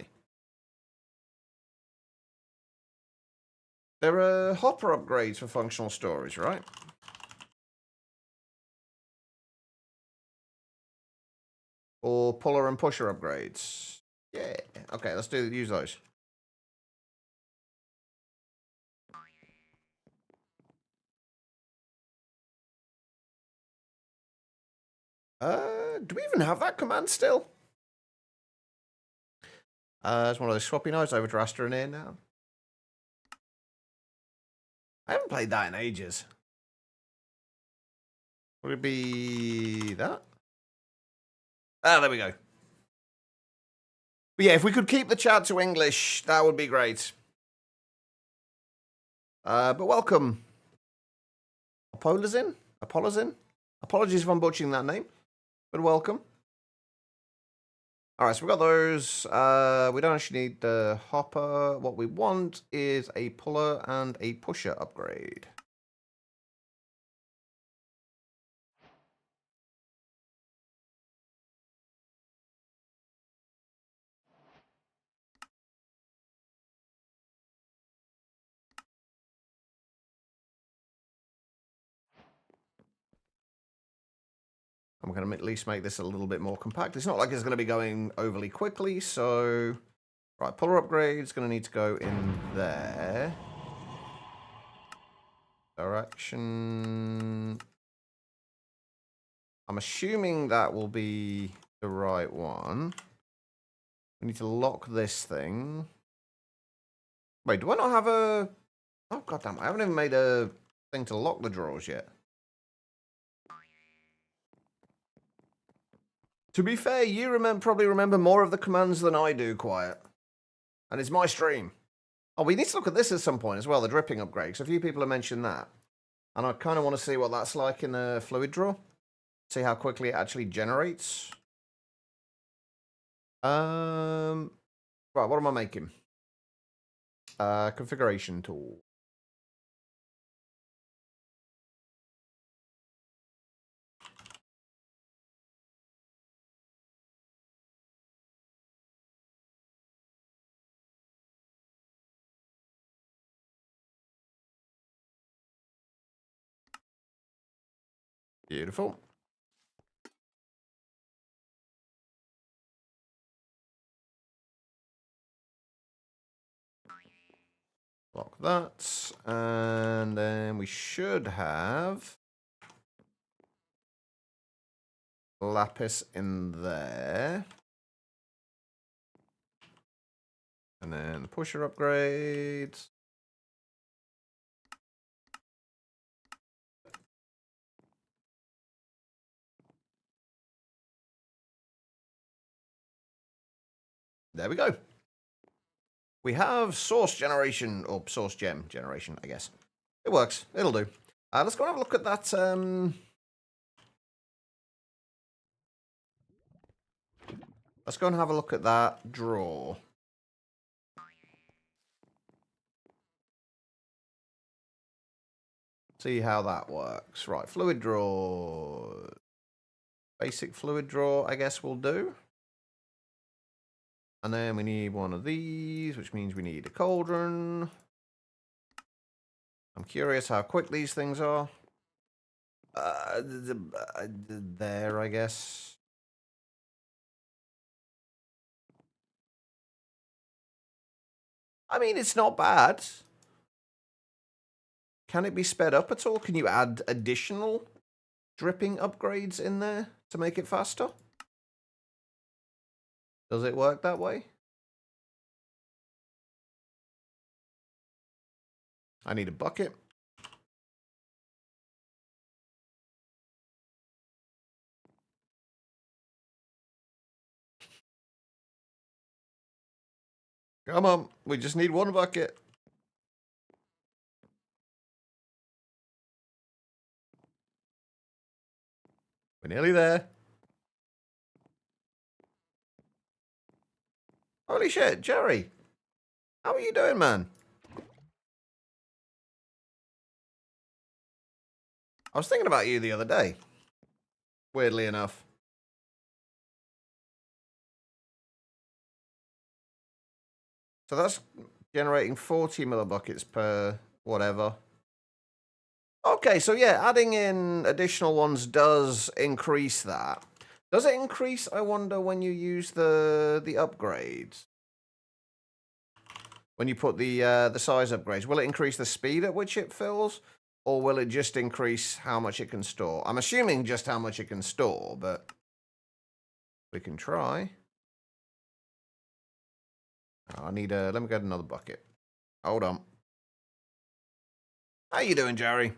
There are hopper upgrades for functional storage, right? Or puller and pusher upgrades. Yeah. Okay, let's use those. Do we even have that command still? It's one of those swappy notes over to Astroneer now. I haven't played that in ages. Would it be that? Ah, there we go. But yeah, if we could keep the chat to English, that would be great. But welcome. Apolazin? Apologies if I'm butchering that name, but welcome. Alright, so we've got those. We don't actually need the hopper. What we want is a puller and a pusher upgrade. I'm going to at least make this a little bit more compact. It's not like it's going to be going overly quickly, so... Right, puller upgrade is going to need to go in there. Direction... I'm assuming that will be the right one. We need to lock this thing. Wait, do I not have a... Oh, goddamn, I haven't even made a thing to lock the drawers yet. To be fair, you probably remember more of the commands than I do, Quiet. And it's my stream. Oh, we need to look at this at some point as well, the dripping upgrade, because a few people have mentioned that. And I kind of want to see what that's like in a fluid drawer. See how quickly it actually generates. Right, what am I making? Configuration tool. Beautiful. Lock that. And then we should have lapis in there. And then the pusher upgrades. There we go. We have source generation, or source gem generation, I guess. It works. It'll do. Let's go and have a look at that. Let's go and have a look at that drawer. See how that works. Right, fluid drawer. Basic fluid drawer, I guess we'll do. And then we need one of these, which means we need a cauldron. I'm curious how quick these things are. There, I guess. I mean, it's not bad. Can it be sped up at all? Can you add additional dripping upgrades in there to make it faster? Does it work that way? I need a bucket. Come on, we just need one bucket. We're nearly there. Holy shit, Jerry. How are you doing, man? I was thinking about you the other day. Weirdly enough. So that's generating 40 millibuckets per whatever. Okay, so yeah, adding in additional ones does increase that. Does it increase, I wonder, when you use the upgrades? When you put the size upgrades, will it increase the speed at which it fills? Or will it just increase how much it can store? I'm assuming just how much it can store, but we can try. I need a... Let me get another bucket. Hold on. How you doing, Jerry?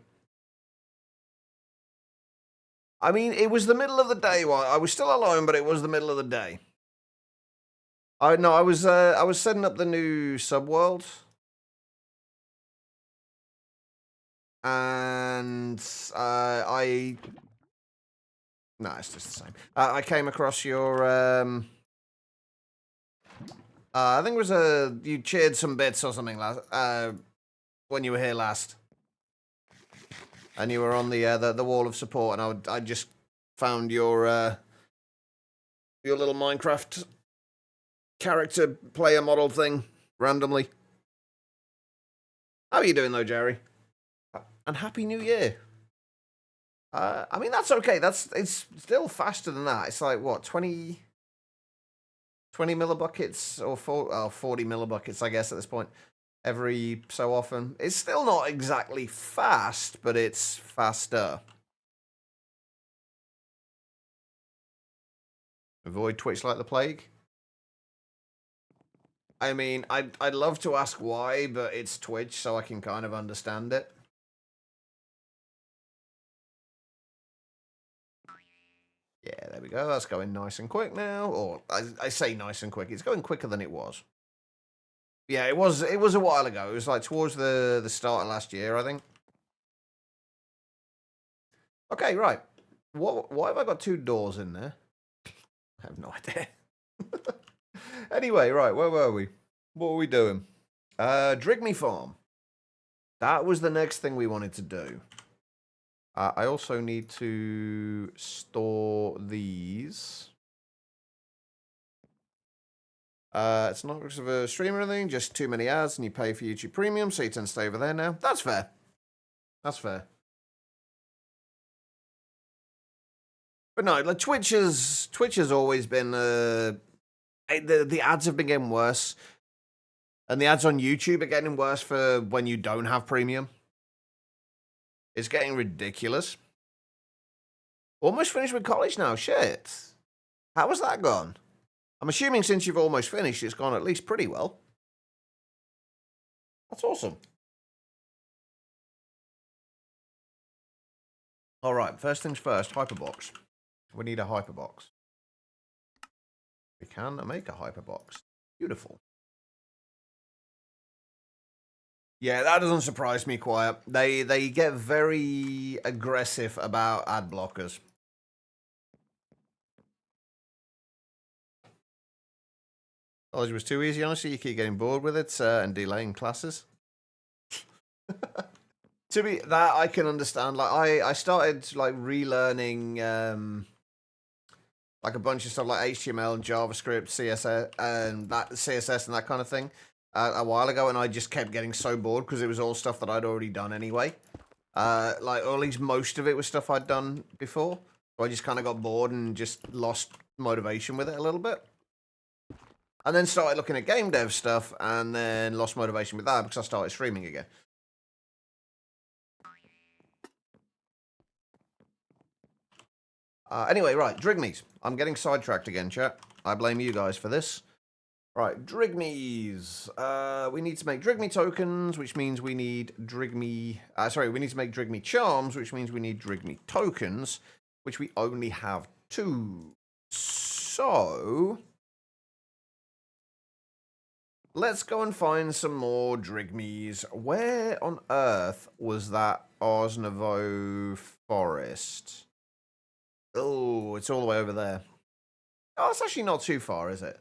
I mean, it was the middle of the day. Well, I was still alone, but it was the middle of the day. I was setting up the new subworld. And no, it's just the same. I came across your I think it was you cheered some bits or something last when you were here last, and you were on the wall of support, and I just found your little Minecraft character player model thing randomly. How are you doing though, Jerry? And Happy New Year. I mean, that's okay. It's still faster than that. It's like, what, 20 millibuckets or 40 millibuckets, I guess, at this point, every so often. It's still not exactly fast, but it's faster. Avoid Twitch like the plague. I mean, I'd love to ask why, but it's Twitch, so I can kind of understand it. Yeah, there we go. That's going nice and quick now. Or I say nice and quick. It's going quicker than it was. Yeah, it was a while ago. It was like towards the start of last year, I think. Okay, right. Why have I got 2 doors in there? I have no idea. Anyway, right, where were we? What were we doing? Drigme Farm. That was the next thing we wanted to do. I also need to store these. It's not because of a stream or anything, just too many ads and you pay for YouTube Premium, so you tend to stay over there now. That's fair. That's fair. But no, like Twitch has always been the ads have been getting worse. And the ads on YouTube are getting worse for when you don't have premium. It's getting ridiculous. Almost finished with college now. Shit. How has that gone? I'm assuming since you've almost finished, it's gone at least pretty well. That's awesome. All right, first things first, hyperbox. We need a hyperbox. We can make a hyperbox. Beautiful. Yeah, that doesn't surprise me quite. They get very aggressive about ad blockers. College was too easy, honestly. You keep getting bored with it and delaying classes. To be that, I can understand. Like I started like relearning like a bunch of stuff like HTML and JavaScript, CSS and that kind of thing a while ago, and I just kept getting so bored because it was all stuff that I'd already done anyway. Like, or at least most of it was stuff I'd done before. So I just kind of got bored and just lost motivation with it a little bit. And then started looking at game dev stuff, and then lost motivation with that because I started streaming again. Anyway, right, Drigmees. I'm getting sidetracked again, chat. I blame you guys for this. Right, Drigmees. We need to make Drigme tokens, which means we need Drigme... we need to make Drigme charms, which means we need Drigme tokens, which we only have 2. So... let's go and find some more Drigmees. Where on earth was that Nouveau forest? Oh, it's all the way over there. Oh, it's actually not too far, is it?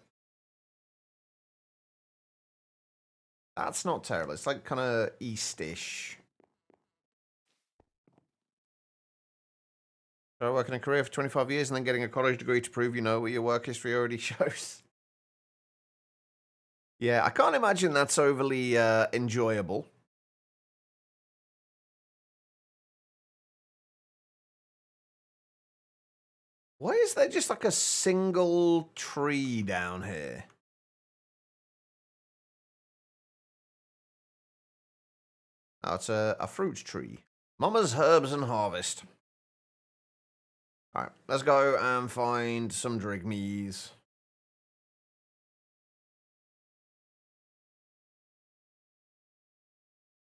That's not terrible. It's like kind of east-ish. So working a career for 25 years and then getting a college degree to prove you know what your work history already shows. Yeah, I can't imagine that's overly enjoyable. Why is there just like a single tree down here? Oh, it's a fruit tree. Mama's Herbs and Harvest. Alright, let's go and find some Drigmees.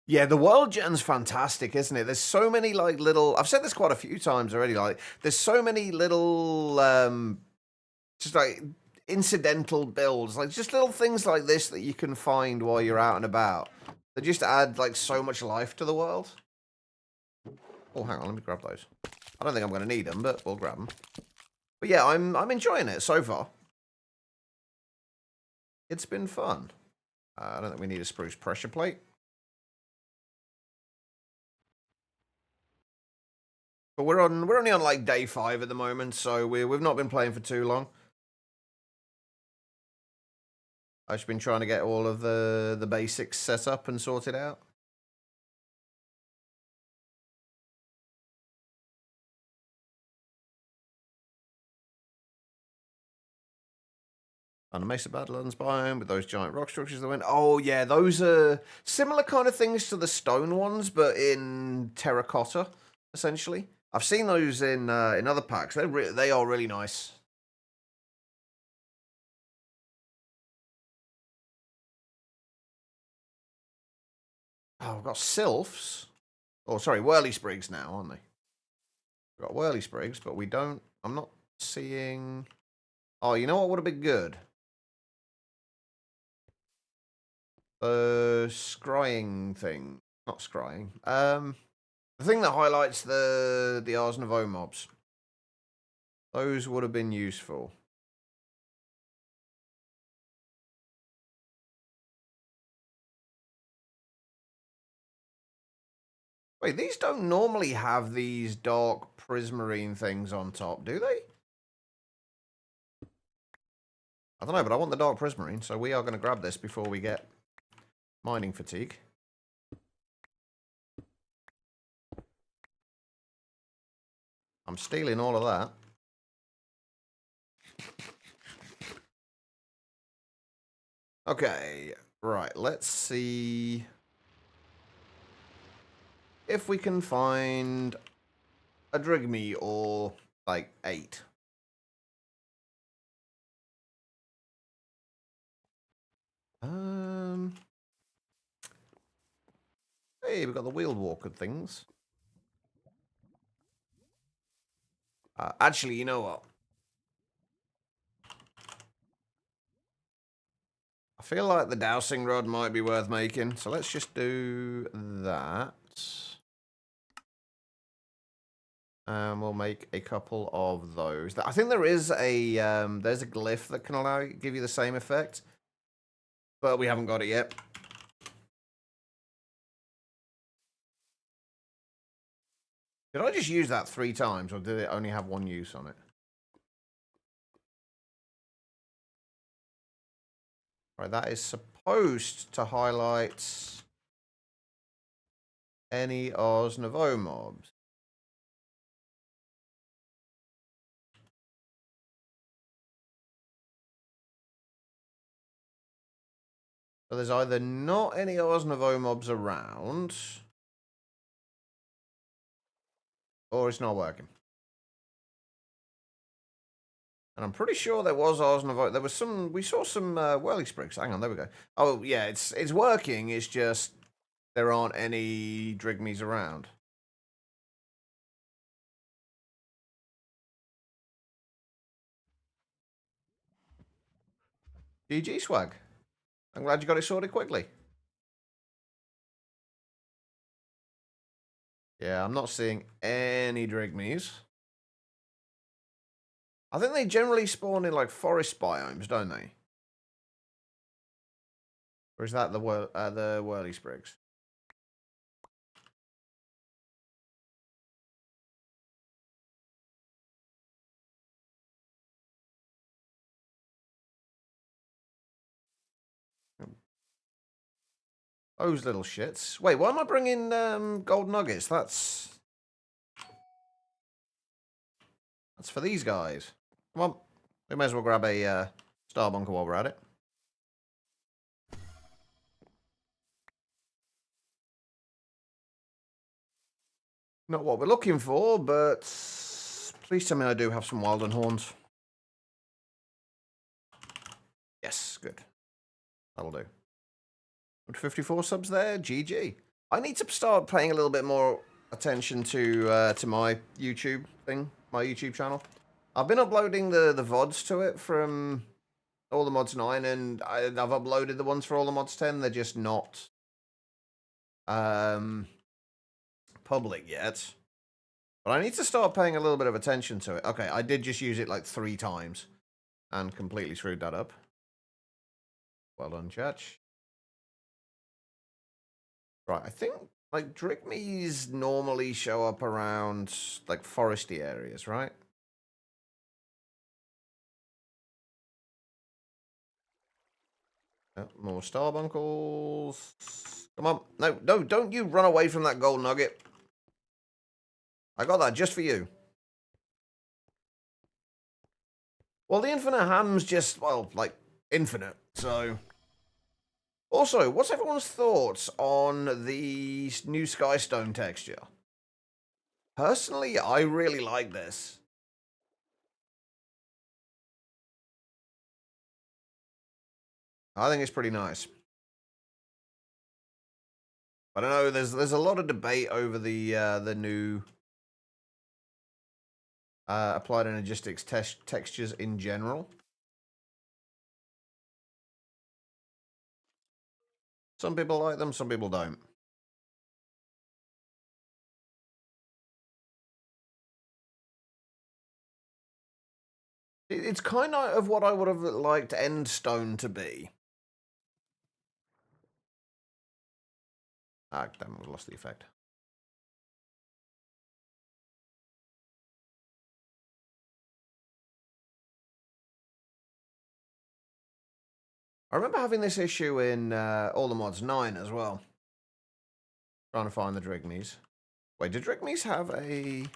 Yeah, the world gen's fantastic, isn't it? There's so many like little... I've said this quite a few times already. Like, there's so many little, just like incidental builds, like just little things like this that you can find while you're out and about. They just add like so much life to the world. Oh, hang on, let me grab those. I don't think I'm going to need them, but we'll grab them. But yeah, I'm enjoying it so far. It's been fun. I don't think we need a spruce pressure plate. But we're only on like day 5 at the moment, so we've not been playing for too long. I've just been trying to get all of the basics set up and sorted out. On the Mesa Badlands biome with those giant rock structures that went. Oh yeah, those are similar kind of things to the stone ones, but in terracotta, essentially. I've seen those in other packs. They are really nice. Oh, we've got sylphs. Oh, sorry, whirly sprigs now, aren't they? We've got whirly sprigs, but we don't... I'm not seeing... Oh, you know what would have been good? Scrying thing. Not scrying. The thing that highlights the Ars Nouveau mobs. Those would have been useful. Wait, these don't normally have these dark prismarine things on top, do they? I don't know, but I want the dark prismarine, so we are going to grab this before we get mining fatigue. I'm stealing all of that. Okay, right, let's see if we can find a Drigme or, like, 8. Hey, we've got the wheeled walker things. Actually, you know what? I feel like the dowsing rod might be worth making, so let's just do that. And we'll make a couple of those. I think there is a there's a glyph that can give you the same effect, but we haven't got it yet. Did I just use that 3 times, or did it only have 1 use on it? Right, that is supposed to highlight any Ars Nouveau mobs. So there's either not any Ars Nouveau mobs around, or it's not working. And I'm pretty sure there was Ars Nouveau. There was some. We saw some whirly sprigs. Hang on, there we go. Oh yeah, it's working. It's just there aren't any Drigmes around. GG swag. I'm glad you got it sorted quickly. Yeah, I'm not seeing any Drigmes. I think they generally spawn in like forest biomes, don't they? Or is that the whirly sprigs? Those little shits. Wait, why am I bringing gold nuggets? That's for these guys. Come on. We may as well grab a star bunker while we're at it. Not what we're looking for, but please tell me I do have some Wilden horns. Yes, good. That'll do. 54 subs there. GG. I need to start paying a little bit more attention to my YouTube thing, my YouTube channel. I've been uploading the VODs to it from all the mods 9, and I've uploaded the ones for all the mods 10. They're just not public yet. But I need to start paying a little bit of attention to it. Okay, I did just use it like 3 times and completely screwed that up. Well done, Church. Right, I think like Drigmes normally show up around like foresty areas, right? More starbunkles. Come on. No, don't you run away from that gold nugget. I got that just for you. Well, the infinite ham's just, well, like, infinite, so... Also, what's everyone's thoughts on the new Skystone texture? Personally, I really like this. I think it's pretty nice. I don't know. There's a lot of debate over the new applied energistics textures in general. Some people like them, some people don't. It's kind of what I would have liked Endstone to be. Ah, damn, we lost the effect. I remember having this issue in All the Mods 9 as well. Trying to find the Drigmies. Wait, do Drigmies have a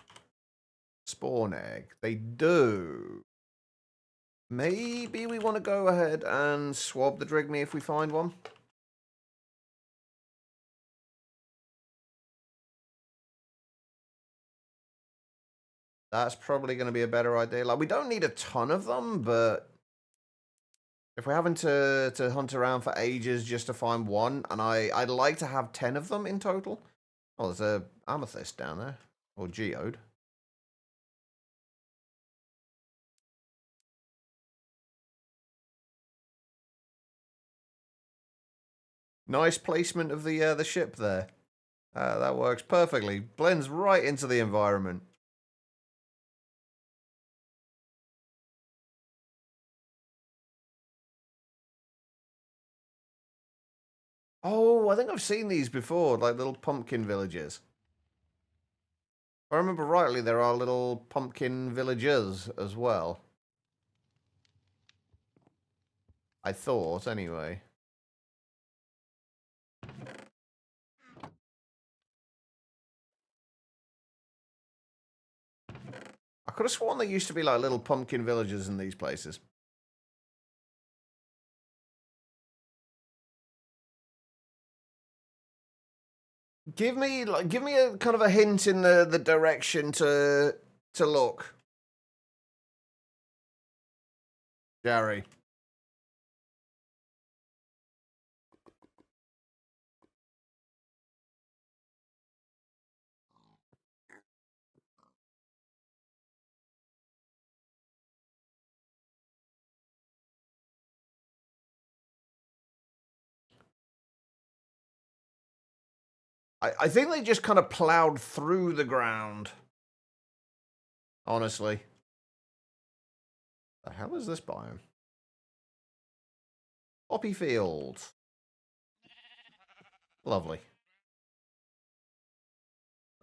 spawn egg? They do. Maybe we want to go ahead and swab the Drigme if we find one. That's probably going to be a better idea. Like, we don't need a ton of them, but if we're having to hunt around for ages just to find one, and I'd like to have 10 of them in total. Oh, there's a amethyst down there. Or geode. Nice placement of the ship there. That works perfectly. Blends right into the environment. Oh, I think I've seen these before, like little pumpkin villages. If I remember rightly, there are little pumpkin villages as well. I thought, anyway. I could have sworn there used to be like little pumpkin villages in these places. Give me a kind of a hint in the direction to look. Gary. I think they just kind of plowed through the ground. Honestly. The hell is this biome? Poppy fields. Lovely.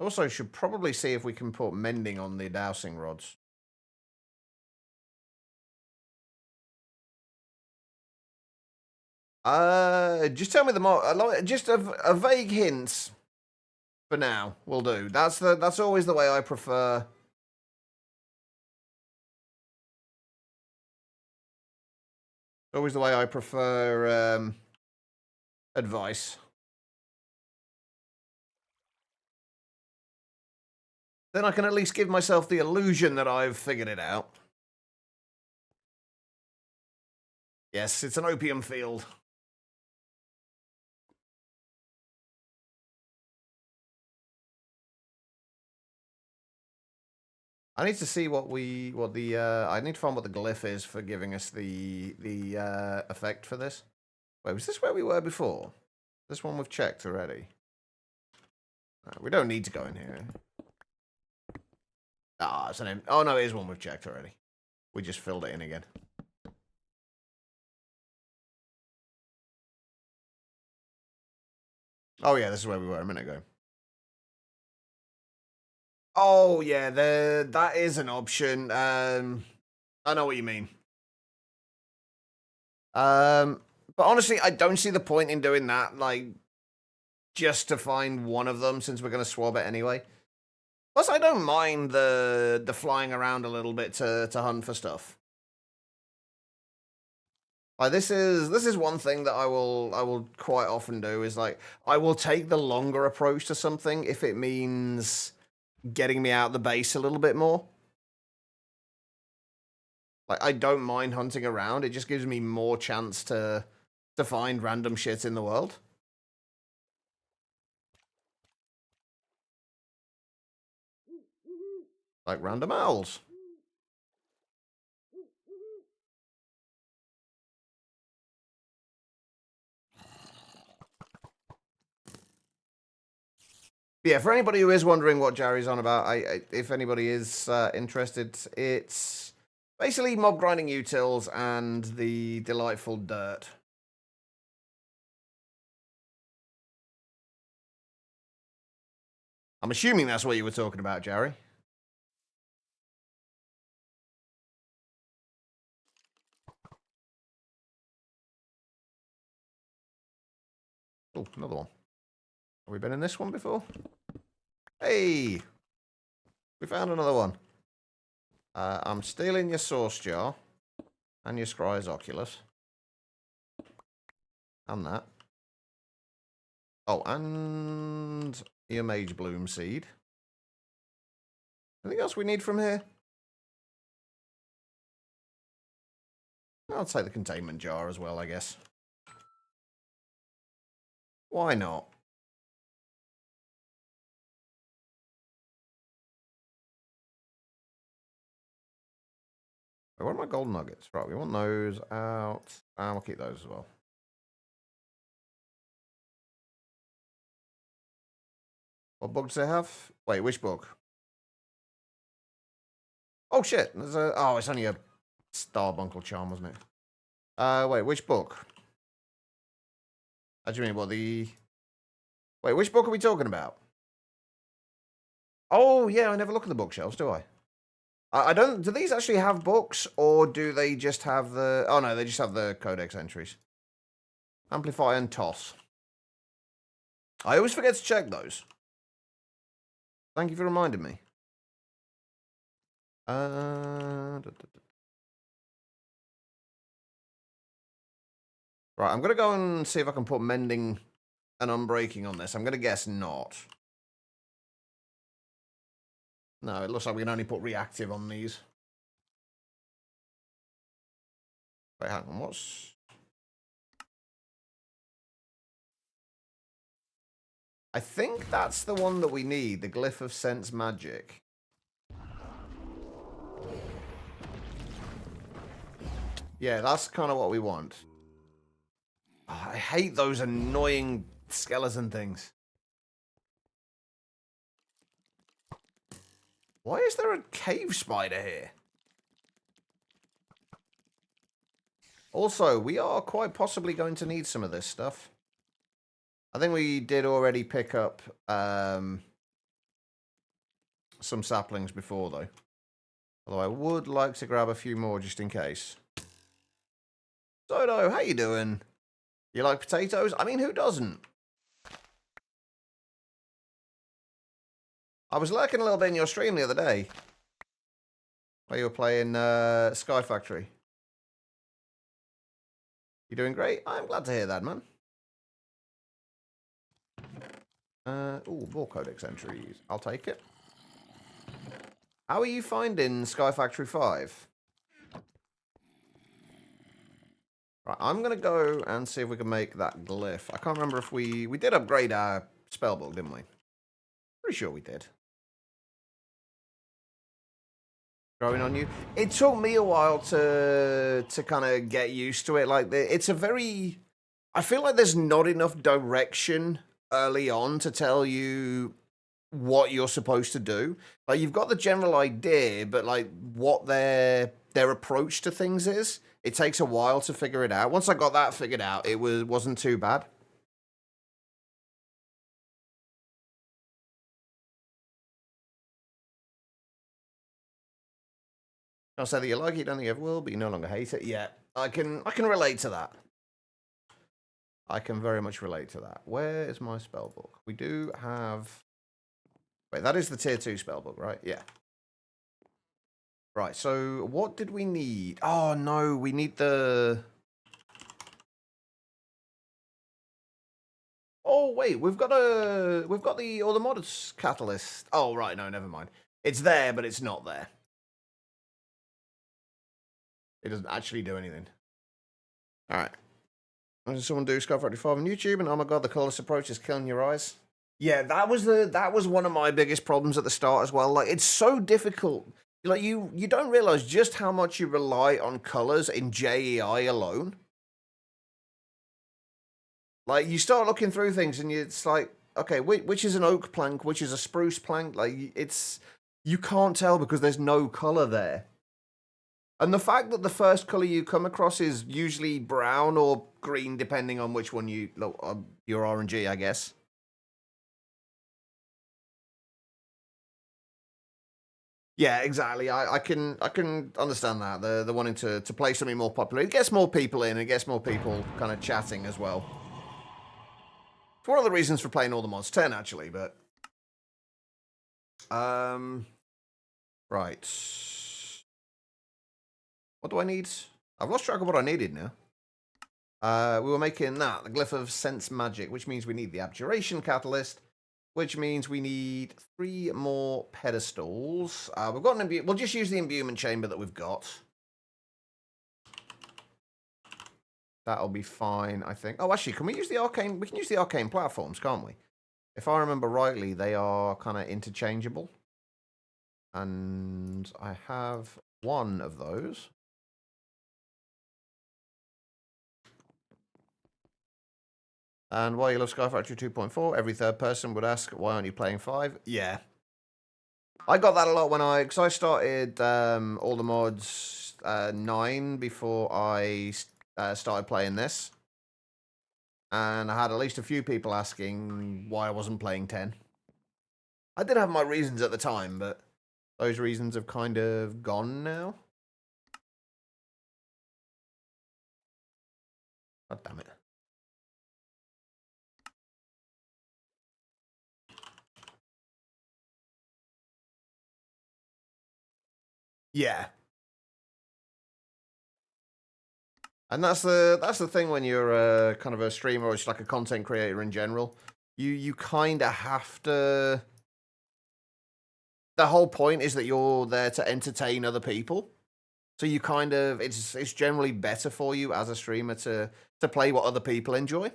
Also, should probably see if we can put mending on the dowsing rods. Just tell me the more. Just a vague hints. For now, will do. That's always the way I prefer. Always the way I prefer advice. Then I can at least give myself the illusion that I've figured it out. Yes, it's an opium field. I need to see what the I need to find what the glyph is for giving us the effect for this. Wait, was this where we were before? This one we've checked already. We don't need to go in here. Ah, it's an oh no, it is one we've checked already. We just filled it in again. Oh yeah, this is where we were a minute ago. Oh yeah, that is an option. I know what you mean. But honestly, I don't see the point in doing that. Like, just to find one of them, since we're gonna swab it anyway. Plus, I don't mind the flying around a little bit to hunt for stuff. Like this is one thing that I will quite often do is like I will take the longer approach to something if it means getting me out the base a little bit more. Like I don't mind hunting around. It just gives me more chance to find random shit in the world. Like random owls. Yeah, for anybody who is wondering what Jerry's on about, if anybody is interested, it's basically mob grinding utils and the delightful dirt. I'm assuming that's what you were talking about, Jerry. Oh, another one. Have we been in this one before? Hey! We found another one. I'm stealing your sauce jar and your Scry's Oculus. And that. Oh, and your Mage Bloom seed. Anything else we need from here? I'll take the containment jar as well, I guess. Why not? What are my gold nuggets? Right, we want those out. And we'll keep those as well. What book does it have? Wait, which book? Oh, shit. There's a... Oh, it's only a Starbuncle charm, wasn't it? Wait, which book? How do you mean, what, the... Wait, which book are we talking about? Oh, yeah, I never look at the bookshelves, do I? I don't... Do these actually have books, or do they just have the... Oh, no, they just have the codex entries. Amplify and toss. I always forget to check those. Thank you for reminding me. Right, I'm going to go and see if I can put mending and unbreaking on this. I'm going to guess not. No, it looks like we can only put reactive on these. Wait, hang on, what's... I think that's the one that we need, the Glyph of Sense Magic. Yeah, that's kind of what we want. Oh, I hate those annoying skeleton things. Why is there a cave spider here? Also, we are quite possibly going to need some of this stuff. I think we did already pick up some saplings before, though. Although I would like to grab a few more just in case. Dodo, how you doing? You like potatoes? I mean, who doesn't? I was lurking a little bit in your stream the other day. Where you were playing Sky Factory. You doing great? I'm glad to hear that, man. Ooh, more codex entries. I'll take it. How are you finding Sky Factory 5? Right, I'm going to go and see if we can make that glyph. I can't remember if we did upgrade our spellbook, didn't we? Pretty sure we did. Growing on you. It took me a while to kind of get used to it. Like, it's a very... I feel like there's not enough direction early on to tell you what you're supposed to do. Like, you've got the general idea, but like what their approach to things is, it takes a while to figure it out. Once I got that figured out, it wasn't too bad. I'll say that you like it, you don't think you ever will, but you no longer hate it. Yeah, I can relate to that. I can very much relate to that. Where is my spellbook? We do have... Wait, that is the tier 2 spellbook, right? Yeah. Right, so what did we need? Oh, no, we need the... Oh, wait, we've got the modders catalyst. Oh, right, no, never mind. It's there, but it's not there. It doesn't actually do anything. All right. What did someone do Sky 45 on YouTube? And oh my god, the colorless approach is killing your eyes. Yeah, that was one of my biggest problems at the start as well. Like, it's so difficult. Like, you don't realize just how much you rely on colors in JEI alone. Like, you start looking through things and it's like, okay, which is an oak plank, which is a spruce plank? Like, you can't tell because there's no color there. And the fact that the first color you come across is usually brown or green, depending on which one your RNG, I guess. Yeah, exactly. I can understand that. The wanting to play something more popular. It gets more people in. It gets more people kind of chatting as well. It's one of the reasons for playing all the mods 10 actually. But right. What do I need? I've lost track of what I needed now. We were making that the glyph of sense magic, which means we need the abjuration catalyst, which means we need 3 more pedestals. We've got an we'll just use the imbuement chamber that we've got. That'll be fine, I think. Oh, actually, can we use the arcane? We can use the arcane platforms, can't we? If I remember rightly, they are kind of interchangeable. And I have one of those. And why you love Sky Factory 2.4, every third person would ask, why aren't you playing 5? Yeah. I got that a lot because I started all the mods 9 before I started playing this. And I had at least a few people asking why I wasn't playing 10. I did have my reasons at the time, but those reasons have kind of gone now. God damn it. Yeah. And that's the thing when you're kind of a streamer or just like a content creator in general. You kind of have to. The whole point is that you're there to entertain other people. So you kind of it's generally better for you as a streamer to play what other people enjoy.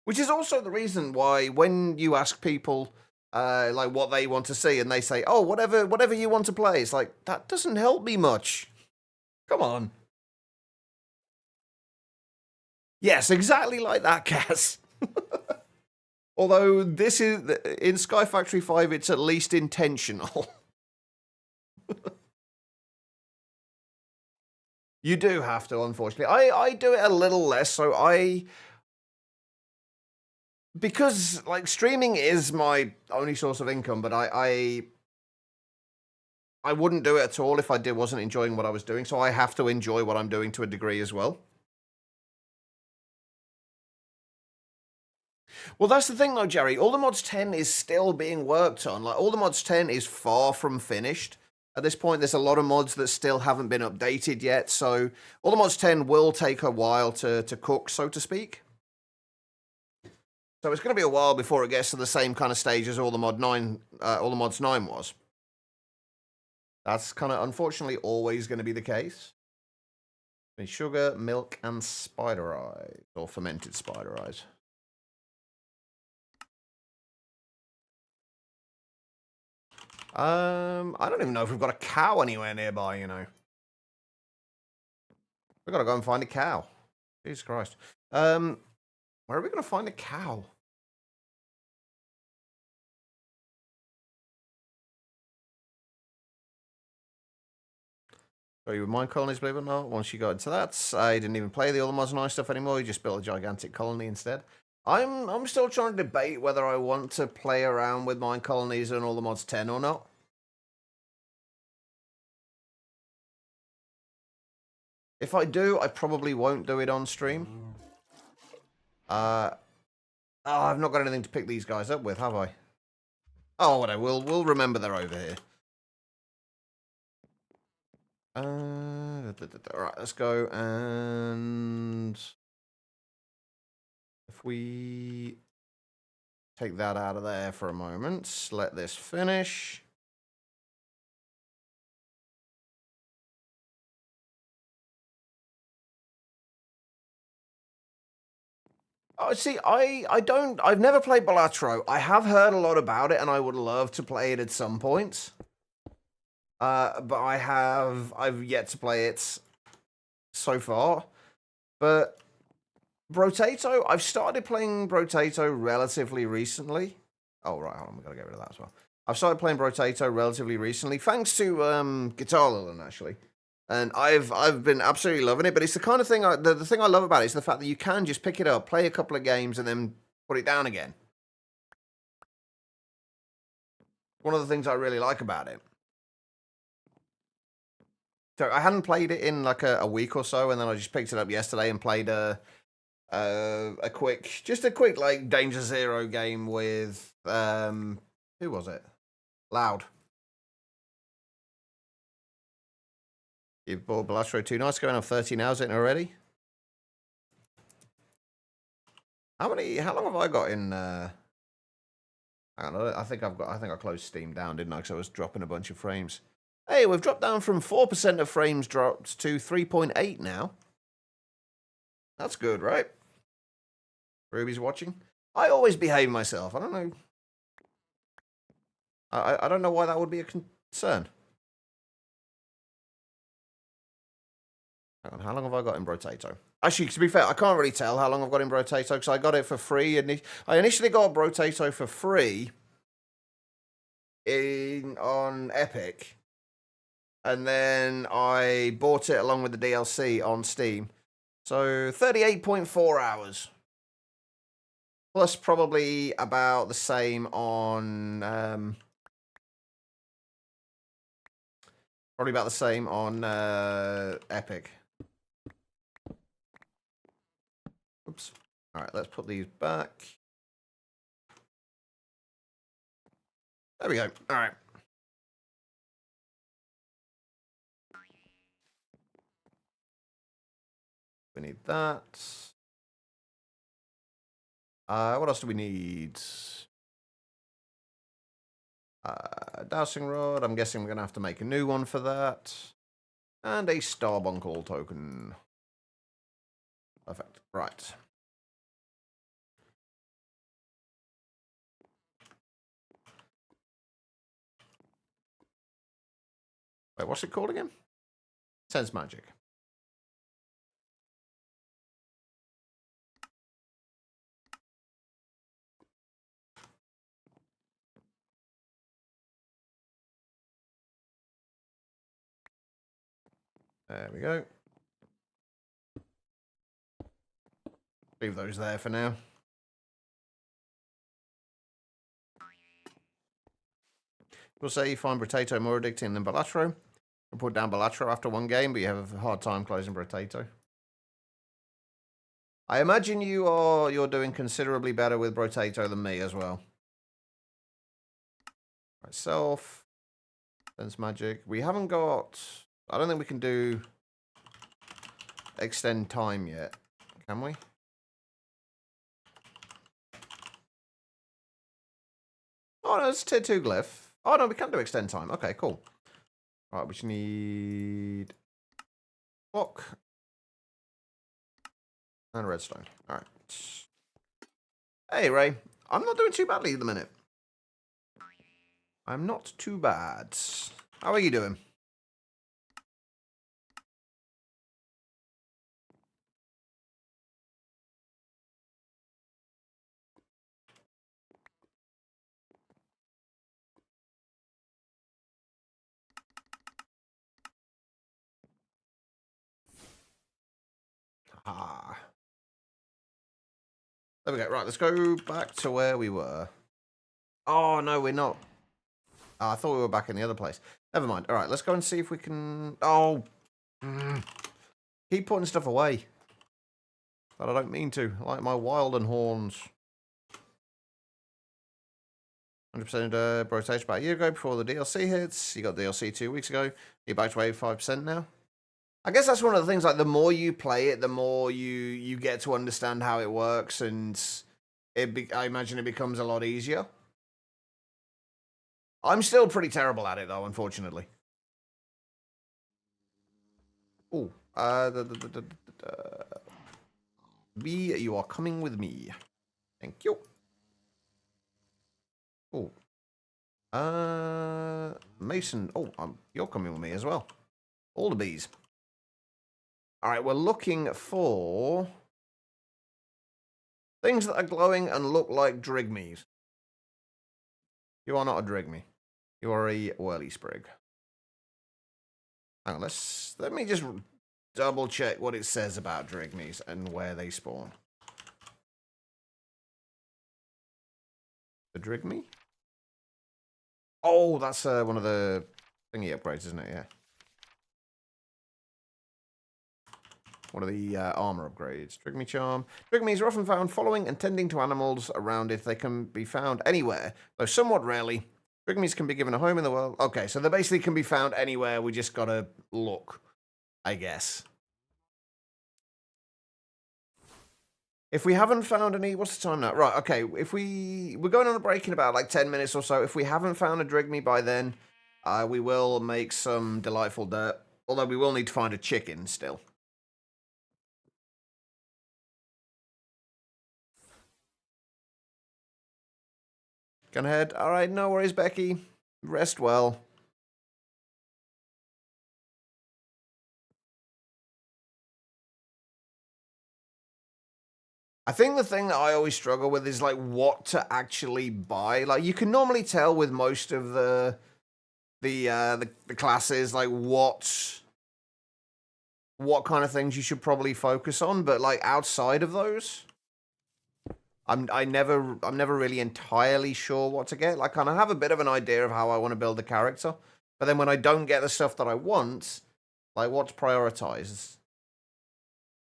Which is also the reason why when you ask people like what they want to see and they say, "Oh, whatever you want to play," it's like that doesn't help me much. Come on. Yes, exactly like that, Cass. Although this is in Sky Factory 5, it's at least intentional. You do have to, unfortunately. I do it a little less, so because like streaming is my only source of income, but I wouldn't do it at all if I wasn't enjoying what I was doing. So I have to enjoy what I'm doing to a degree as well. Well, that's the thing though, Jerry. All the Mods 10 is still being worked on. Like, All the Mods 10 is far from finished. At this point, there's a lot of mods that still haven't been updated yet. So All the Mods 10 will take a while to cook, so to speak. So it's going to be a while before it gets to the same kind of stage as All the Mods 9 was. That's kind of unfortunately always going to be the case. Sugar, milk, and spider eyes, or fermented spider eyes. I don't even know if we've got a cow anywhere nearby, you know. We've got to go and find a cow. Jesus Christ. Where are we going to find a cow? So you with mine colonies, believe it or not. Once you got into that, I didn't even play the other mods nice stuff anymore. You just built a gigantic colony instead. I'm still trying to debate whether I want to play around with mine colonies and all the mods 10 or not. If I do, I probably won't do it on stream. Oh, I've not got anything to pick these guys up with, have I? Oh, whatever. We'll remember they're over here. Alright, let's go and if we take that out of there for a moment, let this finish. Oh, see, I've never played Balatro. I have heard a lot about it, and I would love to play it at some point. But I've yet to play it so far. But Brotato, I've started playing Brotato relatively recently. Oh, right, hold on, we've got to get rid of that as well. I've started playing Brotato relatively recently, thanks to Guitar Lilin, actually. And I've been absolutely loving it, but it's the kind of thing, the thing I love about it is the fact that you can just pick it up, play a couple of games, and then put it down again. One of the things I really like about it. So I hadn't played it in like a week or so, and then I just picked it up yesterday and played a quick like Danger Zero game with who was it? Loud. You bought Balatro 2 nights going on 13 hours in already. How long have I got in hang on, I think I closed Steam down, didn't I? Because I was dropping a bunch of frames. Hey, we've dropped down from 4% of frames dropped to 3.8 now. That's good, right? Ruby's watching. I always behave myself. I don't know. I don't know why that would be a concern. Hang on, how long have I got in Brotato? Actually, to be fair, I can't really tell how long I've got in Brotato because I got it for free. And I initially got Brotato for free on Epic. And then I bought it along with the DLC on Steam. So 38.4 hours. Plus probably about the same on Epic. Oops. All right, let's put these back. There we go. All right. We need that. What else do we need? Dowsing rod. I'm guessing we're going to have to make a new one for that. And a Starbuncle token. Perfect. Right. Wait, what's it called again? Sense Magic. There we go. Leave those there for now. We'll say you find Brotato more addicting than Balatro. We'll put down Balatro after one game, but you have a hard time closing Brotato. I imagine you're doing considerably better with Brotato than me as well. Right, self. Sense Magic. We haven't got... I don't think we can do extend time yet. Can we? Oh, no, it's tier 2 glyph. Oh, no, we can do extend time. Okay, cool. All right, we just need block and redstone. All right. Hey, Ray. I'm not doing too badly at the minute. I'm not too bad. How are you doing? Ah. There we go. Right, let's go back to where we were. Oh, no, we're not. Oh, I thought we were back in the other place. Never mind. All right, let's go and see if we can... Oh. Keep putting stuff away. But I don't mean to. Like my wild and horns. 100% rotation about a year ago before the DLC hits. You got DLC 2 weeks ago. You're back to 85% now. I guess that's one of the things, like, the more you play it, the more you get to understand how it works, and I imagine it becomes a lot easier. I'm still pretty terrible at it, though, unfortunately. Ooh. Bee, you are coming with me. Thank you. Oh. Mason. Oh, you're coming with me as well. All the bees. All right, we're looking for things that are glowing and look like drigmees. You are not a drigme. You are a whirly sprig. Hang on, let me just double check what it says about drigmees and where they spawn. The drigme? Oh, that's one of the thingy upgrades, isn't it? Yeah. One of the armor upgrades. Drigme charm. Drigmees are often found following and tending to animals around it. They can be found anywhere, though somewhat rarely. Drigmees can be given a home in the world. Okay, so they basically can be found anywhere. We just gotta look, I guess. If we haven't found any, what's the time now? Right, okay, we're going on a break in about like 10 minutes or so. If we haven't found a drigme by then, we will make some delightful dirt. Although we will need to find a chicken still. Gonna head. All right, no worries, Becky. Rest well. I think the thing that I always struggle with is like what to actually buy. Like you can normally tell with most of the classes like what kind of things you should probably focus on, but like outside of those, I'm never really entirely sure what to get. Like, kind of have a bit of an idea of how I want to build the character, but then when I don't get the stuff that I want, like what's prioritized?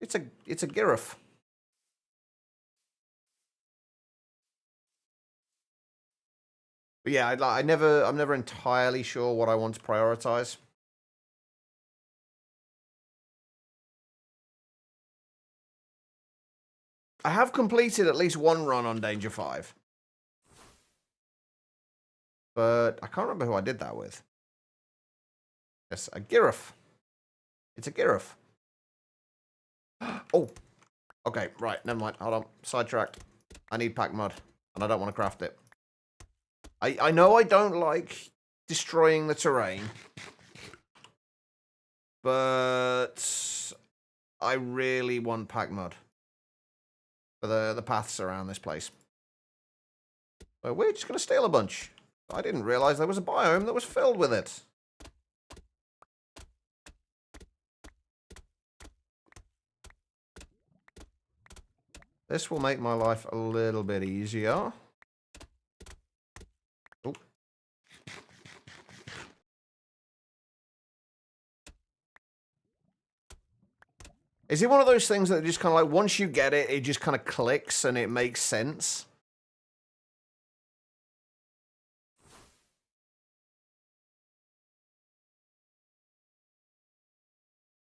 It's a giraffe. But yeah, I'm never entirely sure what I want to prioritize. I have completed at least one run on Danger 5. But I can't remember who I did that with. Yes, a giraffe. It's a giraffe. Oh. Okay, right, never mind. Hold on. Sidetracked. I need pack mud, and I don't want to craft it. I know I don't like destroying the terrain, but I really want pack mud for the paths around this place. So we're just going to steal a bunch. I didn't realize there was a biome that was filled with it. This will make my life a little bit easier. Oh. Is it one of those things that just kind of like, once you get it, it just kind of clicks and it makes sense?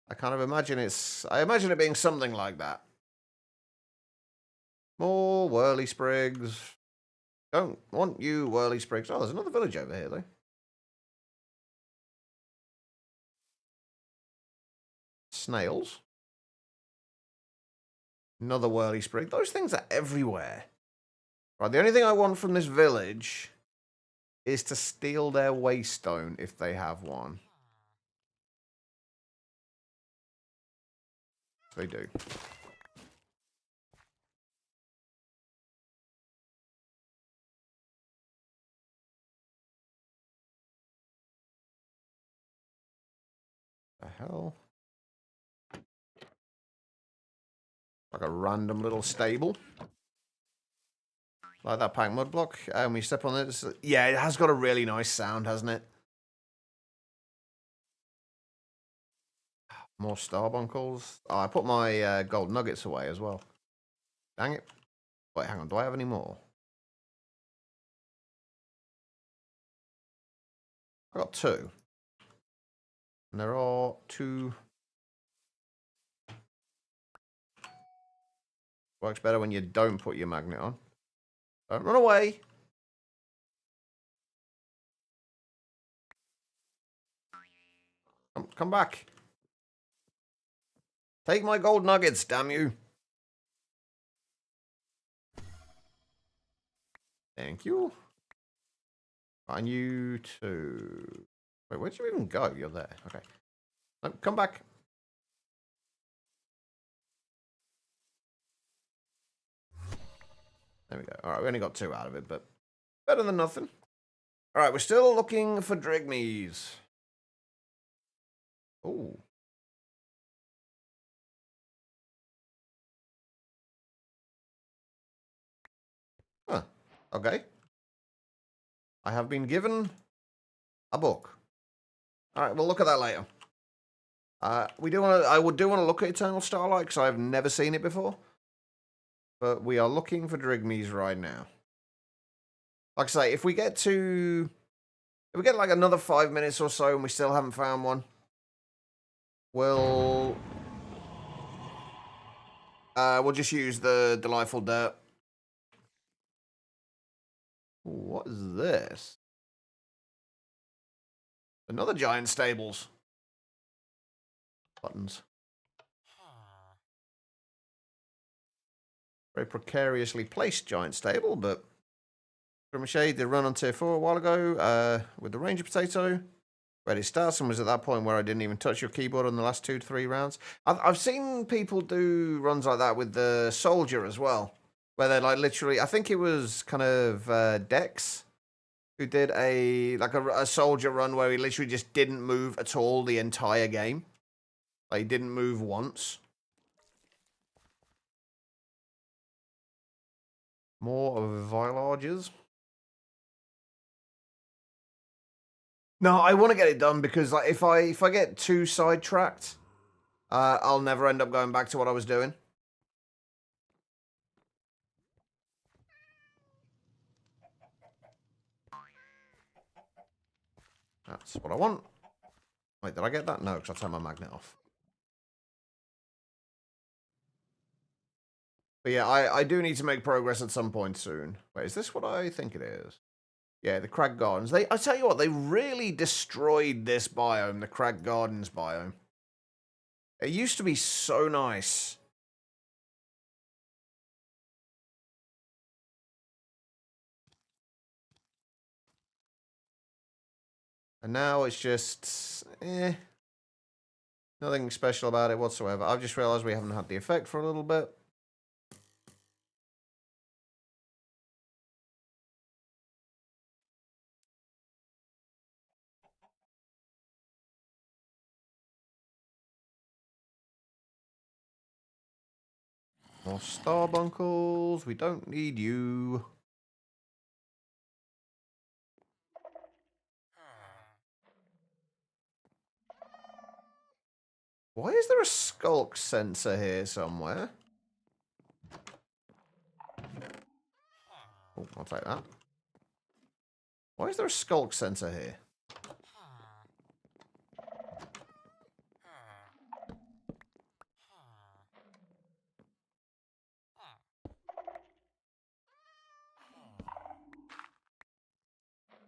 I kind of imagine I imagine it being something like that. More whirly sprigs. Don't want you whirly sprigs. Oh, there's another village over here, though. Snails. Another whirly sprig. Those things are everywhere. Right, the only thing I want from this village is to steal their waystone if they have one. They do. The hell? Like a random little stable. Like that pack mud block. And we step on it. Yeah, it has got a really nice sound, hasn't it? More starbunkles. Oh, I put my gold nuggets away as well. Dang it. Wait, hang on. Do I have any more? I got 2. And there are 2. Works better when you don't put your magnet on. Don't run away. Come back. Take my gold nuggets, damn you. Thank you. And you too. Wait, where'd you even go? You're there. Okay. No, come back. There we go. All right, we only got 2 out of it, but better than nothing. All right, we're still looking for Drigmies. Ooh. Huh. Okay. I have been given a book. All right, we'll look at that later. We do want to. I do want to look at Eternal Starlight because I've never seen it before. But we are looking for Drigmies right now. Like I say, if we get like another 5 minutes or so and we still haven't found one, we'll just use the Delightful Dirt. What is this? Another giant stables. Buttons. Very precariously placed giant stable, but from a shade they run on tier 4 a while ago with the Ranger Potato. Ready starts and was at that point where I didn't even touch your keyboard on the last 2 to 3 rounds. I've seen people do runs like that with the Soldier as well, where they're like literally, I think it was kind of Dex who did a Soldier run where he literally just didn't move at all the entire game. Like, he didn't move once. More of Villages. No, I want to get it done because like if I get too sidetracked, I'll never end up going back to what I was doing. That's what I want. Wait, did I get that? No, because I turned my magnet off. But yeah, I do need to make progress at some point soon. Wait, is this what I think it is? Yeah, the Crag Gardens. I tell you what, they really destroyed this biome, the Crag Gardens biome. It used to be so nice. And now it's just, nothing special about it whatsoever. I've just realized we haven't had the effect for a little bit. More Starbunkles. We don't need you. Why is there a skulk sensor here somewhere? Oh, I'll take that. Why is there a skulk sensor here?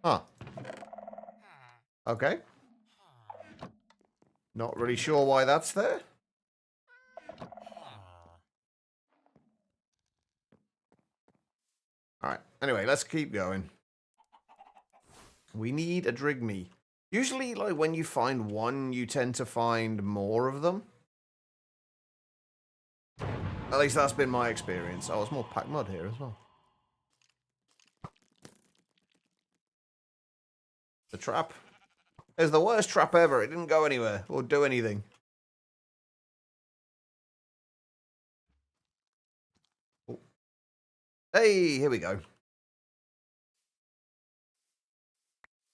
Huh. Okay. Not really sure why that's there. Alright. Anyway, let's keep going. We need a Drigme. Usually, like, when you find one, you tend to find more of them. At least that's been my experience. Oh, there's more packed mud here as well. The trap. It's the worst trap ever. It didn't go anywhere or do anything. Oh. Hey, here we go.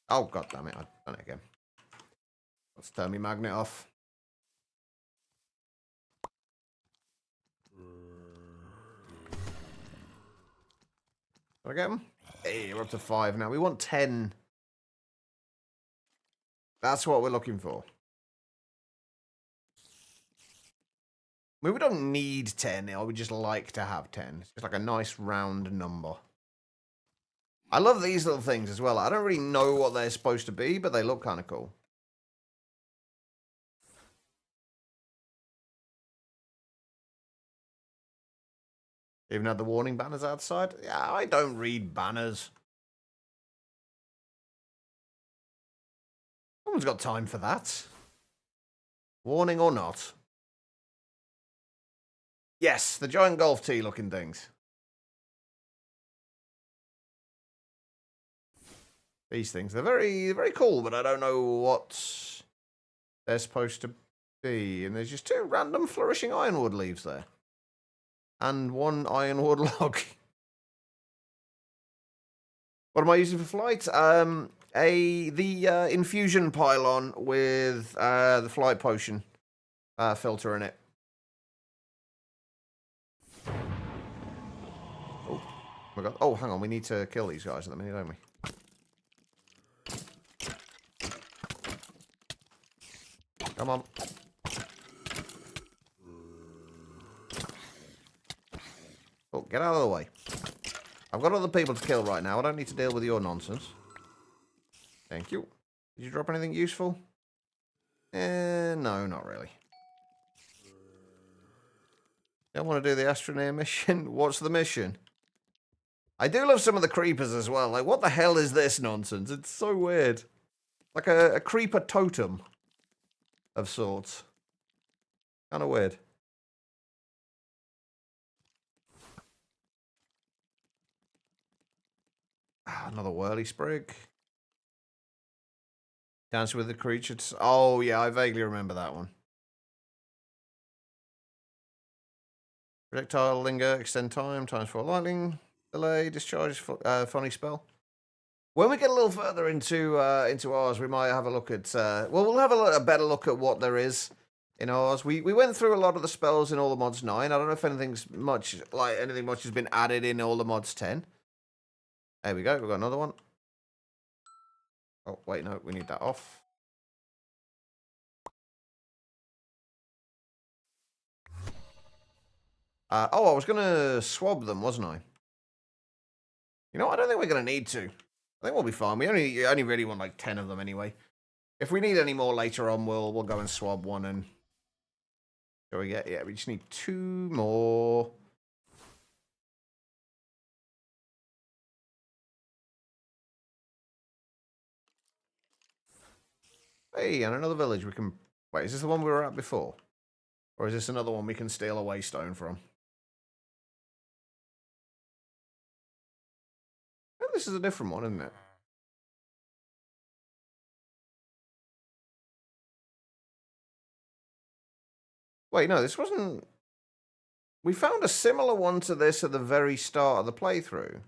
Oh, god damn it. I've done it again. Let's turn my magnet off. Did I get him? Hey, we're up to 5 now. We want 10. That's what we're looking for. I mean, we don't need 10. I would just like to have 10. It's just like a nice round number. I love these little things as well. I don't really know what they're supposed to be, but they look kind of cool. Even had the warning banners outside. Yeah, I don't read banners. No one's got time for that. Warning or not. Yes, the giant golf tee looking things. These things. They're very cool, but I don't know what they're supposed to be. And there's just 2 random flourishing ironwood leaves there. And 1 ironwood log. What am I using for flight? The infusion pylon with the flight potion filter in it. Oh my god! Oh, hang on. We need to kill these guys at the minute, don't we? Come on. Oh, get out of the way. I've got other people to kill right now. I don't need to deal with your nonsense. Thank you. Did you drop anything useful? No, not really. Don't want to do the Astroneer mission? What's the mission? I do love some of the creepers as well. Like, what the hell is this nonsense? It's so weird. Like a creeper totem of sorts. Kind of weird. Another whirly sprig. Dance with the creatures. Oh, yeah, I vaguely remember that one. Projectile linger, extend time, times 4 lightning, delay, discharge, funny spell. When we get a little further into ours, we might have a look at. We'll have a better look at what there is in ours. We went through a lot of the spells in all the mods 9. I don't know if anything much has been added in all the mods 10. There we go. We've got another one. Oh wait, no, we need that off. I was gonna swab them, wasn't I? You know, I don't think we're gonna need to. I think we'll be fine. We only really want like 10 of them anyway. If we need any more later on, we'll go and swab one and. Shall we get? Yeah, we just need 2 more. Hey, and another village we can. Wait, is this the one we were at before, or is this another one we can steal a waystone from? Oh, this is a different one, isn't it? Wait, no, this wasn't. We found a similar one to this at the very start of the playthrough.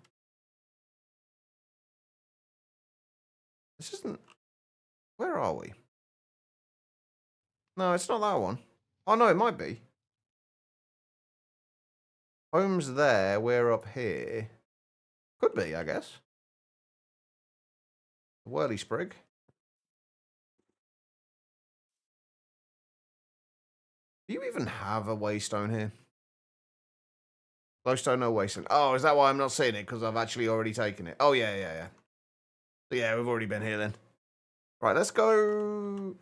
This isn't. Where are we? No, it's not that one. Oh, no, it might be. Home's there, we're up here. Could be, I guess. Whirly sprig. Do you even have a waystone here? Glowstone, no waystone. Oh, is that why I'm not seeing it? Because I've actually already taken it. Oh, yeah. So, yeah, we've already been here then. Right, let's go.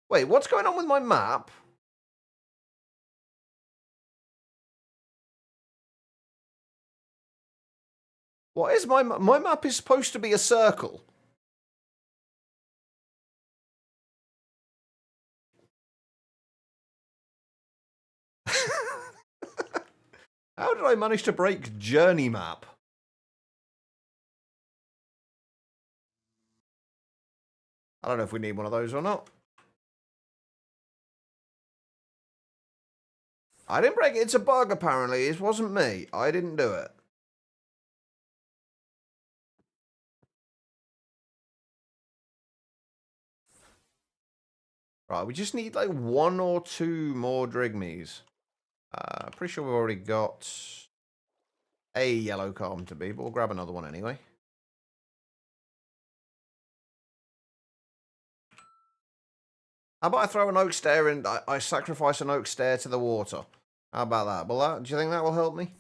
Wait, what's going on with my map? What is my map is supposed to be a circle. How did I manage to break journey map? I don't know if we need one of those or not. I didn't break it. It's a bug, apparently. It wasn't me. I didn't do it. Right, we just need like 1 or 2 more Drigmies. Pretty sure we've already got a yellow carpenter bee, but we'll grab another one anyway. How about I throw an oak stair and I sacrifice an oak stair to the water? How about that? Do you think that will help me?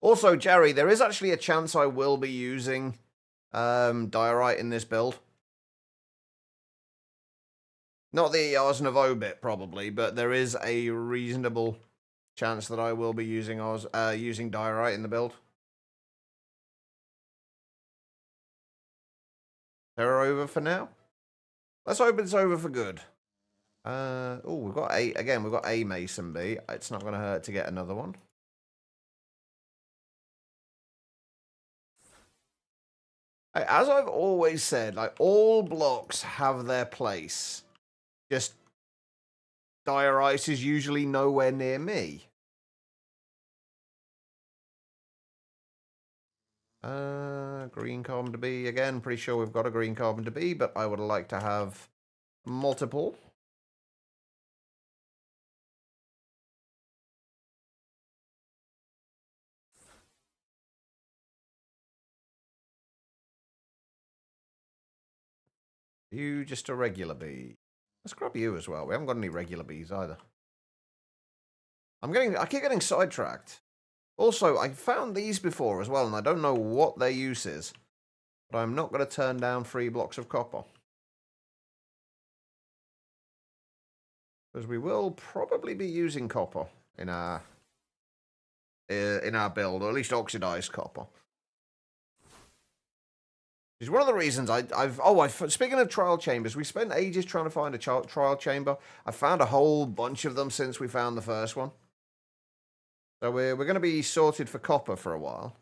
Also, Jerry, there is actually a chance I will be using diorite in this build. Not the Ars Nouveau bit, probably, but there is a reasonable chance that I will be using using diorite in the build. They're over for now. Let's hope it's over for good. Oh, we've got we've got a Mason bee. It's not going to hurt to get another one. As I've always said, like, all blocks have their place. Just diorite is usually nowhere near me. Green carbon to be again. Pretty sure we've got a green carbon to be, but I would like to have multiple. You just a regular bee. Let's grab you as well. We haven't got any regular bees either. I keep getting sidetracked. Also, I found these before as well, and I don't know what their use is. But I'm not going to turn down 3 blocks of copper. Because we will probably be using copper in our build, or at least oxidized copper. It's one of the reasons speaking of trial chambers, we spent ages trying to find a trial chamber. I found a whole bunch of them since we found the first one. So we're going to be sorted for copper for a while.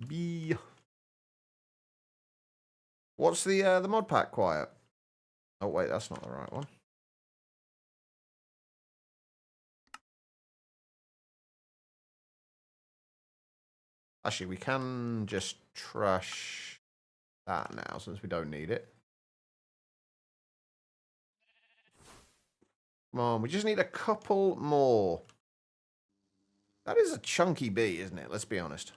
B. What's the mod pack quiet? Oh wait, that's not the right one. Actually, we can just trash that now since we don't need it. Come on, we just need a couple more. That is a chunky bee, isn't it? Let's be honest.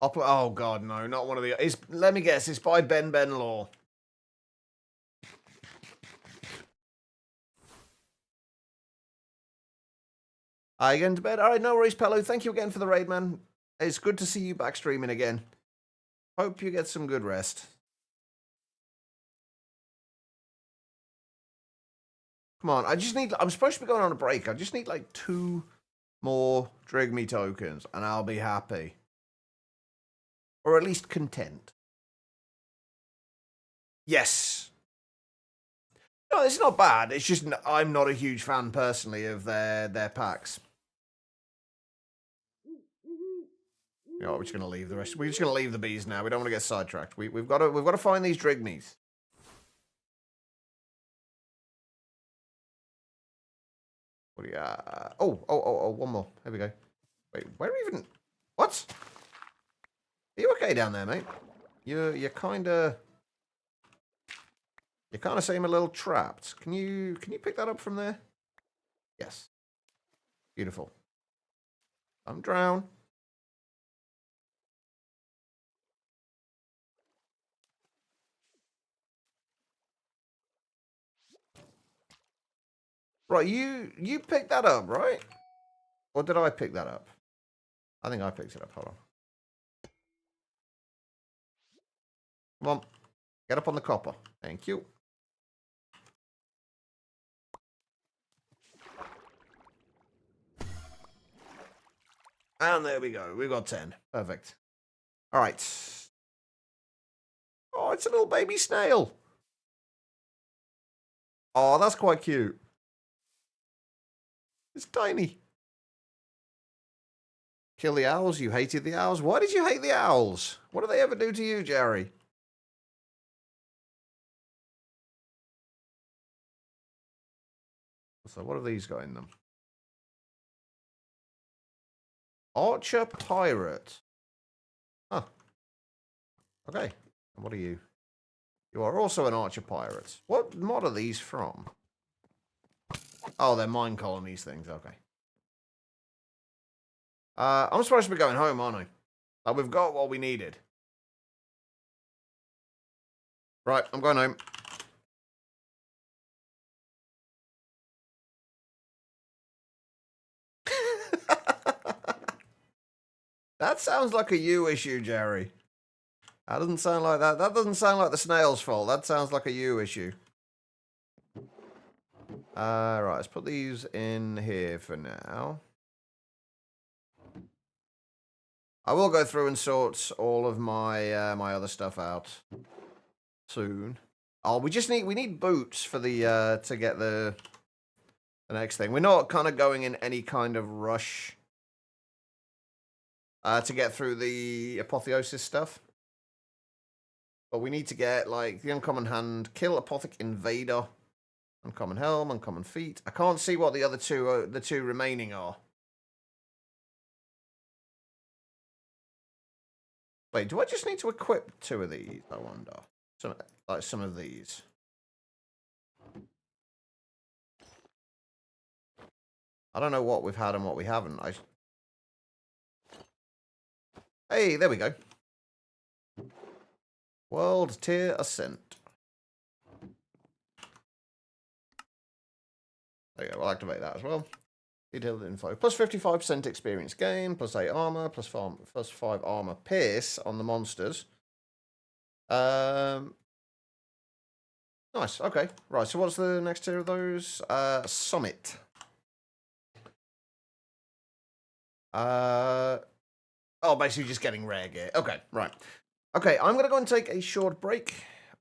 Oh god, no, not one of the. Let me guess. It's by Ben Law. Are you going to bed? All right, no worries, Pello. Thank you again for the raid, man. It's good to see you back streaming again. Hope you get some good rest. Come on, I'm supposed to be going on a break. I just need like 2 more Drigme tokens, and I'll be happy. Or at least content. Yes. No, it's not bad. It's just I'm not a huge fan personally of their packs. You know, we're just gonna leave the rest. We're just gonna leave the bees now. We don't want to get sidetracked. We've got to find these Drigmes. What do you? Oh, one more. Here we go. Wait, where even? What? Are you okay down there, mate? You kind of seem a little trapped. Can you pick that up from there? Yes. Beautiful. I'm drown. Right, you picked that up, right? Or did I pick that up? I think I picked it up. Hold on. Come on. Get up on the copper. Thank you. And there we go. We've got 10. Perfect. All right. Oh, it's a little baby snail. Oh, that's quite cute. It's tiny. Kill the owls? You hated the owls? Why did you hate the owls? What did they ever do to you, Jerry? So what have these got in them? Archer Pirate. Huh. Okay. And what are you? You are also an Archer Pirate. What mod are these from? Oh, they're mine colonies things. Okay. I'm supposed to be going home, aren't I? Like, we've got what we needed. Right, I'm going home. That sounds like a you issue, Jerry. That doesn't sound like that. That doesn't sound like the snail's fault. That sounds like a you issue. Right, let's put these in here for now. I will go through and sort all of my my other stuff out soon. Oh, we need boots for the to get the next thing. We're not kind of going in any kind of rush to get through the apotheosis stuff. But we need to get like the uncommon hand, kill apothic invader, uncommon helm, uncommon feet. I can't see what the other two the two remaining are. Wait, do I just need to equip 2 of these? I wonder. Some of these. I don't know what we've had and what we haven't. Hey, there we go. World Tier Ascent. There you go. We'll activate that as well. Detailed info. Plus 55% experience gain. Plus 8 armor. Plus 5 armor pierce on the monsters. Nice. Okay. Right. So what's the next tier of those? Summit. Oh, basically just getting rare gear. Okay. Right. Okay. I'm gonna go and take a short break.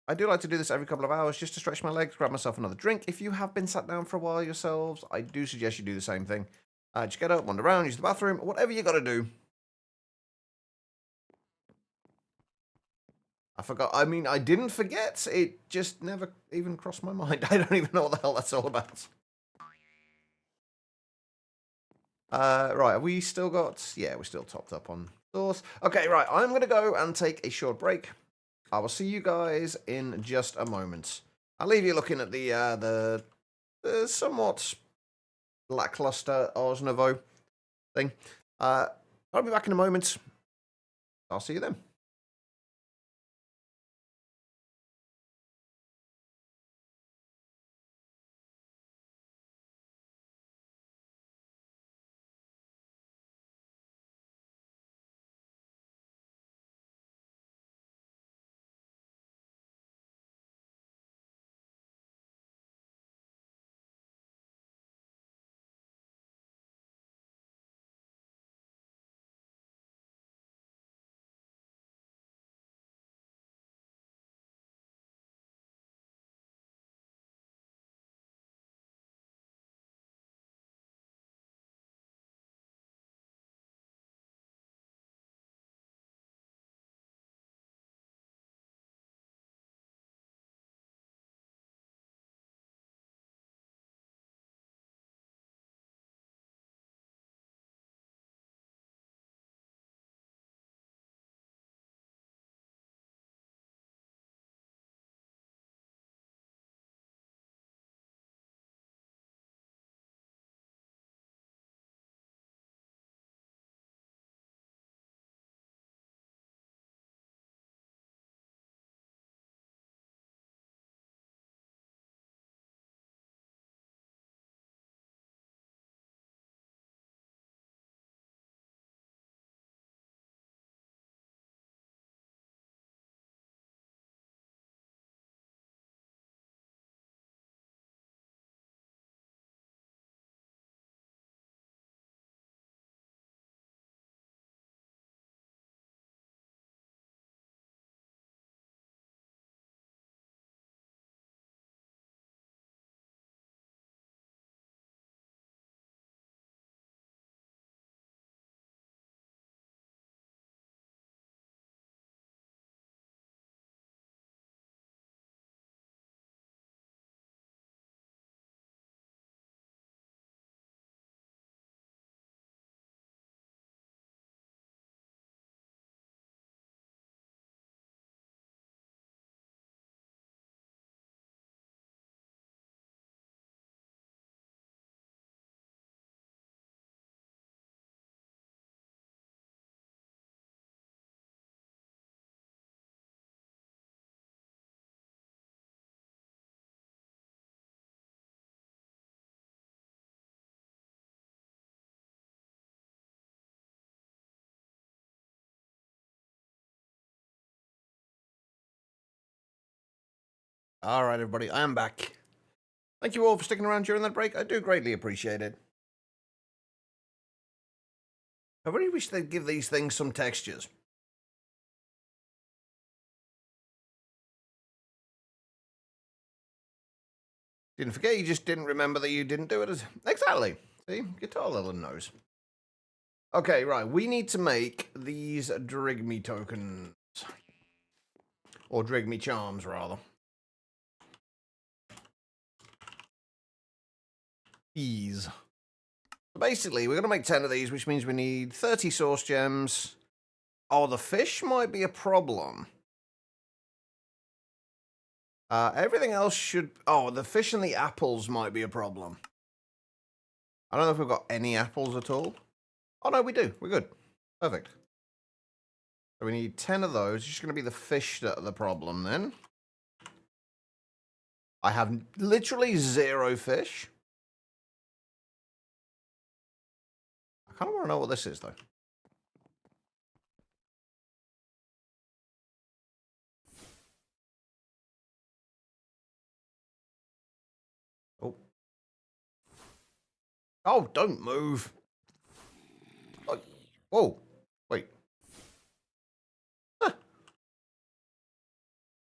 I do like to do this every couple of hours just to stretch my legs, grab myself another drink. If you have been sat down for a while yourselves, I do suggest you do the same thing. Just get up, wander around, use the bathroom, whatever you got to do. I forgot. I mean, I didn't forget. It just never even crossed my mind. I don't even know what the hell that's all about. Right, have we still got... Yeah, we're still topped up on sauce. Okay, right, I'm going to go and take a short break. I will see you guys in just a moment. I'll leave you looking at the somewhat lackluster Ars Nouveau thing. I'll be back in a moment. I'll see you then. All right, everybody, I am back. Thank you all for sticking around during that break. I do greatly appreciate it. I really wish they'd give these things some textures. Didn't forget, you just didn't remember that you didn't do it. Exactly. See? Guitar little nose. Okay, right. We need to make these Drigme tokens. Or Drigme charms, rather. These. Basically, we're going to make 10 of these, which means we need 30 source gems. Oh, the fish might be a problem. Everything else should... Oh, the fish and the apples might be a problem. I don't know if we've got any apples at all. Oh, no, we do. We're good. Perfect. So we need 10 of those. It's just going to be the fish that are the problem, then. I have literally 0 fish. I kind of want to know what this is, though. Oh. Oh, don't move. Oh. Whoa. Wait.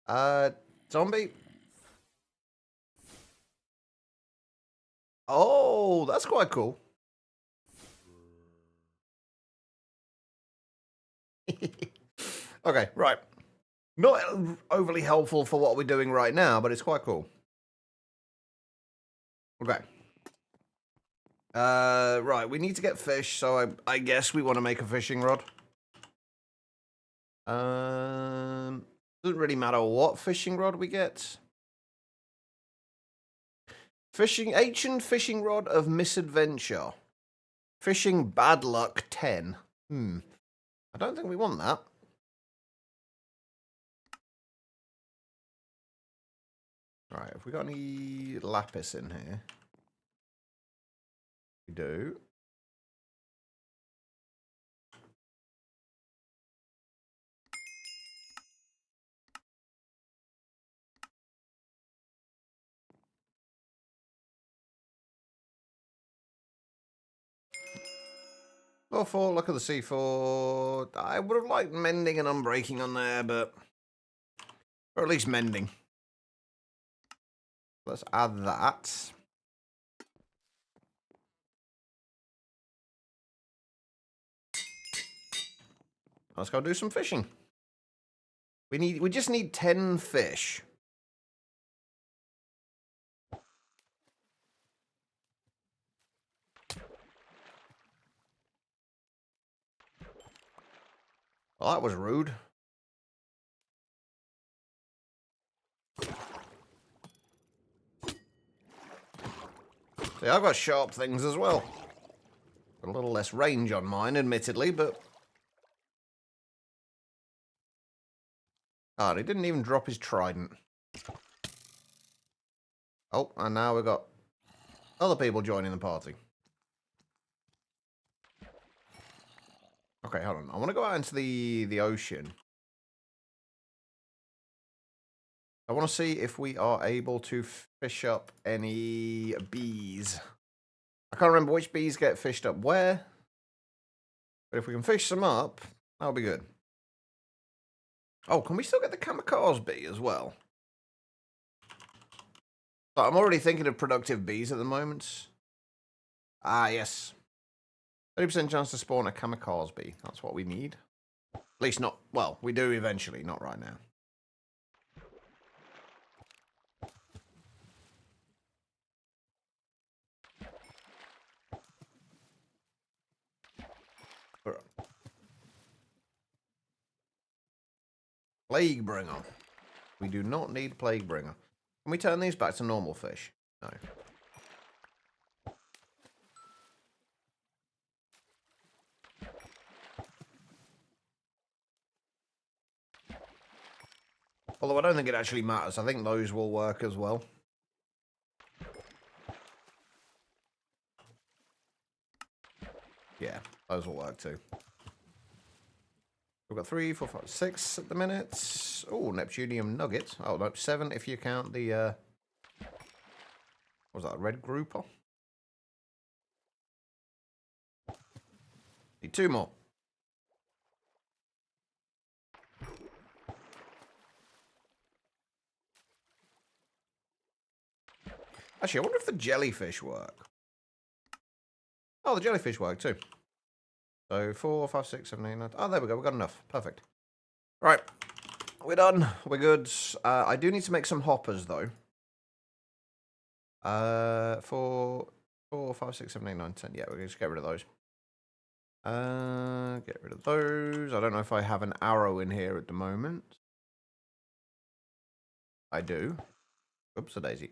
Huh. Zombie. Oh, that's quite cool. Okay, right. Not overly helpful for what we're doing right now, but it's quite cool. Okay. Right, we need to get fish, so I guess we want to make a fishing rod. Doesn't really matter what fishing rod we get. Ancient fishing rod of misadventure. Fishing bad luck 10. I don't think we want that. Right, have we got any lapis in here? We do. Law 4, look at the C4. I would have liked mending and unbreaking on there, but... Or at least mending. Let's add that. Let's go do some fishing. We just need 10 fish. Well, that was rude. See, I've got sharp things as well. Got a little less range on mine, admittedly, but... Ah, he didn't even drop his trident. Oh, and now we've got other people joining the party. Okay, hold on. I want to go out into the ocean. I want to see if we are able to fish up any bees. I can't remember which bees get fished up where. But if we can fish some up, that'll be good. Oh, can we still get the kamikaze bee as well? But I'm already thinking of productive bees at the moment. Ah, yes. 30% chance to spawn a kamikaze bee. That's what we need. At least not... Well, we do eventually, not right now. Plague bringer. We do not need plague bringer. Can we turn these back to normal fish? No. Although I don't think it actually matters. I think those will work as well. Yeah, those will work too. We've got 3, 4, 5, 6 at the minute. Oh, Neptunium nuggets. Oh, no, 7 if you count the, what was that, red grouper? Need 2 more. Actually, I wonder if the jellyfish work. Oh, the jellyfish work too. So 4, 5, 6, 7, 8, 9. Oh, there we go. We've got enough. Perfect. Right. We're done. We're good. I do need to make some hoppers, though. 4, 5, 6, 7, 8, 9, 10. Yeah, we're going to just get rid of those. Get rid of those. I don't know if I have an arrow in here at the moment. I do. Oops, a daisy.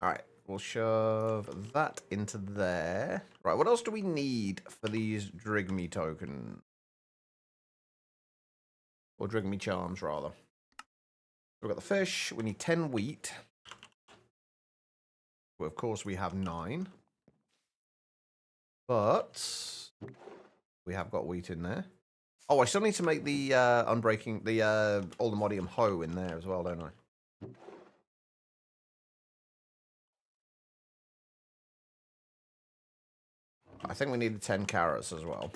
Alright, we'll shove that into there. Right, what else do we need for these Drigme tokens? Or Drigme charms, rather. We've got the fish. We need 10 wheat. Well, of course, we have 9. But we have got wheat in there. Oh, I still need to make the unbreaking, the Aldemodium hoe in there as well, don't I? I think we needed 10 carrots as well.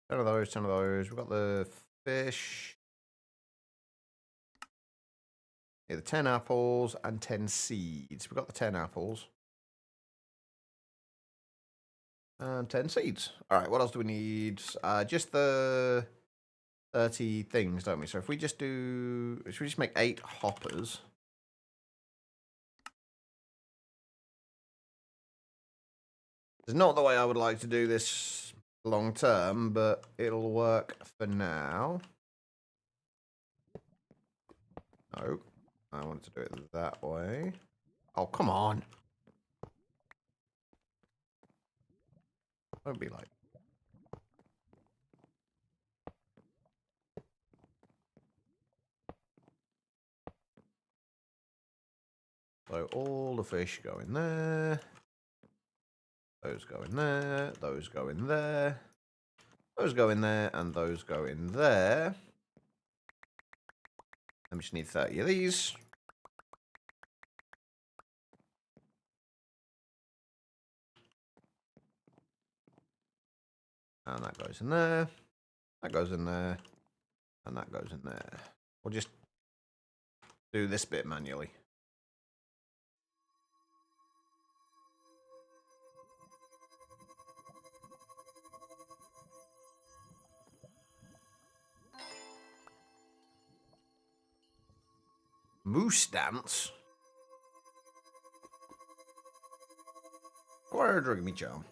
10 of those, 10 of those. We've got the fish. Yeah, the 10 apples and 10 seeds. We've got the 10 apples. And 10 seeds. Alright, what else do we need? Just the 30 things, don't we? So if we just do... Should we just make 8 hoppers? It's not the way I would like to do this long term, but it'll work for now. No, I wanted to do it that way. Oh, come on. Don't be like... So all the fish go in there. Those go in there. Those go in there. Those go in there. And those go in there. I just need 30 of these. And that goes in there. That goes in there. And that goes in there. We'll just do this bit manually. Moose dance? Or a drug me charm?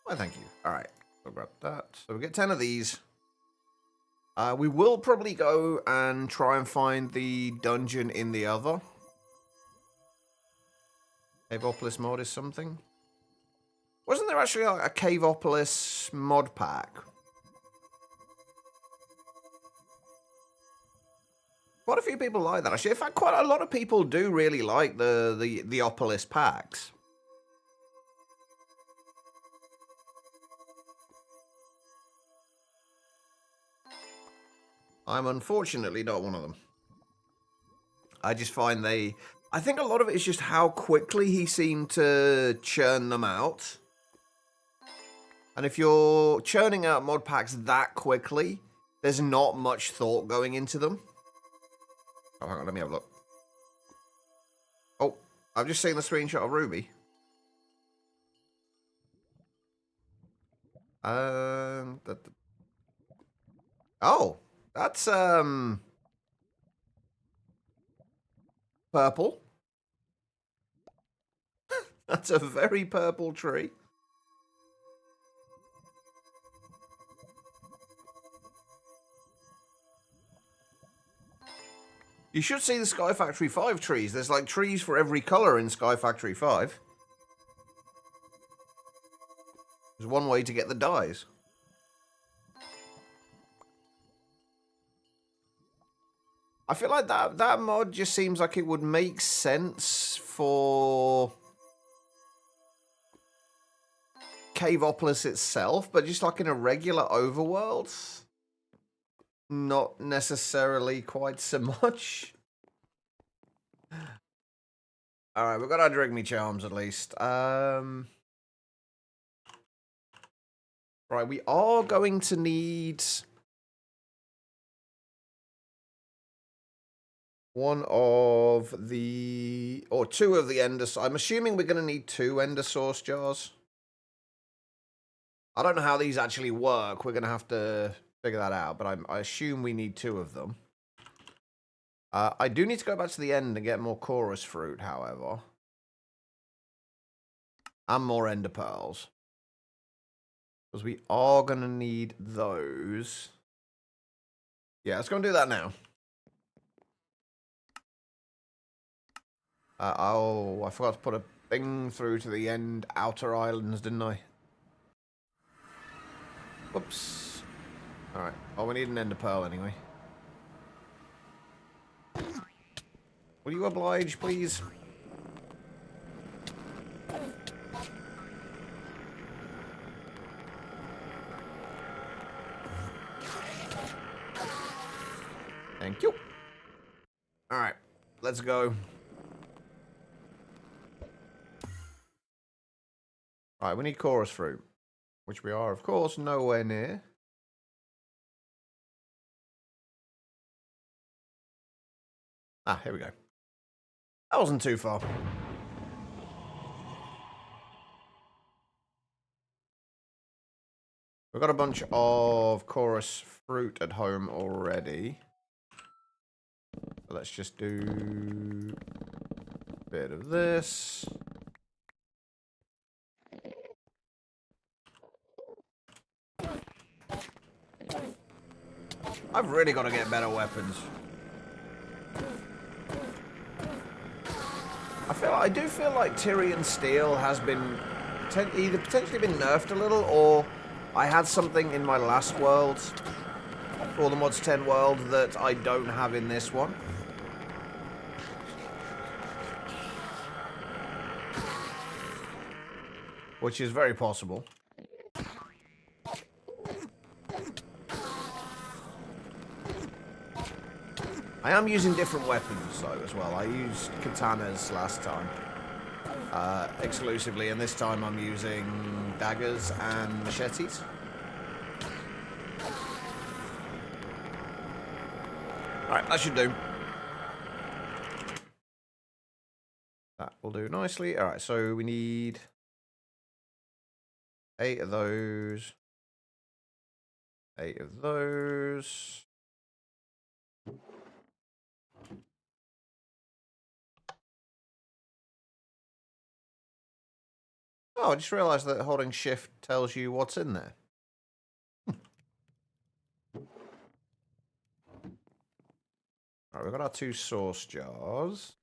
Why, thank you. Alright, we'll grab that. So we get 10 of these. We will probably go and try and find the dungeon in the other. Caveopolis mod is something. Wasn't there actually like a Caveopolis mod pack? Quite a few people like that. Actually, in fact, quite a lot of people do really like the Opolis packs. I'm unfortunately not one of them. I just find I think a lot of it is just how quickly he seemed to churn them out. And if you're churning out mod packs that quickly, there's not much thought going into them. Oh, hang on, let me have a look. Oh, I've just seen the screenshot of Ruby. Oh, that's purple. That's a very purple tree. You should see the Sky Factory 5 trees. There's like trees for every colour in Sky Factory 5. There's one way to get the dyes. I feel like that mod just seems like it would make sense for Caveopolis itself, but just like in a regular overworld, not necessarily quite so much. All right, we've got our drink me charms at least. Right, we are going to need one of the, or two of the ender. I'm assuming we're going to need 2 ender source jars. I don't know how these actually work. We're going to have to figure that out, but I assume we need 2 of them. I do need to go back to the end and get more chorus fruit, however. And more ender pearls. Because we are going to need those. Yeah, let's go and do that now. Oh, I forgot to put a thing through to the end outer islands, didn't I? Whoops. Alright. Oh, we need an ender pearl anyway. Will you oblige, please? Thank you. Alright. Let's go. Alright, we need chorus fruit. Which we are, of course, nowhere near. Ah, here we go. That wasn't too far. We've got a bunch of chorus fruit at home already. So let's just do a bit of this. I've really got to get better weapons. I do feel like Tyrian Steel has been either potentially been nerfed a little, or I had something in my last world, or the Mods 10 world, that I don't have in this one. Which is very possible. I am using different weapons, though, as well. I used katanas last time. Exclusively, and this time I'm using daggers and machetes. Alright, that should do. That will do nicely. Alright, so we need 8 of those. 8 of those. Oh, I just realised that holding shift tells you what's in there. Alright, we've got our 2 source jars.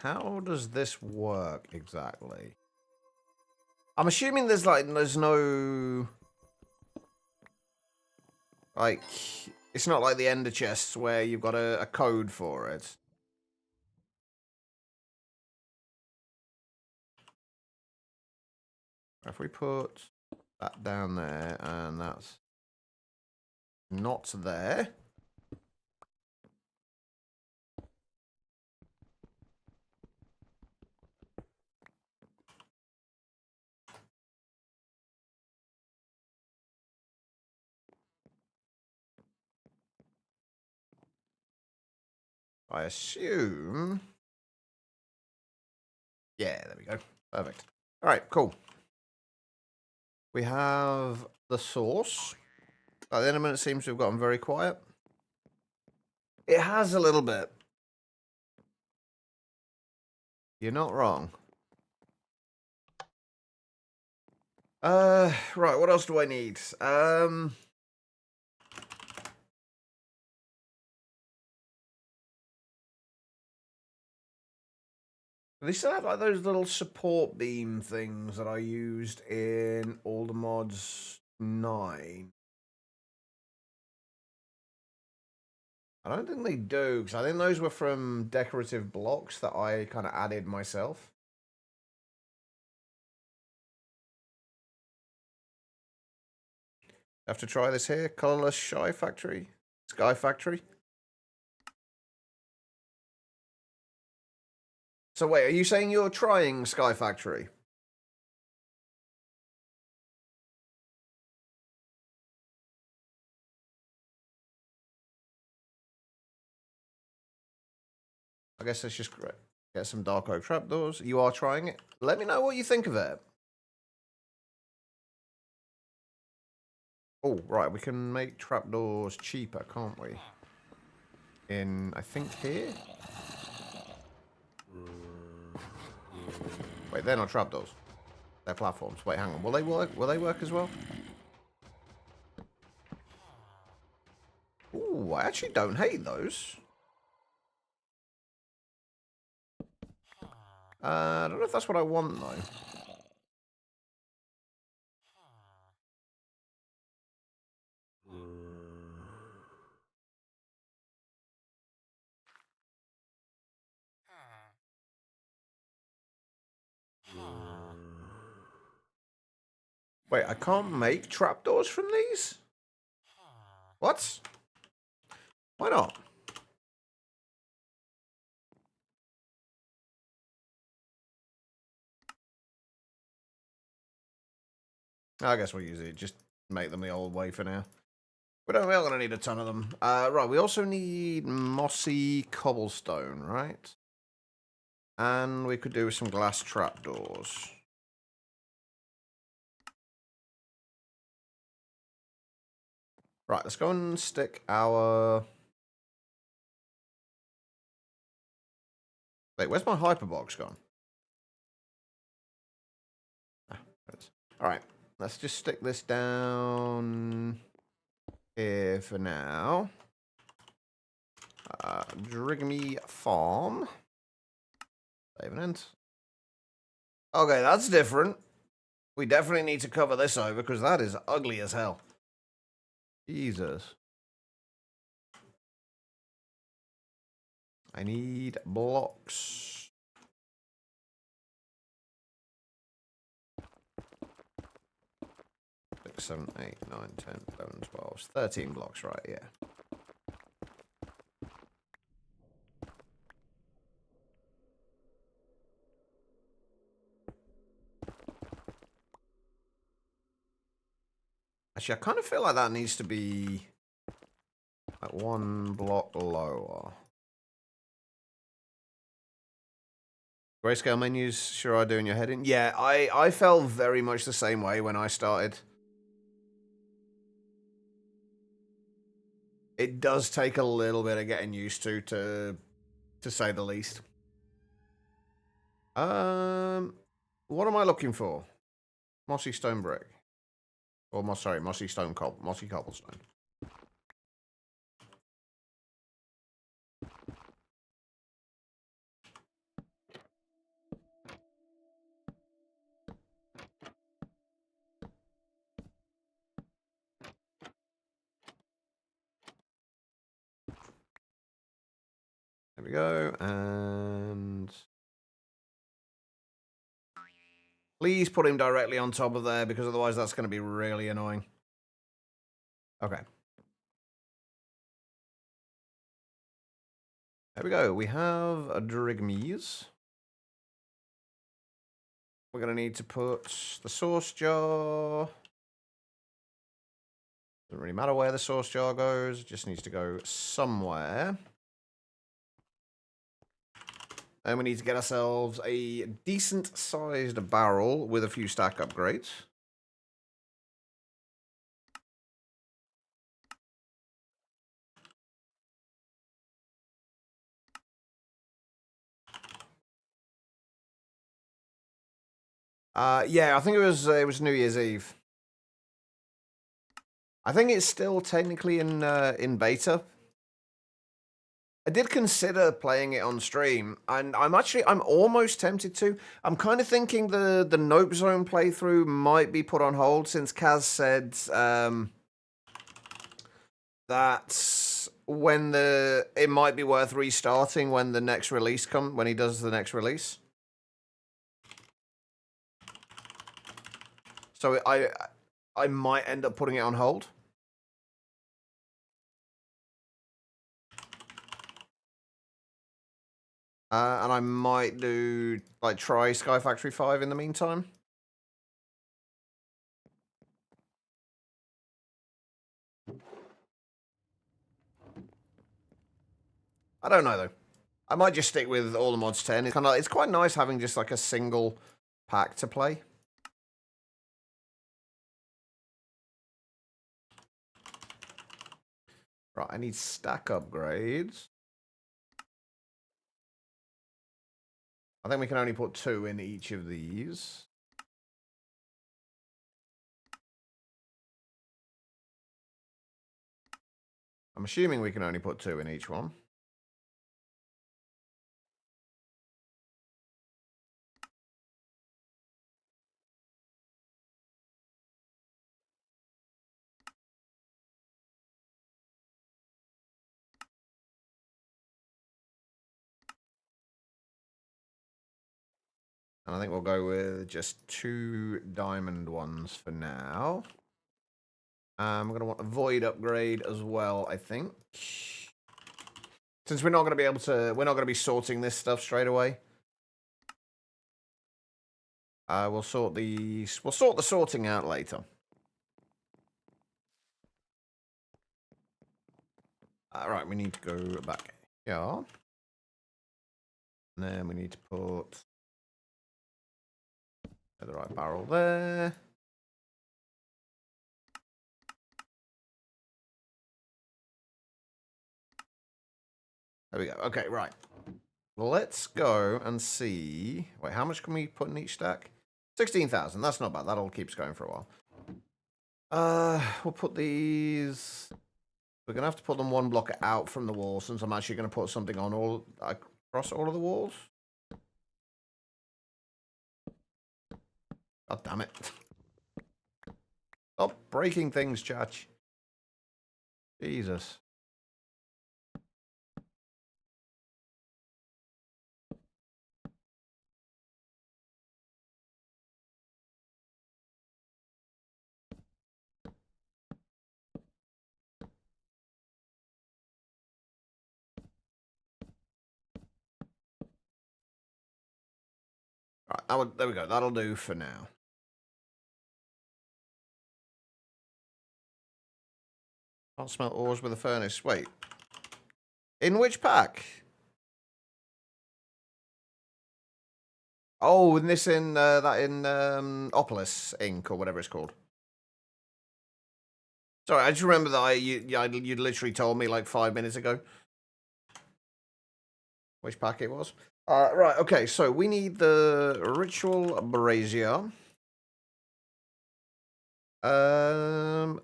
How does this work exactly? I'm assuming there's no it's not like the ender chests where you've got a code for it. If we put that down there and that's not there. I assume. Yeah, there we go. Perfect. All right, cool. We have the source. At the end of a minute, it seems to have gotten very quiet. It has a little bit. You're not wrong. Right, what else do I need? They still have like those little support beam things that I used in all the mods 9. I don't think they do, because I think those were from decorative blocks that I kind of added myself. Have to try this here. Colorless Sky Factory. Sky Factory. So wait, are you saying you're trying Sky Factory? I guess let's just get some dark oak trapdoors. You are trying it. Let me know what you think of it. Oh, right, we can make trapdoors cheaper, can't we? In, I think, here? Wait, they're not trapdoors. They're platforms. Wait, hang on. Will they work? Will they work as well? Ooh, I actually don't hate those. I don't know if that's what I want, though. Wait, I can't make trapdoors from these? What? Why not? I guess we'll use it. Just make them the old way for now. We're not going to need a ton of them. Right, we also need mossy cobblestone, right? And we could do with some glass trapdoors. Right, let's go and stick our... Wait, where's my hyperbox gone? Alright, let's just stick this down here for now. Drigamy Farm. Save and end. Okay, that's different. We definitely need to cover this over because that is ugly as hell. Jesus. I need blocks. Six, 7, 8, 9, 10, 11, 12, 13 blocks, right, yeah. Actually, I kind of feel like that needs to be like 1 block lower. Grayscale menus, sure are doing your head in. Yeah, I felt very much the same way when I started. It does take a little bit of getting used to say the least. What am I looking for? Mossy stone brick. Or, mossy cobblestone. There we go, and... Please put him directly on top of there, because otherwise that's going to be really annoying. Okay. There we go. We have a Drigmies. We're going to need to put the sauce jar. Doesn't really matter where the sauce jar goes. It just needs to go somewhere. And we need to get ourselves a decent-sized barrel with a few stack upgrades. Yeah, I think it was New Year's Eve. I think it's still technically in beta. I did consider playing it on stream, and I'm almost tempted to. I'm kind of thinking the Nope Zone playthrough might be put on hold since Kaz said that it might be worth restarting when the next release when he does the next release. So I might end up putting it on hold. And I might try Sky Factory 5 in the meantime. I don't know though. I might just stick with all the mods 10. It's quite nice having just like a single pack to play. Right, I need stack upgrades. I think we can only put 2 in each of these. I'm assuming we can only put 2 in each one. And I think we'll go with just 2 diamond ones for now. We're going to want a void upgrade as well, I think. Since we're not going to be sorting this stuff straight away. We'll sort the sorting out later. Right, we need to go back here. And then we need to put the right barrel there. There we go. Okay, right. Let's go and see. Wait, how much can we put in each stack? 16,000. That's not bad. That all keeps going for a while. We'll put these. We're gonna have to put them one block out from the wall since I'm actually gonna put something on across all of the walls. God damn it! Stop breaking things, Chach. Jesus. All right, there we go. That'll do for now. Can't smelt ores with a furnace. Wait. In which pack? Oh, and this in Opolis Inc. or whatever it's called. Sorry, I just remember that you literally told me like 5 minutes ago which pack it was. Right, okay, so we need the Ritual Brazier. And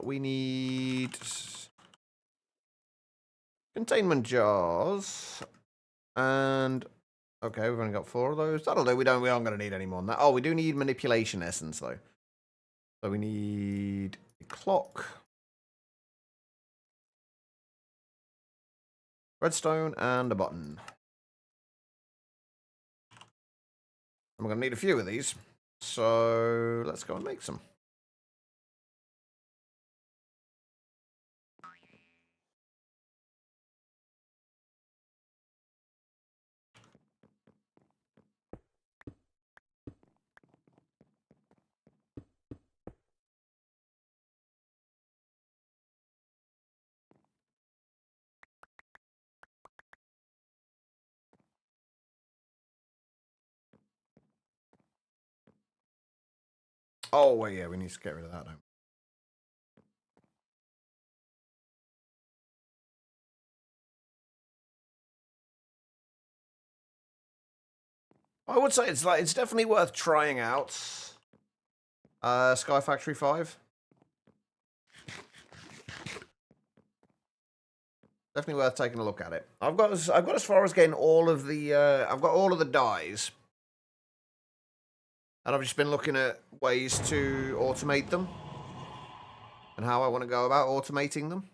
we need containment jars. And okay, we've only got 4 of those. That'll do. We aren't going to need any more than that. Oh, we do need manipulation essence though. So we need a clock, redstone, and a button. And we're going to need a few of these. So let's go and make some. Oh, wait, yeah, we need to get rid of that, don't we? I would say it's definitely worth trying out. Sky Factory 5. Definitely worth taking a look at it. I've got as far as getting all of the I've got all of the dies. And I've just been looking at ways to automate them and how I want to go about automating them.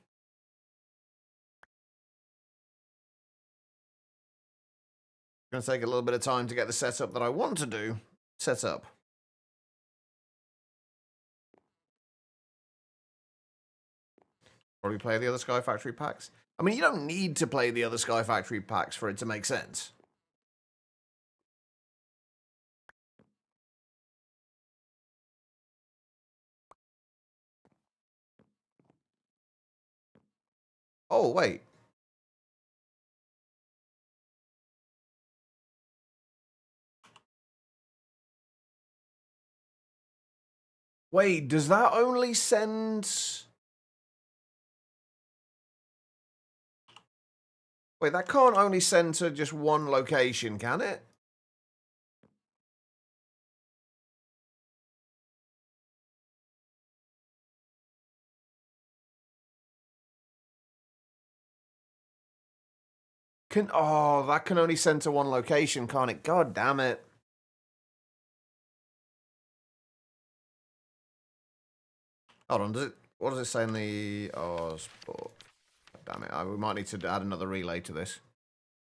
It's going to take a little bit of time to get the setup that I want to do set up. Probably play the other Sky Factory packs. I mean, you don't need to play the other Sky Factory packs for it to make sense. Oh, wait. Wait, does that only send... Wait, that can't only send to just one location, can it? Oh, that can only send to one location, can't it? God damn it. Hold on, what does it say in the... Oh, sport. Damn it, we might need to add another relay to this.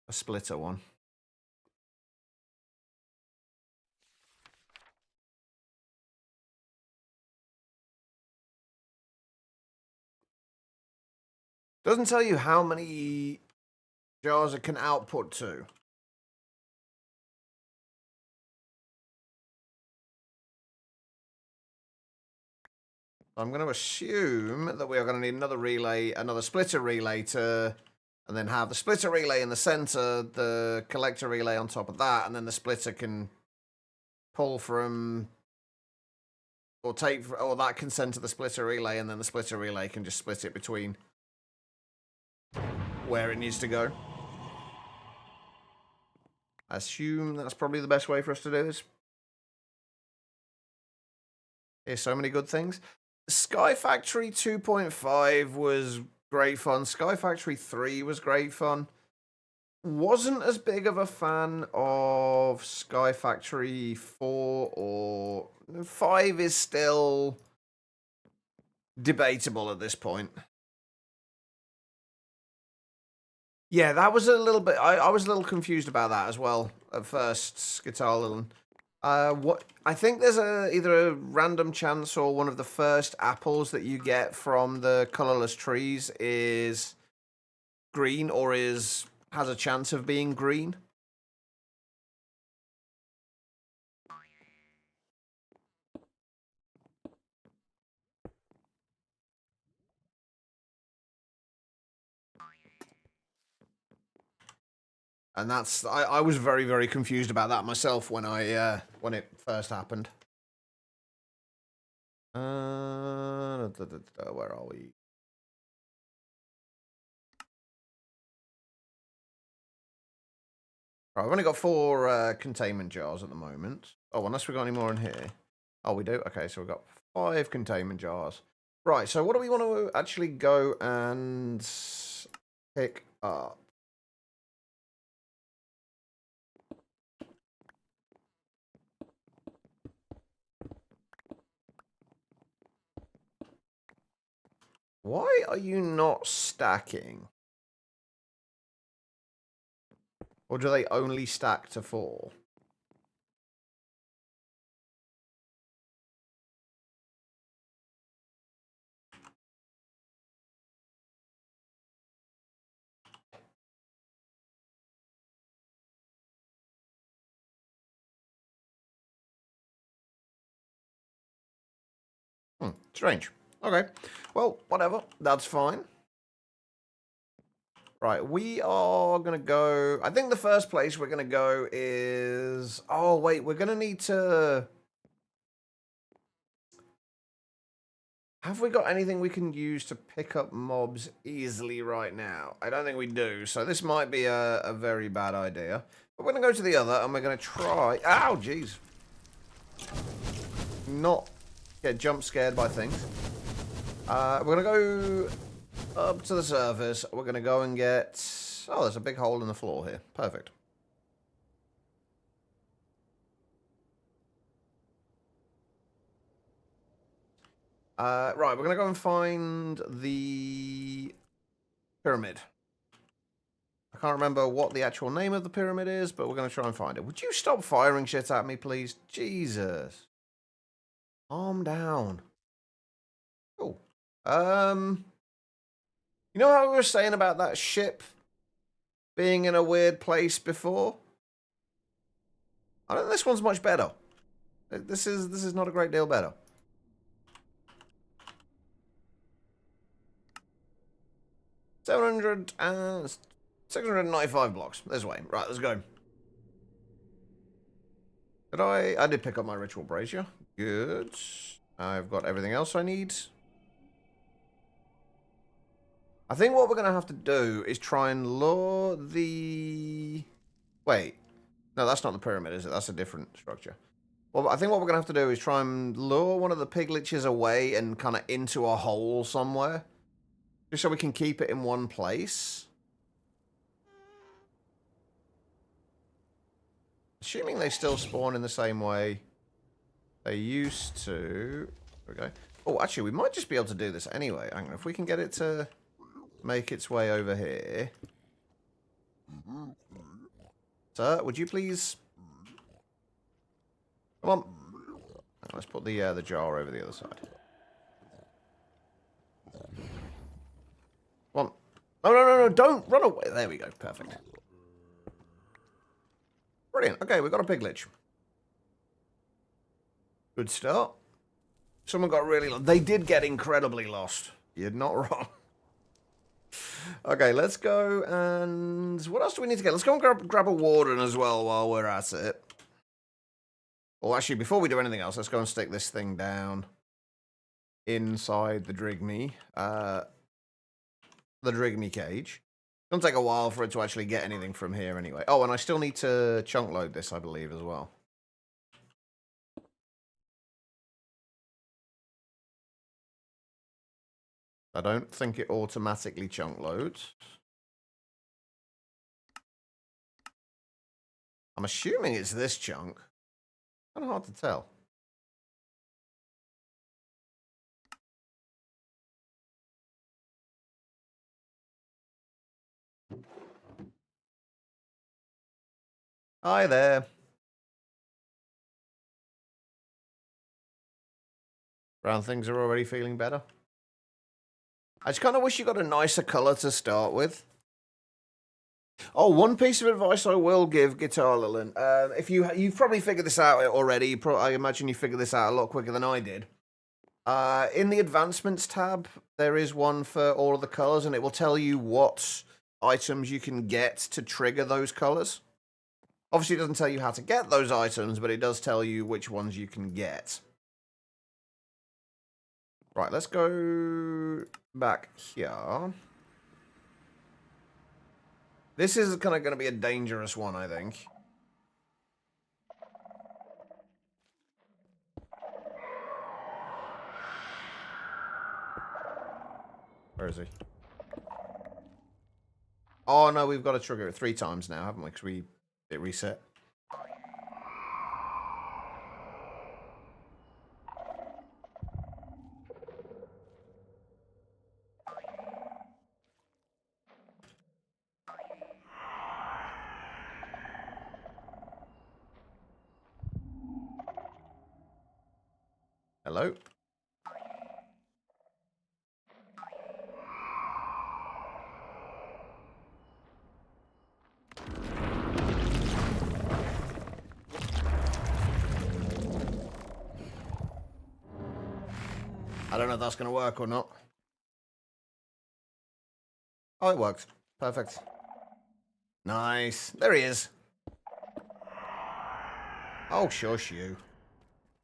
A splitter one. Doesn't tell you how many jars it can output to. I'm going to assume that we are going to need another relay, another splitter relay to... And then have the splitter relay in the center, the collector relay on top of that, and then the splitter can pull from... Or that can send to the splitter relay, and then the splitter relay can just split it between where it needs to go. I assume that's probably the best way for us to do this. Here's so many good things. Sky Factory 2.5 was great fun. Sky Factory 3 was great fun. Wasn't as big of a fan of Sky Factory 4 or 5 is still debatable at this point. Yeah, that was a little bit... I was a little confused about that as well at first, Skital. What I think there's either a random chance or one of the first apples that you get from the colorless trees is green or has a chance of being green. And that's I was very, very confused about that myself when it first happened. Where are we? Right, I've only got 4 containment jars at the moment. Oh, unless we've got any more in here. Oh, we do? Okay, so we've got 5 containment jars. Right, so what do we want to actually go and pick up? Why are you not stacking? Or do they only stack to 4? Strange. Okay. Well, whatever. That's fine. Right, we are going to go... I think the first place we're going to go is... Oh, wait, we're going to need to... Have we got anything we can use to pick up mobs easily right now? I don't think we do, so this might be a very bad idea. But we're going to go to the other, and we're going to try... Ow, jeez. Not get jump scared by things. We're going to go up to the surface. We're going to go and get... Oh, there's a big hole in the floor here. Perfect. Right, we're going to go and find the pyramid. I can't remember what the actual name of the pyramid is, but we're going to try and find it. Would you stop firing shit at me, please? Jesus. Calm down. Cool. You know how we were saying about that ship being in a weird place before? I don't think this one's much better. This is not a great deal better. 695 blocks. This way. Right, let's go. I did pick up my ritual brazier. Good. I've got everything else I need. I think what we're going to have to do is try and lure the... Wait. No, that's not the pyramid, is it? That's a different structure. Well, I think what we're going to have to do is try and lure one of the pigliches away and kind of into a hole somewhere. Just so we can keep it in one place. Assuming they still spawn in the same way they used to. There we go. Oh, actually, we might just be able to do this anyway. Hang on, if we can get it to make its way over here. Sir, would you please... Come on. Let's put the jar over the other side. Come on. No, don't run away. There we go. Perfect. Brilliant. Okay, we've got a piglich. Good start. Someone got really lost. They did get incredibly lost. You're not wrong. Okay, let's go and... What else do we need to get? Let's go and grab a warden as well while we're at it. Well, actually, before we do anything else, let's go and stick this thing down inside the Drigme. The Drigme cage. It's going to take a while for it to actually get anything from here anyway. Oh, and I still need to chunk load this, I believe, as well. I don't think it automatically chunk loads. I'm assuming it's this chunk. Kind of hard to tell. Hi there. Brown things are already feeling better. I just kind of wish you got a nicer color to start with. Oh, one piece of advice I will give Guitar Lilin. If you've probably figured this out already. I imagine you figured this out a lot quicker than I did. In the advancements tab, there is one for all of the colors, and it will tell you what items you can get to trigger those colors. Obviously, it doesn't tell you how to get those items, but it does tell you which ones you can get. Right, let's go back here. This is kind of going to be a dangerous one, I think. Where is he? Oh, no, we've got to trigger it 3 times now, haven't we? Because it reset. Hello? I don't know if that's going to work or not. Oh, it worked. Perfect. Nice. There he is. Oh, shush you.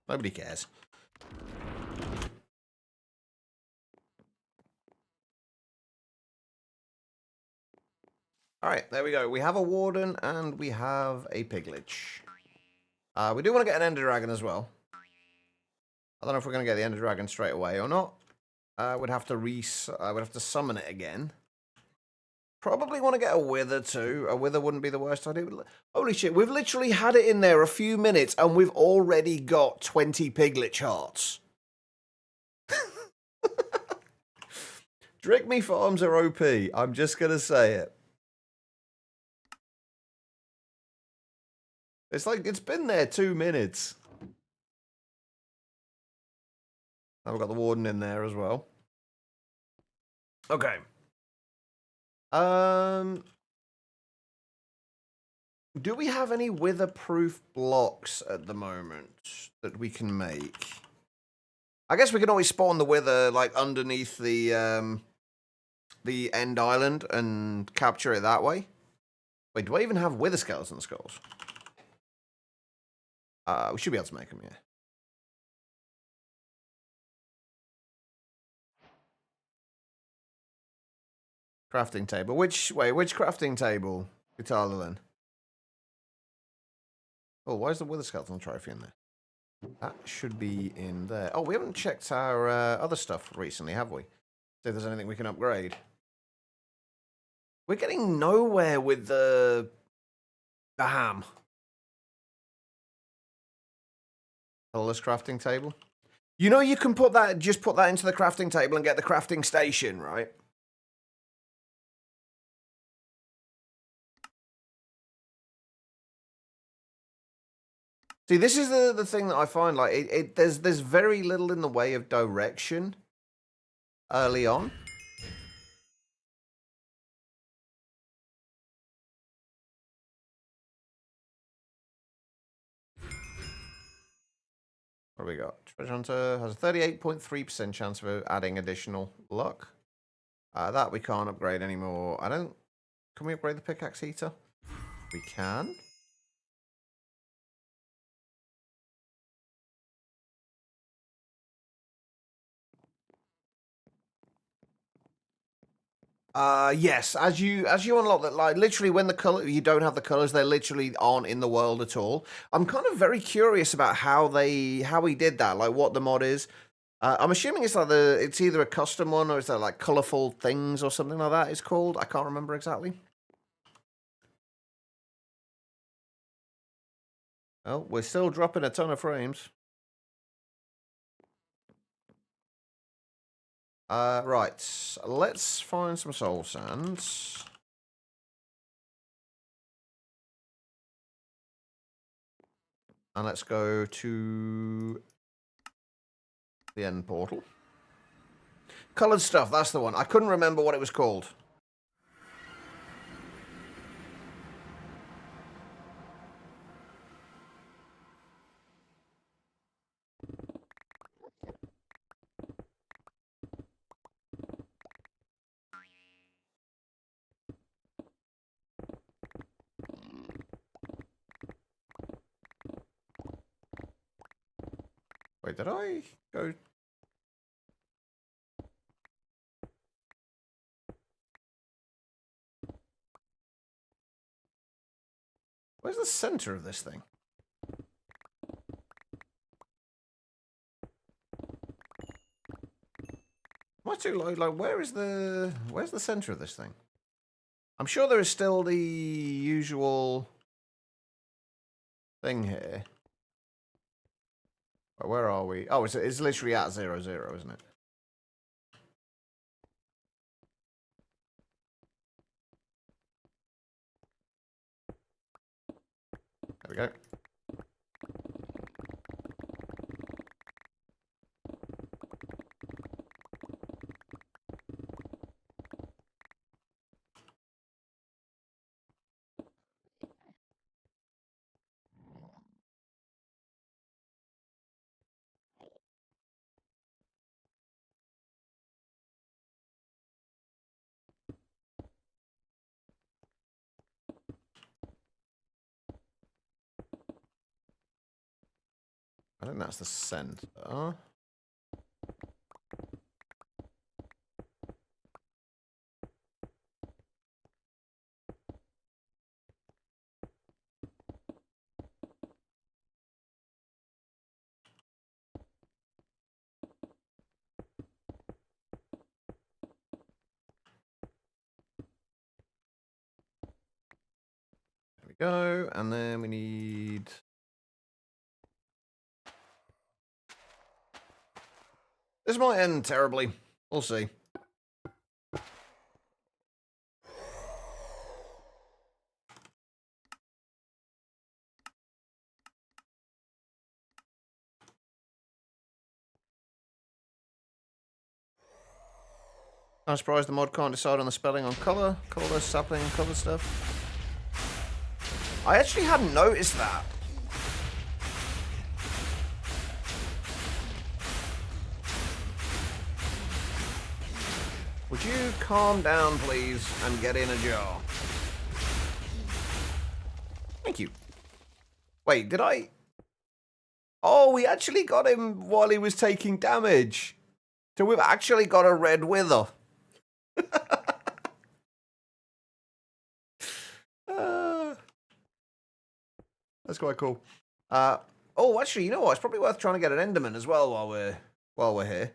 Nobody cares. Alright, there we go. We have a warden and we have a piglich. We do want to get an ender dragon as well. I don't know if we're going to get the ender dragon straight away or not. We'd have to summon it again. Probably want to get a wither too. A wither wouldn't be the worst idea. Holy shit, we've literally had it in there a few minutes and we've already got 20 piglich hearts. Drink me farms are OP. I'm just going to say it. It's like, it's been there 2 minutes. I've got the warden in there as well. Okay. Do we have any wither-proof blocks at the moment that we can make? I guess we can always spawn the wither like underneath the end island and capture it that way. Wait, do I even have wither skeleton skulls? We should be able to make them, yeah. Crafting table. Which crafting table, Guitar then? Oh, why is the wither skeleton trophy in there? That should be in there. Oh, we haven't checked our other stuff recently, have we? See if there's anything we can upgrade. We're getting nowhere with the ham. Colorless crafting table. You know you can put that, just put that into the crafting table and get the crafting station, right? See, this is the thing that I find, like, there's very little in the way of direction early on. What do we got? Treasure Hunter has a 38.3% chance of adding additional luck. That we can't upgrade anymore. Can we upgrade the pickaxe heater? We can. Yes, as you unlock that, like literally when you don't have the colors, they literally aren't in the world at all. I'm kind of very curious about how he did that, like what the mod is. I'm assuming it's like it's either a custom one or is that like colorful things or something like that it's called. I can't remember exactly. Oh, we're still dropping a ton of frames. Right, let's find some soul sands. And let's go to the end portal. Colored stuff, that's the one. I couldn't remember what it was called. Wait, did I go? Where's the center of this thing? Am I too low? Like, where's the center of this thing? I'm sure there is still the usual thing here. But where are we? Oh, it's literally at 0, 0, isn't it? There we go. I think that's the center. Go, and then we need... This might end terribly. We'll see. I'm surprised the mod can't decide on the spelling on colour. Colourless, sapling, and cover stuff. I actually hadn't noticed that. Would you calm down, please, and get in a jar? Thank you. Wait, did I... Oh, we actually got him while he was taking damage. So we've actually got a red wither. That's quite cool. Oh, actually, you know what? It's probably worth trying to get an Enderman as well while we're here.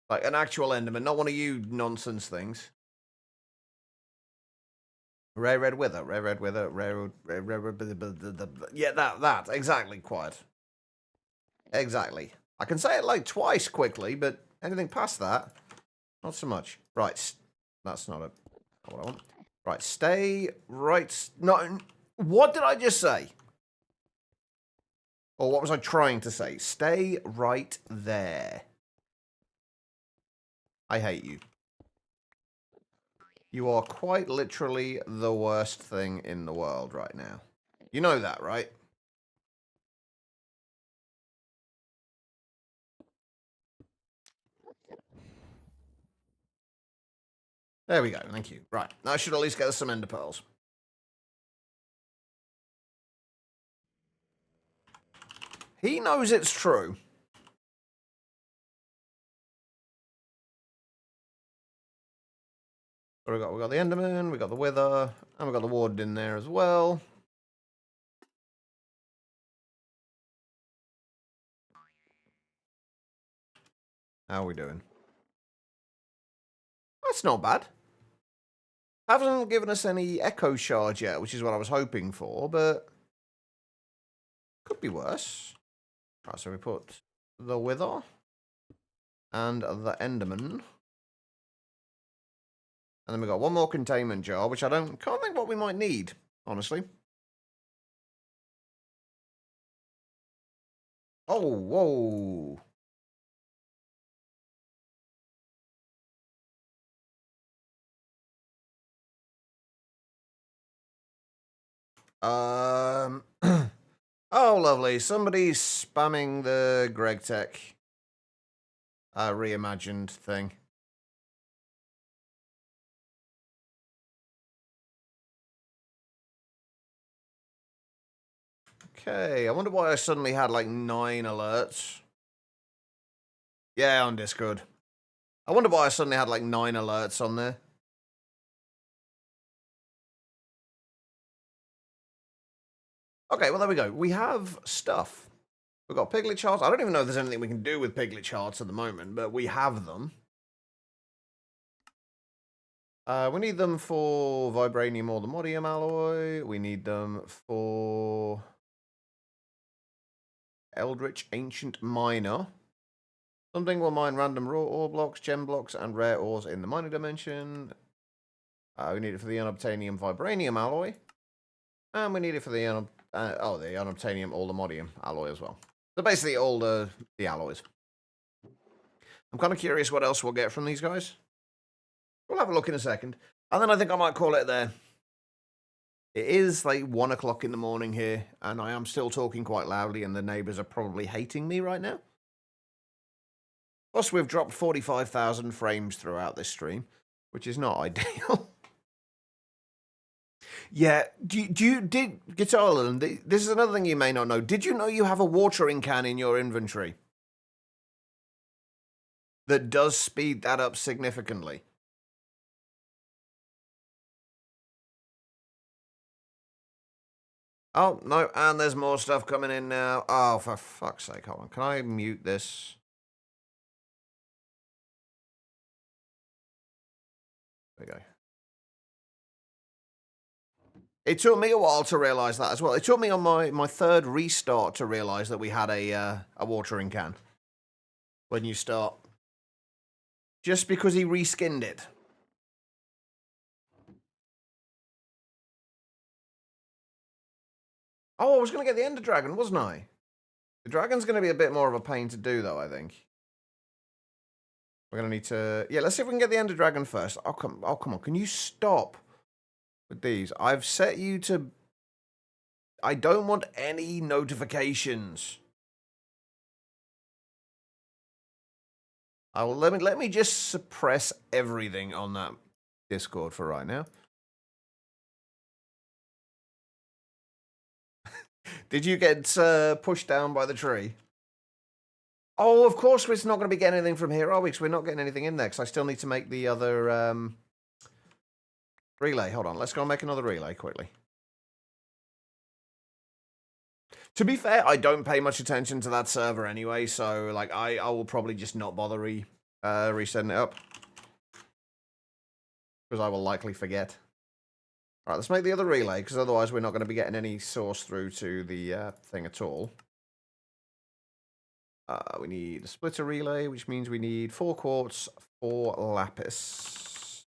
Like an actual Enderman, not one of you nonsense things. Rare red wither, rare red wither, rare yeah, that exactly. Quiet. Exactly. I can say it like twice quickly, but anything past that, not so much. Right, that's not what I want. Right, stay right. No, what did I just say? Or what was I trying to say? Stay right there. I hate you. You are quite literally the worst thing in the world right now. You know that, right? There we go, thank you. Right, now I should at least get us some ender pearls. He knows it's true. What we got the Enderman, we got the Wither, and we got the Warden in there as well. How are we doing? That's not bad. Haven't given us any Echo Shards yet, which is what I was hoping for, but could be worse. Right, so we put the Wither and the Enderman. And then we got one more containment jar, which I can't think what we might need, honestly. Oh, whoa. Oh, lovely. Somebody's spamming the Greg Tech reimagined thing. Okay, I wonder why I suddenly had like 9 alerts. Yeah, on Discord. I wonder why I suddenly had like 9 alerts on there. Okay, well, there we go. We have stuff. We've got piglet charts. I don't even know if there's anything we can do with piglet charts at the moment, but we have them. We need them for vibranium or the modium alloy. We need them for Eldritch Ancient Miner. Something will mine random raw ore blocks, gem blocks, and rare ores in the mining dimension. We need it for the unobtainium vibranium alloy. And we need it for the the unobtainium or the modium alloy as well. So basically all the alloys. I'm kind of curious what else we'll get from these guys. We'll have a look in a second. And then I think I might call it there. It is like 1 o'clock in the morning here, and I am still talking quite loudly, and the neighbors are probably hating me right now. Plus, we've dropped 45,000 frames throughout this stream, which is not ideal. Yeah, did Guitar, this is another thing you may not know. Did you know you have a watering can in your inventory that does speed that up significantly? Oh, no, and there's more stuff coming in now. Oh, for fuck's sake, hold on. Can I mute this? There we go. It took me a while to realise that as well. It took me on my third restart to realise that we had a watering can when you start. Just because he reskinned it. Oh, I was going to get the Ender Dragon, wasn't I? The dragon's going to be a bit more of a pain to do, though, I think. We're going to need to... Yeah, let's see if we can get the Ender Dragon first. Oh, come on. Can you stop with these? I've set you to... I don't want any notifications. Let me just suppress everything on that Discord for right now. Did you get pushed down by the tree? Oh, of course we're not going to be getting anything from here, are we? Because we're not getting anything in there, because I still need to make the other relay. Hold on, let's go and make another relay quickly. To be fair, I don't pay much attention to that server anyway, so like I will probably just not bother resetting it up. Because I will likely forget. Alright, let's make the other relay, because otherwise we're not going to be getting any source through to the thing at all. We need a splitter relay, which means we need 4 quartz, 4 lapis.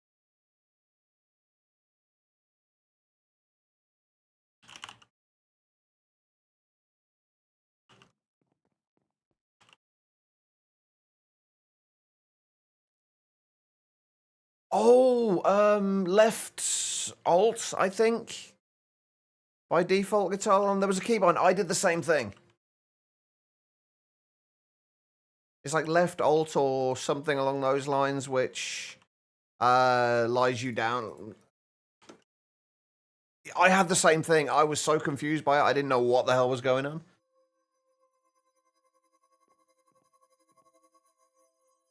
Oh, left alt, I think. By default, guitar on. There was a keybind. I did the same thing. It's like left alt or something along those lines, which lies you down. I had the same thing. I was so confused by it. I didn't know what the hell was going on.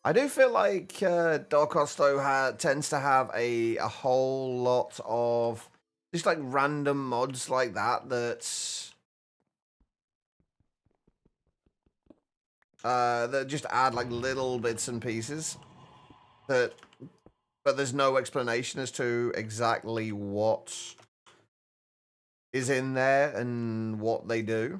I do feel like Dark Costo tends to have a whole lot of just like random mods like that that just add like little bits and pieces but there's no explanation as to exactly what is in there and what they do.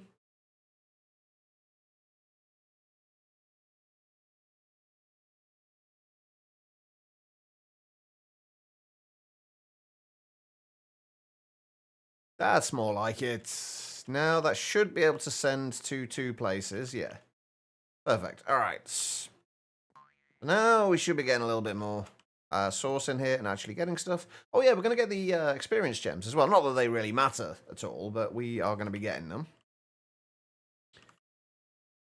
That's more like it. Now that should be able to send to 2 places. Yeah. Perfect. All right. Now we should be getting a little bit more source in here and actually getting stuff. Oh yeah, we're going to get the experience gems as well. Not that they really matter at all, but we are going to be getting them.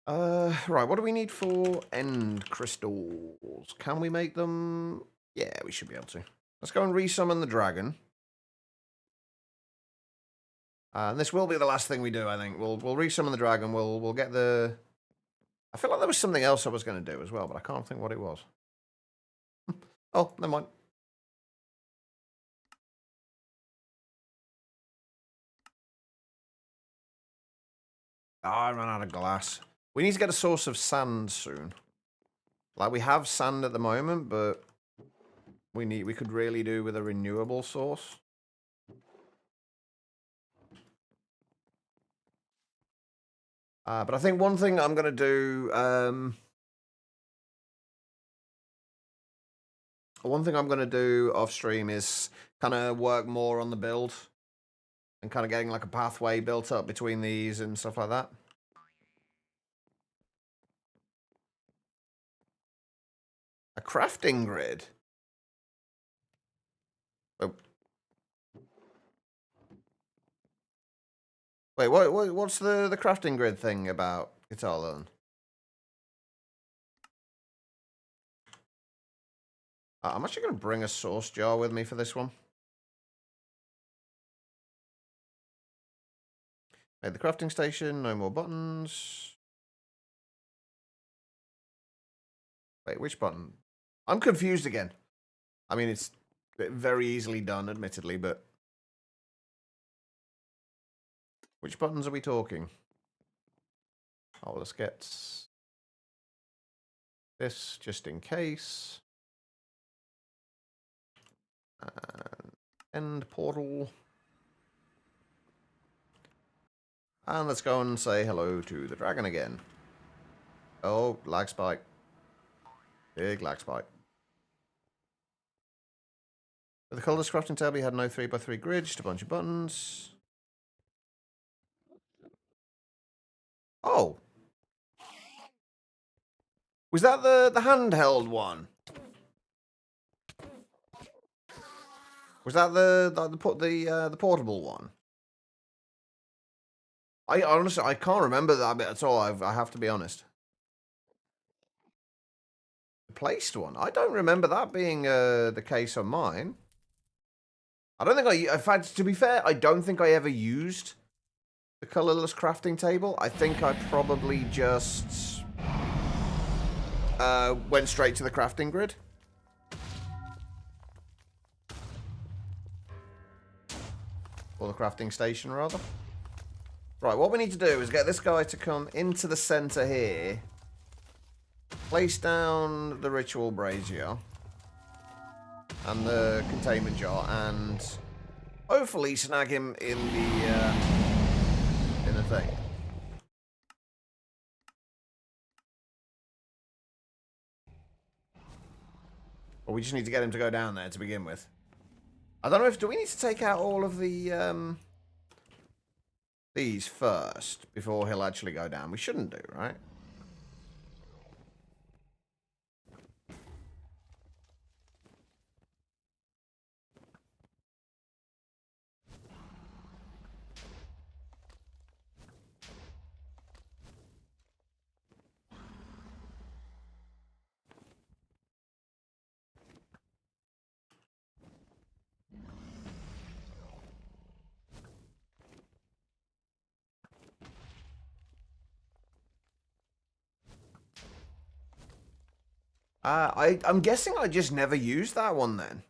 Right, what do we need for end crystals? Can we make them? Yeah, we should be able to. Let's go and resummon the dragon. And this will be the last thing we do, I think. We'll resummon the dragon. We'll get the... I feel like there was something else I was going to do as well, but I can't think what it was. Oh, never mind. Oh, I ran out of glass. We need to get a source of sand soon. Like, we have sand at the moment, but we could really do with a renewable source. But I think one thing I'm going to do... one thing I'm going to do off stream is kind of work more on the build. And kind of getting like a pathway built up between these and stuff like that. A crafting grid? Oh. Wait, what's the crafting grid thing about Guitar Learn? I'm actually going to bring a source jar with me for this one. Made the crafting station, no more buttons. Wait, which button? I'm confused again. I mean, it's very easily done, admittedly, but... Which buttons are we talking? Oh, let's get this just in case. And end portal. And let's go and say hello to the dragon again. Oh, lag spike. Big lag spike. With the colourless crafting table, you had no 3x3 grid, just a bunch of buttons. Oh. Was that the handheld one? Was that the portable one? I honestly I can't remember that bit at all. I have to be honest. The placed one. I don't remember that being the case on mine. I don't think in fact, to be fair, I don't think I ever used the colourless crafting table. I think I probably just went straight to the crafting grid. Or the crafting station, rather. Right, what we need to do is get this guy to come into the centre here. Place down the ritual brazier. And the containment jar. And hopefully snag him in the thing. Or we just need to get him to go down there to begin with. I don't know if... Do we need to take out all of the... these first before he'll actually go down? We shouldn't do, right? I'm guessing I just never used that one then.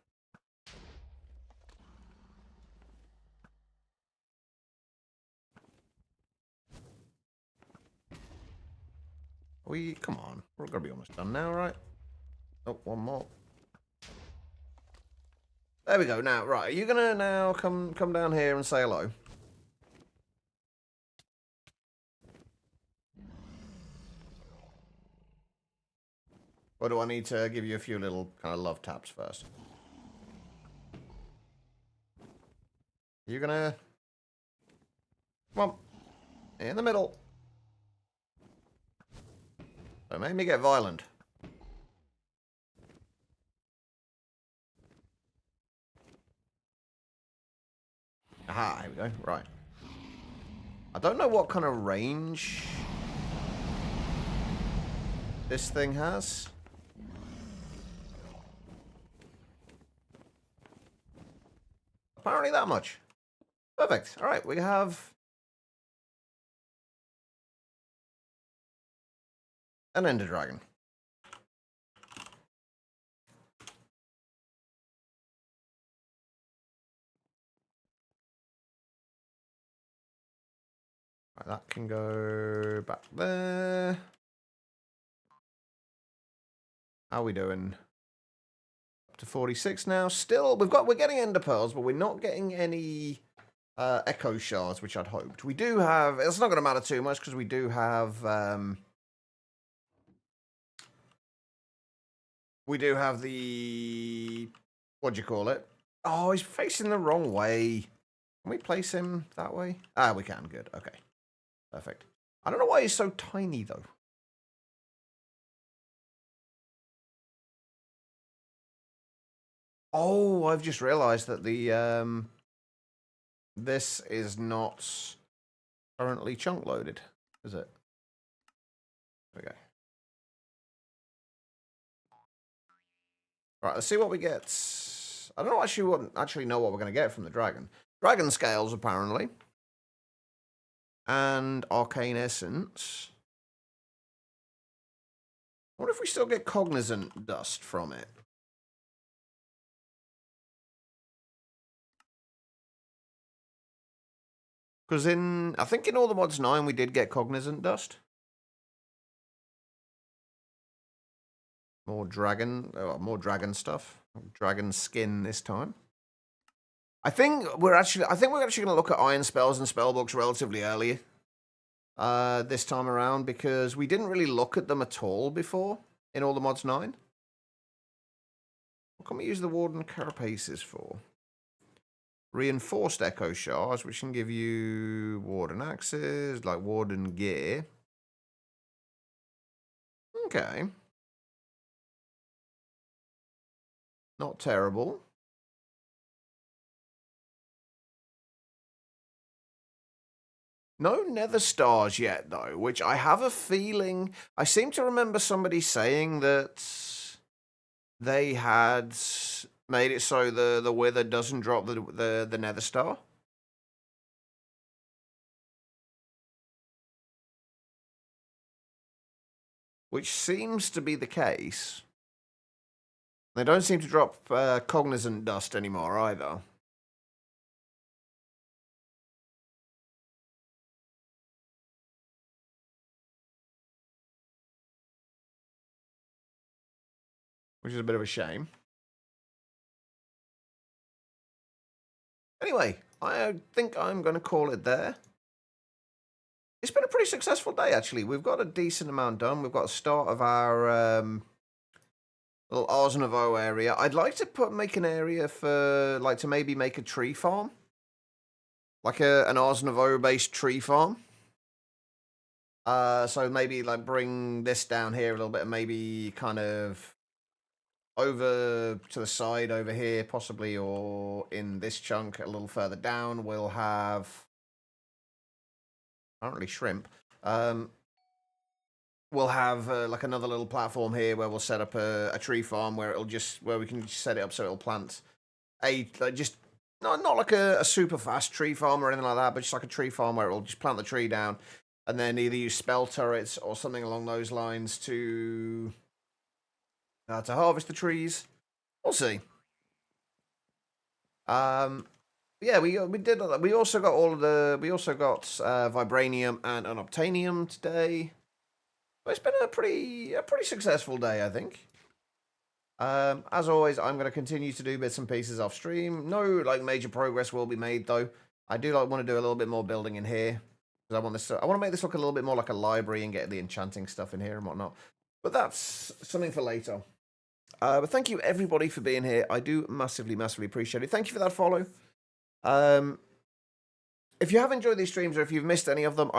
Come on. We're gonna be almost done now, right? Oh, one more. There we go. Now, right. Are you gonna now come down here and say hello? Or do I need to give you a few little kind of love taps first? You gonna... Come on. In the middle. Don't make me get violent. Aha, here we go. Right. I don't know what kind of range this thing has. Apparently that much. Perfect. All right, we have an Ender Dragon. Right, that can go back there. How are we doing? Up to 46 now. Still, we're getting Ender Pearls, but we're not getting any Echo Shards, which I'd hoped. We do have. It's not going to matter too much because we do have. We do have the... What do you call it? Oh, he's facing the wrong way. Can we place him that way? Ah, we can. Good. Okay. Perfect. I don't know why he's so tiny, though. Oh, I've just realised that the... This is not currently chunk loaded, is it? There we go. Right, let's see what we get. I don't actually know what we're going to get from the dragon. Dragon scales, apparently. And arcane essence. I wonder if we still get cognizant dust from it. Because I think in all the mods 9 we did get cognizant dust. More dragon stuff. Dragon skin this time. I think we're actually going to look at iron spells and spell books relatively early this time around because we didn't really look at them at all before in all the mods 9. What can we use the Warden Carapaces for? Reinforced Echo Shards, which can give you Warden Axes, like Warden Gear. Okay. Not terrible. No Nether Stars yet, though, which I have a feeling... I seem to remember somebody saying that they had made it so the Wither doesn't drop the Nether Star. Which seems to be the case. They don't seem to drop Cognizant Dust anymore, either. Which is a bit of a shame. Anyway, I think I'm going to call it there. It's been a pretty successful day, actually. We've got a decent amount done. We've got a start of our little Ars Nouveau area. I'd like to make an area for, like, to maybe make a tree farm. Like an Ars Nouveau-based tree farm. So maybe, like, bring this down here a little bit and maybe kind of over to the side over here, possibly, or in this chunk a little further down, we'll have apparently shrimp. We'll have like another little platform here where we'll set up a tree farm where we can just set it up so it'll plant just not like a super fast tree farm or anything like that, but just like a tree farm where it'll just plant the tree down and then either use spell turrets or something along those lines to harvest the trees. We'll see. Yeah, we did. We also got vibranium and unobtainium today. But it's been a pretty successful day, I think. As always, I'm going to continue to do bits and pieces off stream. No like major progress will be made though. I do want to do a little bit more building in here because I want to make this look a little bit more like a library and get the enchanting stuff in here and whatnot. But that's something for later. But thank you everybody for being here. I do massively appreciate it. Thank you for that follow. If you have enjoyed these streams or if you've missed any of them,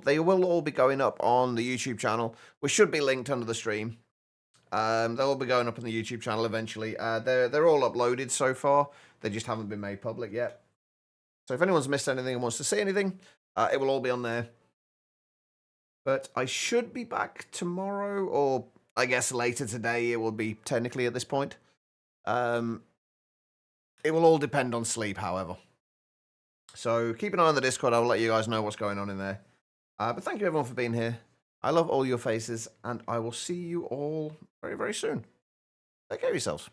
they will all be going up on the YouTube channel, which should be linked under the stream. They'll all be going up on the YouTube channel eventually. They're all uploaded so far. They just haven't been made public yet. So if anyone's missed anything and wants to see anything, it will all be on there. But I should be back tomorrow, or I guess later today. It will be technically at this point. It will all depend on sleep, however. So keep an eye on the Discord. I'll let you guys know what's going on in there. But thank you everyone for being here. I love all your faces, and I will see you all very, very soon. Take care of yourselves.